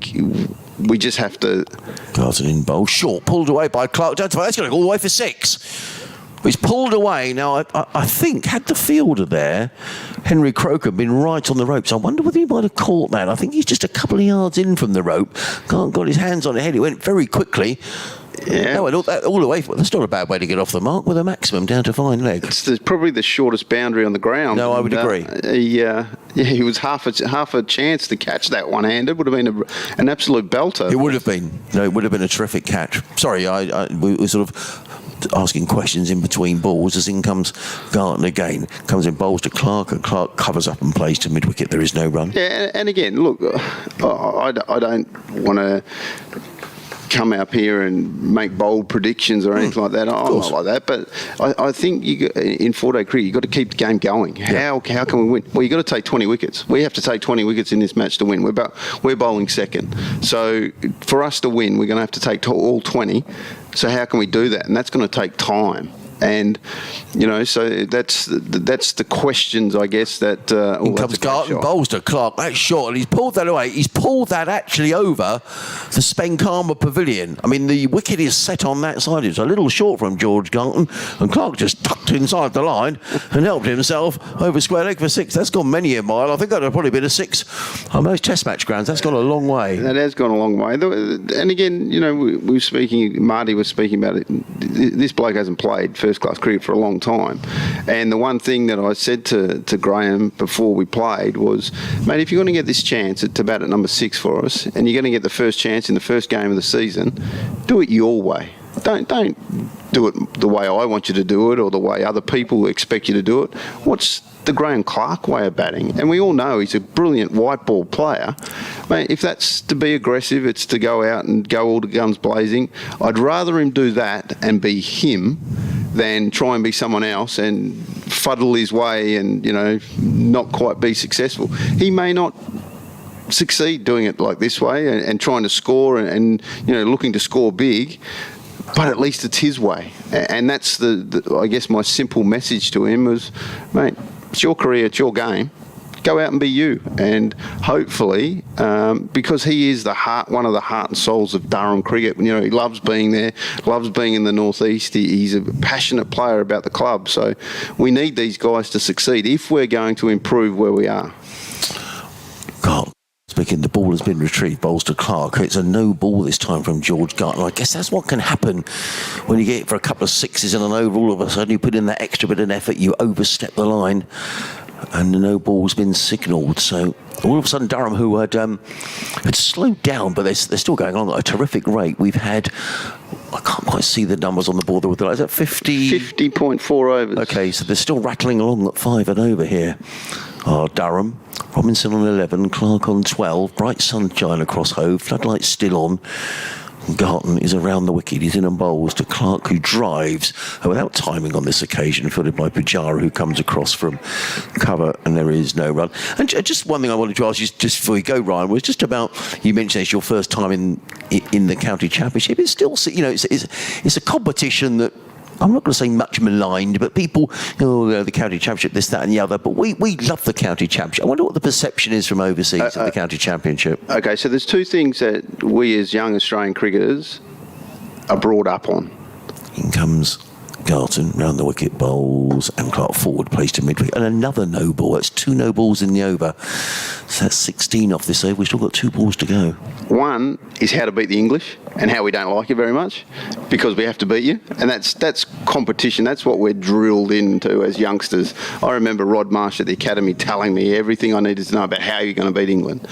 just have to.
Garton in bowl, short, pulled away by Clark. That's going to go all the way for 6. He's pulled away now. I think had the fielder there, Henry Crocombe, been right on the ropes. I wonder whether he might have caught that. I think he's just a couple of yards in from the rope. Got his hands on the head. It went very quickly.
Yeah.
No, all the way. That's not a bad way to get off the mark with a maximum down to fine leg.
It's probably the shortest boundary on the ground.
No, I would agree.
He was half a chance to catch that one-handed. Would have been an absolute belter.
It would have been. No, it would have been a terrific catch. Sorry, we were sort of asking questions in between balls as in comes Garton again. Comes in bowls to Clark, and Clark covers up and plays to mid-wicket. There is no run.
Yeah, and again, look, I don't want to come up here and make bold predictions or anything like that. I'm not like that, but I think in 4-day cricket you've got to keep the game going. How can we win? Well, you've got to take 20 wickets. We have to take 20 wickets in this match to win. We're bowling second. So for us to win, we're going to have to take all 20. So how can we do that? And that's going to take time. And, so that's the questions, I guess, that...
In comes Garton, bowls to Clark. That's short, and he's pulled that away. He's pulled that actually over the Spenkarma Pavilion. I mean, the wicket is set on that side. It's a little short from George Garton, and Clark just tucked inside the line and helped himself over square leg for 6. That's gone many a mile. I think that would have probably been a 6 on most Test match grounds. That's gone a long way.
That has gone a long way. And again, we were speaking, Marty was speaking about it. This bloke hasn't played first-class cricket for a long time. And the one thing that I said to Graham before we played was, mate, if you're going to get this chance to bat at number 6 for us, and you're going to get the first chance in the first game of the season, do it your way. Don't do it the way I want you to do it or the way other people expect you to do it. What's the Graham Clark way of batting? And we all know he's a brilliant white ball player. Mate, if that's to be aggressive, it's to go out and go all the guns blazing, I'd rather him do that and be him than try and be someone else and fuddle his way and, not quite be successful. He may not succeed doing it like this way and trying to score and looking to score big, but at least it's his way. And that's the I guess my simple message to him was, mate, it's your career, it's your game. Go out and be you, and hopefully, because he is one of the heart and souls of Durham cricket. He loves being there, loves being in the northeast. He's a passionate player about the club. So we need these guys to succeed if we're going to improve where we are.
God. Speaking, the ball has been retrieved, bowls to Clark. It's a no ball this time from George Garton. I guess that's what can happen when you get it for a couple of 6s in an over. All of a sudden, you put in that extra bit of effort, you overstep the line, and the no ball's been signalled. So all of a sudden, Durham, who had slowed down, but they're still going on at a terrific rate. We've had, I can't quite see the numbers on the board. Is that 50?
50.4 overs.
Okay, so they're still rattling along at 5 and over here. Durham, Robinson on 11, Clark on 12, bright sunshine across Hove, floodlights still on. Garton is around the wicket. He's in and bowls to Clark, who drives without timing on this occasion, fielded by Pujara, who comes across from cover, and there is no run. And just one thing I wanted to ask you, just before we go, Ryan, was just about, you mentioned it's your first time in the county championship. It's still, it's a competition that, I'm not going to say much maligned, but people, the county championship, this, that and the other, but we love the county championship. I wonder what the perception is from overseas of the county championship.
Okay, so there's two things that we as young Australian cricketers are brought up on.
In comes Garton, round the wicket, bowls, and Clark forward, plays to mid-wicket, and another no ball. That's 2 no balls in the over. So that's 16 off this over. We've still got 2 balls to go.
One is how to beat the English and how we don't like you very much because we have to beat you. And that's competition. That's what we're drilled into as youngsters. I remember Rod Marsh at the Academy telling me everything I needed to know about how you're going to beat England.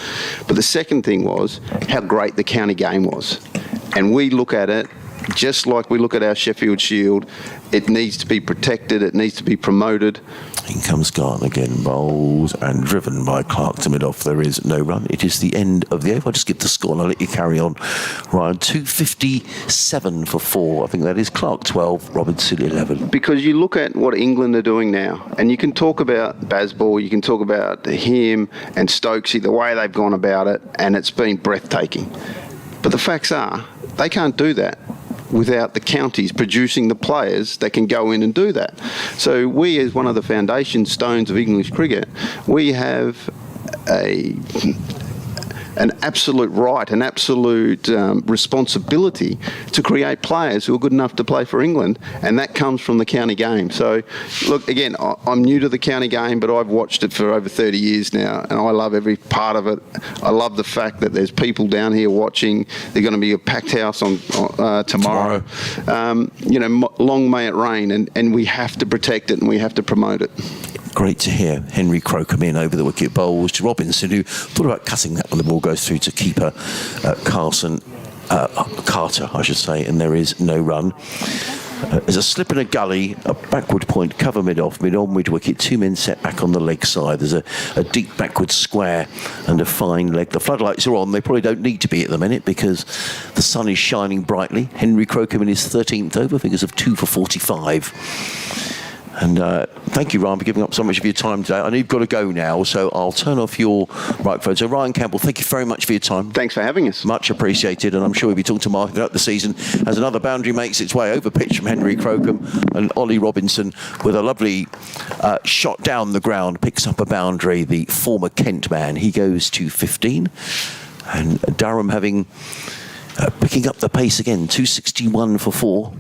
But the second thing was how great the county game was. And we look at it just like we look at our Sheffield Shield. It needs to be protected. It needs to be promoted.
In comes Garton again, bowls, and driven by Clark to mid-off. There is no run. It is the end of the over. I'll just give the score and I'll let you carry on. Ryan, 257 for 4. I think that is Clark 12, Robinson 11.
Because you look at what England are doing now, and you can talk about Bazball, you can talk about him and Stokesy, the way they've gone about it, and it's been breathtaking. But the facts are, they can't do that without the counties producing the players that can go in and do that. So we, as one of the foundation stones of English cricket, we have a an absolute right, an absolute responsibility to create players who are good enough to play for England, and that comes from the county game. So, look, again, I'm new to the county game, but I've watched it for over 30 years now, and I love every part of it. I love the fact that there's people down here watching. There's going to be a packed house on tomorrow. Long may it rain, and we have to protect it and we have to promote it.
Great to hear Henry Crocombe in over the wicket bowls to Robinson, who thought about cutting that when the ball goes through to keeper Carter, I should say, and there is no run. There's a slip in a gully, a backward point, cover mid-off, mid-on, mid-wicket, 2 men set back on the leg side. There's a deep backward square and a fine leg. The floodlights are on. They probably don't need to be at the minute because the sun is shining brightly. Henry Crocombe in his 13th over, figures of 2 for 45. And thank you, Ryan, for giving up so much of your time today. I know you've got to go now, so I'll turn off your microphone. So, Ryan Campbell, thank you very much for your time.
Thanks for having us.
Much appreciated, and I'm sure we'll be talking to Mark throughout the season as another boundary makes its way over pitch from Henry Crocombe, and Ollie Robinson with a lovely shot down the ground, picks up a boundary, the former Kent man. He goes to 15, and Durham picking up the pace again, 261 for 4.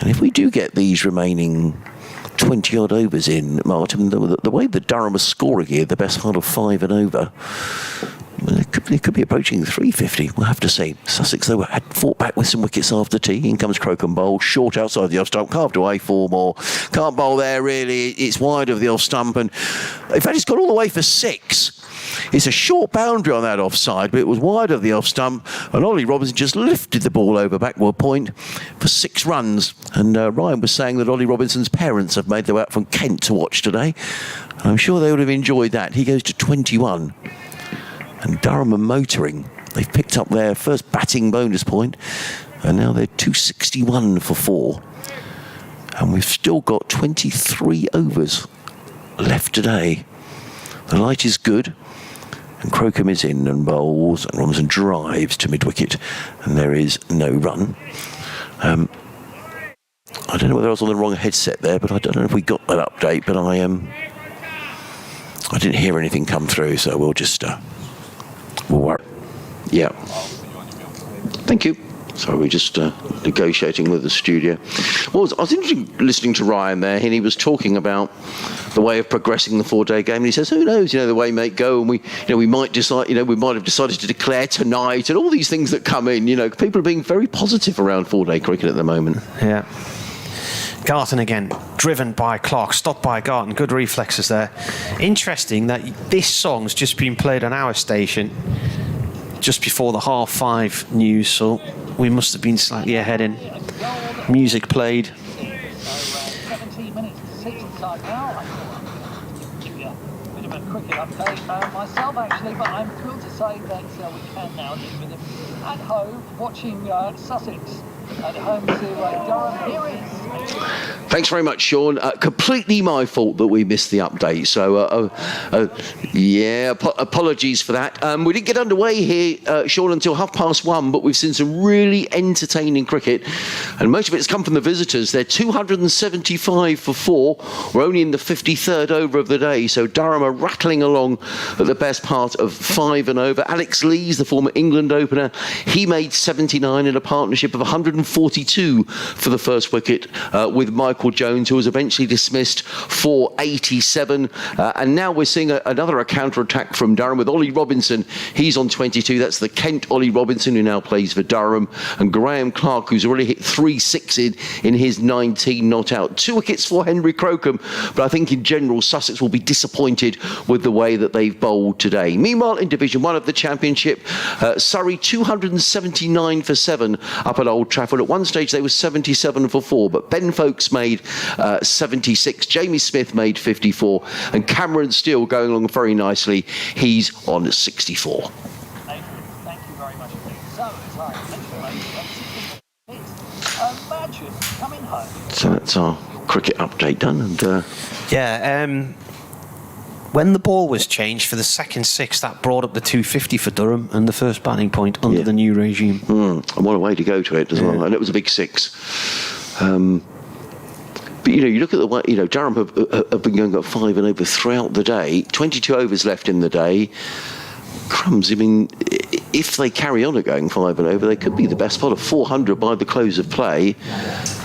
And if we do get these remaining 20-odd overs in, Martin, the way that Durham is scoring here, the best part of 5 and over, it could be approaching 350, we'll have to see. Sussex, though, had fought back with some wickets after tea. In comes Crocombe bowl, short outside the off stump, carved away 4 more. Can't bowl there, really. It's wide of the off stump, and in fact, it's got all the way for 6. It's a short boundary on that offside, but it was wide of the off stump, and Ollie Robinson just lifted the ball over backward point for 6 runs. And Ryan was saying that Ollie Robinson's parents have made their way out from Kent to watch today. I'm sure they would have enjoyed that. He goes to 21. And Durham are motoring. They've picked up their first batting bonus point, and now they're 261 for 4. And we've still got 23 overs left today. The light is good, and Crocombe is in and bowls, and Robinson drives to mid-wicket, and there is no run. I don't know whether I was on the wrong headset there, but I don't know if we got that update, but I didn't hear anything come through, so we'll just we'll work. Yeah. Thank you. Sorry, we're just negotiating with the studio. Well, I was interested listening to Ryan there, and he was talking about the way of progressing the 4-day game. And he says, "Who knows? The way may go, and we might decide. We might have decided to declare tonight, and all these things that come in. People are being very positive around 4-day cricket at the moment."
Yeah. Garton again, driven by Clark, stopped by Garton, good reflexes there. Interesting that this song's just been played on our station just before the 5:30 news, so we must have been slightly ahead in music played.
17 minutes to 6 inside now. Give you a bit of a cricket update myself, actually, but I'm thrilled to say that we can now do with them at home, watching Sussex at home to Durham. Here is...
Thanks very much, Sean. Completely my fault that we missed the update. So, apologies for that. We didn't get underway here, Sean, until 1:30, but we've seen some really entertaining cricket, and most of it's come from the visitors. They're 275 for 4. We're only in the 53rd over of the day, so Durham are rattling along at the best part of 5 and over. Alex Lees, the former England opener, he made 79 in a partnership of 142 for the first wicket with Michael Jones, who was eventually dismissed for 87. And now we're seeing another counter-attack from Durham with Ollie Robinson. He's on 22. That's the Kent Ollie Robinson, who now plays for Durham. And Graham Clark, who's already hit 3 sixes in his 19 not out. 2 wickets for Henry Crocombe. But I think in general, Sussex will be disappointed with the way that they've bowled today. Meanwhile, in Division 1 of the Championship, Surrey 279 for 7 up at Old Trafford. At one stage, they were 77 for 4. But Ben Folkes made 76. Jamie Smith made 54. And Cameron Steele going along very nicely. He's on 64.
Thank you very much. Imagine coming home.
So that's our cricket update done. And
when the ball was changed for the second 6, that brought up the 250 for Durham and the first batting point under the new regime.
And what a way to go to it as well. And it was a big 6. But, you look at the way, Durham have been going at 5 and over throughout the day. 22 overs left in the day. crumbs. I mean, if they carry on at going 5 and over, they could be the best part of 400 by the close of play.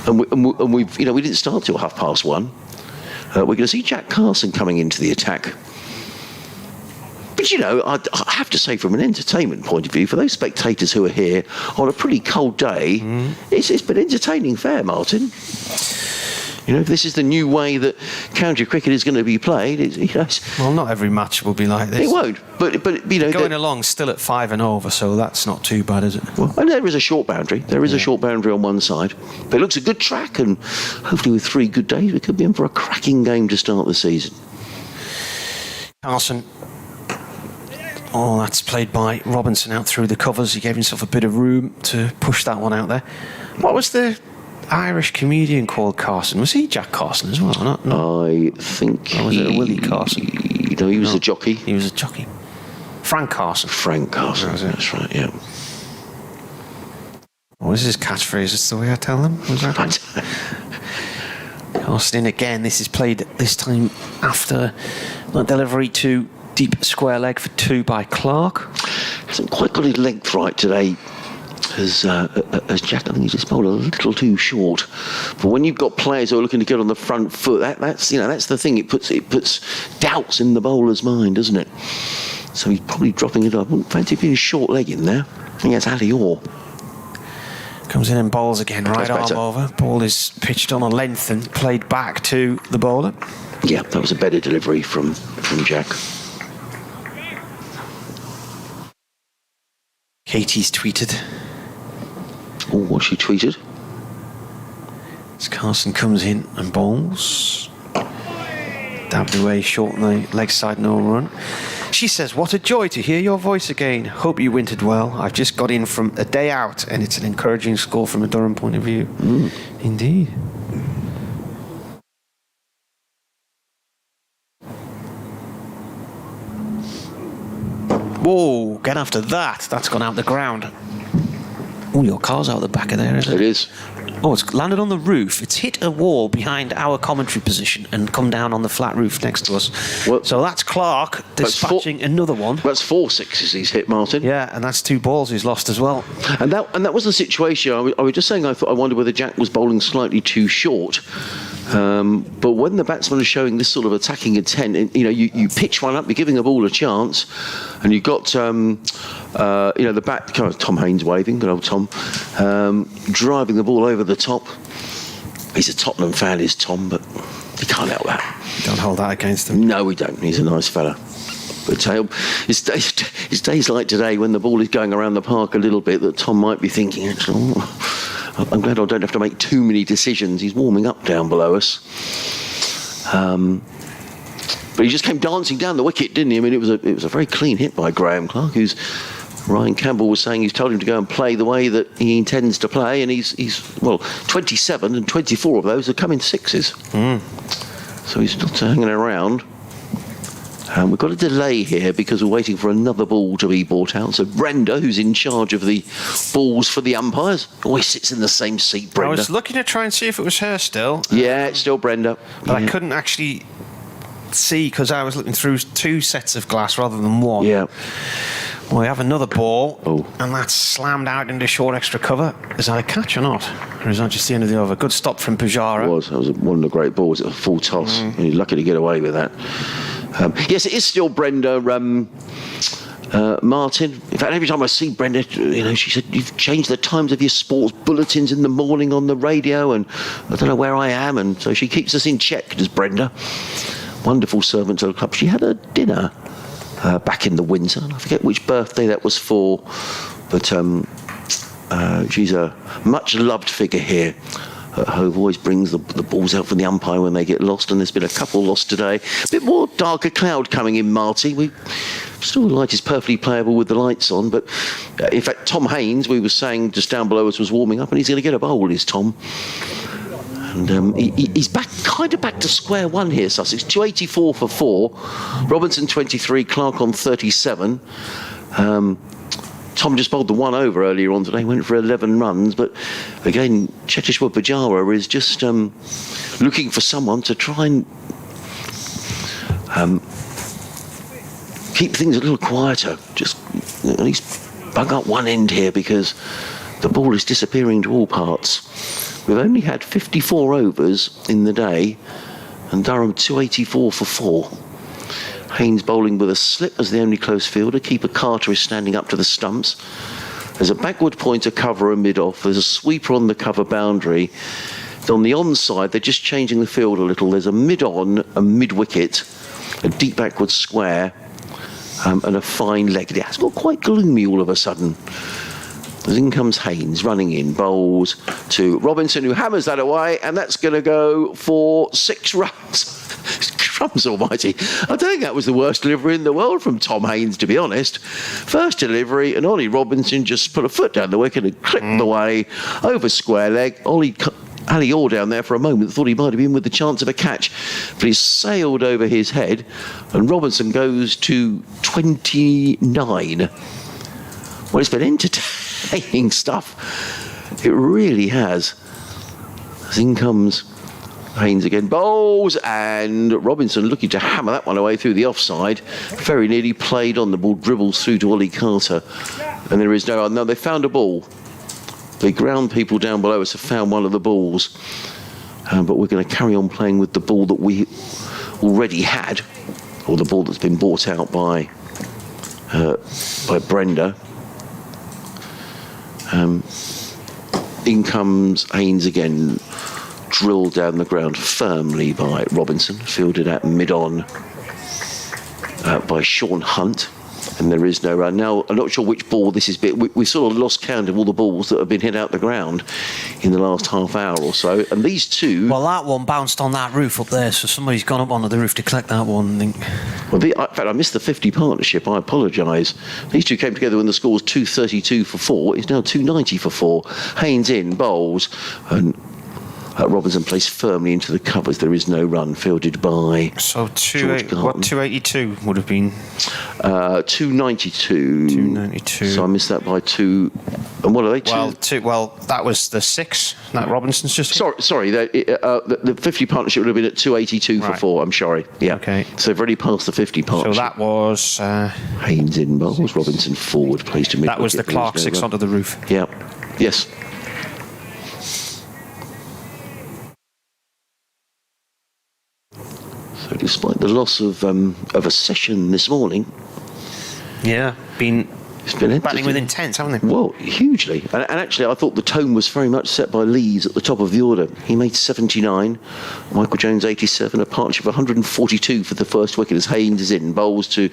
And we've, we didn't start till 1:30. We're going to see Jack Carson coming into the attack. But, I have to say, from an entertainment point of view, for those spectators who are here on a pretty cold day, it's been entertaining fare, Martin. This is the new way that county cricket is going to be played.
Well, not every match will be like this.
It won't. But
going along still at 5 and over, so that's not too bad, is it?
Well, and there is a short boundary. There is a short boundary on one side. But it looks a good track, and hopefully with 3 good days, we could be in for a cracking game to start the season.
Carson. Oh, that's played by Robinson out through the covers. He gave himself a bit of room to push that one out there. What was the Irish comedian called Carson? Was he Jack Carson as well? No.
I think
or was it a Willie Carson?
No, he was a jockey.
He was a jockey. Frank Carson.
Frank Carson, that's right, yeah.
What is his catchphrase? Is the way I tell them? Was that right? Carson in again. This is played this time after that delivery to deep square leg for 2 by Clark.
Hasn't quite got his length right today. As Jack, I think he's just bowled a little too short. But when you've got players who are looking to get on the front foot, that's the thing. It puts doubts in the bowler's mind, doesn't it? So he's probably dropping it up. I wouldn't fancy being short leg in there. I think that's Ali Orr.
Comes in and bowls again, right arm
better.
over. Ball is pitched on a length and played back to the bowler.
Yeah, that was a better delivery from Jack.
Katie's tweeted.
Oh, what she tweeted?
As Carson comes in and bowls. Dabbed away short on the leg side, no run. She says, what a joy to hear your voice again. Hope you wintered well. I've just got in from a day out and it's an encouraging score from a Durham point of view. Indeed. Whoa, get after that. That's gone out the ground. Oh, your car's out the back of there, isn't it?
It is.
Oh, it's landed on the roof. It's hit a wall behind our commentary position and come down on the flat roof next to us. Well, so that's Clark dispatching another one.
That's 4 sixes he's hit, Martin.
Yeah, and that's 2 balls he's lost as well.
And that was the situation. I was just saying I wondered whether Jack was bowling slightly too short. But when the batsman is showing this sort of attacking intent, you pitch one up, you're giving the ball a chance, and you've got the bat, kind of Tom Haynes waving, good old Tom, driving the ball over the top. He's a Tottenham fan, is Tom, but he can't help that.
Don't hold that against him.
No, we don't. He's a nice fella. But it's days like today when the ball is going around the park a little bit that Tom might be thinking, actually, I'm glad I don't have to make too many decisions. He's warming up down below us. But he just came dancing down the wicket, didn't he? I mean, it was a very clean hit by Graham Clark, who's Ryan Campbell was saying he's told him to go and play the way that he intends to play, and he's 27 and 24 of those are coming sixes. So he's not hanging around. And we've got a delay here because we're waiting for another ball to be brought out. So Brenda, who's in charge of the balls for the umpires, always sits in the same seat, Brenda.
I was looking to try and see if it was her still.
Yeah, it's still Brenda.
But I couldn't actually see because I was looking through 2 sets of glass rather than 1.
Yeah.
Well, we have another ball,
Oh.
and that's slammed out into short extra cover. Is that a catch or not? Or is that just the end of the over? Good stop from Pujara.
That was one of the great balls. It was a full toss. He's lucky to get away with that. Yes, it is still Brenda Martin. In fact, every time I see Brenda, she said, you've changed the times of your sports bulletins in the morning on the radio, and I don't know where I am, and so she keeps us in check, does Brenda. Wonderful servant to the club. She had a dinner back in the winter. I forget which birthday that was for, but she's a much loved figure here at Hove. Always brings the balls out from the umpire when they get lost, and there's been a couple lost today. A bit more darker cloud coming in, Marty. Still, the light is perfectly playable with the lights on, but in fact, Tom Haynes, we were saying just down below us, was warming up, and he's going to get a bowl, is Tom. And he's back to square one here, Sussex. 284 for 4. Robinson 23, Clark on 37. Tom just bowled the 1 over earlier on today, went for 11 runs, but again, Cheteshwar Pujara is just looking for someone to try and keep things a little quieter. Just at least bung up one end here because the ball is disappearing to all parts. We've only had 54 overs in the day and Durham 284 for 4. Haynes bowling with a slip as the only close fielder. Keeper Carter is standing up to the stumps. There's a backward pointer cover and mid-off. There's a sweeper on the cover boundary. On the onside, they're just changing the field a little. There's a mid-on, a mid-wicket, a deep backward square, and a fine leg. It's got quite gloomy all of a sudden. As in comes Haynes running in, bowls to Robinson, who hammers that away, and that's going to go for 6 runs. Crumbs almighty. I don't think that was the worst delivery in the world from Tom Haynes, to be honest. First delivery, and Ollie Robinson just put a foot down the wicket and clipped away over square leg. Ali Orr down there for a moment thought he might have been with the chance of a catch, but he sailed over his head, and Robinson goes to 29. Well, it's been entertaining stuff. It really has. As in comes Haynes again, bowls, and Robinson looking to hammer that one away through the offside. Very nearly played on. The ball dribbles through to Ollie Carter, and there is no, they found a ball. The ground people down below us have found one of the balls, but we're going to carry on playing with the ball that we already had, or the ball that's been bought out by Brenda. In comes Haynes again, drilled down the ground firmly by Robinson, fielded at mid-on by Sean Hunt, and there is no run. Now, I'm not sure which ball this is. We sort of lost count of all the balls that have been hit out the ground in the last half hour or so, and these two...
Well, that one bounced on that roof up there, so somebody's gone up onto the roof to collect that one, I think.
Well, in fact, I missed the 50 partnership. I apologise. These two came together when the score was 232 for 4. It's now 290 for 4. Haynes in, bowls, and Robinson placed firmly into the covers. There is no run, fielded by
So 282 would have been?
292.
292.
So I missed that by 2. And what are they?
Well, that was the 6 that Robinson's just hit.
Sorry. The 50 partnership would have been at 282 for 4. I'm sorry. Yeah.
Okay.
So they've already passed the 50 partnership.
So that was...
Haynes in, bowls, Robinson forward, placed to mid.
That was the Clark 6 onto the roof.
Yeah. Yes. So despite the loss of a session this morning, it's been
batting with intent, haven't they?
Well, hugely. And actually, I thought the tone was very much set by Lees at the top of the order. He made 79, Michael Jones 87, a partnership of 142 for the first wicket as Haynes is in, bowls to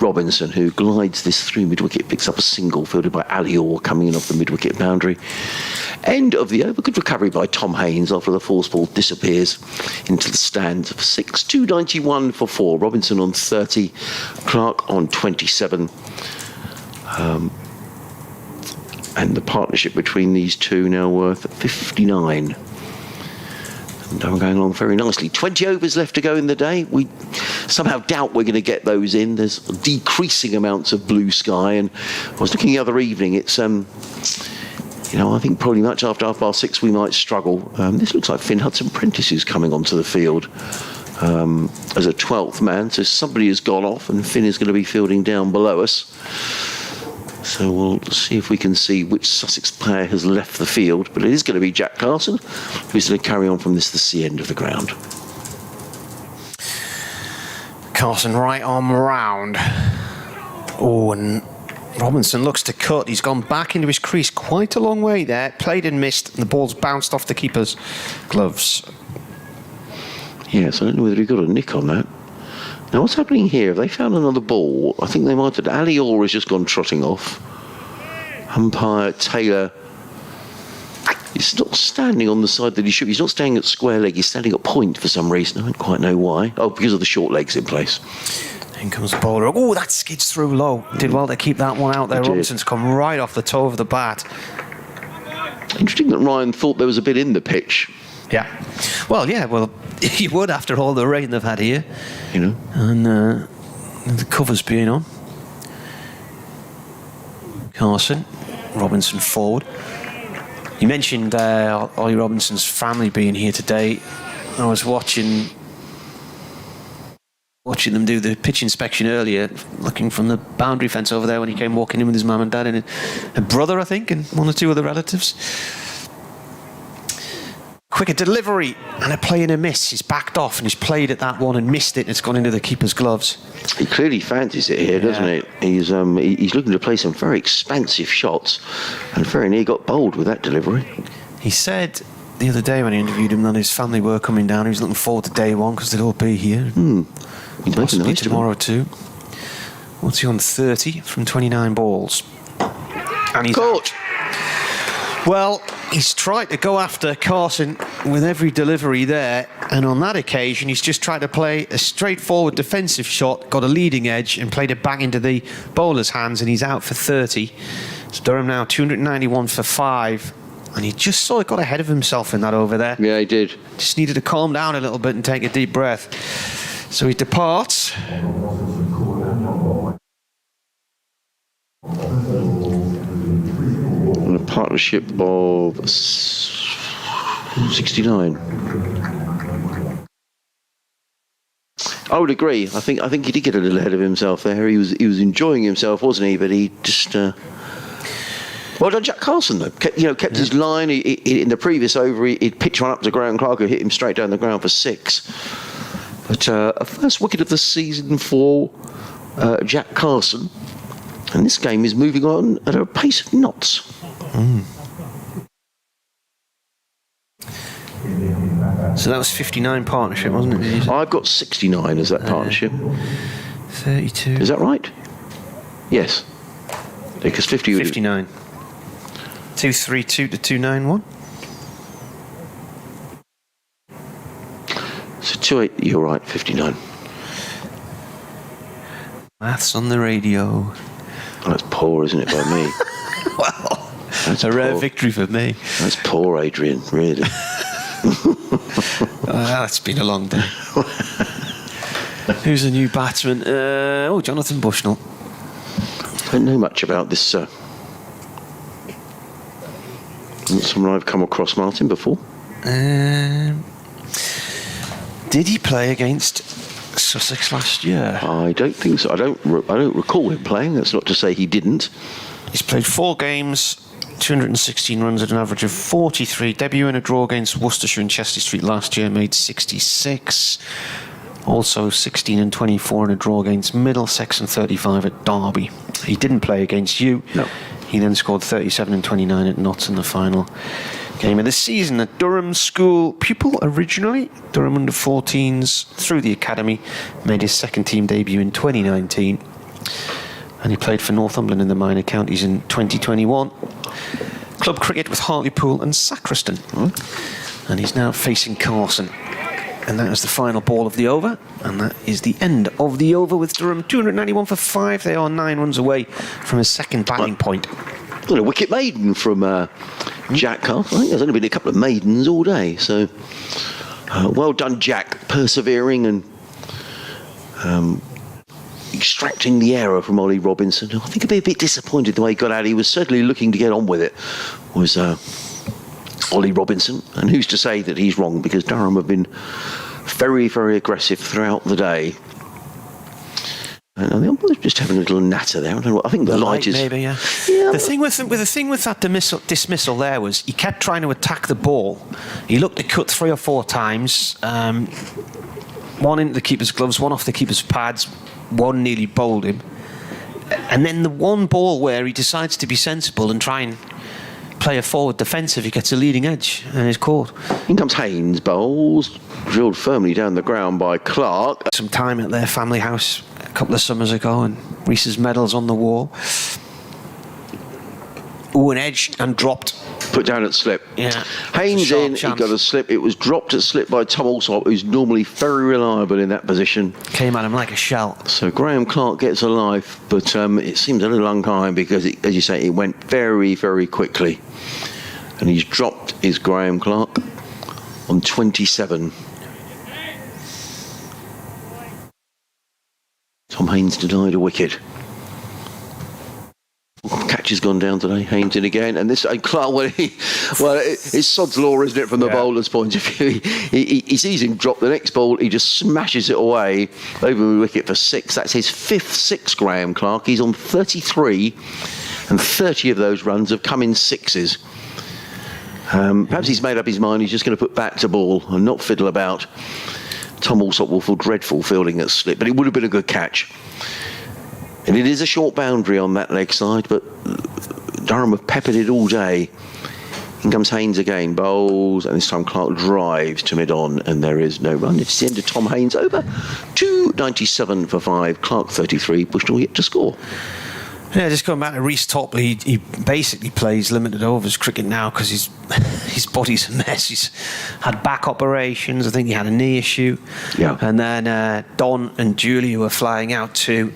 Robinson, who glides this through mid-wicket, picks up a single fielded by Ali Orr coming in off the mid-wicket boundary. End of the over. Good recovery by Tom Haynes after the force ball disappears into the stands for 6. 291 for 4. Robinson on 30, Clark on 27. And the partnership between these two now worth 59. And I'm going along very nicely. 20 overs left to go in the day. We somehow doubt we're going to get those in. There's decreasing amounts of blue sky. And I was looking the other evening. It's, I think probably much after 6:30 we might struggle. This looks like Finn Hudson-Prentice is coming onto the field as a 12th man. So somebody has gone off and Finn is going to be fielding down below us. So we'll see if we can see which Sussex player has left the field. But it is going to be Jack Carson, who's going to carry on from the end of the ground.
Carson right arm round. Oh, and Robinson looks to cut. He's gone back into his crease quite a long way there. Played and missed, and the ball's bounced off the keeper's gloves.
Yes, I don't know whether he got a nick on that. Now, what's happening here? Have they found another ball? I think they might have. Ali Orr has just gone trotting off. Umpire Taylor is not standing on the side that he should. He's not standing at square leg. He's standing at point for some reason. I don't quite know why. Oh, because of the short legs in place.
In comes the bowler. Oh, that skids through low. Did well to keep that one out there. Robinson's come right off the toe of the bat.
Interesting that Ryan thought there was a bit in the pitch.
Yeah. Well, you would after all the rain they've had here. And the covers being on. Carson, Robinson forward. You mentioned Ollie Robinson's family being here today. I was watching watching them do the pitch inspection earlier, looking from the boundary fence over there when he came walking in with his mum and dad and a brother, I think, and one or two other relatives. Quicker delivery and a play and a miss. He's backed off and he's played at that one and missed it, and it's gone into the keeper's gloves.
He clearly fancies it here, doesn't he? He's looking to play some very expansive shots, and very near got bowled with that delivery.
He said the other day when I interviewed him that his family were coming down. He was looking forward to day one because they'd all be here.
He's
Possibly
nice
tomorrow too. What's he on? 30 from 29 balls. And he's
Caught.
Well, he's tried to go after Carson with every delivery there, and on that occasion he's just tried to play a straightforward defensive shot, got a leading edge and played it back into the bowler's hands, and he's out for 30. So Durham now 291 for 5, and he just sort of got ahead of himself in that over there.
Yeah, he did.
Just needed to calm down a little bit and take a deep breath. So he departs.
On a partnership of 69. I would agree. I think he did get a little ahead of himself there. He was enjoying himself, wasn't he? But he just. Well done, Jack Carson, though. Kept his line. In the previous over, he'd pitched one up to Graham Clark, who hit him straight down the ground for 6. But a first wicket of the season for Jack Carson. And this game is moving on at a pace of knots.
So that was 59 partnership, wasn't it?
I've got 69 as that partnership.
32.
Is that right? Yes. Because 50 would
59. 232 to 291.
So 28, you're right, 59.
Maths on the radio.
That's poor, isn't it, by me?
Well,
That's
a rare
poor.
victory for me.
That's poor, Adrian, really.
It's been a long day. Who's the new batsman? Jonathan Bushnell.
I don't know much about this. Not someone I've come across, Martin, before.
Did he play against Sussex last year?
I don't think so. I don't recall him playing. That's not to say he didn't.
He's played 4 games, 216 runs at an average of 43. Debut in a draw against Worcestershire and Chester Street last year, made 66. Also 16 and 24 in a draw against Middlesex and 35 at Derby. He didn't play against you.
No.
He then scored 37 and 29 at Notts in the final game of the season. A Durham school pupil originally, Durham under-14s through the academy, made his second team debut in 2019. And he played for Northumberland in the minor counties in 2021. Club cricket with Hartlepool and Sacriston. And he's now facing Carson. And that is the final ball of the over. And that is the end of the over with Durham 291 for 5. They are 9 runs away from his second batting point.
Well, a wicket maiden from Jack Carson. I think there's only been a couple of maidens all day. So well done, Jack, persevering and extracting the error from Ollie Robinson. I think he'd be a bit disappointed the way he got out. He was certainly looking to get on with it. Was Ollie Robinson, and who's to say that he's wrong, because Durham have been very, very aggressive throughout the day. And I think I'm just having a little natter there. I don't know. I think the light is
maybe, yeah. The thing with that dismissal there was he kept trying to attack the ball. He looked to cut 3 or 4 times. One into the keeper's gloves, one off the keeper's pads, one nearly bowled him. And then the one ball where he decides to be sensible and try and play a forward defensive, he gets a leading edge and is caught.
In comes Haynes, bowls, drilled firmly down the ground by Clark.
Some time at their family house a couple of summers ago, and Reese's medals on the wall. An edge and dropped.
Put down at slip.
Yeah.
Haynes in,
Chance.
he got a slip. It was dropped at slip by Tom Alsop, who's normally very reliable in that position.
Came at him like a shell.
So Graham Clark gets a life, but it seems a little unkind because, as you say, it went very, very quickly. And he's dropped his Graham Clark on 27. Tom Haynes denied a wicket. catch has gone down today. Haynes in again, and this Clark. It's sod's law, isn't it, from the bowler's point of view? He sees him drop the next ball. He just smashes it away over the wicket for 6. That's his 5th 6, Graham Clark. He's on 33, and 30 of those runs have come in 6s. Perhaps he's made up his mind. He's just going to put bat to ball and not fiddle about. Tom Alsop will feel dreadful fielding at slip, but it would have been a good catch. And it is a short boundary on that leg side, but Durham have peppered it all day. In comes Haynes again, bowls, and this time Clark drives to mid-on, and there is no run. It's the end of Tom Haynes over. 297 for 5, Clark 33, Bushnell yet to score.
Yeah, just going back to Reece Topley, he basically plays limited overs cricket now because his body's a mess. He's had back operations. I think he had a knee issue.
Yeah.
And then Don and Julia were flying out to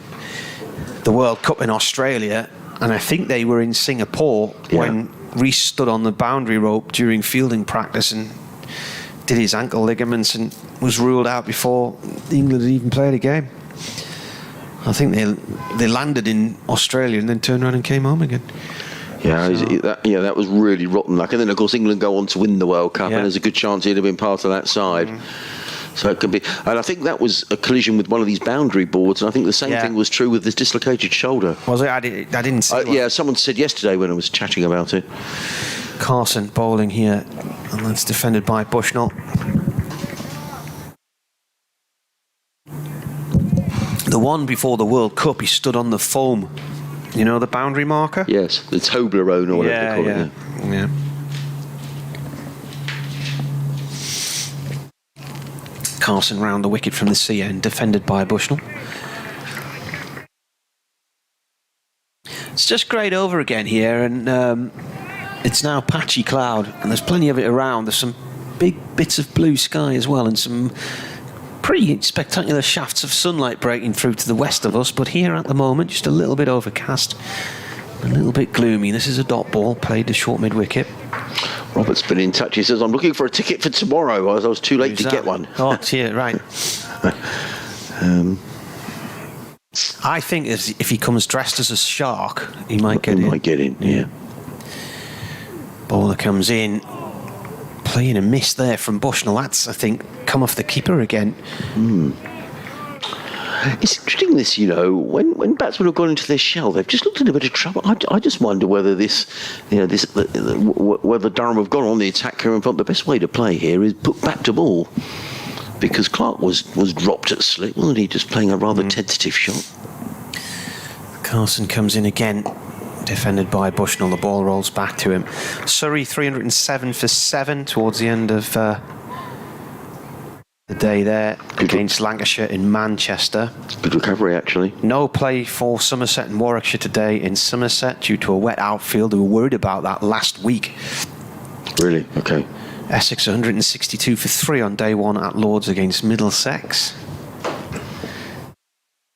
the World Cup in Australia, and I think they were in Singapore when Reece stood on the boundary rope during fielding practice and did his ankle ligaments and was ruled out before England had even played a game. I think they landed in Australia and then turned around and came home again.
Yeah, that was really rotten luck. And then, of course, England go on to win the World Cup, and there's a good chance he'd have been part of that side. So it could be. And I think that was a collision with one of these boundary boards, and I think the same thing was true with this dislocated shoulder.
Was it? I didn't see it.
Yeah, someone said yesterday when I was chatting about it.
Carson bowling here, and that's defended by Bushnell. The one before the World Cup, he stood on the foam. You know, the boundary marker?
Yes, the Toblerone or whatever they call it.
Yeah. Carson round the wicket from the sea end, defended by Bushnell. It's just greyed over again here, and it's now patchy cloud, and there's plenty of it around. There's some big bits of blue sky as well, and some pretty spectacular shafts of sunlight breaking through to the west of us, but here at the moment just a little bit overcast, a little bit gloomy. This is a dot ball played to short mid wicket.
Robert's been in touch. He says, I'm looking for a ticket for tomorrow. I was too late to get one.
Oh, it's here, right. I think if he comes dressed as a shark, he might get in.
He might get in, yeah.
Bowler comes in, playing a miss there from Bushnell. That's, I think, come off the keeper again.
It's interesting this, you know, when batsmen have gone into their shell, they've just looked in a bit of trouble. I just wonder whether whether Durham have gone on the attack here and thought the best way to play here is put back to ball, because Clark was dropped at slip, wasn't he? Just playing a rather tentative shot.
Carson comes in again, defended by Bushnell. The ball rolls back to him. Surrey 307 for 7 towards the end of the day there against Lancashire in Manchester.
Good recovery, actually.
No play for Somerset and Warwickshire today in Somerset due to a wet outfield. They were worried about that last week.
Really? Okay.
Essex 162 for 3 on day 1 at Lords against Middlesex.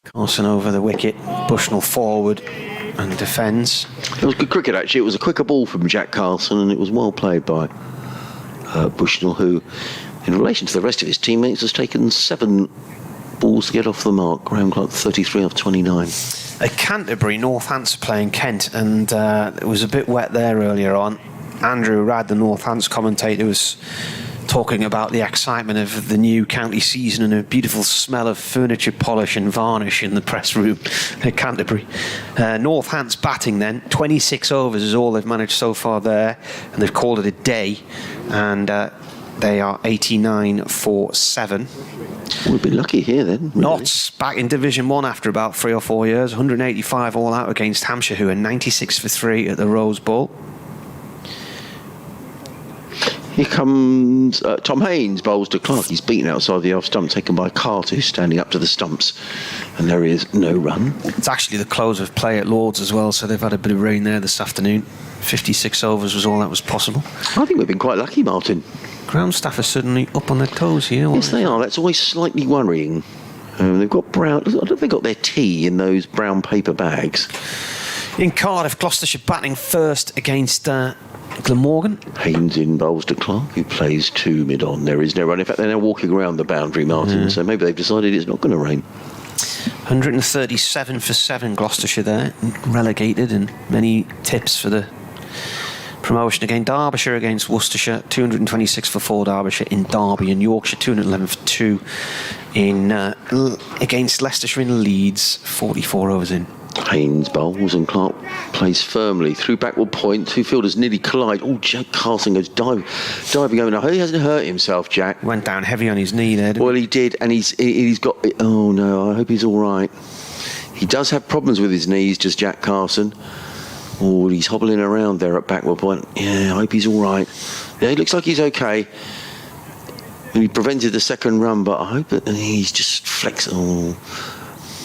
Carson over the wicket, Bushnell forward and defends.
It was good cricket, actually. It was a quicker ball from Jack Carson, and it was well played by Bushnell, who, in relation to the rest of his teammates, has taken 7 balls to get off the mark. Graham Clark 33 off 29.
At Canterbury, Northants are playing Kent, and it was a bit wet there earlier on. Andrew Radd, the Northants commentator, was talking about the excitement of the new county season and a beautiful smell of furniture polish and varnish in the press room at Canterbury. Northants batting then, 26 overs is all they've managed so far there, and they've called it a day, and they are 89 for 7.
We'll be lucky here then. Really.
Notts back in Division 1 after about 3 or 4 years, 185 all out against Hampshire, who are 96 for 3 at the Rose Bowl.
Here comes Tom Haynes, bowls to Clark. He's beaten outside the off stump, taken by Carter, who's standing up to the stumps, and there is no run.
It's actually the close of play at Lords as well, so they've had a bit of rain there this afternoon. 56 overs was all that was possible.
I think we've been quite lucky, Martin.
Ground staff are suddenly up on their toes here.
Yes, they are. That's always slightly worrying. They've got brown. I don't think they've got their tea in those brown paper bags.
In Cardiff, Gloucestershire batting first against Glamorgan.
Haynes in bowls to Clark, who plays 2 mid-on. There is no run. In fact, they're now walking around the boundary, Martin, so maybe they've decided it's not going to rain.
137 for 7, Gloucestershire there, relegated, and many tips for the promotion again. Derbyshire against Worcestershire, 226 for 4, Derbyshire in Derby, and Yorkshire 211 for 2 in against Leicestershire in Leeds, 44 overs in.
Haynes bowls and Clark plays firmly through backward point. Two fielders nearly collide. Oh, Jack Carson goes diving over. Now he hasn't hurt himself, Jack.
Went down heavy on his knee there, didn't
Well, he did, and he's got. Oh no, I hope he's all right. He does have problems with his knees, does Jack Carson. Oh, he's hobbling around there at backward point. Yeah, I hope he's all right. Yeah, he looks like he's okay. And he prevented the second run, but I hope that he's just flexing. Oh.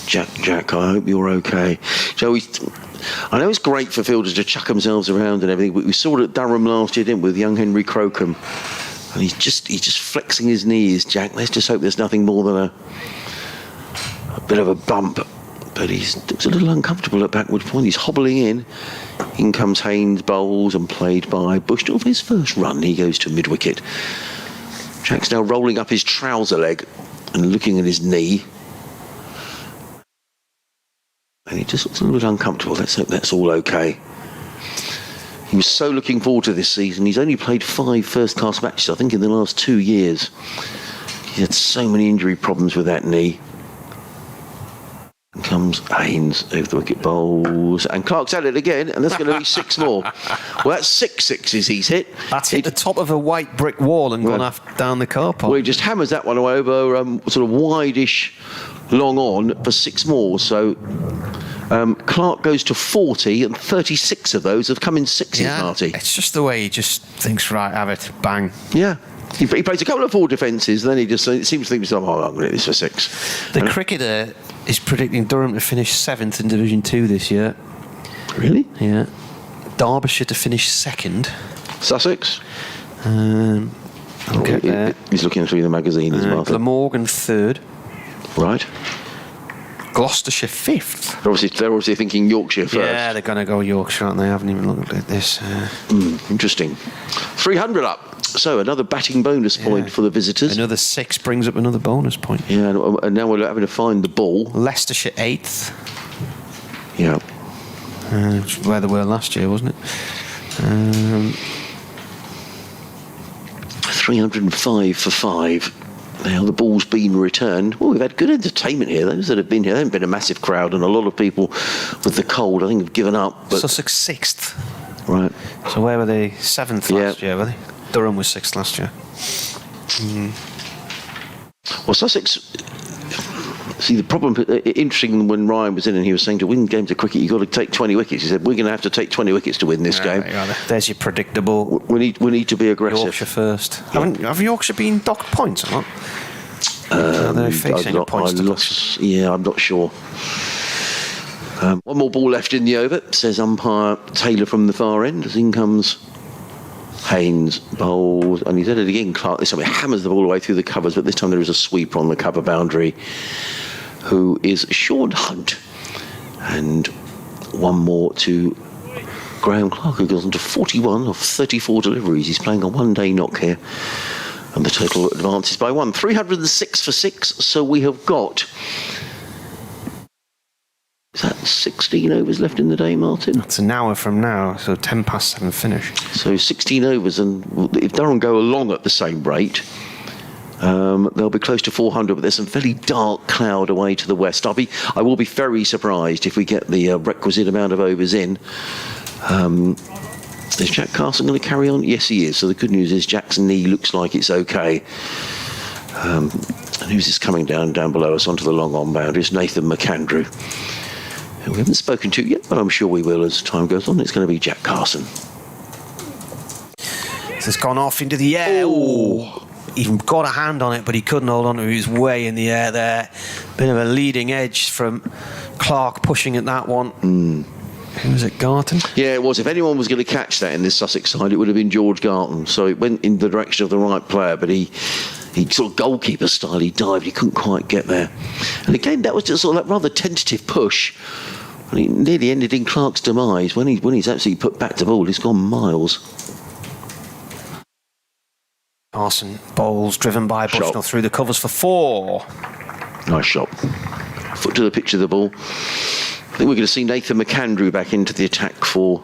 Jack, I hope you're okay. So I know it's great for fielders to chuck themselves around and everything, but we saw it at Durham last year, didn't we, with young Henry Crocombe. And he's just flexing his knees, Jack. Let's just hope there's nothing more than a bit of a bump. But he looks a little uncomfortable at backward point. He's hobbling in. In comes Haynes, bowls and played by Bushnell. For his first run, he goes to mid-wicket. Jack's now rolling up his trouser leg and looking at his knee. And he just looks a little bit uncomfortable. Let's hope that's all okay. He was so looking forward to this season. He's only played 5 first-class matches, I think, in the last 2 years. He had so many injury problems with that knee. And comes Haynes over the wicket, bowls. And Clark's at it again, and that's going to be 6 more. Well, that's 6 sixes he's hit.
That's hit the top of a white brick wall and gone down the car park.
Well, he just hammers that one over sort of wide-ish long on for 6 more. So Clark goes to 40, and 36 of those have come in 6s, Marty.
It's just the way he just thinks, right, have it, bang.
Yeah. He plays a couple of 4 defences, then he just seems to think to himself, oh, I'm going to hit this for 6.
The cricketer is predicting Durham to finish 7th in Division 2 this year.
Really?
Yeah. Derbyshire to finish 2nd.
Sussex?
Okay, there.
He's looking through the magazine as well.
Glamorgan 3rd.
Right.
Gloucestershire 5th.
They're obviously thinking Yorkshire first.
Yeah, they're going to go Yorkshire, aren't they? I haven't even looked at this.
Interesting. 300 up. So another batting bonus point for the visitors.
Another 6 brings up another bonus point.
Yeah, and now we're having to find the ball.
Leicestershire 8th.
Yeah.
Where they were last year, wasn't it?
305 for 5. Now the ball's been returned. Well, we've had good entertainment here. Those that have been here, there haven't been a massive crowd, and a lot of people with the cold, I think, have given up. But
Sussex 6th.
Right.
So where were they? 7th last year, were they? Durham was 6th last year.
Well, Sussex. See, the problem, interesting when Ryan was in and he was saying to win games of cricket, you've got to take 20 wickets. He said, we're going to have to take 20 wickets to win this game.
There's your predictable.
We need to be aggressive.
Yorkshire first. Yeah. Have Yorkshire been docked points or not? Are they facing points deduction?
Yeah, I'm not sure. One more ball left in the over, says umpire Taylor from the far end. As in comes Haynes, bowls, and he's at it again. Clark this time he hammers the ball away through the covers, but this time there is a sweeper on the cover boundary, who is Sean Hunt. And one more to Graham Clark, who goes on to 41 of 34 deliveries. He's playing a one-day knock here, and the total advances by 1. 306 for 6, so we have got... Is that 16 overs left in the day, Martin?
That's an hour from now, so 10 past 7 finish.
So 16 overs, and if Durham go along at the same rate, they'll be close to 400, but there's some fairly dark cloud away to the west. I will be very surprised if we get the requisite amount of overs in. Is Jack Carson going to carry on? Yes, he is. So the good news is Jack's knee looks like it's okay. And who's this coming down below us onto the long on boundary? It's Nathan McAndrew. We haven't spoken to yet, but I'm sure we will as time goes on. It's going to be Jack Carson.
This has gone off into the air. Oh, even got a hand on it, but he couldn't hold on to it. He was way in the air there. Bit of a leading edge from Clark pushing at that one. Who was it, Garton?
Yeah, it was. If anyone was going to catch that in this Sussex side, it would have been George Garton. So it went in the direction of the right player, but he sort of goalkeeper style, he dived, he couldn't quite get there. And again, that was just sort of that rather tentative push. And it nearly ended in Clark's demise. When he's actually put back to ball, he's gone miles.
Carson bowls, driven by Bushnell through the covers for 4.
Nice shot. foot to the pitch of the ball. I think we're going to see Nathan McAndrew back into the attack for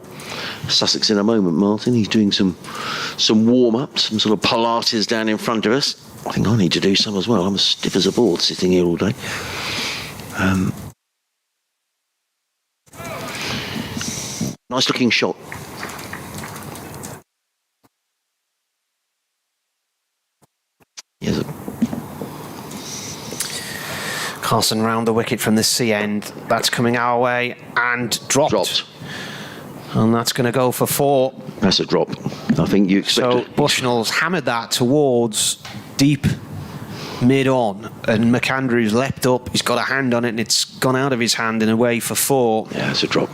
Sussex in a moment, Martin. He's doing some warm-ups, some sort of Pilates down in front of us. I think I need to do some as well. I'm as stiff as a board sitting here all day. Nice looking shot. Yes.
Carson round the wicket from the C end. That's coming our way and dropped. And that's going to go for 4.
That's a drop. I think you expect
So
it.
Bushnell's hammered that towards deep mid-on, and McAndrew's leapt up. He's got a hand on it, and it's gone out of his hand and away for 4.
Yeah, it's a drop.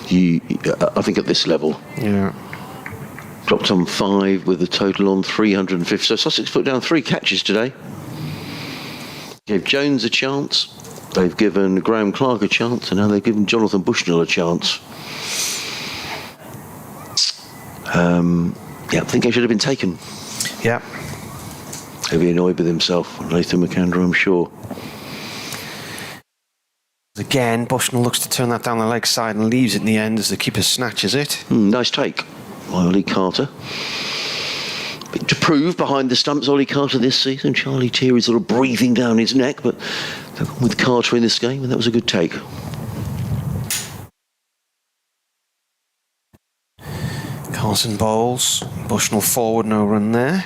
I think at this level.
Yeah.
Dropped on 5 with a total on 350. So Sussex put down 3 catches today. Gave Jones a chance. They've given Graham Clark a chance, and now they've given Jonathan Bushnell a chance. Yeah, I think they should have been taken.
Yeah.
He'll be annoyed with himself, Nathan McAndrew, I'm sure.
Again, Bushnell looks to turn that down the leg side and leaves it in the end as the keeper snatches it.
Nice take by Ollie Carter. Bit to prove behind the stumps, Ollie Carter this season. Charlie Terry sort of breathing down his neck, but with Carter in this game, and that was a good take.
Carson bowls. Bushnell forward, no run there.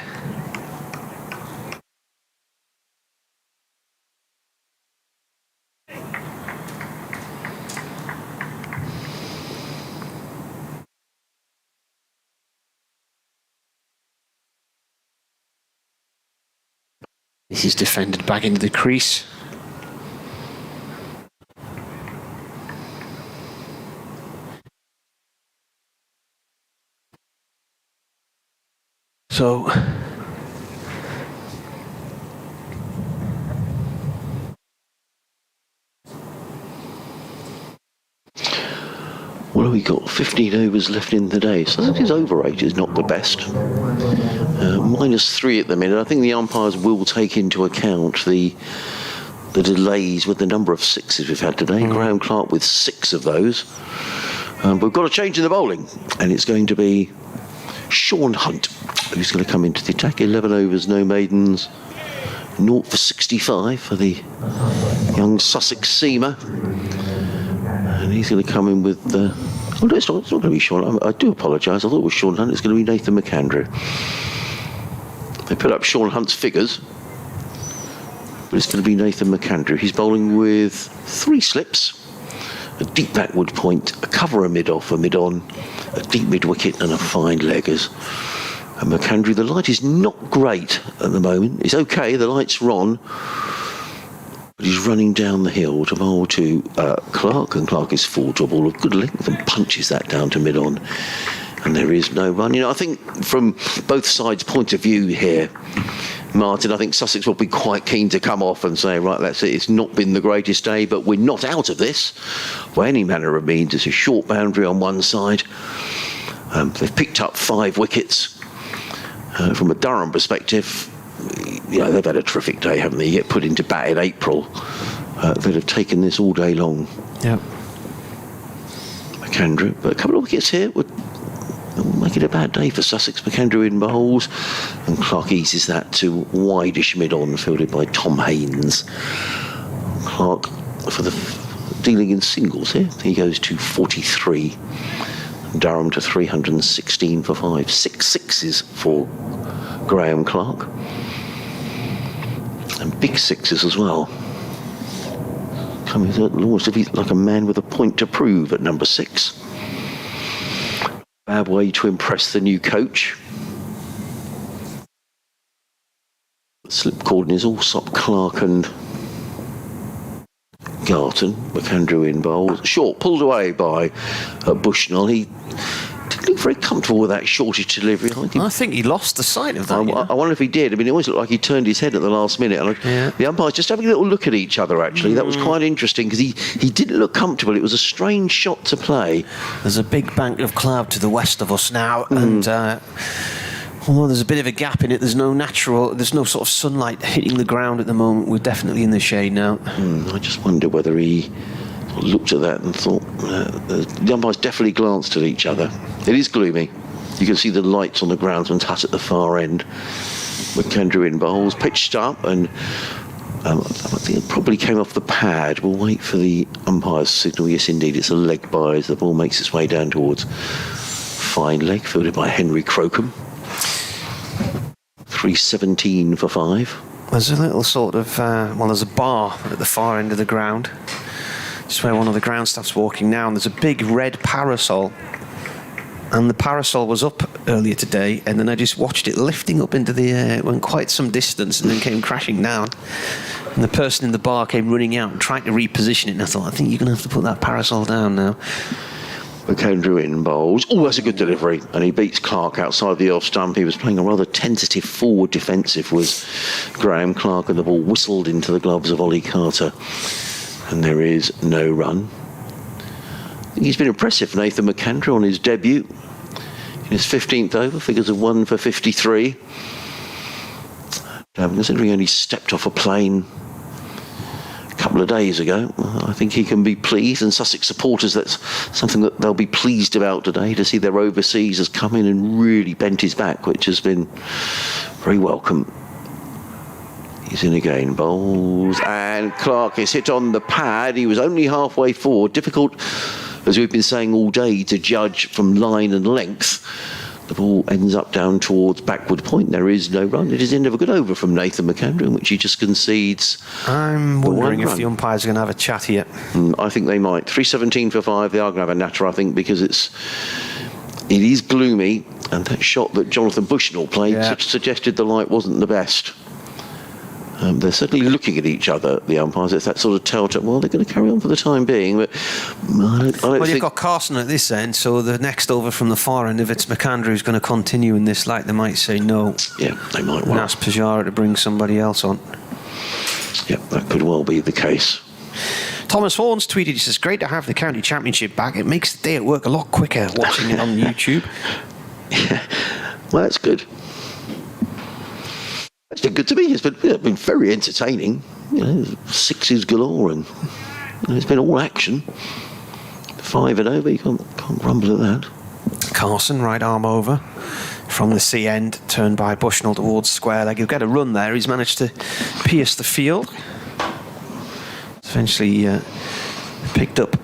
This is defended back into the crease. So
What have we got? 15 overs left in the day. So I think his over rate is not the best. -3 at the minute. I think the umpires will take into account the delays with the number of sixes we've had today. Graham Clark with 6 of those. But we've got a change in the bowling, and it's going to be Sean Hunt who's going to come into the attack. 11 overs, no maidens. 0 for 65 for the young Sussex seamer. And he's going to come in with... oh, no, it's not going to be Sean. I do apologise. I thought it was Sean Hunt. It's going to be Nathan McAndrew. They put up Sean Hunt's figures, but it's going to be Nathan McAndrew. He's bowling with 3 slips, a deep backward point, a cover, a mid-off, a mid-on, a deep mid-wicket and a fine leggers. And McAndrew, the light is not great at the moment. It's okay, the light's on, but he's running down the hill to bowl to Clark, and Clark is full to a ball of good length and punches that down to mid-on. And there is no run. You know, I think from both sides' point of view here, Martin, I think Sussex will be quite keen to come off and say, right, that's it. It's not been the greatest day, but we're not out of this by any manner of means. It's a short boundary on one side. They've picked up 5 wickets. From a Durham perspective, you know, they've had a terrific day, haven't they? You get put into bat in April. They'd have taken this all day long.
Yeah.
McAndrew, but a couple of wickets here would make it a bad day for Sussex. McAndrew in bowls, and Clark eases that to wideish mid-on, fielded by Tom Haynes. Clark for the dealing in singles here. He goes to 43. Durham to 316 for 5. 6 sixes for Graham Clark. And big sixes as well. Coming almost like a man with a point to prove at number 6. Bad way to impress the new coach. Slip cordon is Allsop, Clark and Garton. McAndrew in bowls. Short, pulled away by Bushnell. He didn't look very comfortable with that shortish delivery.
I think he lost the sight of that.
I wonder if he did. I mean, it always looked like he turned his head at the last minute. And the umpires just having a little look at each other, actually. That was quite interesting because he didn't look comfortable. It was a strange shot to play.
There's a big bank of cloud to the west of us now, and Although there's a bit of a gap in it, there's no sort of sunlight hitting the ground at the moment. We're definitely in the shade now.
I just wonder whether he looked at that and thought, the umpires definitely glanced at each other. It is gloomy. You can see the lights on the groundsman's hut at the far end. McAndrew in bowls, pitched up, and I think it probably came off the pad. We'll wait for the umpire's signal. Yes, indeed, it's a leg by as the ball makes its way down towards fine leg, fielded by Henry Crocombe. 3:17 for 5.
There's a little sort of, there's a bar at the far end of the ground. Just where one of the ground staff's walking now, and there's a big red parasol. And the parasol was up earlier today, and then I just watched it lifting up into the air. It went quite some distance and then came crashing down. And the person in the bar came running out and tried to reposition it, and I thought, I think you're going to have to put that parasol down now.
McAndrew in bowls. Oh, that's a good delivery. And he beats Clark outside the off stump. He was playing a rather tentative forward defensive, was Graham Clark, and the ball whistled into the gloves of Ollie Carter. And there is no run. I think he's been impressive, Nathan McAndrew, on his debut. In his 15th over, figures of 1 for 53. Considering he only stepped off a plane a couple of days ago, I think he can be pleased, and Sussex supporters, that's something that they'll be pleased about today, to see their overseas has come in and really bent his back, which has been very welcome. He's in again, bowls, and Clark is hit on the pad. He was only halfway forward. Difficult, as we've been saying all day, to judge from line and length. The ball ends up down towards backward point. There is no run. It is the end of a good over from Nathan McAndrew, in which he just concedes.
I'm wondering if the umpires are going to have a chat here.
I think they might. 3:17 for 5. They are going to have a natter, I think, because it is gloomy, and that shot that Jonathan Bushnell played suggested the light wasn't the best. They're certainly looking at each other, the umpires. It's that sort of telltale. Well, they're going to carry on for the time being, but I don't think...
you've got Carson at this end, so the next over from the far end, if it's McAndrew who's going to continue in this light, they might say no.
Yeah, they might well.
And ask Pujara to bring somebody else on.
Yeah, that could well be the case.
Thomas Horns tweeted, he says, great to have the county championship back. It makes the day at work a lot quicker watching it on YouTube.
Yeah, well, that's good. It's been good to me. It's been very entertaining. Sixes galore, and it's been all action. 5 and over. You can't grumble at that.
Carson, right arm over from the C end, turned by Bushnell towards square leg. He'll get a run there. He's managed to pierce the field. Eventually picked up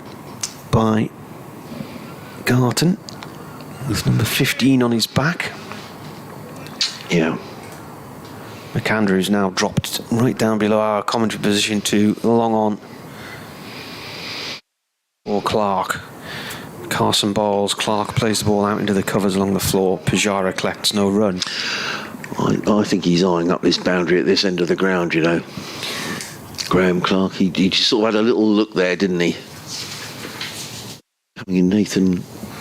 by Garton with number 15 on his back.
Yeah.
McAndrew's now dropped right down below our commentary position to long on or Clark. Carson bowls, Clark plays the ball out into the covers along the floor. Pujara collects no run.
I think he's eyeing up this boundary at this end of the ground, you know. Graham Clark, he just sort of had a little look there, didn't he? Coming in Nathan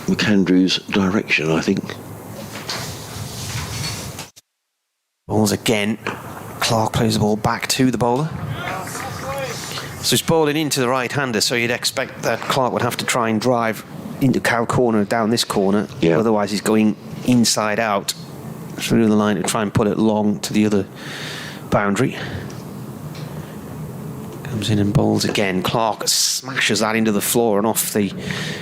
McAndrew's direction, I think.
Balls again. Clark plays the ball back to the bowler. So he's bowling into the right-hander, so you'd expect that Clark would have to try and drive into cow corner, down this corner.
Yeah.
Otherwise he's going inside out through the line to try and put it long to the other boundary. Comes in and bowls again. Clark smashes that into the floor and off the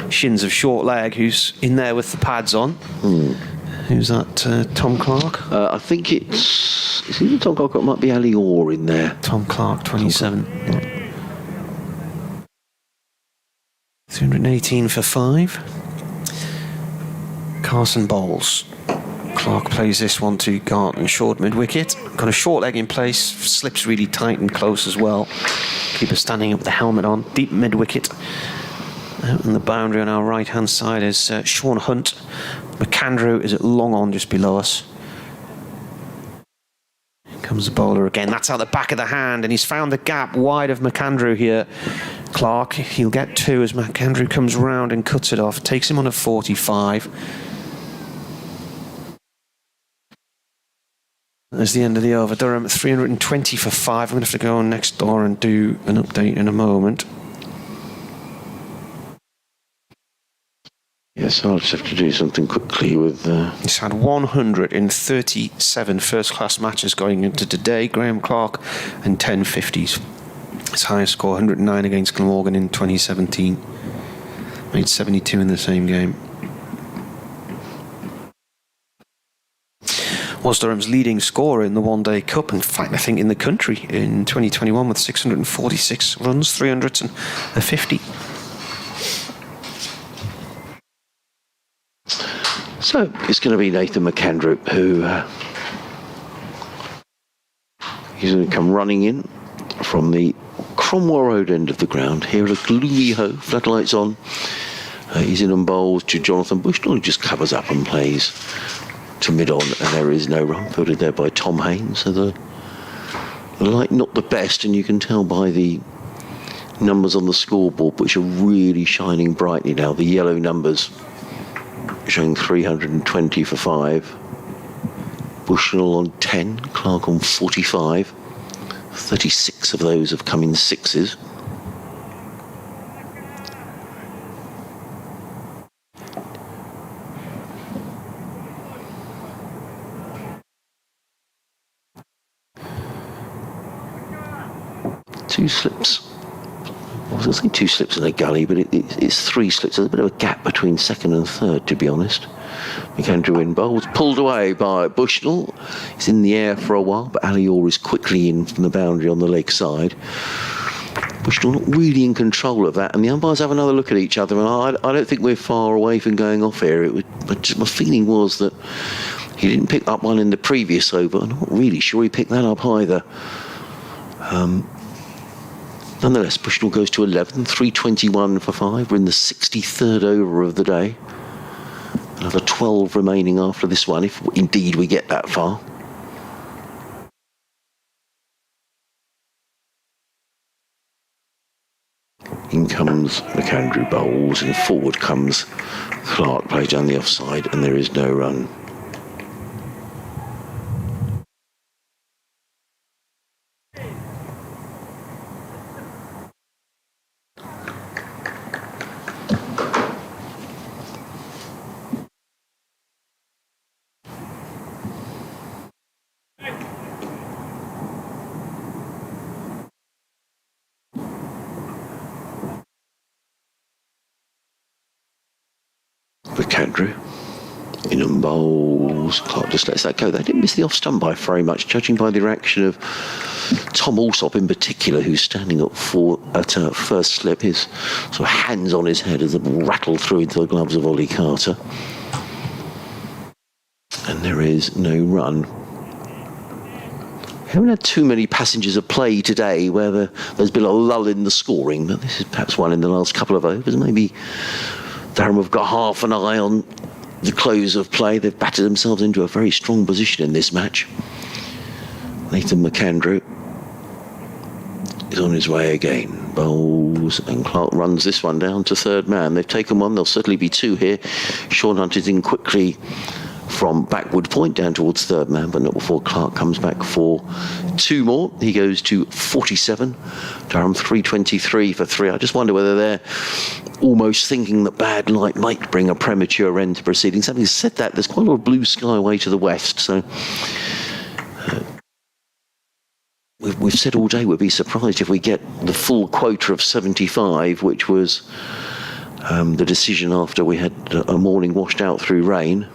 shins of short leg, who's in there with the pads on. Who's that? Tom Clark?
I think it's either Tom Clark or it might be Ali Orr in there.
Tom Clark, 27. 318 for 5. Carson bowls. Clark plays this one to Garton, short mid-wicket. Got a short leg in place, slips really tight and close as well. Keeper standing up with the helmet on, deep mid-wicket. Out on the boundary on our right-hand side is Sean Hunt. McAndrew is at long on just below us. Here comes the bowler again. That's out the back of the hand, and he's found the gap wide of McAndrew here. Clark, he'll get 2 as McAndrew comes round and cuts it off. Takes him on a 45. That's the end of the over. Durham 320 for 5. I'm going to have to go on next door and do an update in a moment.
Yes, I'll just have to do something quickly with...
He's had 137 first-class matches going into today, Graham Clark, and 10 50s. His highest score, 109 against Glamorgan in 2017. Made 72 in the same game. Was Durham's leading scorer in the one-day cup, in fact, I think in the country in 2021 with 646 runs, 350.
So it's going to be Nathan McAndrew who he's going to come running in from the Cromwell Road end of the ground here at a gloomy Hove, floodlights on. He's in and bowls to Jonathan Bushnell, who just covers up and plays to mid-on, and there is no run, fielded there by Tom Haynes. So the light not the best, and you can tell by the numbers on the scoreboard, which are really shining brightly now. The yellow numbers showing 320 for 5. Bushnell on 10, Clark on 45. 36 of those have come in sixes. Two slips. I was going to say two slips in a gully, but it's three slips. There's a bit of a gap between second and third, to be honest. McAndrew in bowls, pulled away by Bushnell. He's in the air for a while, but Ali Orr is quickly in from the boundary on the leg side. Bushnell not really in control of that, and the umpires have another look at each other, and I don't think we're far away from going off here. But my feeling was that he didn't pick up one in the previous over. I'm not really sure he picked that up either. Nonetheless, Bushnell goes to 11, 321 for 5. We're in the 63rd over of the day. Another 12 remaining after this one, if indeed we get that far. In comes McAndrew bowls, and forward comes Clark, plays down the offside, and there is no run. McAndrew in and bowls. Clark just lets that go. They didn't miss the off stump by very much, judging by the reaction of Tom Alsop in particular, who's standing up at first slip. His sort of hands on his head as the ball rattled through into the gloves of Ollie Carter. And there is no run. We haven't had too many passengers of play today where there's been a lull in the scoring, but this is perhaps one in the last couple of overs. Maybe Durham have got half an eye on the close of play. They've battered themselves into a very strong position in this match. Nathan McAndrew is on his way again. Bowls, and Clark runs this one down to third man. They've taken one. There'll certainly be two here. Sean Hunt is in quickly from backward point down towards third man, but not before Clark comes back for two more. He goes to 47. Durham 323 for 3. I just wonder whether they're almost thinking that bad light might bring a premature end to proceedings. Having said that, there's quite a lot of blue sky away to the west, so we've said all day we'd be surprised if we get the full quota of 75, which was the decision after we had a morning washed out through rain.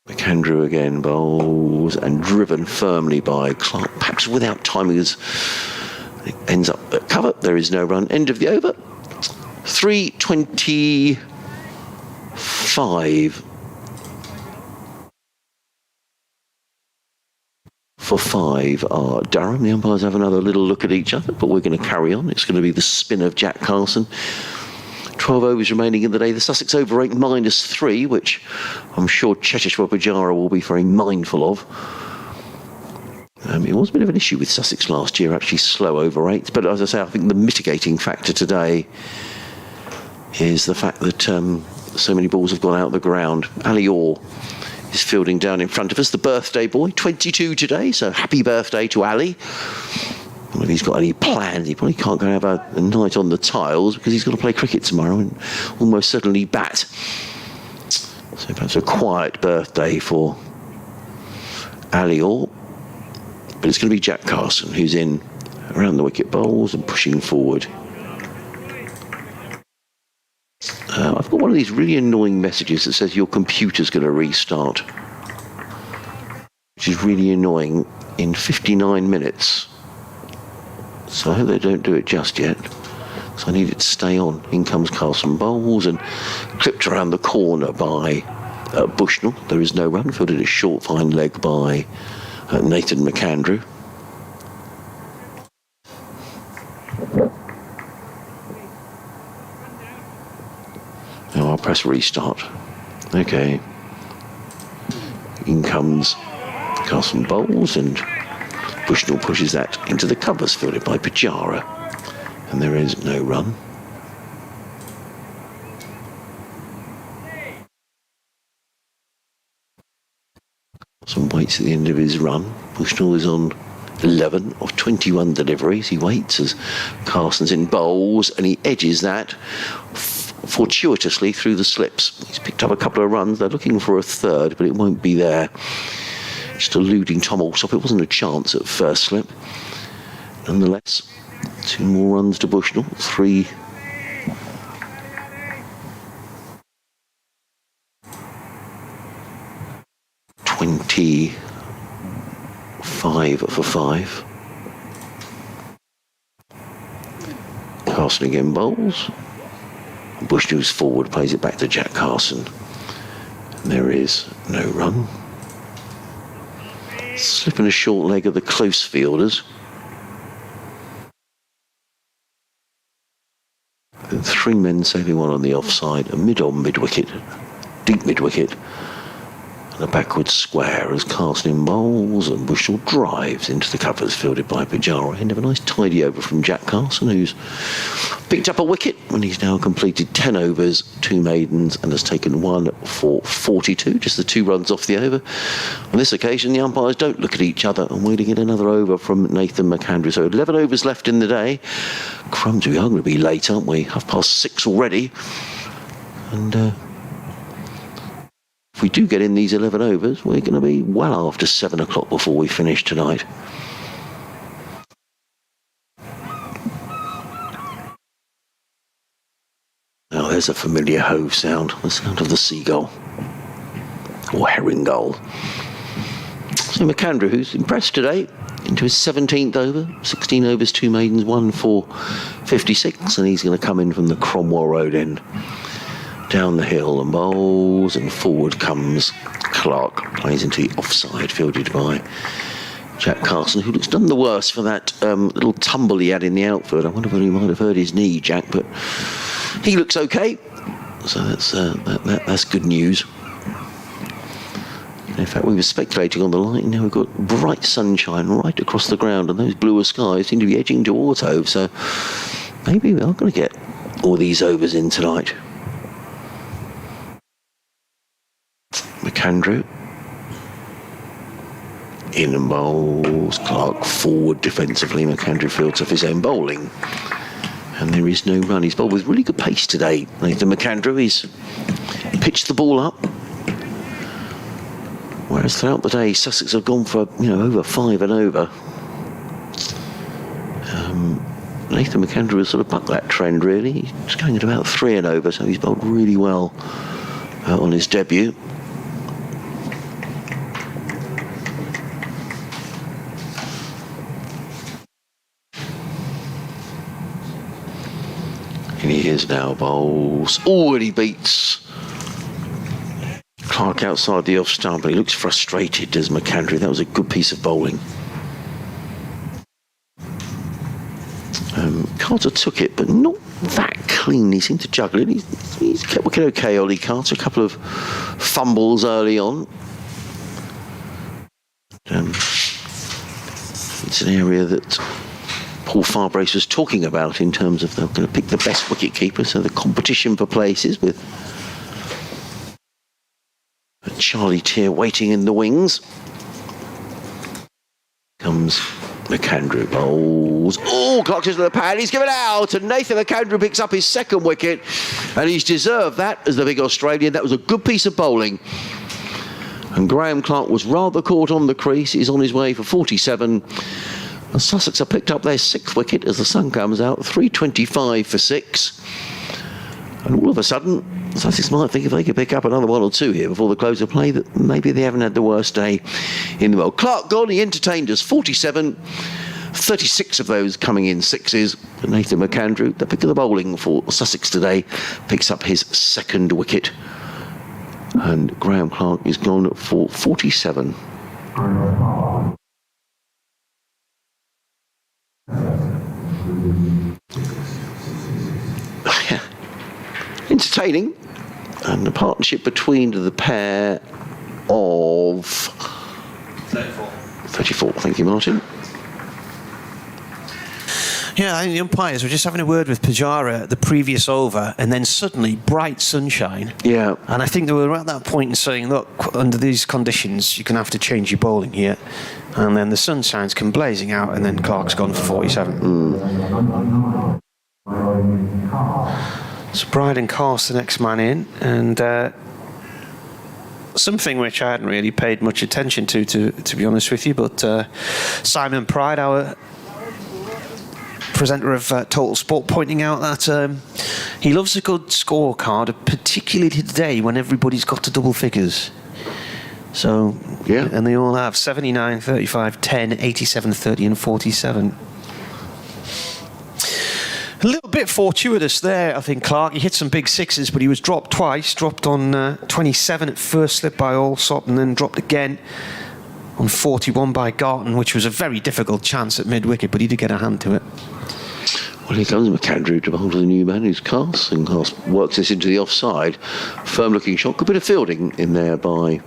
McAndrew again bowls and driven firmly by Clark, perhaps without timing, as it ends up at cover. There is no run. End of the over. 325 for 5 are Durham. The umpires have another little look at each other, but we're going to carry on. It's going to be the spin of Jack Carlson. 12 overs remaining in the day. The Sussex over rate -3, which I'm sure Cheteshwar Pujara will be very mindful of. It was a bit of an issue with Sussex last year, actually slow over rates. But as I say, I think the mitigating factor today is the fact that so many balls have gone out of the ground. Ali Orr is fielding down in front of us, the birthday boy, 22 today. So happy birthday to Ali. Well, if he's got any plans, he probably can't go and have a night on the tiles because he's got to play cricket tomorrow and almost certainly bat. So perhaps a quiet birthday for Alior. But it's going to be Jack Carson who's in around the wicket bowls and pushing forward. I've got one of these really annoying messages that says your computer's going to restart, which is really annoying in 59 minutes. So I hope they don't do it just yet. So I need it to stay on. In comes Carson bowls and clipped around the corner by Bushnell. There is no run. Fielded a short fine leg by Nathan McAndrew. Now I'll press restart. Okay. In comes Carson bowls and Bushnell pushes that into the covers, fielded by Pujara. And there is no run. Some waits at the end of his run. Bushnell is on 11 of 21 deliveries. He waits as Carson's in bowls and he edges that fortuitously through the slips. He's picked up a couple of runs. They're looking for a third, but it won't be there. Just eluding Tom Alsop. It wasn't a chance at first slip. Nonetheless, 2 more runs to Bushnell. 3. $25 for 5. Carson again bowls. Bushnell's forward, plays it back to Jack Carson. And there is no run. Slipping a short leg of the close fielders. And 3 men saving one on the offside, a mid-wicket, deep mid-wicket, and a backward square as Carson in bowls and Bushnell drives into the covers, fielded by Pujara. End of a nice tidy over from Jack Carson, who's picked up a wicket and he's now completed 10 overs, 2 maidens, and has taken 1 for 42, just the 2 runs off the over. On this occasion, the umpires don't look at each other and waiting in another over from Nathan McAndrew. So 11 overs left in the day. Crumbs, we are going to be late, aren't we? 6:30 already. And if we do get in these 11 overs, we're going to be well after 7 o'clock before we finish tonight. Now there's a familiar hove sound, the sound of the seagull, or herring gull. So McAndrew, who's impressed today, into his 17th over, 16 overs, 2 maidens, 1 for 56, and he's going to come in from the Cromwell Road end. Down the hill and bowls, and forward comes Clark, plays into the offside, fielded by Jack Carson, who looks none the worse for that little tumble he had in the outfield. I wonder whether he might have hurt his knee, Jack, but he looks okay. So that's good news. In fact, we were speculating on the line. Now we've got bright sunshine right across the ground, and those bluer skies seem to be edging towards Hove. So maybe we are going to get all these overs in tonight. McAndrew in and bowls. Clark forward defensively. McAndrew fields off his own bowling, and there is no run. He's bowled with really good pace today. Nathan McAndrew, he's pitched the ball up, whereas throughout the day Sussex have gone for over 5 and over. Nathan McAndrew has sort of bucked that trend really. He's going at about 3 and over, so he's bowled really well on his debut. And he is now bowls. Oh, and he beats Clark outside the off stump, but he looks frustrated, does McAndrew. That was a good piece of bowling. Carter took it, but not that clean. He seemed to juggle it. He's kept working okay, Ollie Carter. A couple of fumbles early on. It's an area that Paul Farbrace was talking about in terms of they're going to pick the best wicket keeper, so the competition for places with Charlie Tier waiting in the wings. Comes McAndrew bowls. Oh, clocked into the pad. He's given out, and Nathan McAndrew picks up his second wicket, and he's deserved that as the big Australian. That was a good piece of bowling. And Graham Clark was rather caught on the crease. He's on his way for 47. And Sussex have picked up their sixth wicket as the sun comes out. 325 for 6. And all of a sudden, Sussex might think if they could pick up another 1 or 2 here before the close of play, that maybe they haven't had the worst day in the world. Clark gone, he entertained us 47, 36 of those coming in sixes. But Nathan McAndrew, the pick of the bowling for Sussex today, picks up his second wicket. And Graham Clark is gone for 47. Entertaining, and the partnership between the pair of 34. Thank you, Martin.
Yeah, I think the umpires were just having a word with Pujara at the previous over, and then suddenly bright sunshine.
Yeah.
And I think they were at that point in saying, look, under these conditions, you're going to have to change your bowling here. And then the sunshine's come blazing out, and then Clark's gone for 47. So Bryden Carse, the next man in, and something which I hadn't really paid much attention to be honest with you, but Simon Pride, our presenter of Total Sport, pointing out that he loves a good scorecard, particularly today when everybody's got to double figures. So,
yeah.
And they all have 79, 35, 10, 87, 30 and 47. A little bit fortuitous there, I think, Clark. He hit some big sixes, but he was dropped twice. Dropped on 27 at first slip by Allsop, and then dropped again on 41 by Garton, which was a very difficult chance at mid-wicket, but he did get a hand to it.
Well, here comes McAndrew to bowl to the new man who's Carse, and Carse works this into the offside. Firm-looking shot. Good bit of fielding in there by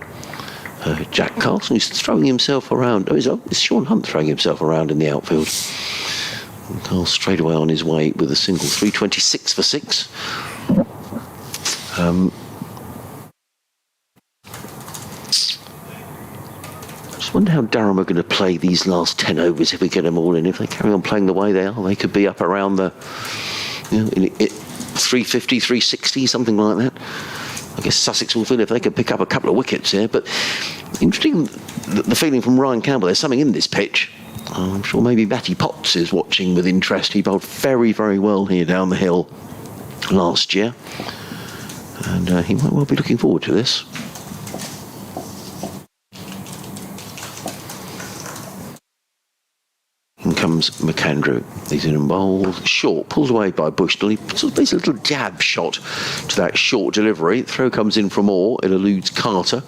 Jack Carson, who's throwing himself around. Oh, it's Sean Hunt throwing himself around in the outfield. And Carl straight away on his way with a single. 326 for 6. I just wonder how Durham are going to play these last 10 overs if we get them all in. If they carry on playing the way they are, they could be up around the 350, 360, something like that. I guess Sussex will feel if they could pick up a couple of wickets here. But interesting, the feeling from Ryan Campbell, there's something in this pitch. I'm sure maybe Matty Potts is watching with interest. He bowled very, very well here down the hill last year. And he might well be looking forward to this. In comes McAndrew. He's in and bowls short, pulls away by Bushnell. He sort of makes a little jab shot to that short delivery. Throw comes in from Orr. It eludes Carter.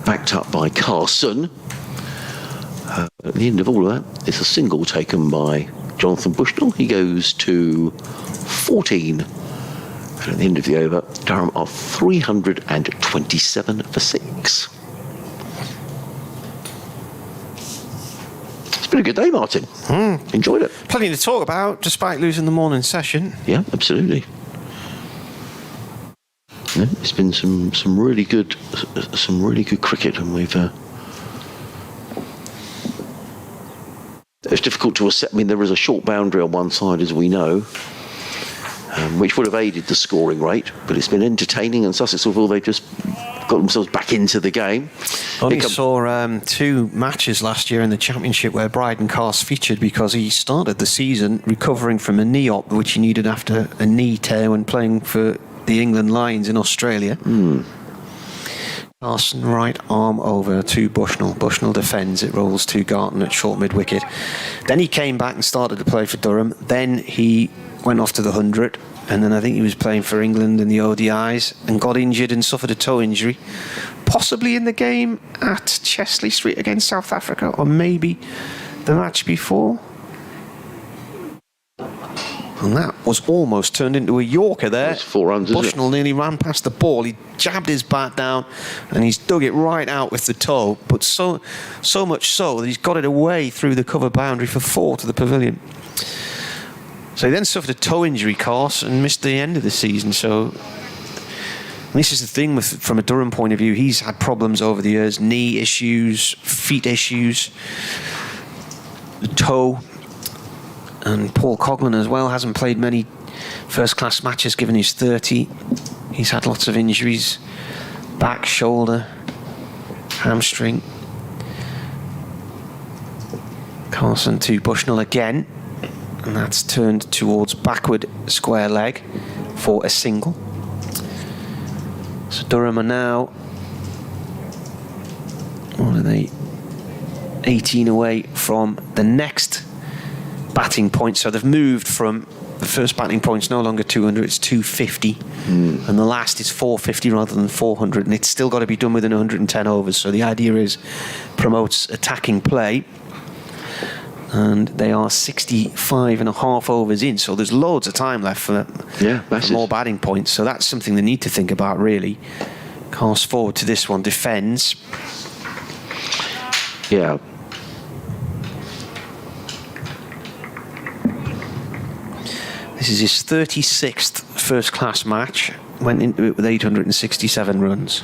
Backed up by Carson. At the end of all of that, it's a single taken by Jonathan Bushnell. He goes to 14. And at the end of the over, Durham are 327 for 6. It's been a good day, Martin. Enjoyed it.
Plenty to talk about, despite losing the morning session.
Yeah, absolutely. Yeah, it's been some really good cricket, and we've. It's difficult to accept. I mean, there is a short boundary on one side, as we know, which would have aided the scoring rate, but it's been entertaining, and Sussex will feel they've just got themselves back into the game.
Only saw 2 matches last year in the Championship where Bryden Carse featured because he started the season recovering from a knee op, which he needed after a knee tear when playing for the England Lions in Australia. Carson right arm over to Bushnell. Bushnell defends. It rolls to Garton at short mid-wicket. Then he came back and started to play for Durham. Then he went off to the 100. And then I think he was playing for England in the ODIs and got injured and suffered a toe injury. Possibly in the game at Chesley Street against South Africa, or maybe the match before. And that was almost turned into a Yorker there.
That's 4 runs, isn't it?
Bushnell nearly ran past the ball. He jabbed his bat down and he's dug it right out with the toe. But so much so that he's got it away through the cover boundary for 4 to the pavilion. So he then suffered a toe injury, Carse, and missed the end of the season. So this is the thing from a Durham point of view. He's had problems over the years, knee issues, feet issues. toe. And Paul Coughlin as well hasn't played many first-class matches given he's 30. He's had lots of injuries. Back, shoulder, hamstring. Carson to Bushnell again. And that's turned towards backward square leg for a single. So Durham are now, what are they, 18 away from the next batting point. So they've moved from the first batting point's no longer 200, it's 250. And the last is 450 rather than 400. And it's still got to be done within 110 overs. So the idea is promotes attacking play. And they are 65 and a half overs in. So there's loads of time left for more batting points. So that's something they need to think about, really. Cast forward to this one, defends.
Yeah.
This is his 36th first-class match. Went into it with 867 runs.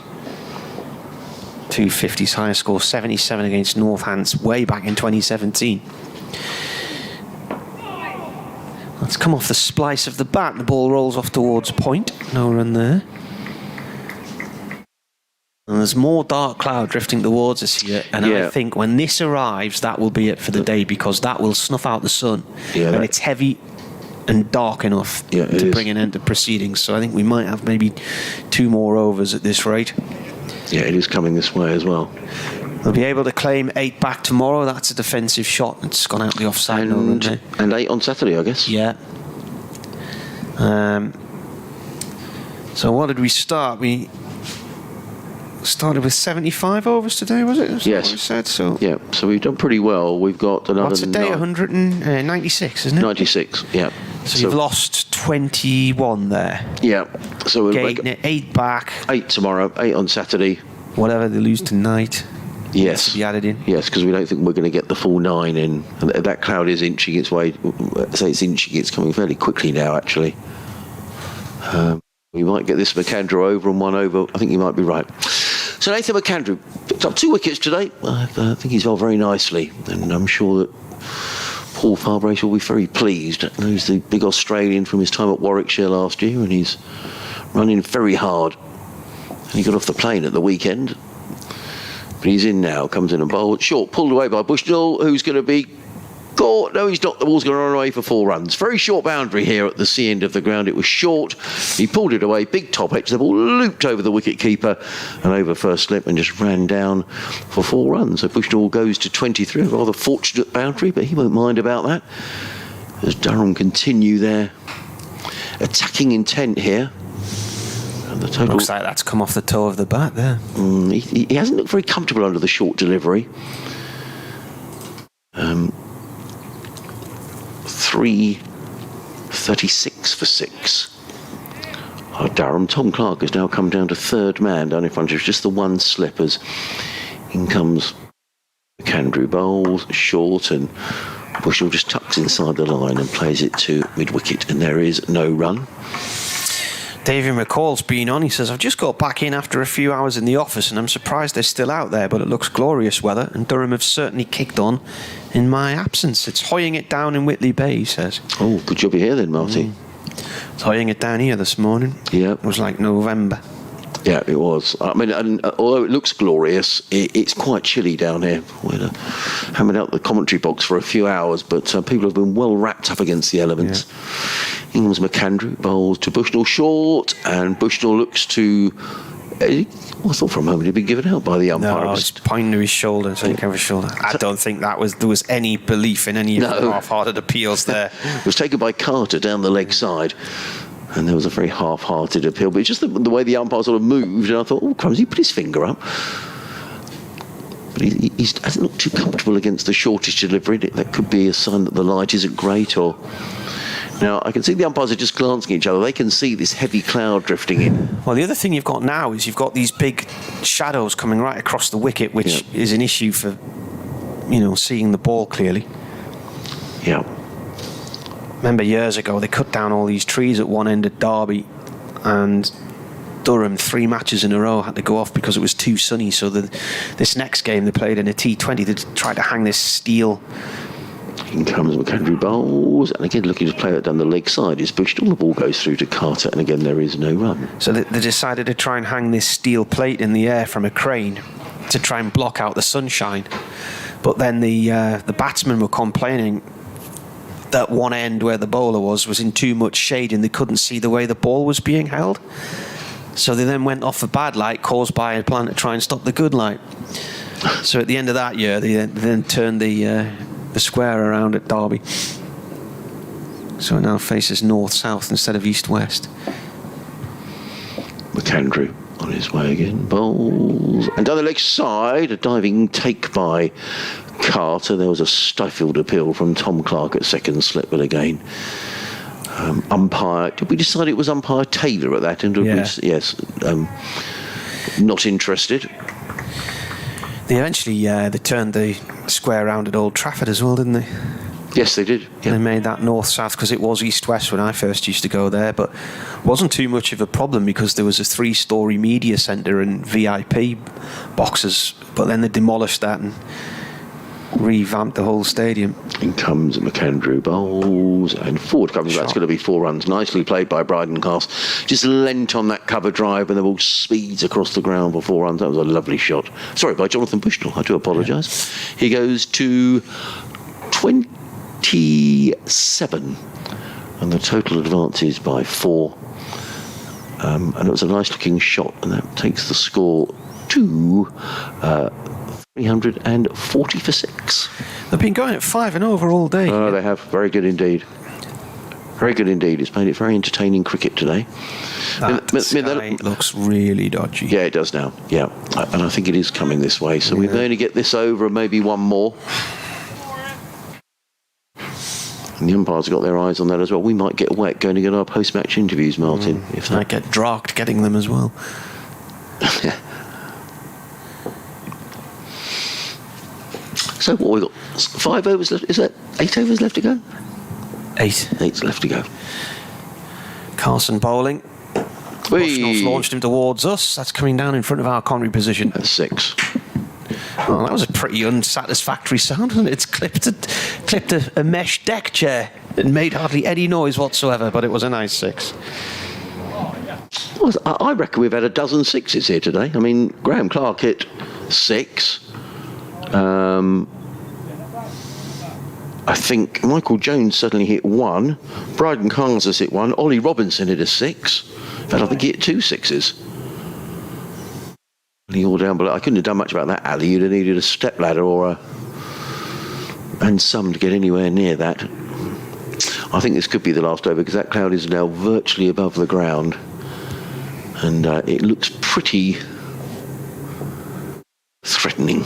250's highest score, 77 against Northants, way back in 2017. Let's come off the splice of the bat. The ball rolls off towards point. No run there. And there's more dark cloud drifting towards us here. And I think when this arrives, that will be it for the day, because that will snuff out the sun.
Yeah,
and it's heavy and dark enough to bring an end to proceedings. So I think we might have maybe 2 more overs at this rate.
Yeah, it is coming this way as well.
They'll be able to claim 8 back tomorrow. That's a defensive shot. It's gone out the offside.
And 8 on Saturday, I guess.
Yeah. So what did we start? We started with 75 overs today, was it?
Yes.
What we said? So
yeah, so we've done pretty well. We've got another...
What's a day? 196, isn't it?
96, yeah.
So you've lost 21 there.
Yeah. So we'll
make 8 back.
8 tomorrow, 8 on Saturday.
Whatever they lose tonight.
Yes.
To be added in.
Yes, because we don't think we're going to get the full 9 in. And that cloud is inching its way. Say it's inching. It's coming fairly quickly now, actually. We might get this McAndrew over and 1 over. I think you might be right. So Nathan McAndrew picked up 2 wickets today. I think he's bowled very nicely, and I'm sure that Paul Farbrace will be very pleased. He's the big Australian from his time at Warwickshire last year, and he's running very hard. And he got off the plane at the weekend. But he's in now, comes in and bowled. Short, pulled away by Bushnell, who's going to be caught. No, he's not. The ball's going to run away for 4 runs. Very short boundary here at the C end of the ground. It was short. He pulled it away. Big top edge. The ball looped over the wicket keeper and over first slip and just ran down for 4 runs. So Bushnell goes to 23. A rather fortunate boundary, but he won't mind about that. As Durham continue their attacking intent here. The total,
looks like that's come off the toe of the bat there.
He hasn't looked very comfortable under the short delivery. 3:36 for 6. Durham. Tom Clark has now come down to 3rd man down in front of just the 1 slip as in comes McAndrew bowls short, and Bushnell just tucks inside the line and plays it to mid-wicket, and there is no run.
David McCall's been on. He says, I've just got back in after a few hours in the office and I'm surprised they're still out there, but it looks glorious weather and Durham have certainly kicked on in my absence. It's hoying it down in Whitley Bay, he says.
Oh, good job you're here then, Marty.
It's hoying it down here this morning.
Yeah.
It was like November.
Yeah, it was. I mean, and although it looks glorious, it's quite chilly down here. We're hammered out the commentary box for a few hours, but people have been well wrapped up against the elements. Yeah. In comes McAndrew, bowls to Bushnell short, and Bushnell looks to... I thought for a moment he'd been given out by the umpire.
No, it's pointing to his shoulder, so over his shoulder. I don't think there was any belief in any of the half-hearted appeals there.
It was taken by Carter down the leg side. And there was a very half-hearted appeal, but it's just the way the umpire sort of moved, and I thought, oh, crumbs, he put his finger up. But he hasn't looked too comfortable against the shortish delivery. That could be a sign that the light isn't great, or... Now, I can see the umpires are just glancing at each other. They can see this heavy cloud drifting in.
Well, the other thing you've got now is you've got these big shadows coming right across the wicket, which is an issue for, seeing the ball clearly.
Yeah.
Remember years ago, they cut down all these trees at one end of Derby, and Durham 3 matches in a row had to go off because it was too sunny. So this next game they played in a T20, they tried to hang this steel
In comes McAndrew bowls, and again looking to play it down the leg side is Bushnell. The ball goes through to Carter, and again there is no run.
So they decided to try and hang this steel plate in the air from a crane to try and block out the sunshine. But then the batsmen were complaining that one end where the bowler was in too much shade and they couldn't see the way the ball was being held. So they then went off the bad light caused by a plan to try and stop the good light. So at the end of that year, they then turned the square around at Derby. So it now faces north-south instead of east-west.
McAndrew on his way again, bowls, and down the leg side, a diving take by Carter. There was a stifled appeal from Tom Clark at second slip, but again, umpire, did we decide it was umpire Taylor at that end? Yes, not interested.
They eventually they turned the square round at Old Trafford as well, didn't they?
Yes, they did. Yeah.
They made that north-south because it was east-west when I first used to go there, but wasn't too much of a problem because there was a 3-storey media centre and VIP boxes, but then they demolished that and revamped the whole stadium.
In comes McAndrew bowls, and forward comes. That's going to be 4 runs. Nicely played by Bryden Cast. Just leant on that cover drive, and the ball speeds across the ground for 4 runs. That was a lovely shot. Sorry, by Jonathan Bushnell. I do apologise. Yeah. He goes to 27, and the total advances by 4. And it was a nice looking shot, and that takes the score to 340 for 6.
They've been going at 5 and over all day.
Oh, they have. Very good indeed. Very good indeed. It's made it very entertaining cricket today.
That sky looks really dodgy.
Yeah, it does now. Yeah, and I think it is coming this way. So we're going to get this over and maybe one more. And the umpires got their eyes on that as well. We might get wet going to get our post-match interviews, Martin.
If I get drocked getting them as well.
So what we got? 5 overs left. Is that 8 overs left to go?
8.
8's left to go.
Carson bowling. Bushnell's launched him towards us. That's coming down in front of our Connery position.
That's 6.
Oh, that was a pretty unsatisfactory sound, wasn't it? It's clipped a mesh deck chair. It made hardly any noise whatsoever, but it was a nice 6.
Well, I reckon we've had a dozen 6s here today. I mean, Graham Clark hit 6. I think Michael Jones certainly hit 1. Bryden Kansas hit 1. Ollie Robinson hit a 6. In fact, I think he hit 2 6s. And all down below. I couldn't have done much about that, Ali. You'd have needed a step ladder and some to get anywhere near that. I think this could be the last over because that cloud is now virtually above the ground, and it looks pretty threatening.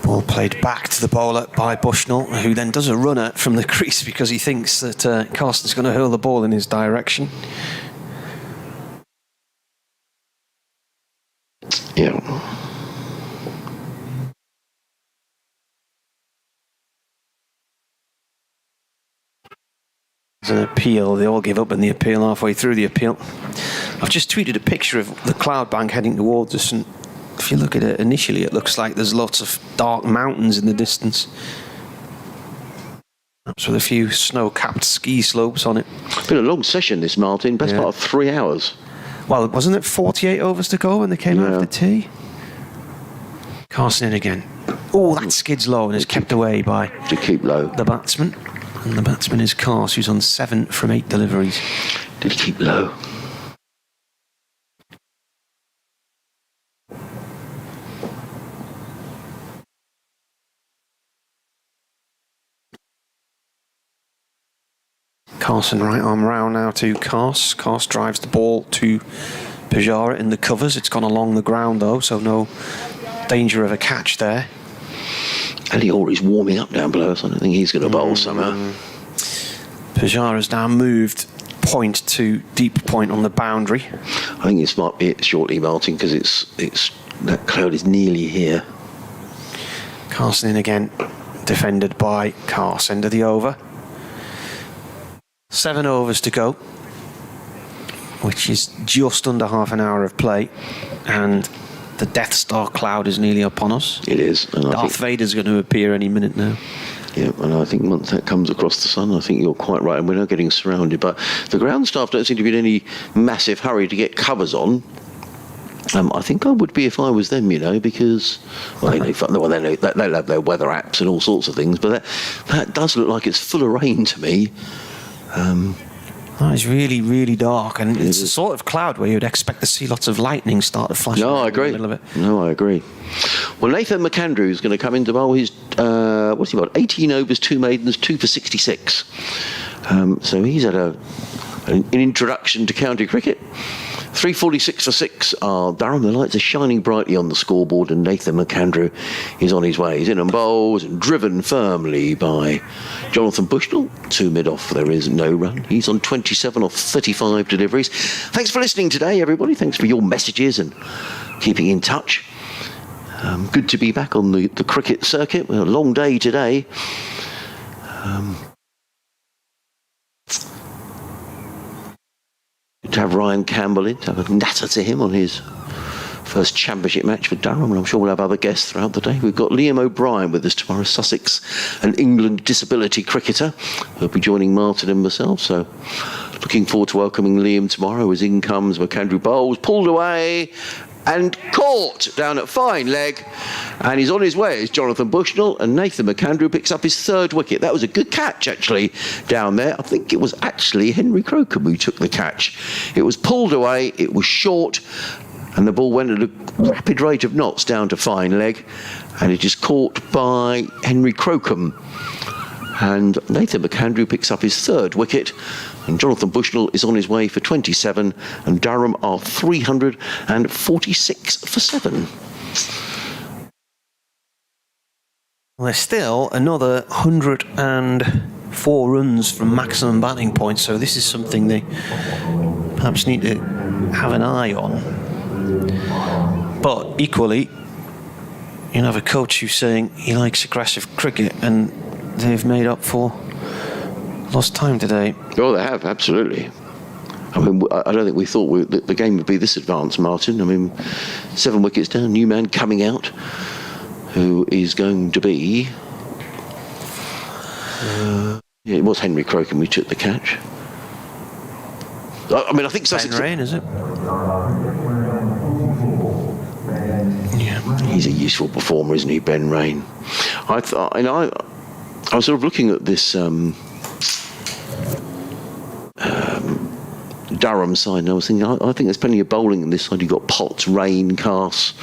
Ball played back to the bowler by Bushnell, who then does a runner from the crease because he thinks that Carson's going to hurl the ball in his direction.
Yeah.
There's an appeal. They all give up in the appeal halfway through the appeal. I've just tweeted a picture of the cloud bank heading towards us, and if you look at it initially, it looks like there's lots of dark mountains in the distance. Perhaps with a few snow-capped ski slopes on it.
It's been a long session, this, Martin. Best part of 3 hours.
Well, wasn't it 48 overs to go when they came out of the tee? Carson in again. Oh, that skids low and is kept away by
to keep low
the batsman. And the batsman is Cars, who's on 7 from 8 deliveries.
Did keep low.
Carson right arm round now to Cars. Cars drives the ball to Pujara in the covers. It's gone along the ground though, so no danger of a catch there.
Aliori's warming up down below us. I don't think he's going to bowl somehow.
Pujara's now moved point to deep point on the boundary.
I think this might be it shortly, Martin, because it's that cloud is nearly here.
Carson in again, defended by Cars. End of the over. 7 overs to go, which is just under half an hour of play, and the Death Star cloud is nearly upon us.
It is. And
Darth Vader's going to appear any minute now.
Yeah, and I think once that comes across the sun, I think you're quite right, and we're now getting surrounded. But the ground staff don't seem to be in any massive hurry to get covers on. I think I would be if I was them, because they they'll have their weather apps and all sorts of things, but that does look like it's full of rain to me.
It's really, really dark, and it's a sort of cloud where you'd expect to see lots of lightning start to flash.
No, I agree. No, I agree. Well, Nathan McAndrew is going to come in to bowl his, what's he got? 18 overs, 2 maidens, 2 for 66. So he's had an introduction to county cricket. 346 for 6 are Durham. The lights are shining brightly on the scoreboard, and Nathan McAndrew is on his way. He's in and bowls and driven firmly by Jonathan Bushnell. 2 mid-off, there is no run. He's on 27 off 35 deliveries. Thanks for listening today, everybody. Thanks for your messages and keeping in touch. Good to be back on the cricket circuit. A long day today. To have Ryan Campbell in, to have a natter to him on his first championship match for Durham, and I'm sure we'll have other guests throughout the day. We've got Liam O'Brien with us tomorrow, Sussex and England disability cricketer. He'll be joining Martin and myself, so looking forward to welcoming Liam tomorrow as in comes McAndrew bowls, pulled away and caught down at fine leg, and he's on his way as Jonathan Bushnell, and Nathan McAndrew picks up his 3rd wicket. That was a good catch actually down there. I think it was actually Henry Crocombe who took the catch. It was pulled away, it was short, and the ball went at a rapid rate of knots down to fine leg, and it is caught by Henry Crocombe. And Nathan McAndrew picks up his 3rd wicket, and Jonathan Bushnell is on his way for 27, and Durham are 346 for 7.
Well, there's still another 104 runs from maximum batting points, so this is something they perhaps need to have an eye on. But equally, you have a coach who's saying he likes aggressive cricket, and they've made up for lost time today.
Oh, they have, absolutely. I mean, I don't think we thought the game would be this advanced, Martin. I mean, 7 wickets down, new man coming out, who is going to be... it was Henry Crocombe who took the catch. I mean, I think Sussex...
Ben Rain, is it?
Yeah, he's a useful performer, isn't he, Ben Rain? I was sort of looking at this Durham side, and I was thinking, I think there's plenty of bowling on this side. You've got Potts, Rain, Cass,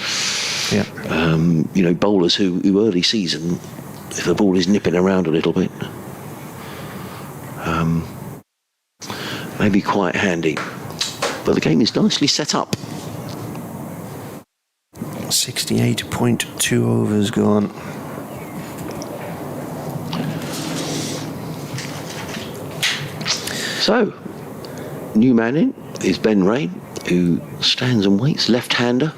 bowlers who early season, if the ball is nipping around a little bit, may be quite handy. But the game is nicely set up.
68.2 overs gone.
So, new man in is Ben Rain, who stands and waits, left-hander,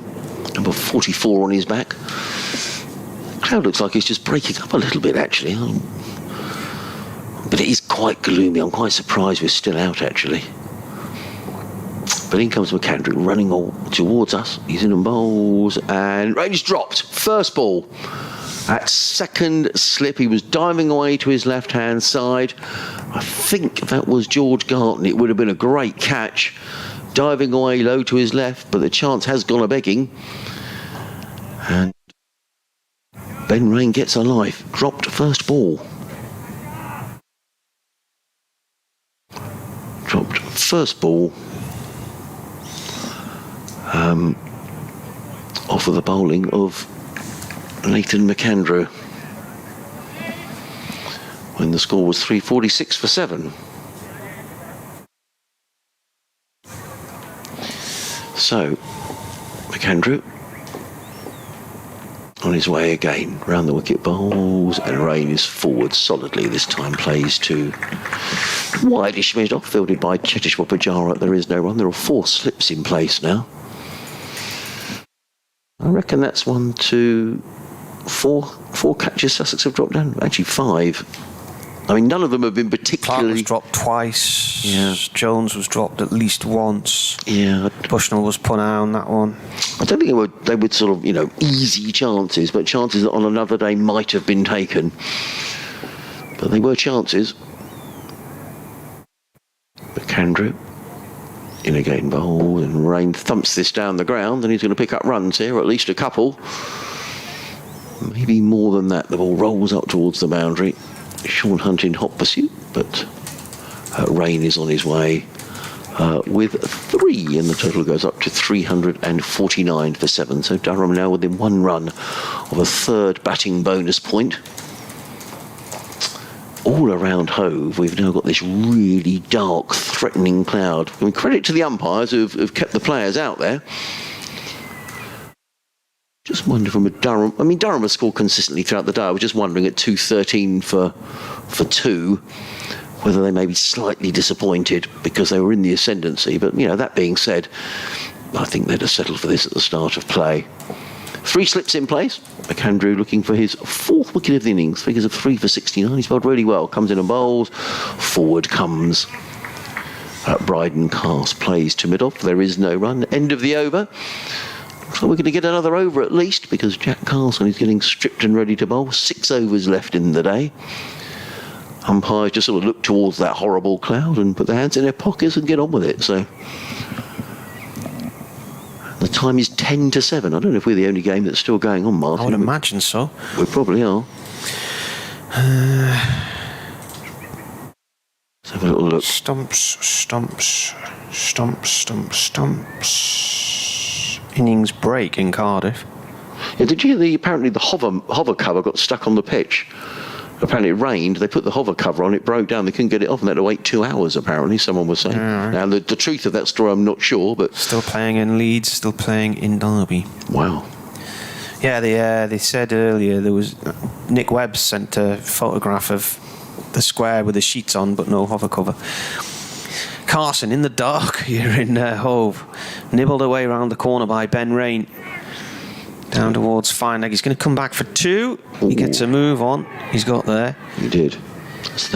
number 44 on his back. The crowd looks like it's just breaking up a little bit, actually. But it is quite gloomy. I'm quite surprised we're still out, actually. But in comes McAndrew, running all towards us. He's in and bowls, and range dropped. First ball. At second slip, he was diving away to his left-hand side. I think that was George Garton. It would have been a great catch. Diving away low to his left, but the chance has gone a-begging. And Ben Rain gets a life. Dropped first ball. Dropped first ball. Off of the bowling of Nathan McAndrew, when the score was 346 for 7. So McAndrew on his way again, round the wicket, bowls, and Rain is forward solidly this time, plays to wideish mid-off, fielded by Cheteshwar Pujara. There is no run. There are 4 slips in place now. I reckon that's 1, 2, 4 catches Sussex have dropped down. Actually 5. I mean, none of them have been
Clark
particularly...
was dropped twice.
Yeah.
Jones was dropped at least once.
Yeah.
Bushnell was put down, that one.
I don't think they would sort of, easy chances, but chances that on another day might have been taken. But they were chances. McAndrew in again bowl, and Rain thumps this down the ground, and he's going to pick up runs here, or at least a couple. Maybe more than that. The ball rolls up towards the boundary. Sean Hunt in hot pursuit, but Rain is on his way with 3, and the total goes up to 349 for 7. So Durham now within 1 run of a third batting bonus point. All around Hove, we've now got this really dark, threatening cloud. I mean, credit to the umpires who've kept the players out there. Just wonder from a Durham... I mean, Durham has scored consistently throughout the day. I was just wondering at 2:13 for 2 whether they may be slightly disappointed because they were in the ascendancy. But, that being said, I think they'd have settled for this at the start of play. 3 slips in place. McAndrew looking for his 4th wicket of the innings. Figures of 3 for 69. He's bowled really well. Comes in and bowls. Forward comes Bryden. Cast plays to mid-off. There is no run. End of the over. So we're going to get another over at least, because Jack Carlson is getting stripped and ready to bowl. 6 overs left in the day. Umpires just sort of look towards that horrible cloud and put their hands in their pockets and get on with it. So the time is 10 to 7. I don't know if we're the only game that's still going on, Martin.
I would imagine so.
We probably are. Let's have a little look.
Stumps. Innings break in Cardiff.
Yeah, did you hear apparently the hover cover got stuck on the pitch? Apparently it rained, they put the hover cover on, it broke down, they couldn't get it off, and they had to wait 2 hours, apparently, someone was saying.
Right.
Now, the truth of that story, I'm not sure, but...
Still playing in Leeds, still playing in Derby.
Wow.
Yeah, they said earlier there was... Nick Webb sent a photograph of the square with the sheets on, but no hover cover. Carson in the dark here in Hove, nibbled away around the corner by Ben Rain. Down towards fine leg. He's going to come back for 2. He gets a move on. He's got there.
He did.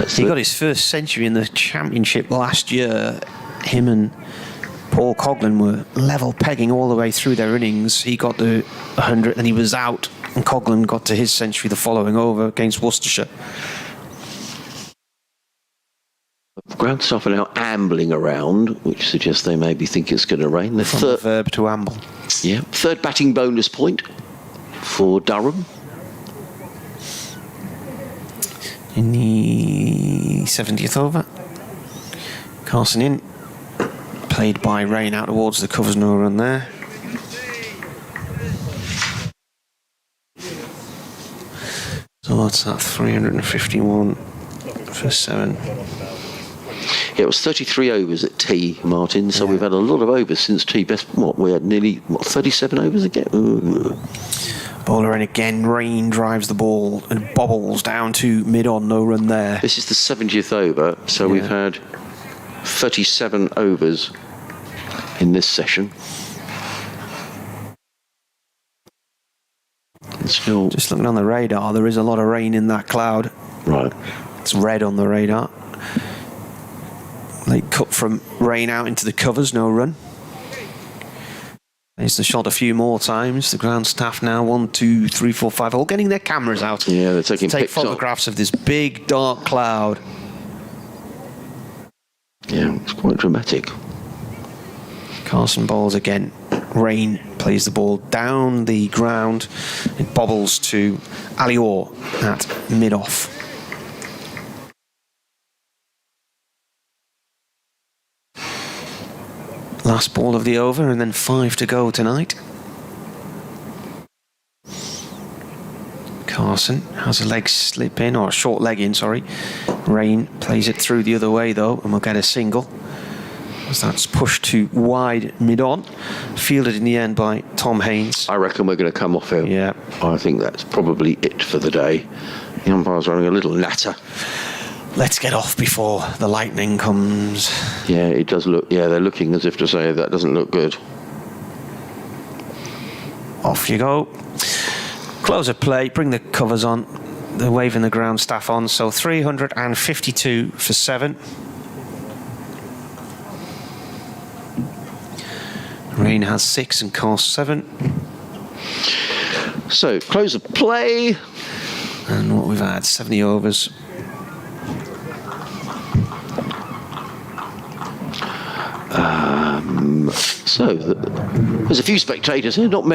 He got his first century in the championship last year. Him and Paul Coughlin were level pegging all the way through their innings. He got to 100 and he was out. And Coughlin got to his century the following over against Worcestershire.
Ground staff are now ambling around, which suggests they maybe think it's going to rain. The
From the verb to amble.
Yeah, 3rd batting bonus point for Durham.
In the 70th over. Carson in. Played by Rain out towards the covers, no run there. So what's that? 351 for 7.
Yeah, it was 33 overs at tea, Martin, so we've had a lot of overs since tea. We had nearly 37 overs again? Ooh.
Bowler in again, Rain drives the ball and bobbles down to mid-on, no run there.
This is the 70th over, so we've had 37 overs in this session. And still...
Just looking on the radar, there is a lot of rain in that cloud.
Right.
It's red on the radar. Late cut from Rain out into the covers, no run. There's the shot a few more times. The ground staff now, 1, 2, 3, 4, 5, all getting their cameras out.
Yeah, they're taking
to take
pictures
photographs of this big dark cloud.
Yeah, it's quite dramatic.
Carson bowls again. Rain plays the ball down the ground. It bobbles to Ali Orr at mid-off. Last ball of the over and then 5 to go tonight. Carson has a leg slip in, or a short leg in, sorry. Rain plays it through the other way though, and we'll get a single. As that's pushed to wide mid-on. Fielded in the end by Tom Haynes.
I reckon we're going to come off here.
Yeah.
I think that's probably it for the day. The umpire's running a little natter.
Let's get off before the lightning comes.
Yeah, it does look... Yeah, they're looking as if to say that doesn't look good.
Off you go. Close of play, bring the covers on. they're waving the ground staff on. So 352 for 7. Rain has 6 and course 7.
So, close of play.
And what we've had, 70 overs.
So, there's a few spectators here, not many.